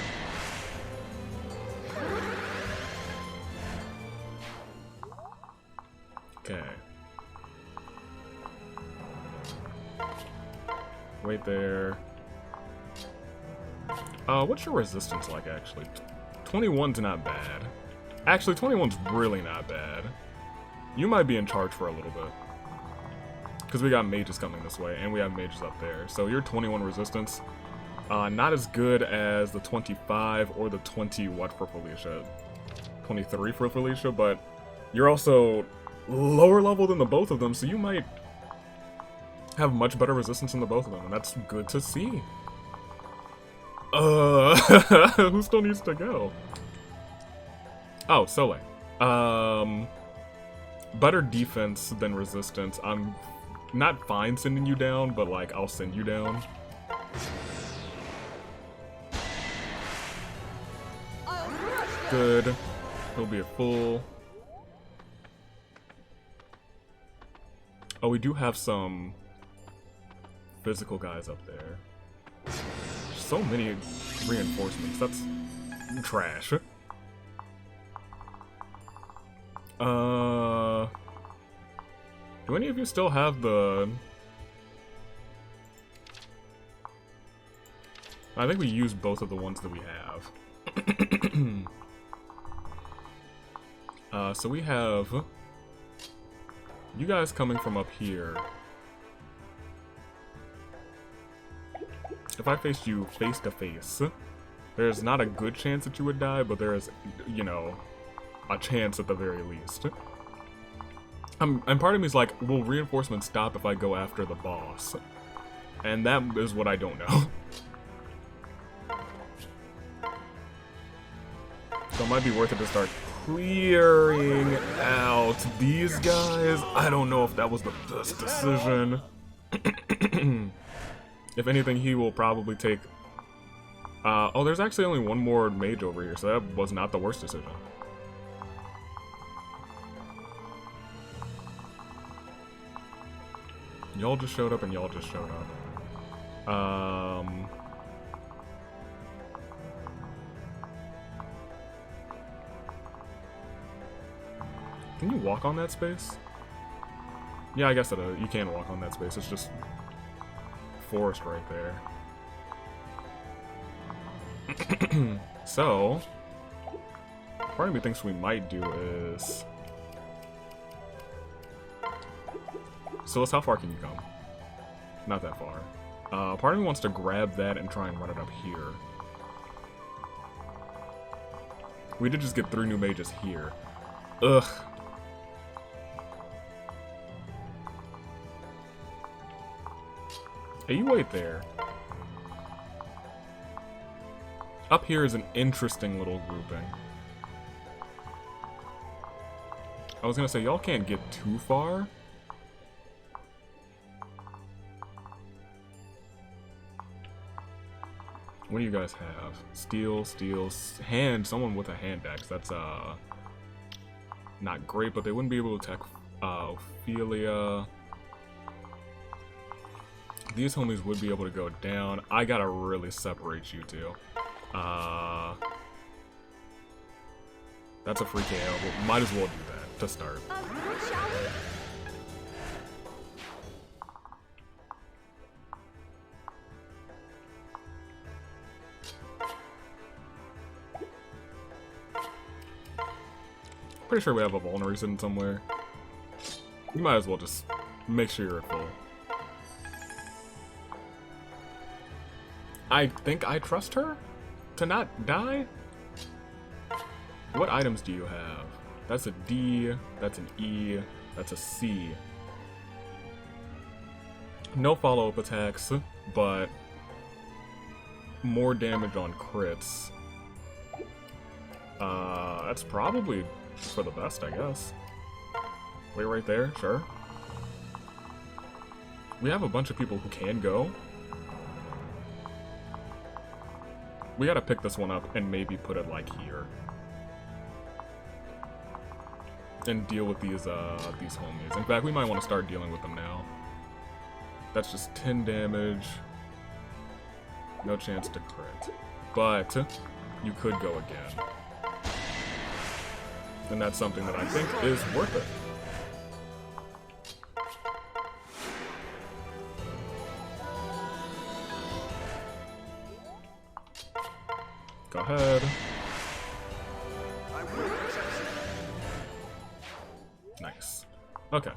Okay. Wait there. What's your resistance like, actually? 21's not bad. Actually, 21's really not bad. You might be in charge for a little bit. Because we got mages coming this way, and we have mages up there. So your 21 resistance, not as good as the 25 or the 20 what for Felicia? 23 for Felicia, but you're also lower level than the both of them, so you might have much better resistance than the both of them, and that's good to see. Who still needs to go? Oh, Soleil. Better defense than resistance. I'm not fine sending you down, but like, I'll send you down. Good. He'll be a full. Oh, we do have some physical guys up there. So many reinforcements. That's trash. Do any of you still have the... I think we used both of the ones that we have. So we have you guys coming from up here. If I faced you face to face, there's not a good chance that you would die, but there is, you know, a chance at the very least. And part of me is like, will reinforcements stop if I go after the boss? And that is what I don't know. So it might be worth it to start clearing out these guys. I don't know if that was the best decision. If anything, he will probably take... oh, there's actually only one more mage over here, so that was not the worst decision. Y'all just showed up and y'all just showed up. Can you walk on that space? Yeah, I guess that you can walk on that space. It's just forest right there. So, part of me thinks we might do is... So, how far can you come? Not that far. Part of me wants to grab that and try and run it up here. We did just get 3 new mages here. Ugh. Hey, you wait there. Up here is an interesting little grouping. I was gonna say, y'all can't get too far. What do you guys have? Steel, hand, someone with a hand axe. That's, not great, but they wouldn't be able to attack, Ophelia. These homies would be able to go down. I gotta really separate you two. That's a free KO, but might as well do that to start. Shall we? Pretty sure we have a vulnerary sitting somewhere. You might as well just make sure you're at full. I think I trust her to not die? What items do you have? That's a D, that's an E, that's a C. No follow-up attacks, but more damage on crits. That's probably For the best, I guess. Wait right there, sure. We have a bunch of people who can go. We gotta pick this one up and maybe put it like here. And deal with these homies. In fact, we might want to start dealing with them now. That's just 10 damage. No chance to crit. But you could go again. And that's something that I think is worth it. Go ahead. Nice. Okay.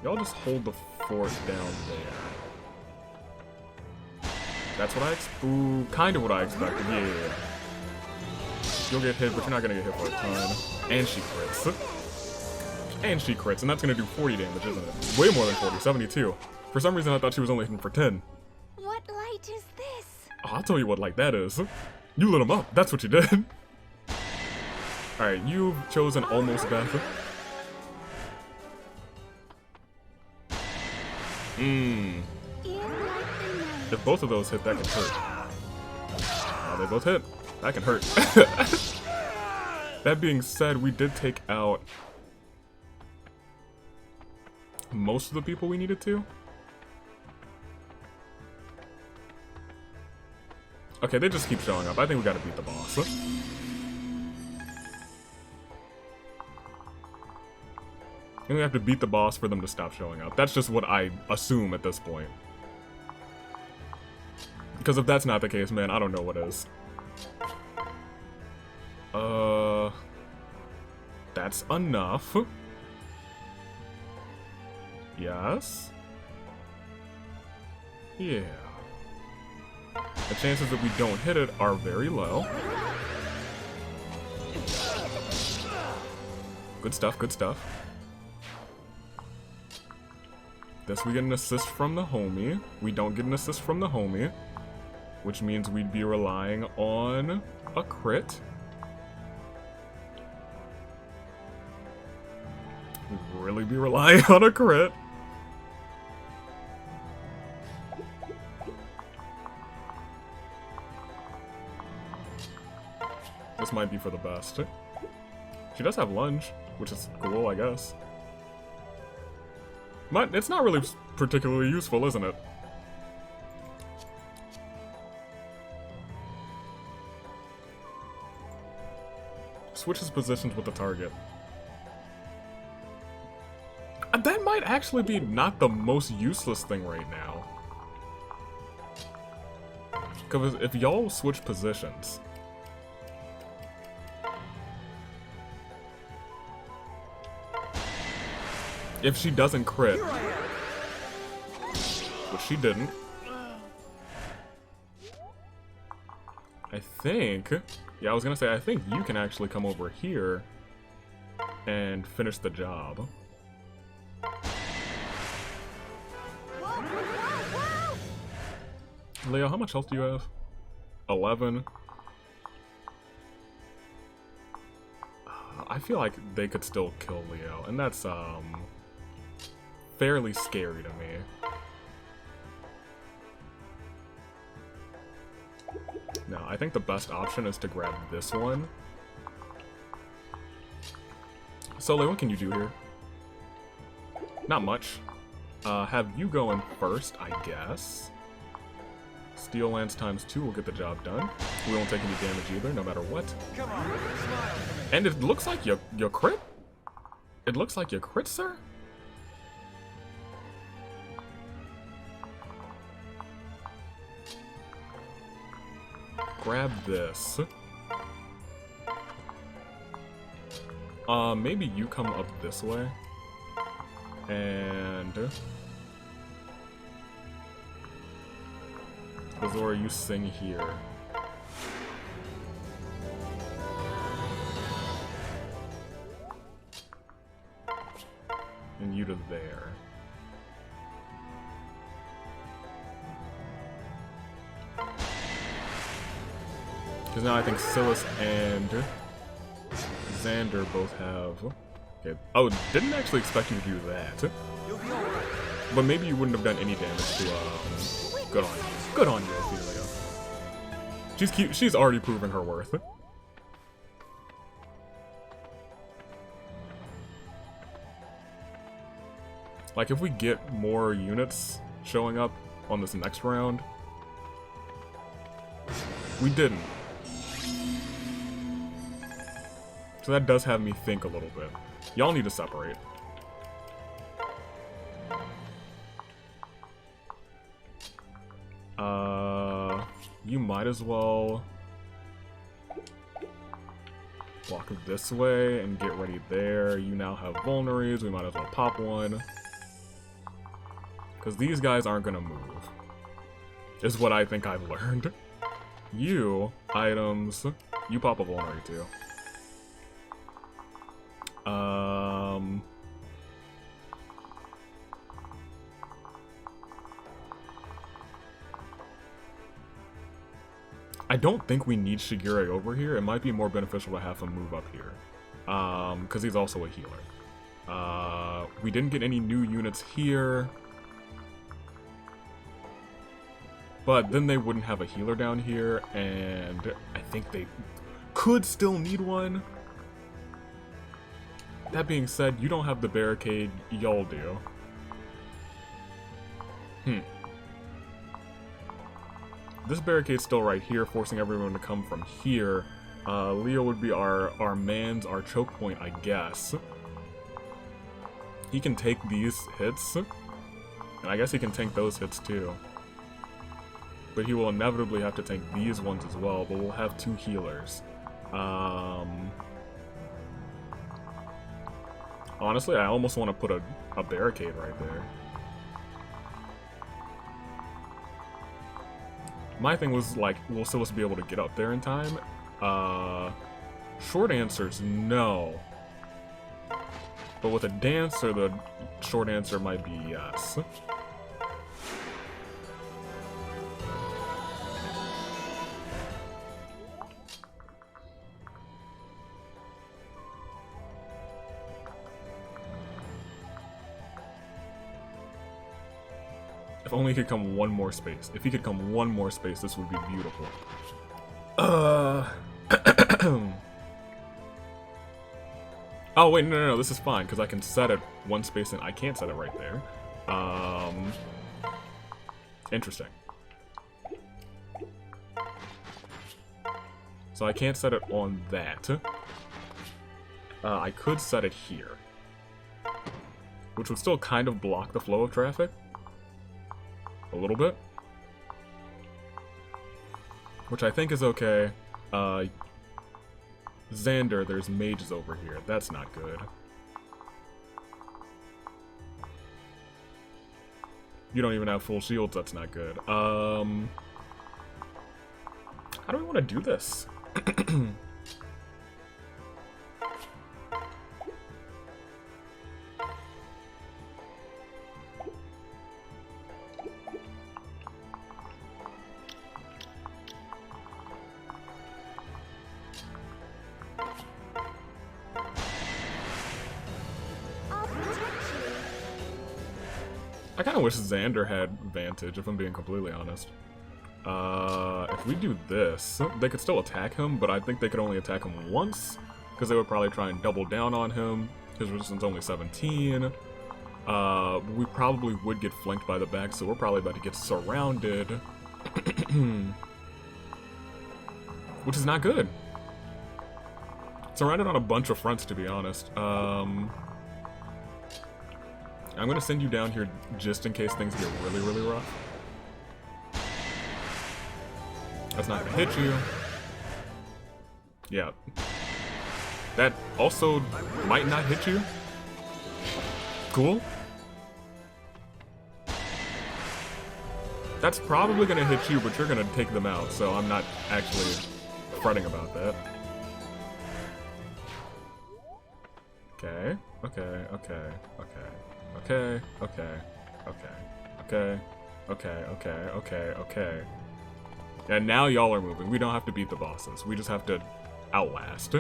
Y'all just hold the fort down there. That's what kind of what I expected. Yeah. You'll get hit, but you're not gonna get hit for a ton. And she crits. And she crits, and that's gonna do 40 damage, isn't it? Way more than 40, 72. For some reason, I thought she was only hitting for 10. What light is this? Oh, I'll tell you what light that is. You lit him up. That's what you did. Alright, you've chosen almost death. If both of those hit, that can hurt. Oh, they both hit. That can hurt. That being said, we did take out most of the people we needed to. Okay, they just keep showing up. I think we gotta beat the boss. I think we have to beat the boss for them to stop showing up. That's just what I assume at this point. Because if that's not the case, man, I don't know what is. That's enough. Yes. Yeah. The chances that we don't hit it are very low. Good stuff, good stuff. This we get an assist from the homie. We don't get an assist from the homie. Which means we'd be relying on a crit. We'd really be relying on a crit. This might be for the best. She does have lunge, which is cool, I guess. But it's not really particularly useful, isn't it? Switches positions with the target. That might actually be not the most useless thing right now. Because if y'all switch positions... If she doesn't crit... Which she didn't. I think... Yeah, I was gonna say, I think you can actually come over here and finish the job. Leo, how much health do you have? 11. I feel like they could still kill Leo, and that's fairly scary to me. No, I think the best option is to grab this one. Soleil, what can you do here? Not much. Have you go in first, I guess. Steel Lance ×2 will get the job done. We won't take any damage either, no matter what. Come on, smile. And it looks like you crit? It looks like you crit, sir? Grab this. Maybe you come up this way. And... Azora, you sing here. And you to there. Because now I think Silas and Xander both have... Okay. Oh, didn't actually expect you to do that. You'll be alright. But maybe you wouldn't have done any damage to, Good on you. Good on you, Ophelia. She's cute. She's already proving her worth. Like, if we get more units showing up on this next round... We didn't. So that does have me think a little bit. Y'all need to separate. You might as well walk this way and get ready there. You now have vulneraries. We might as well pop one. Because these guys aren't going to move. Is what I think I've learned. You, items, you pop a vulnerary too. I don't think we need Shigure over here. It might be more beneficial to have him move up here. Because he's also a healer. We didn't get any new units here. But then they wouldn't have a healer down here, and I think they could still need one. That being said, you don't have the barricade, y'all do. This barricade's still right here, forcing everyone to come from here. Leo would be our choke point, I guess. He can take these hits, and I guess he can tank those hits too. But he will inevitably have to tank these ones as well, but we'll have two healers. Honestly, I almost want to put a barricade right there. My thing was, like, we'll still be able to get up there in time. Short answer is no. But with a dancer, the short answer might be yes. If only he could come one more space. If he could come one more space, this would be beautiful. Oh, wait, no, this is fine, because I can set it one space in. I can't set it right there. Interesting. So I can't set it on that. I could set it here. Which would still kind of block the flow of traffic. A little bit. Which I think is okay. Xander, there's mages over here. That's not good. You don't even have full shields. That's not good. How do we want to do this? I kind of wish Xander had Vantage, if I'm being completely honest. If we do this, they could still attack him, but I think they could only attack him once, because they would probably try and double down on him. His resistance is only 17. We probably would get flanked by the back, so we're probably about to get surrounded. Which is not good. Surrounded on a bunch of fronts, to be honest. I'm gonna send you down here just in case things get really, really rough. That's not gonna hit you. Yeah. That also might not hit you. Cool. That's probably gonna hit you, but you're gonna take them out, so I'm not actually fretting about that. Okay, okay, okay, okay. Okay, okay, okay, okay. And now y'all are moving. We don't have to beat the bosses. We just have to outlast.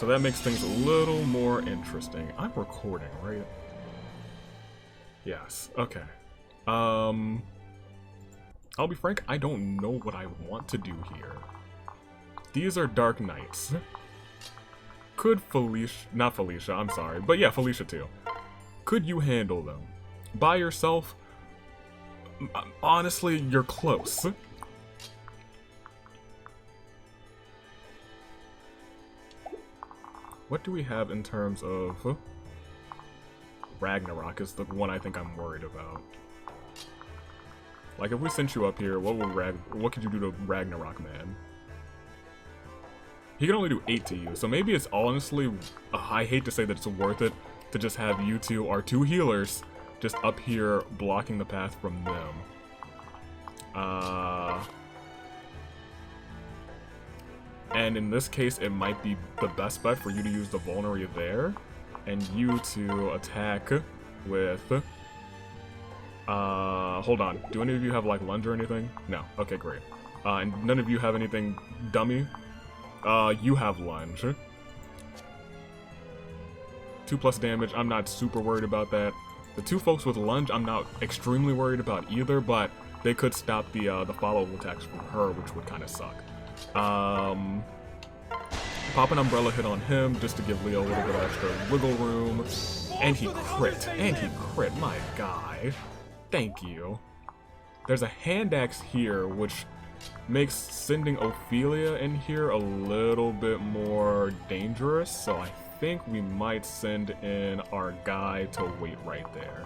So that makes things a little more interesting. I'm recording, right? Yes, okay. I'll be frank, I don't know what I want to do here. These are Dark Knights. Could Felicia, not Felicia, I'm sorry, but yeah, Felicia too. Could you handle them? By yourself? Honestly, you're close. What do we have in terms of... Ragnarok is the one I think I'm worried about. Like, if we sent you up here, what could you do to Ragnarok, man? He can only do 8 to you, so maybe it's honestly... I hate to say that it's worth it to just have you two, our 2 healers, just up here blocking the path from them. And in this case, it might be the best bet for you to use the Vulnerary there, and you to attack with... hold on. Do any of you have, like, lunge or anything? No. Okay, great. And none of you have anything dummy? You have lunge. 2+ damage, I'm not super worried about that. The 2 folks with lunge, I'm not extremely worried about either, but they could stop the follow-up attacks from her, which would kind of suck. Pop an umbrella hit on him just to give Leo a little bit of extra wiggle room. And he crit. And he crit. My guy. Thank you. There's a hand axe here, which makes sending Ophelia in here a little bit more dangerous. So I think we might send in our guy to wait right there.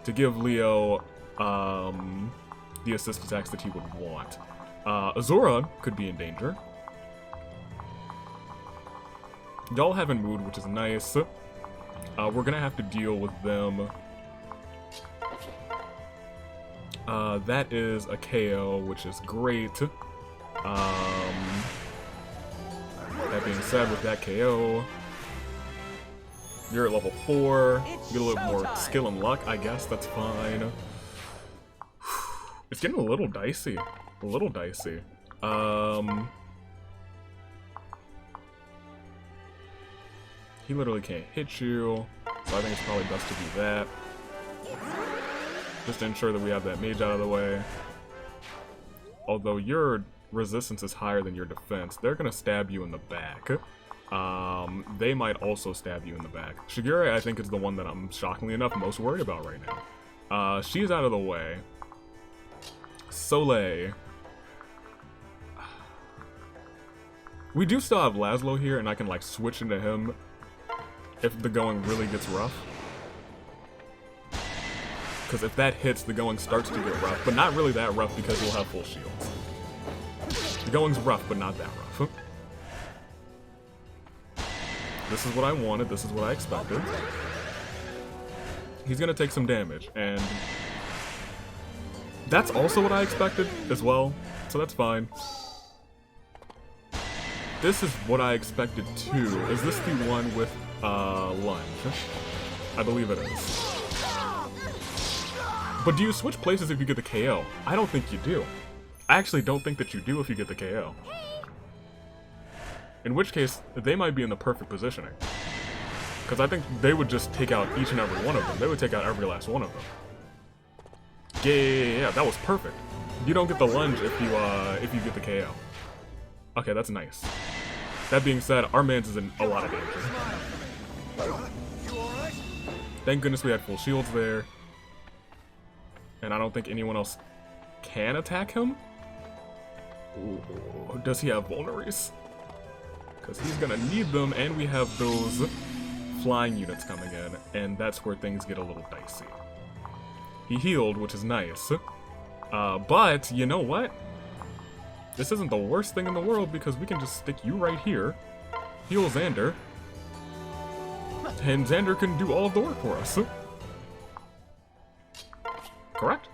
To give Leo the assist attacks that he would want. Azura could be in danger. Y'all haven't moved, which is nice. We're gonna have to deal with them. That is a KO, which is great. That being said, with that KO, you're at level 4. Get a little more skill and luck, I guess. That's fine. It's getting a little dicey. A little dicey. He literally can't hit you, so I think it's probably best to do that. Just to ensure that we have that mage out of the way. Although your resistance is higher than your defense, they're gonna stab you in the back. They might also stab you in the back. Shigure, I think, is the one that I'm, shockingly enough, most worried about right now. She's out of the way. Soleil. We do still have Laszlo here, and I can, like, switch into him if the going really gets rough. Because if that hits, the going starts to get rough, but not really that rough because we'll have full shields. The going's rough, but not that rough. This is what I wanted, this is what I expected. He's gonna take some damage, and that's also what I expected as well, so that's fine. This is what I expected too. Is this the one with lunge? I believe it is. But do you switch places if you get the KO? I don't think you do. I actually don't think that you do if you get the KO. In which case, they might be in the perfect positioning. Because I think they would just take out each and every one of them. They would take out every last one of them. Yeah, that was perfect. You don't get the lunge if you get the KO. Okay, that's nice. That being said, our man's is in a lot of danger. Thank goodness we had full shields there. And I don't think anyone else can attack him. Ooh, does he have vulneraries? Because he's gonna need them, and we have those flying units coming in, and that's where things get a little dicey. He healed, which is nice. But, you know what? This isn't the worst thing in the world, because we can just stick you right here, heal Xander, and Xander can do all of the work for us. Correct?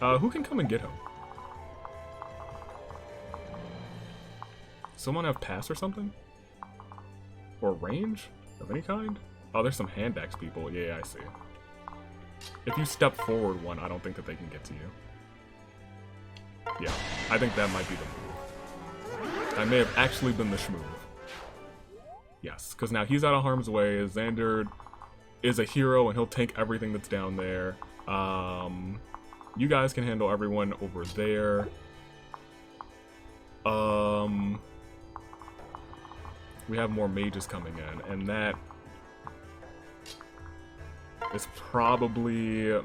Who can come and get him? Someone have pass or something? Or range of any kind? Oh, there's some hand axe people. Yeah, I see. If you step forward one, I don't think that they can get to you. Yeah, I think that might be the move. I may have actually been the schmoove. Yes, because now he's out of harm's way. Xander is a hero, and he'll tank everything that's down there. You guys can handle everyone over there. We have more mages coming in, and that is probably a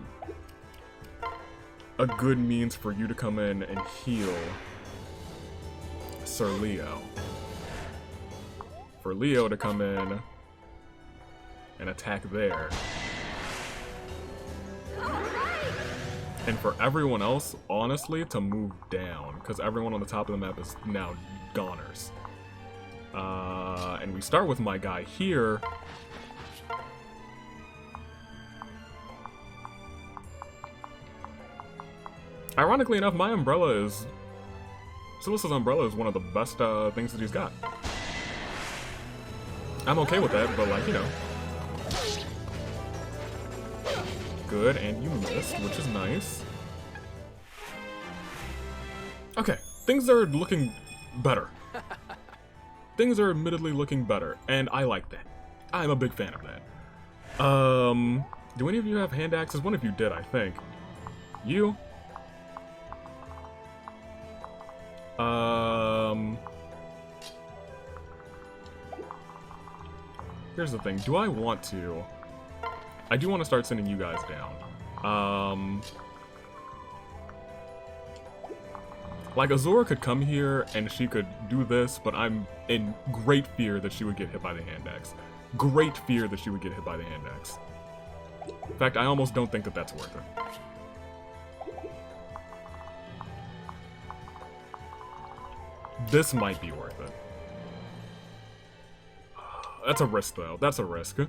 good means for you to come in and heal Sir Leo. For Leo to come in and attack there. And for everyone else, honestly, to move down, because everyone on the top of the map is now goners. And we start with my guy here. Ironically enough, my umbrella is... Silas's umbrella is one of the best things that he's got. I'm okay with that, but like, you know. Good, and you missed, which is nice. Okay, things are looking better. Things are admittedly looking better, and I like that. I'm a big fan of that. Do any of you have hand axes? One of you did, I think. You? Here's the thing. Do I want to? I do want to start sending you guys down. Like, Azura could come here and she could do this, but I'm in great fear that she would get hit by the hand axe. Great fear that she would get hit by the hand axe. In fact, I almost don't think that that's worth it. This might be worth it. That's a risk, though. That's a risk.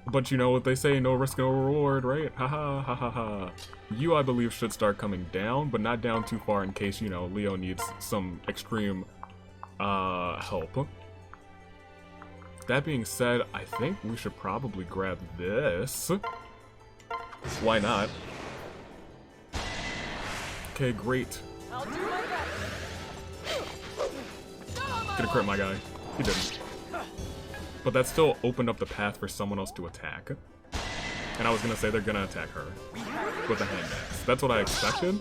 But you know what they say, no risk, no reward, right? Haha, ha ha ha. You, I believe, should start coming down, but not down too far in case, you know, Leo needs some extreme help. That being said, I think we should probably grab this. Why not? Okay, great. I'll do my best. Gonna crit my guy. He didn't. But that still opened up the path for someone else to attack. And I was gonna say they're gonna attack her with a hand axe. That's what I expected.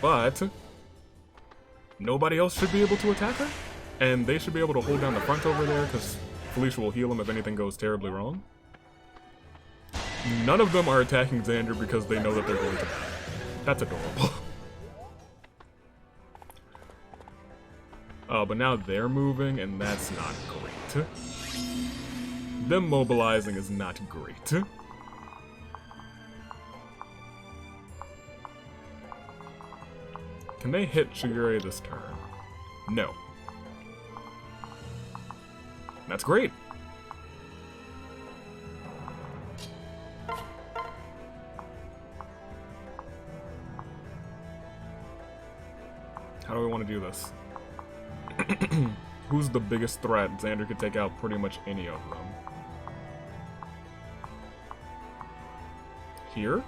But nobody else should be able to attack her. And they should be able to hold down the front over there, because Felicia will heal him if anything goes terribly wrong. None of them are attacking Xander because they know that they're going to die. That's adorable. But now they're moving, and that's not great. Them mobilizing is not great. Can they hit Shigure this turn? No. That's great. How do we want to do this? Who's the biggest threat? Xander could take out pretty much any of them. Here?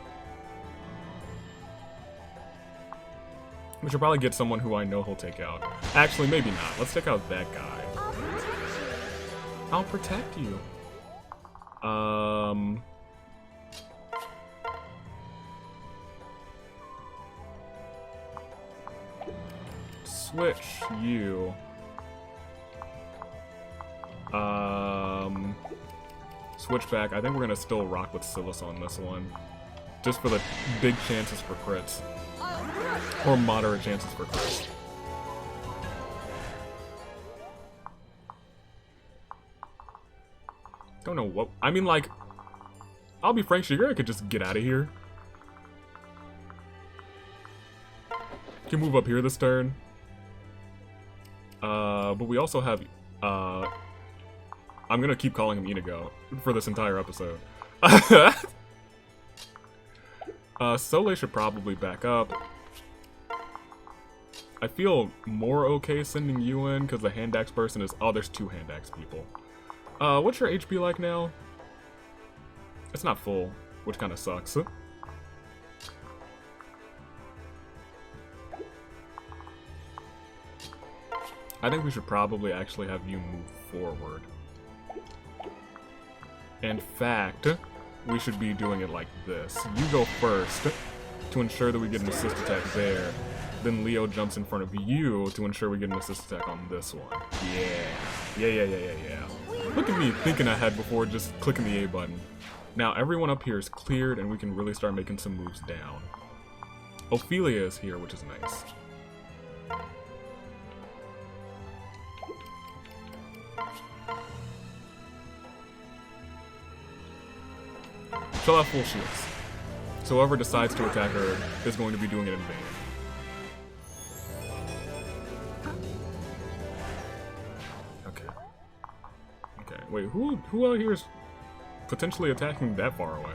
We should probably get someone who I know he'll take out. Actually, maybe not. Let's take out that guy. I'll protect you. Switch you. Switch back. I think we're gonna still rock with Silas on this one. Just for the big chances for crits. Or moderate chances for crits. Don't know what... I mean, like... I'll be frank, Shigure could just get out of here. Can move up here this turn. But we also have... I'm gonna keep calling him Inigo for this entire episode. Soleil should probably back up. I feel more okay sending you in, because the hand axe person is... Oh, there's two hand axe people. What's your HP like now? It's not full, which kind of sucks. I think we should probably actually have you move forward. In fact, we should be doing it like this. You go first to ensure that we get an assist attack there. Then Leo jumps in front of you to ensure we get an assist attack on this one. Yeah. Look at me thinking ahead before just clicking the A button. Now everyone up here is cleared and we can really start making some moves down. Ophelia is here, which is nice. She'll have full shields. So whoever decides to attack her is going to be doing it in vain. Okay, wait, who out here is potentially attacking that far away?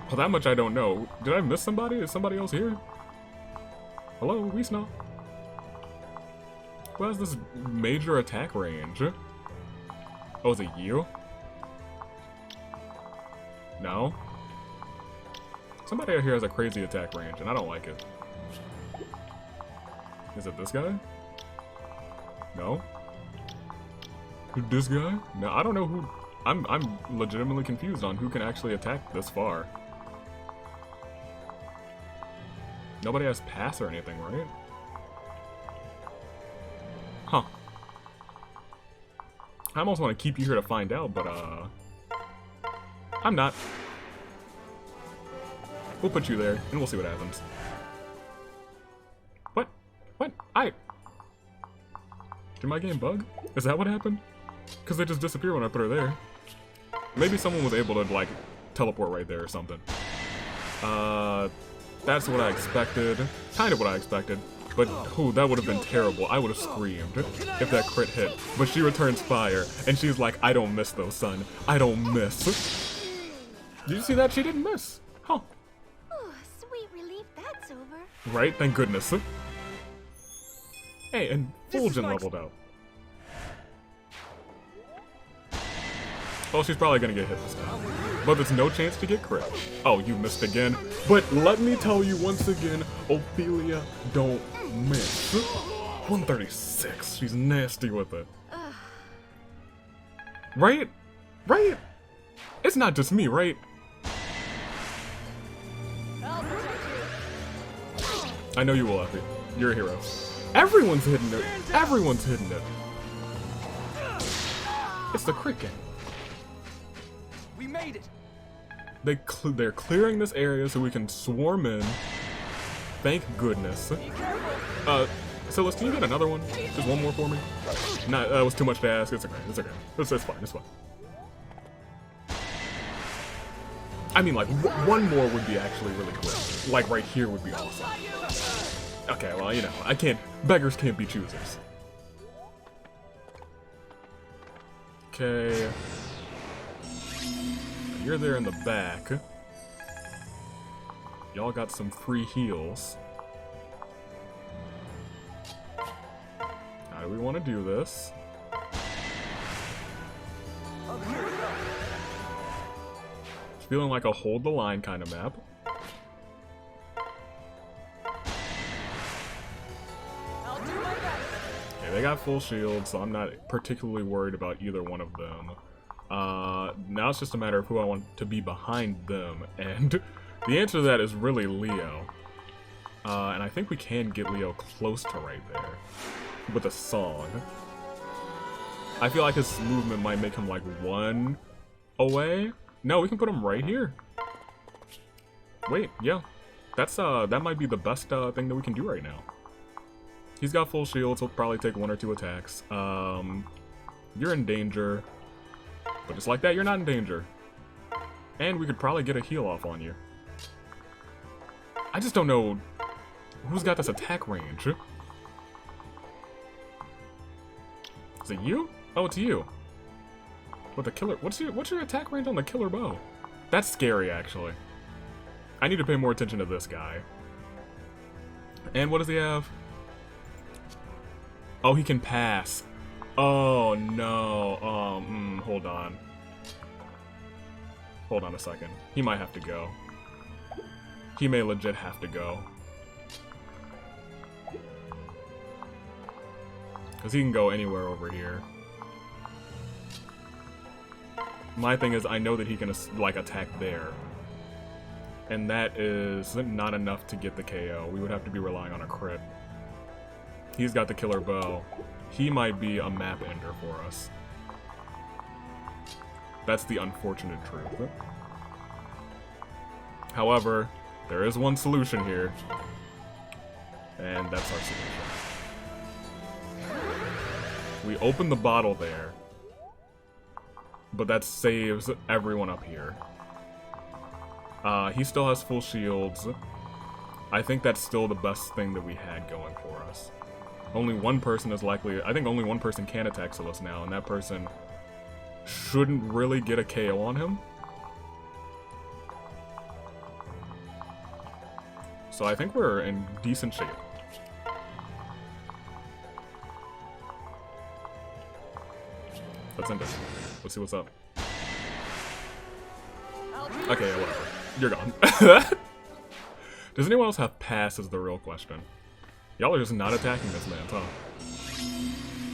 Well, that much I don't know. Did I miss somebody? Is somebody else here? Hello, Wiesna? Who has this major attack range? Oh, is it you? No? Somebody out here has a crazy attack range, and I don't like it. Is it this guy? No? This guy? No, I don't know who... I'm legitimately confused on who can actually attack this far. Nobody has pass or anything, right? Huh. I almost want to keep you here to find out, but, I'm not. We'll put you there, and we'll see what happens. What? Did my game bug? Is that what happened? Because they just disappear when I put her there. Maybe someone was able to, like, teleport right there or something. That's what I expected. Kind of what I expected. But, ooh, that would have been terrible. I would have screamed if that crit hit. But she returns fire, and she's like, I don't miss though, son. I don't miss. Did you see that? She didn't miss. Huh. Oh, sweet relief that's over. Right? Thank goodness. Hey, and Fulgent leveled out. Well, she's probably gonna get hit this time. But there's no chance to get crit. Oh, you missed again. But let me tell you once again, Ophelia don't miss. 136. She's nasty with it. Right? Right? It's not just me, right? I know you will, Effie. You're a hero. Everyone's hitting it. Everyone's hitting it. It's the crit game. We made it. They're clearing this area so we can swarm in. Thank goodness. Silas, can you get another one? Just one more for me? Nah, that was too much to ask. It's okay. It's okay. It's fine. It's fine. I mean, like, one more would be actually really cool. Like, right here would be awesome. Okay, well, you know, I can't... Beggars can't be choosers. Okay... You're there in the back. Y'all got some free heals. How do we want to do this? It's feeling like a hold the line kind of map. Okay, they got full shield, so I'm not particularly worried about either one of them. Now it's just a matter of who I want to be behind them, and the answer to that is really Leo. And I think we can get Leo close to right there with a song. I feel like his movement might make him like one away. No, we can put him right here. Wait, yeah. That's that might be the best thing that we can do right now. He's got full shields, he'll probably take 1 or 2 attacks. You're in danger. But just like that, you're not in danger. And we could probably get a heal off on you. I just don't know who's got this attack range. Is it you? Oh, it's you. With the killer, what's your attack range on the killer bow? That's scary, actually. I need to pay more attention to this guy. And what does he have? Oh, he can pass. Oh no, hold on. Hold on a second. He might have to go. He may legit have to go. Because he can go anywhere over here. My thing is, I know that he can, like, attack there. And that is not enough to get the KO. We would have to be relying on a crit. He's got the killer bow. He might be a map ender for us. That's the unfortunate truth. However, there is one solution here. And that's our solution. We open the bottle there. But that saves everyone up here. He still has full shields. I think that's still the best thing that we had going for us. Only one person is likely... I think only one person can attack Silas now, and that person shouldn't really get a KO on him. So I think we're in decent shape. Let's end it. Let's see what's up. Okay, yeah, whatever. You're gone. Does anyone else have pass is the real question. Y'all are just not attacking this man, huh?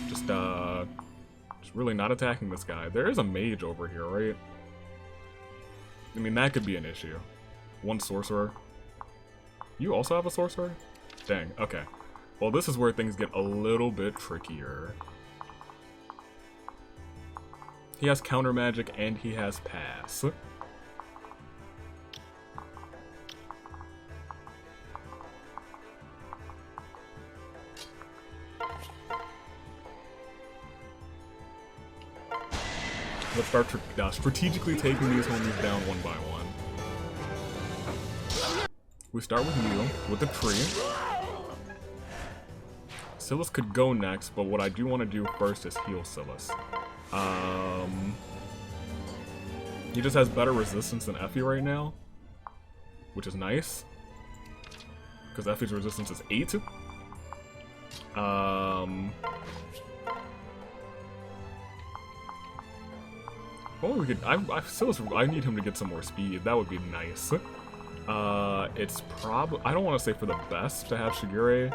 Just really not attacking this guy. There is a mage over here, right? I mean, that could be an issue. One sorcerer. You also have a sorcerer? Dang, okay. Well, this is where things get a little bit trickier. He has counter magic and he has pass. Let's start strategically taking these homies down one by one. We start with you, with the tree. Silas could go next, but what I do want to do first is heal Silas. He just has better resistance than Effie right now, which is nice, because Effie's resistance is 8. Well, we could. Silas, I need him to get some more speed. That would be nice. It's probably. I don't want to say for the best to have Shigure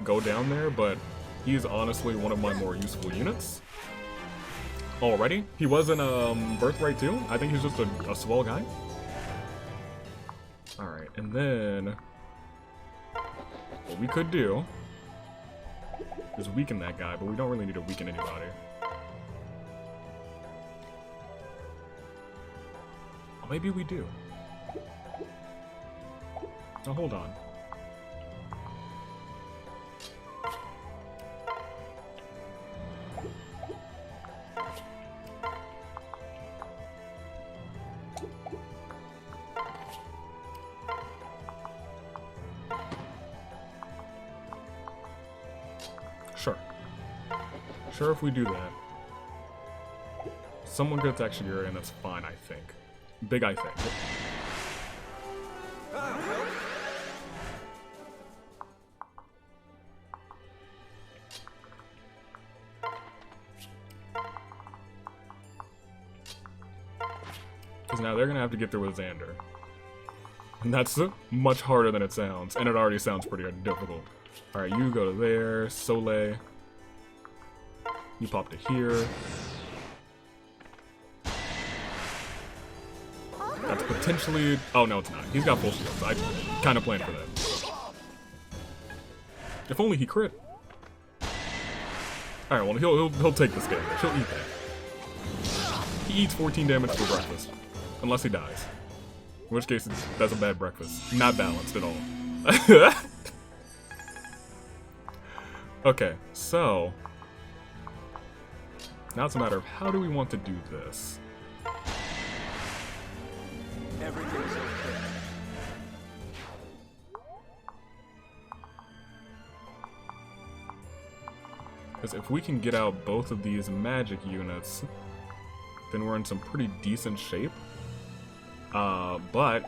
go down there, but he's honestly one of my more useful units. Already? He was in Birthright too? I think he's just a swell guy. Alright, and then what we could do is weaken that guy, but we don't really need to weaken anybody. Well, maybe we do. Now hold on. Sure, if we do that, someone could attack Shigure, and that's fine, I think. Big I think. Because now they're going to have to get through with Xander. And that's much harder than it sounds, and it already sounds pretty difficult. Alright, you go to there, Soleil. You pop to here. That's potentially... Oh, no, it's not. He's got full shields. I kind of planned for that. If only he crit. Alright, well, he'll take this damage. He'll eat that. He eats 14 damage for breakfast. Unless he dies. In which case, that's a bad breakfast. Not balanced at all. Okay, so... now it's a matter of how do we want to do this? Everything's okay. Because if we can get out both of these magic units, then we're in some pretty decent shape. But what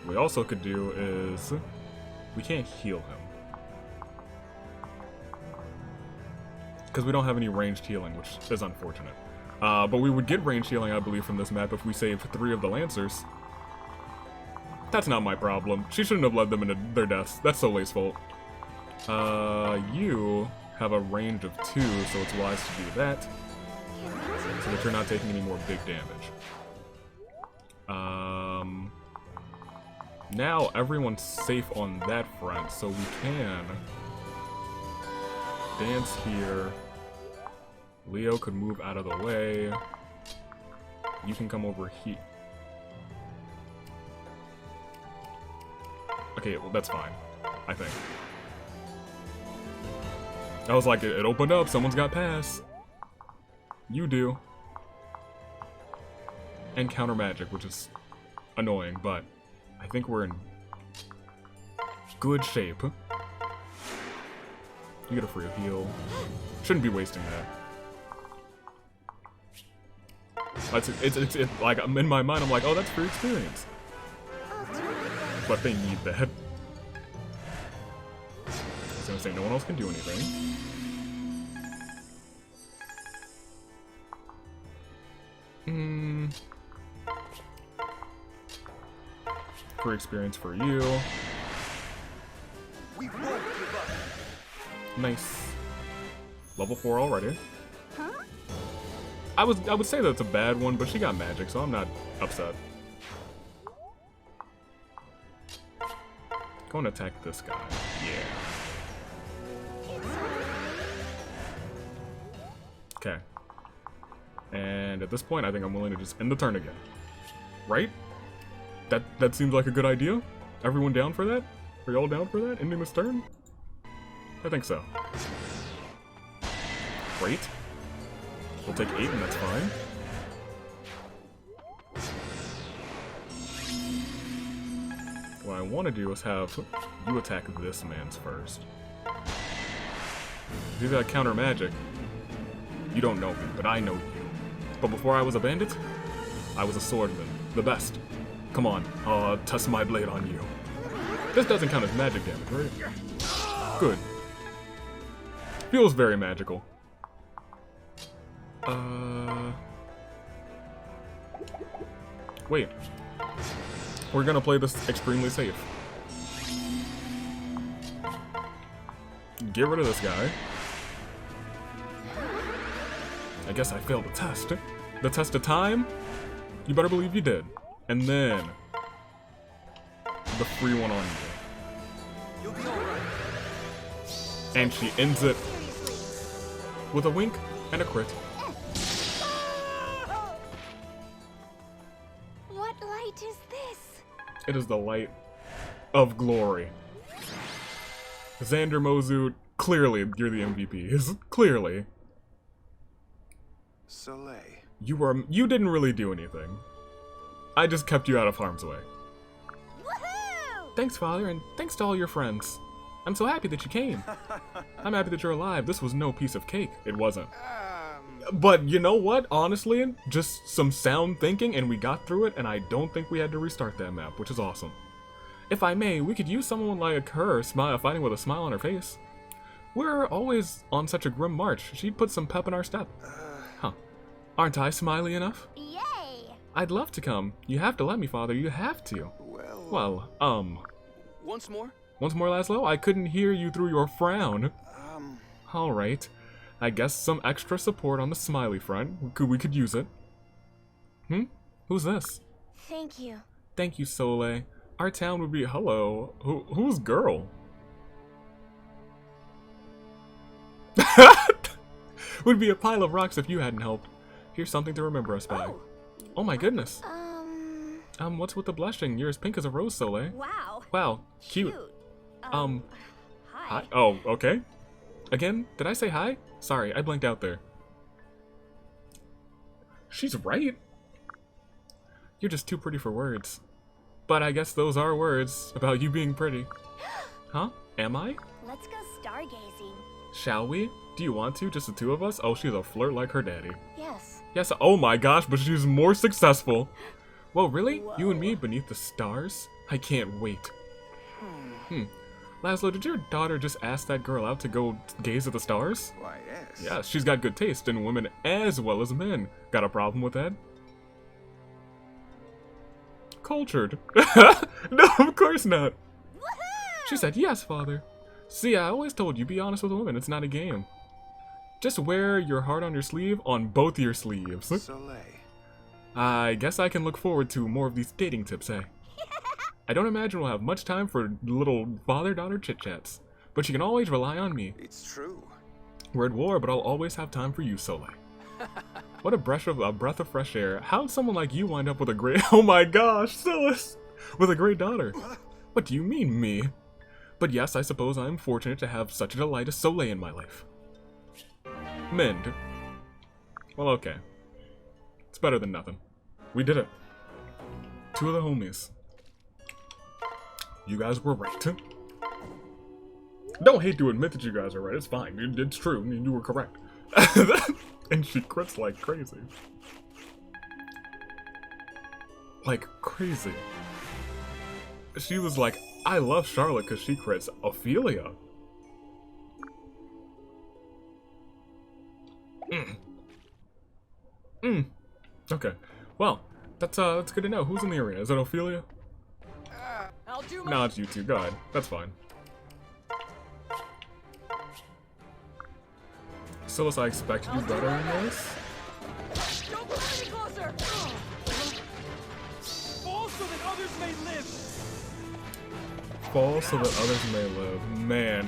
we also could do is we can't heal him. Because we don't have any ranged healing, which is unfortunate. But we would get ranged healing, I believe, from this map if we saved 3 of the Lancers. That's not my problem. She shouldn't have led them into their deaths. That's Soleil's fault. You have a range of 2, so it's wise to do that, so that you're not taking any more big damage. Now everyone's safe on that front, so we can dance here. Leo could move out of the way. You can come over here. Okay, well, that's fine, I think. I was like, it opened up, someone's got pass. You do. And counter magic, which is annoying, but I think we're in good shape. You get a free heal. Shouldn't be wasting that. It's like, I'm in my mind, I'm like, oh, that's free experience. But they need that. I was gonna say, no one else can do anything. Free experience for you. We won't give up. Nice. Level 4 already. Huh? I would say that's a bad one, but she got magic, so I'm not upset. Go and attack this guy. Yeah. Okay. And at this point, I think I'm willing to just end the turn again. Right? That seems like a good idea? Everyone down for that? Are y'all down for that? Ending this turn? I think so. Great. We'll take 8 and that's fine. What I want to do is have you attack this man's first. If you've got counter magic, you don't know me, but I know you. But before I was a bandit, I was a swordman. The best. Come on, I'll test my blade on you. This doesn't count as magic damage, right? Good. Feels very magical. Wait. We're gonna play this extremely safe. Get rid of this guy. I guess I failed the test. The test of time? You better believe you did. And then the free one on you. You'll be alright. And she ends it with a wink and a crit. What light is this? It is the light of glory. Xander, Mozu, clearly you're the MVP. Clearly. Soleil. You didn't really do anything. I just kept you out of harm's way. Woohoo! Thanks, Father, and thanks to all your friends. I'm so happy that you came. I'm happy that you're alive. This was no piece of cake. It wasn't. But you know what? Honestly, just some sound thinking and we got through it, and I don't think we had to restart that map, which is awesome. If I may, we could use someone like her fighting with a smile on her face. We're always on such a grim march. She'd put some pep in our step. Huh. Aren't I smiley enough? Yay! I'd love to come. You have to let me, Father. You have to. Well, Once more? Once more, Laszlo? I couldn't hear you through your frown. Alright. I guess some extra support on the smiley front. We could use it. Who's this? Thank you. Thank you, Soleil. Our town would be... Hello. Who's girl? Would be a pile of rocks if you hadn't helped. Here's something to remember us by. Oh my goodness. What's with the blushing? You're as pink as a rose, Soleil. Wow. Wow, cute. Hi. Hi. Oh, okay. Again, did I say hi? Sorry, I blanked out there. She's right. You're just too pretty for words. But I guess those are words about you being pretty. Huh? Am I? Let's go stargazing. Shall we? Do you want to? Just the two of us? Oh, she's a flirt like her daddy. Yes. Yes, oh my gosh, but she's more successful. Whoa, really? Whoa. You and me beneath the stars? I can't wait. Laszlo, did your daughter just ask that girl out to go gaze at the stars? Why, yes. Yeah, she's got good taste in women as well as men. Got a problem with that? Cultured. No, of course not. Woohoo! She said, yes, Father. See, I always told you, be honest with women, it's not a game. Just wear your heart on your sleeve, on both your sleeves. Soleil. I guess I can look forward to more of these dating tips, eh? I don't imagine we'll have much time for little father-daughter chit-chats, but you can always rely on me. It's true. We're at war, but I'll always have time for you, Soleil. What a breath of fresh air. How'd someone like you wind up with a great— oh my gosh, Silas! With a great daughter. What do you mean, me? But yes, I suppose I'm fortunate to have such a delight as Soleil in my life. Mend. Well, okay. It's better than nothing. We did it. 2 of the homies. You guys were right. Don't hate to admit that you guys are right. It's fine. It's true. I mean, you were correct. And she crits like crazy. Like crazy. She was like, I love Charlotte because she crits Ophelia. Okay. Well, that's good to know. Who's in the arena? Is it Ophelia? I'll do my No, it's you two. Go ahead. That's fine. Silas, I expected you better in this. Don't push any closer! Fall so that others may live! Fall so that others may live. Man,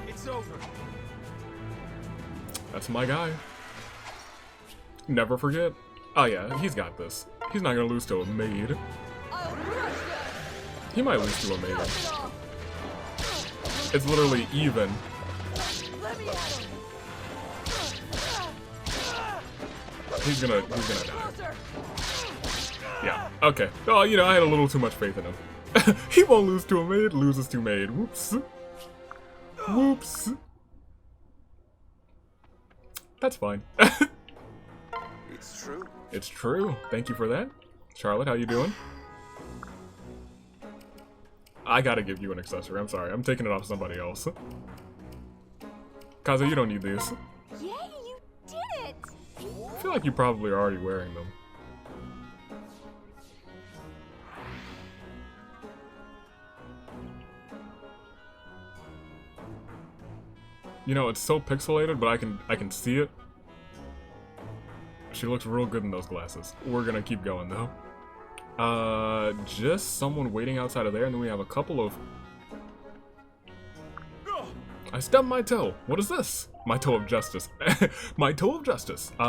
It's over. that's my guy. Never forget. Oh yeah, he's got this. He's not gonna lose to a maid. I'll crush that! He might lose to a maid. Dust it off! It's literally even. Let me at him! He's gonna die. Closer! Yeah. Okay. Oh, you know, I had a little too much faith in him. He won't lose to a maid. Loses to maid. Whoops. Whoops. That's fine. It's true. It's true. Thank you for that. Charlotte, how you doing? I gotta give you an accessory. I'm sorry. I'm taking it off somebody else. Kaza, you don't need these. Yay, you did it! I feel like you probably are already wearing them. You know, it's so pixelated, but I can see it. She looks real good in those glasses. We're gonna keep going though. Just someone waiting outside of there, and then we have a couple of... I stubbed my toe. What is this? My toe of justice. My toe of justice. We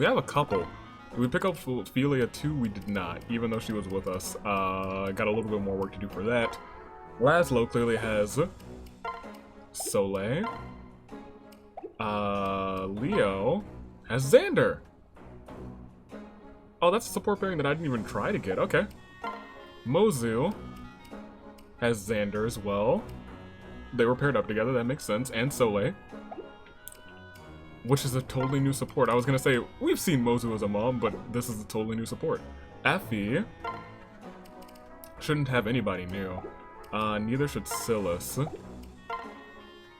have a couple. Did we pick up Ophelia too? We did not, even though she was with us. Got a little bit more work to do for that. Laszlo clearly has Soleil. Leo has Xander. Oh, that's a support pairing that I didn't even try to get. Okay. Mozu has Xander as well. They were paired up together, that makes sense. And Soleil, which is a totally new support. I was gonna say, we've seen Mozu as a mom, but this is a totally new support. Effie shouldn't have anybody new. Neither should Silas.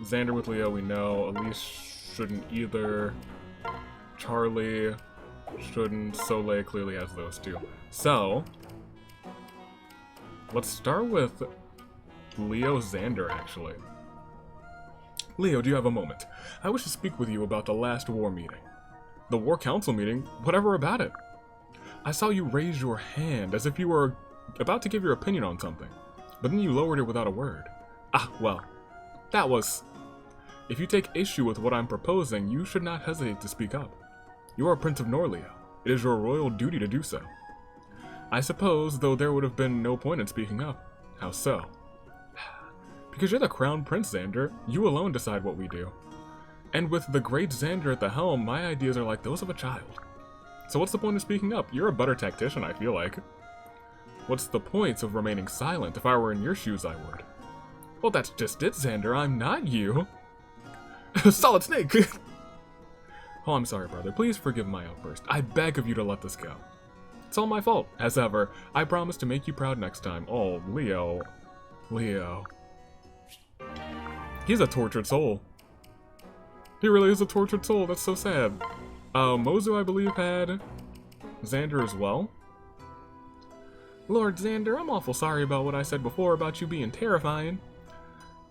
Xander with Leo, we know. Elise shouldn't either. Charlie shouldn't. Soleil clearly has those two. So, let's start with Leo Xander, actually. Leo, do you have a moment? I wish to speak with you about the last war meeting. The war council meeting? Whatever about it? I saw you raise your hand as if you were about to give your opinion on something, but then you lowered it without a word. Ah, well, that was... If you take issue with what I'm proposing, you should not hesitate to speak up. You are Prince of Norleo. It is your royal duty to do so. I suppose, though, there would have been no point in speaking up. How so? Because you're the crown prince, Xander. You alone decide what we do. And with the great Xander at the helm, my ideas are like those of a child. So what's the point of speaking up? You're a better tactician, I feel like. What's the point of remaining silent? If I were in your shoes, I would. Well, that's just it, Xander. I'm not you. Solid snake! Oh, I'm sorry, brother. Please forgive my outburst. I beg of you to let this go. It's all my fault. As ever, I promise to make you proud next time. Oh, Leo. Leo. He's a tortured soul. He really is a tortured soul. That's so sad. Mozu, I believe, had Xander as well. Lord Xander, I'm awful sorry about what I said before about you being terrifying.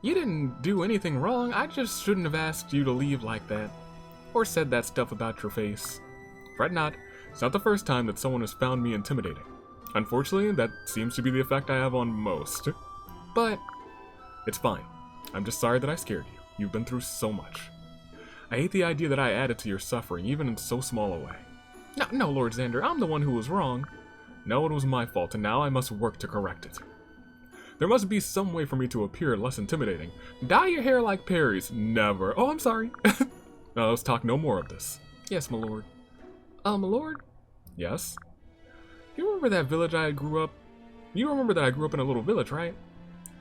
You didn't do anything wrong, I just shouldn't have asked you to leave like that. Or said that stuff about your face. Fret not, it's not the first time that someone has found me intimidating. Unfortunately, that seems to be the effect I have on most. But it's fine. I'm just sorry that I scared you. You've been through so much. I hate the idea that I added to your suffering, even in so small a way. No, Lord Xander, I'm the one who was wrong. No, it was my fault, and now I must work to correct it. There must be some way for me to appear less intimidating. Dye your hair like Perry's. Never. Oh, I'm sorry. Now, let's talk no more of this. Yes, my lord. My lord? Yes? You remember that village I grew up? You remember that I grew up in a little village, right?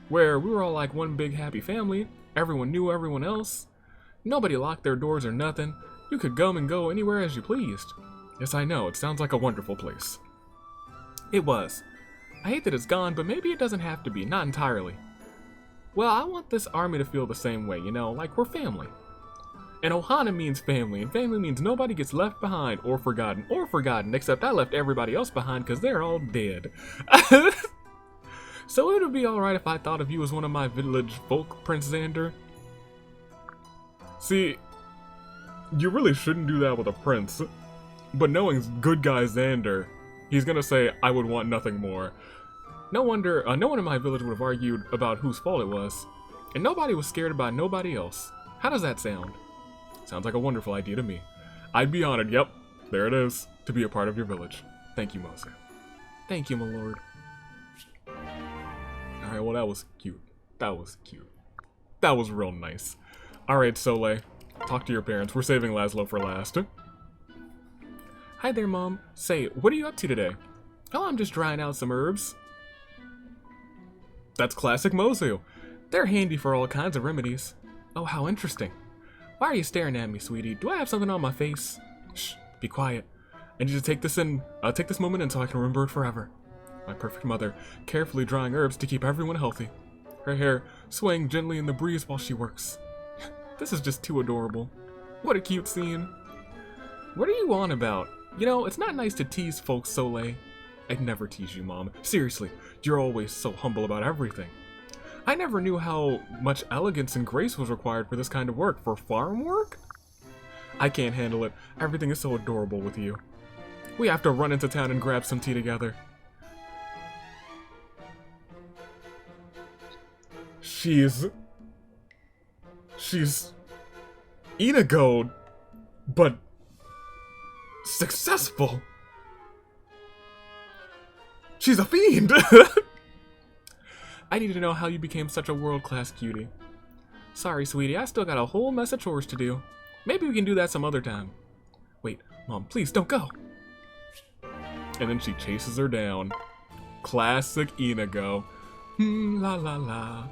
Where we were all like one big happy family. Everyone knew everyone else. Nobody locked their doors or nothing. You could come and go anywhere as you pleased. Yes, I know. It sounds like a wonderful place. It was. I hate that it's gone, but maybe it doesn't have to be. Not entirely. Well, I want this army to feel the same way, you know, like we're family. And Ohana means family, and family means nobody gets left behind or forgotten, except I left everybody else behind because they're all dead. So it would be alright if I thought of you as one of my village folk, Prince Xander. See, you really shouldn't do that with a prince, but knowing good guy Xander, he's gonna say, I would want nothing more. No wonder, no one in my village would have argued about whose fault it was, and nobody was scared about nobody else. How does that sound? Sounds like a wonderful idea to me. I'd be honored, yep, there it is, to be a part of your village. Thank you, Mozu. Thank you, my lord. Alright, well that was cute. That was cute. That was real nice. Alright, Soleil, talk to your parents. We're saving Laszlo for last. Hi there, Mom. Say, what are you up to today? Oh, I'm just drying out some herbs. That's classic Mozu. They're handy for all kinds of remedies. Oh, how interesting. Why are you staring at me, sweetie? Do I have something on my face? Shh, be quiet. I need to take this moment in so I can remember it forever. My perfect mother, carefully drying herbs to keep everyone healthy. Her hair swaying gently in the breeze while she works. This is just too adorable. What a cute scene. What are you on about? You know, it's not nice to tease folks, Soleil. I'd never tease you, Mom. Seriously, you're always so humble about everything. I never knew how much elegance and grace was required for this kind of work. For farm work? I can't handle it. Everything is so adorable with you. We have to run into town and grab some tea together. She's Inilow, but successful. She's a fiend. I need to know how you became such a world-class cutie. Sorry, sweetie, I still got a whole mess of chores to do. Maybe we can do that some other time. Wait, Mom, please don't go. And then she chases her down. Classic Inilow. La la la.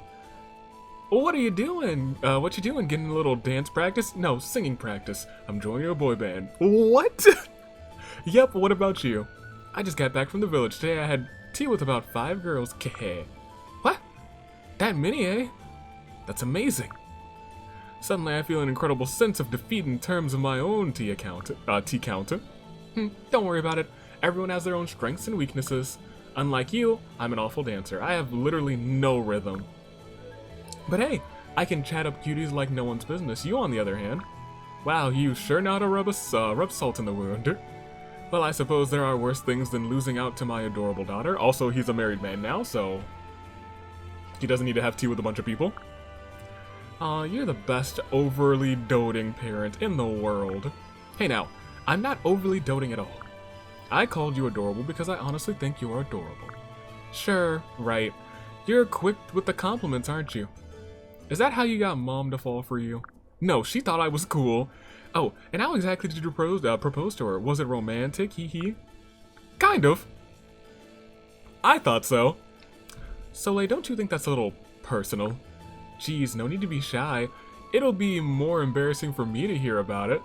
What are you doing? What you doing? Getting a little dance practice? No, singing practice. I'm joining a boy band. What? Yep, what about you? I just got back from the village. Today I had tea with about 5 girls. Keh. What? That many, eh? That's amazing. Suddenly I feel an incredible sense of defeat in terms of my own tea count. Don't worry about it. Everyone has their own strengths and weaknesses. Unlike you, I'm an awful dancer. I have literally no rhythm. But hey, I can chat up cuties like no one's business. You, on the other hand, wow, you sure know how to rub salt in the wound. Well, I suppose there are worse things than losing out to my adorable daughter. Also, he's a married man now, so he doesn't need to have tea with a bunch of people. Aw, you're the best overly doting parent in the world. Hey now, I'm not overly doting at all. I called you adorable because I honestly think you are adorable. Sure, right. You're quick with the compliments, aren't you? Is that how you got Mom to fall for you? No, she thought I was cool. Oh, and how exactly did you propose to her? Was it romantic? Hee hee. Kind of. I thought so. Soleil, don't you think that's a little personal? Geez, no need to be shy. It'll be more embarrassing for me to hear about it.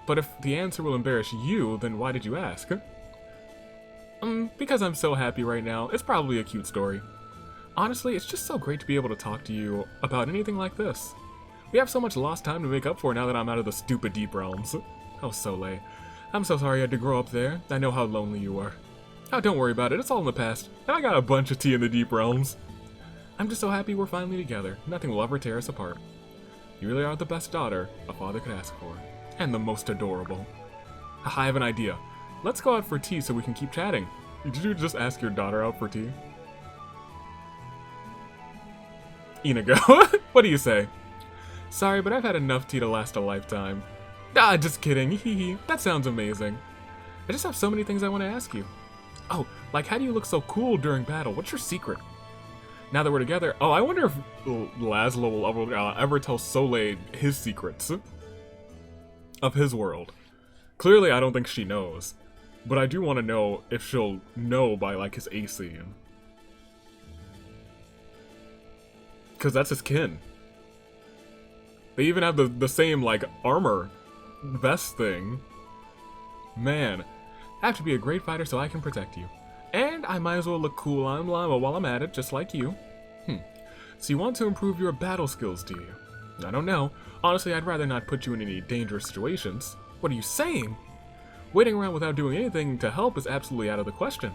But if the answer will embarrass you, then why did you ask? Because I'm so happy right now. It's probably a cute story. Honestly, it's just so great to be able to talk to you about anything like this. We have so much lost time to make up for now that I'm out of the stupid deep realms. Oh, Soleil. I'm so sorry I had to grow up there. I know how lonely you are. Oh, don't worry about it. It's all in the past. And I got a bunch of tea in the deep realms. I'm just so happy we're finally together. Nothing will ever tear us apart. You really are the best daughter a father could ask for. And the most adorable. I have an idea. Let's go out for tea so we can keep chatting. Did you just ask your daughter out for tea? Inigo, what do you say? Sorry, but I've had enough tea to last a lifetime. Ah, just kidding. Hee. That sounds amazing. I just have so many things I want to ask you. Oh, like how do you look so cool during battle? What's your secret? Now that we're together, oh, I wonder if Laszlo will ever tell Soleil his secrets of his world. Clearly, I don't think she knows, but I do want to know if she'll know by like his AC. Because that's his kin. They even have the same, like, armor vest thing. Man, I have to be a great fighter so I can protect you. And I might as well look cool on Llama while I'm at it, just like you. So you want to improve your battle skills, do you? I don't know. Honestly, I'd rather not put you in any dangerous situations. What are you saying? Waiting around without doing anything to help is absolutely out of the question.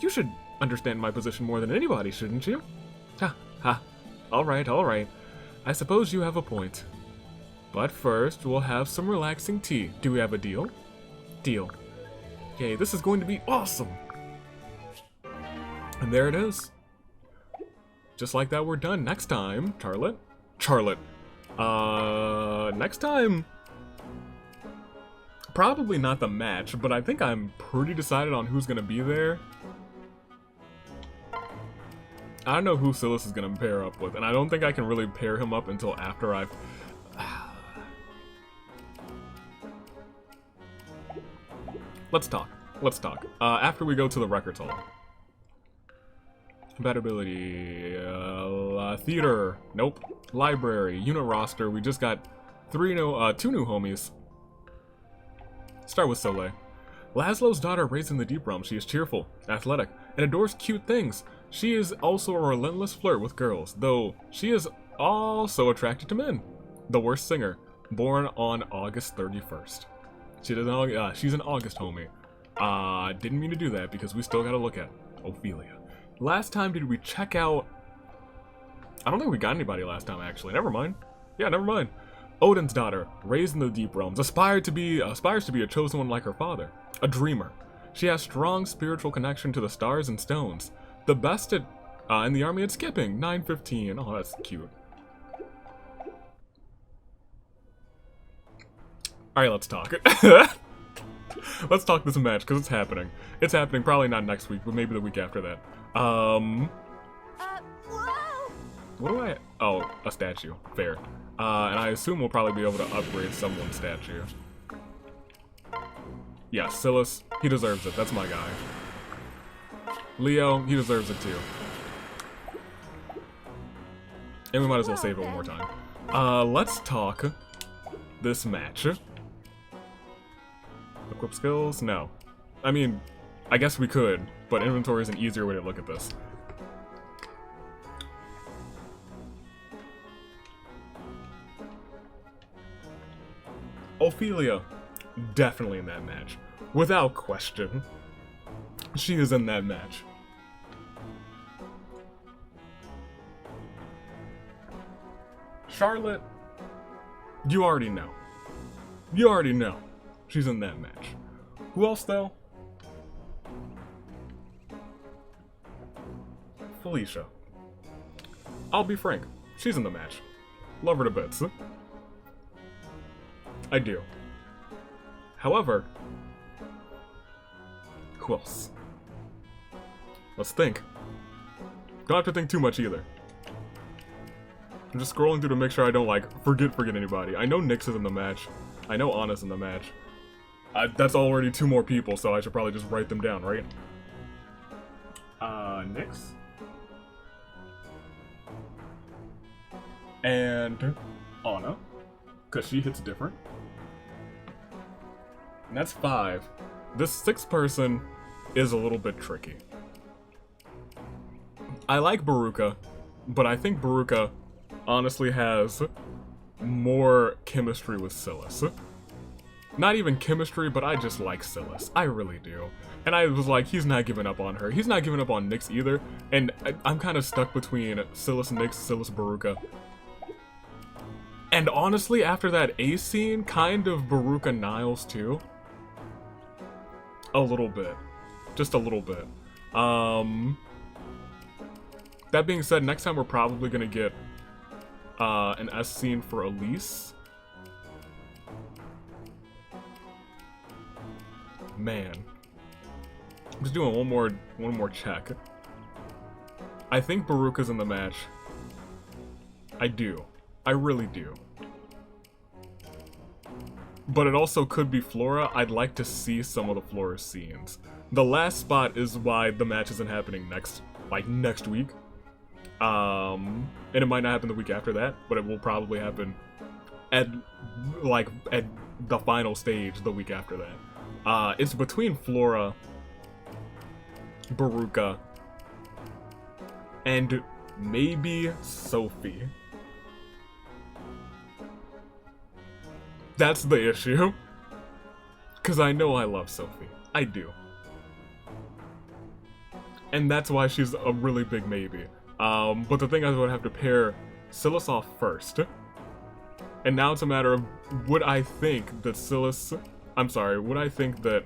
You should understand my position more than anybody, shouldn't you? Ha. Alright. I suppose you have a point. But first, we'll have some relaxing tea. Do we have a deal? Deal. Yay, this is going to be awesome! And there it is. Just like that, we're done. Next time, Charlotte. Next time... Probably not the match, but I think I'm pretty decided on who's gonna be there. I don't know who Silas is gonna pair up with, and I don't think I can really pair him up until after I've... Let's talk. After we go to the records hall. Compatibility, theater, nope. Library, unit roster, we just got two new homies. Start with Soleil. Laszlo's daughter raised in the deep realm. She is cheerful, athletic, and adores cute things. She is also a relentless flirt with girls, though she is also attracted to men. The worst singer, born on August 31st. She's an August homie. Didn't mean to do that because we still gotta look at Ophelia. Last time did we check out... I don't think we got anybody last time, actually. Never mind. Yeah, never mind. Odin's daughter, raised in the deep realms, aspires to be a chosen one like her father. A dreamer. She has strong spiritual connection to the stars and stones. The best at, in the army at skipping, 915. Oh, that's cute. Alright, let's talk. Let's talk this match, because it's happening. It's happening probably not next week, but maybe the week after that. Whoa! What do I... Oh, a statue. Fair. And I assume we'll probably be able to upgrade someone's statue. Yeah, Silas, he deserves it. That's my guy. Leo, he deserves it too. And we might as well save it one more time. Let's talk this match. Equip skills? No. I mean, I guess we could, but inventory is an easier way to look at this. Ophelia, definitely in that match. Without question. She is in that match. Charlotte, you already know. You already know. She's in that match. Who else, though? Felicia. I'll be frank. She's in the match. Love her to bits. I do. However, who else? Let's think. Don't have to think too much either. I'm just scrolling through to make sure I don't, like, forget anybody. I know Nyx is in the match. I know Anna's in the match. That's already 2 more people, so I should probably just write them down, right? Nyx. And Anna, because she hits different. And that's 5. This 6th person is a little bit tricky. I like Baruka, but I think Baruka honestly has more chemistry with Silas. Not even chemistry, but I just like Silas. I really do. And I was like, he's not giving up on her. He's not giving up on Nyx either. And I'm kind of stuck between Silas Nyx, Silas Baruka. And honestly, after that A scene, kind of Baruka Niles too. A little bit. Just a little bit. That being said, next time we're probably gonna get an S scene for Elise. Man. I'm just doing one more check. I think Baruka's in the match. I do. I really do. But it also could be Flora. I'd like to see some of the Flora scenes. The last spot is why the match isn't happening next week. And it might not happen the week after that, but it will probably happen at the final stage the week after that. It's between Flora, Baruka, and maybe Sophie. That's the issue. Because I know I love Sophie. I do. And that's why she's a really big maybe. But the thing is, I would have to pair Silas off first. And now it's a matter of, would I think that would I think that...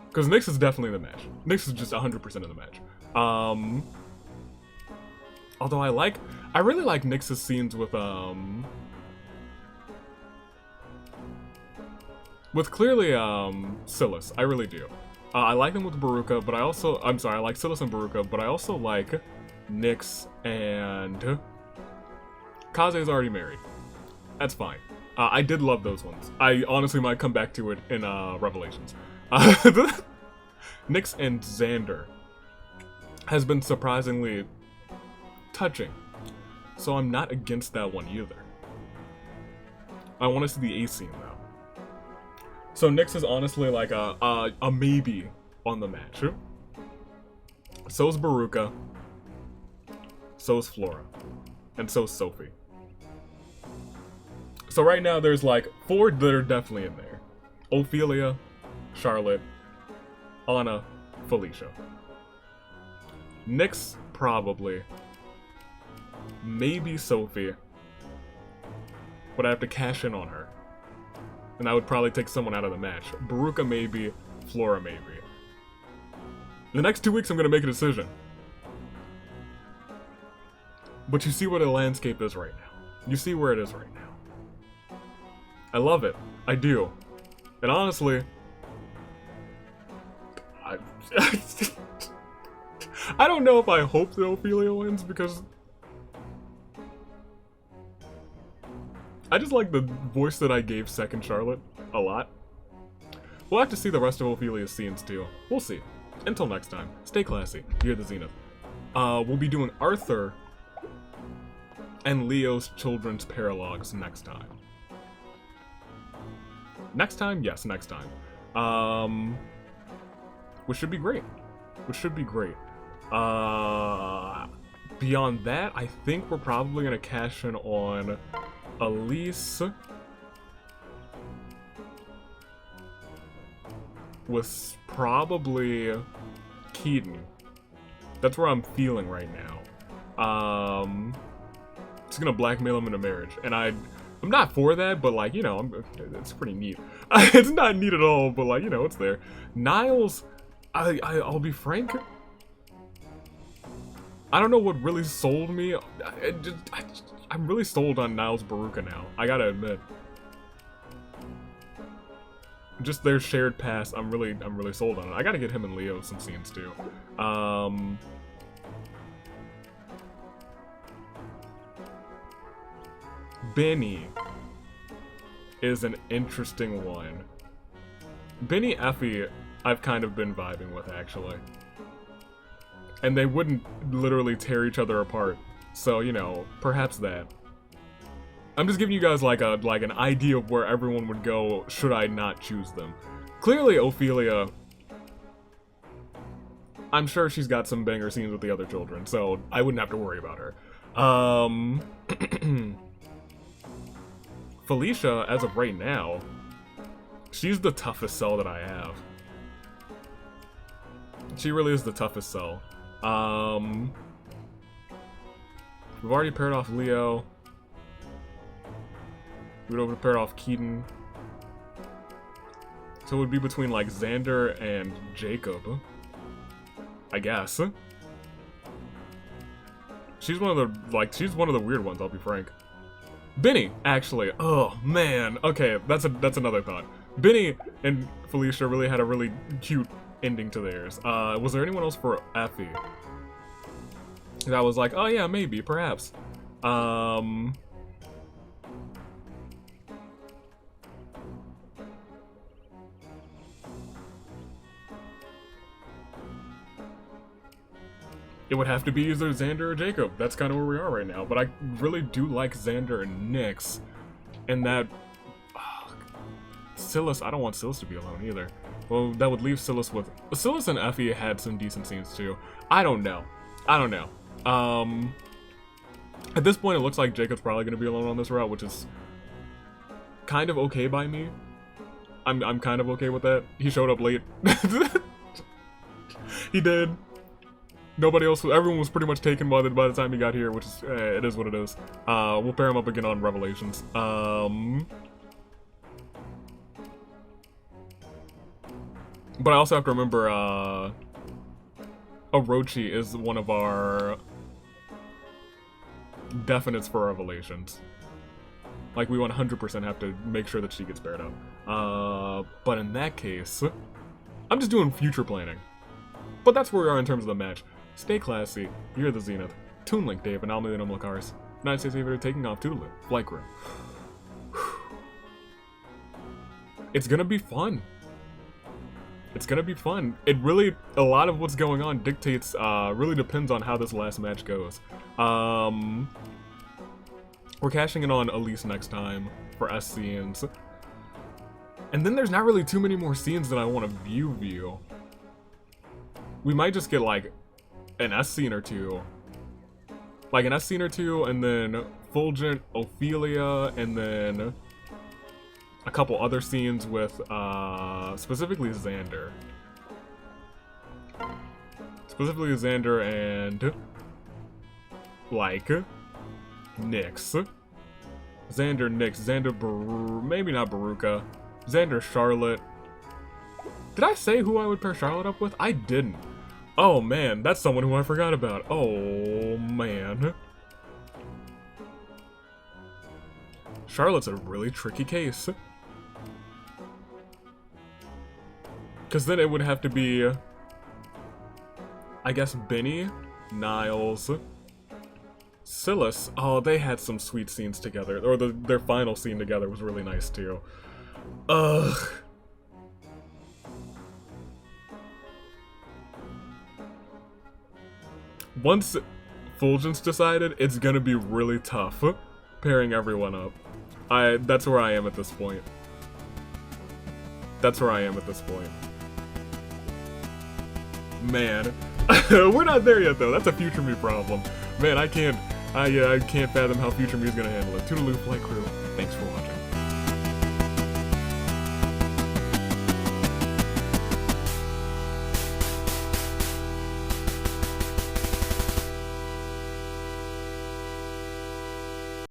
Because Nyx is definitely in the match. Nyx is just 100% in the match. Although I really like Nyx's scenes with clearly, Silas. I really do. I like them with Baruka, but I like Silas and Baruka, but I also like Nyx and... Kaze's already married. That's fine. I did love those ones. I honestly might come back to it in, Revelations. Nyx and Xander has been surprisingly touching. So I'm not against that one either. I want to see the A scene though. So Nyx is honestly like a maybe on the match. So's Baruka. So's Flora. And so's Sophie. So right now there's like 4 that are definitely in there. Ophelia, Charlotte, Anna, Felicia. Nyx, probably. Maybe Sophie. But I have to cash in on her. And I would probably take someone out of the match. Baruka maybe, Flora maybe. The next 2 weeks I'm gonna make a decision. But you see where the landscape is right now. You see where it is right now. I love it. I do. And honestly... I don't know if I hope that Ophelia wins, because... I just like the voice that I gave second Charlotte a lot. We'll have to see the rest of Ophelia's scenes too. We'll see. Until next time, stay classy. You're the Zenith. We'll be doing Arthur and Leo's children's paralogs next time. Next time? Yes, next time. Which should be great. Beyond that, I think we're probably gonna cash in on Elise with probably Keaton. That's where I'm feeling right now. Just gonna blackmail him into marriage, and I'm not for that, but like, you know, it's pretty neat. It's not neat at all, but like, you know, it's there. Niles, I'll be frank, I don't know what really sold me. I'm really sold on Niles Baruka now. I gotta admit. Just their shared past, I'm really sold on it. I gotta get him and Leo some scenes too. Benny is an interesting one. Benny Effie, I've kind of been vibing with actually. And they wouldn't literally tear each other apart. So, you know, perhaps that. I'm just giving you guys like an idea of where everyone would go should I not choose them. Clearly Ophelia, I'm sure she's got some banger scenes with the other children, so I wouldn't have to worry about her. Felicia, as of right now, she's the toughest cell that I have. She really is the toughest cell. We've already paired off Leo. We would have paired off Keaton. So it would be between like Xander and Jacob, I guess. She's one of the weird ones, I'll be frank. Benny, actually. Oh man. Okay, that's another thought. Benny and Felicia really had a really cute ending to theirs. Was there anyone else for Effie? That was like, oh yeah, maybe, perhaps. It would have to be either Xander or Jacob. That's kind of where we are right now. But I really do like Xander and Nyx. And that... Silas, I don't want Silas to be alone either. Well, that would leave Silas with... Silas and Effie had some decent scenes too. I don't know. At this point, it looks like Jacob's probably going to be alone on this route, which is kind of okay by me. I'm kind of okay with that. He showed up late. He did. Nobody else, everyone was pretty much taken by the time he got here, which is, it is what it is. We'll pair him up again on Revelations. But I also have to remember, Orochi is one of our definites for Revelations. Like, we 100% have to make sure that she gets paired up. But in that case, I'm just doing future planning. But that's where we are in terms of the match. Stay classy, you're the Zenith. Toon Link Dave and Almelian Lacars. United States Aviator taking off to the flight crew. It's gonna be fun. It's gonna be fun. It really, a lot of what's going on dictates, really depends on how this last match goes. We're cashing in on Elise next time for S scenes. And then there's not really too many more scenes that I want to view. We might just get like an S scene or two. Like an S scene or two, and then Fulgent, Ophelia, and then a couple other scenes with, specifically Xander. Specifically Xander and, like, Nyx. Xander, Nyx, Xander, maybe not Baruka. Xander, Charlotte. Did I say who I would pair Charlotte up with? I didn't. Oh man, that's someone who I forgot about. Oh man. Charlotte's a really tricky case. Because then it would have to be, I guess, Benny, Niles, Silas. Oh, they had some sweet scenes together. Or their final scene together was really nice too. Ugh. Once Fulgent's decided, it's gonna be really tough pairing everyone up. That's where I am at this point. Man. We're not there yet though, that's a future me problem. Man, I can't fathom how future me is gonna handle it. Toodaloo flight crew, thanks for watching.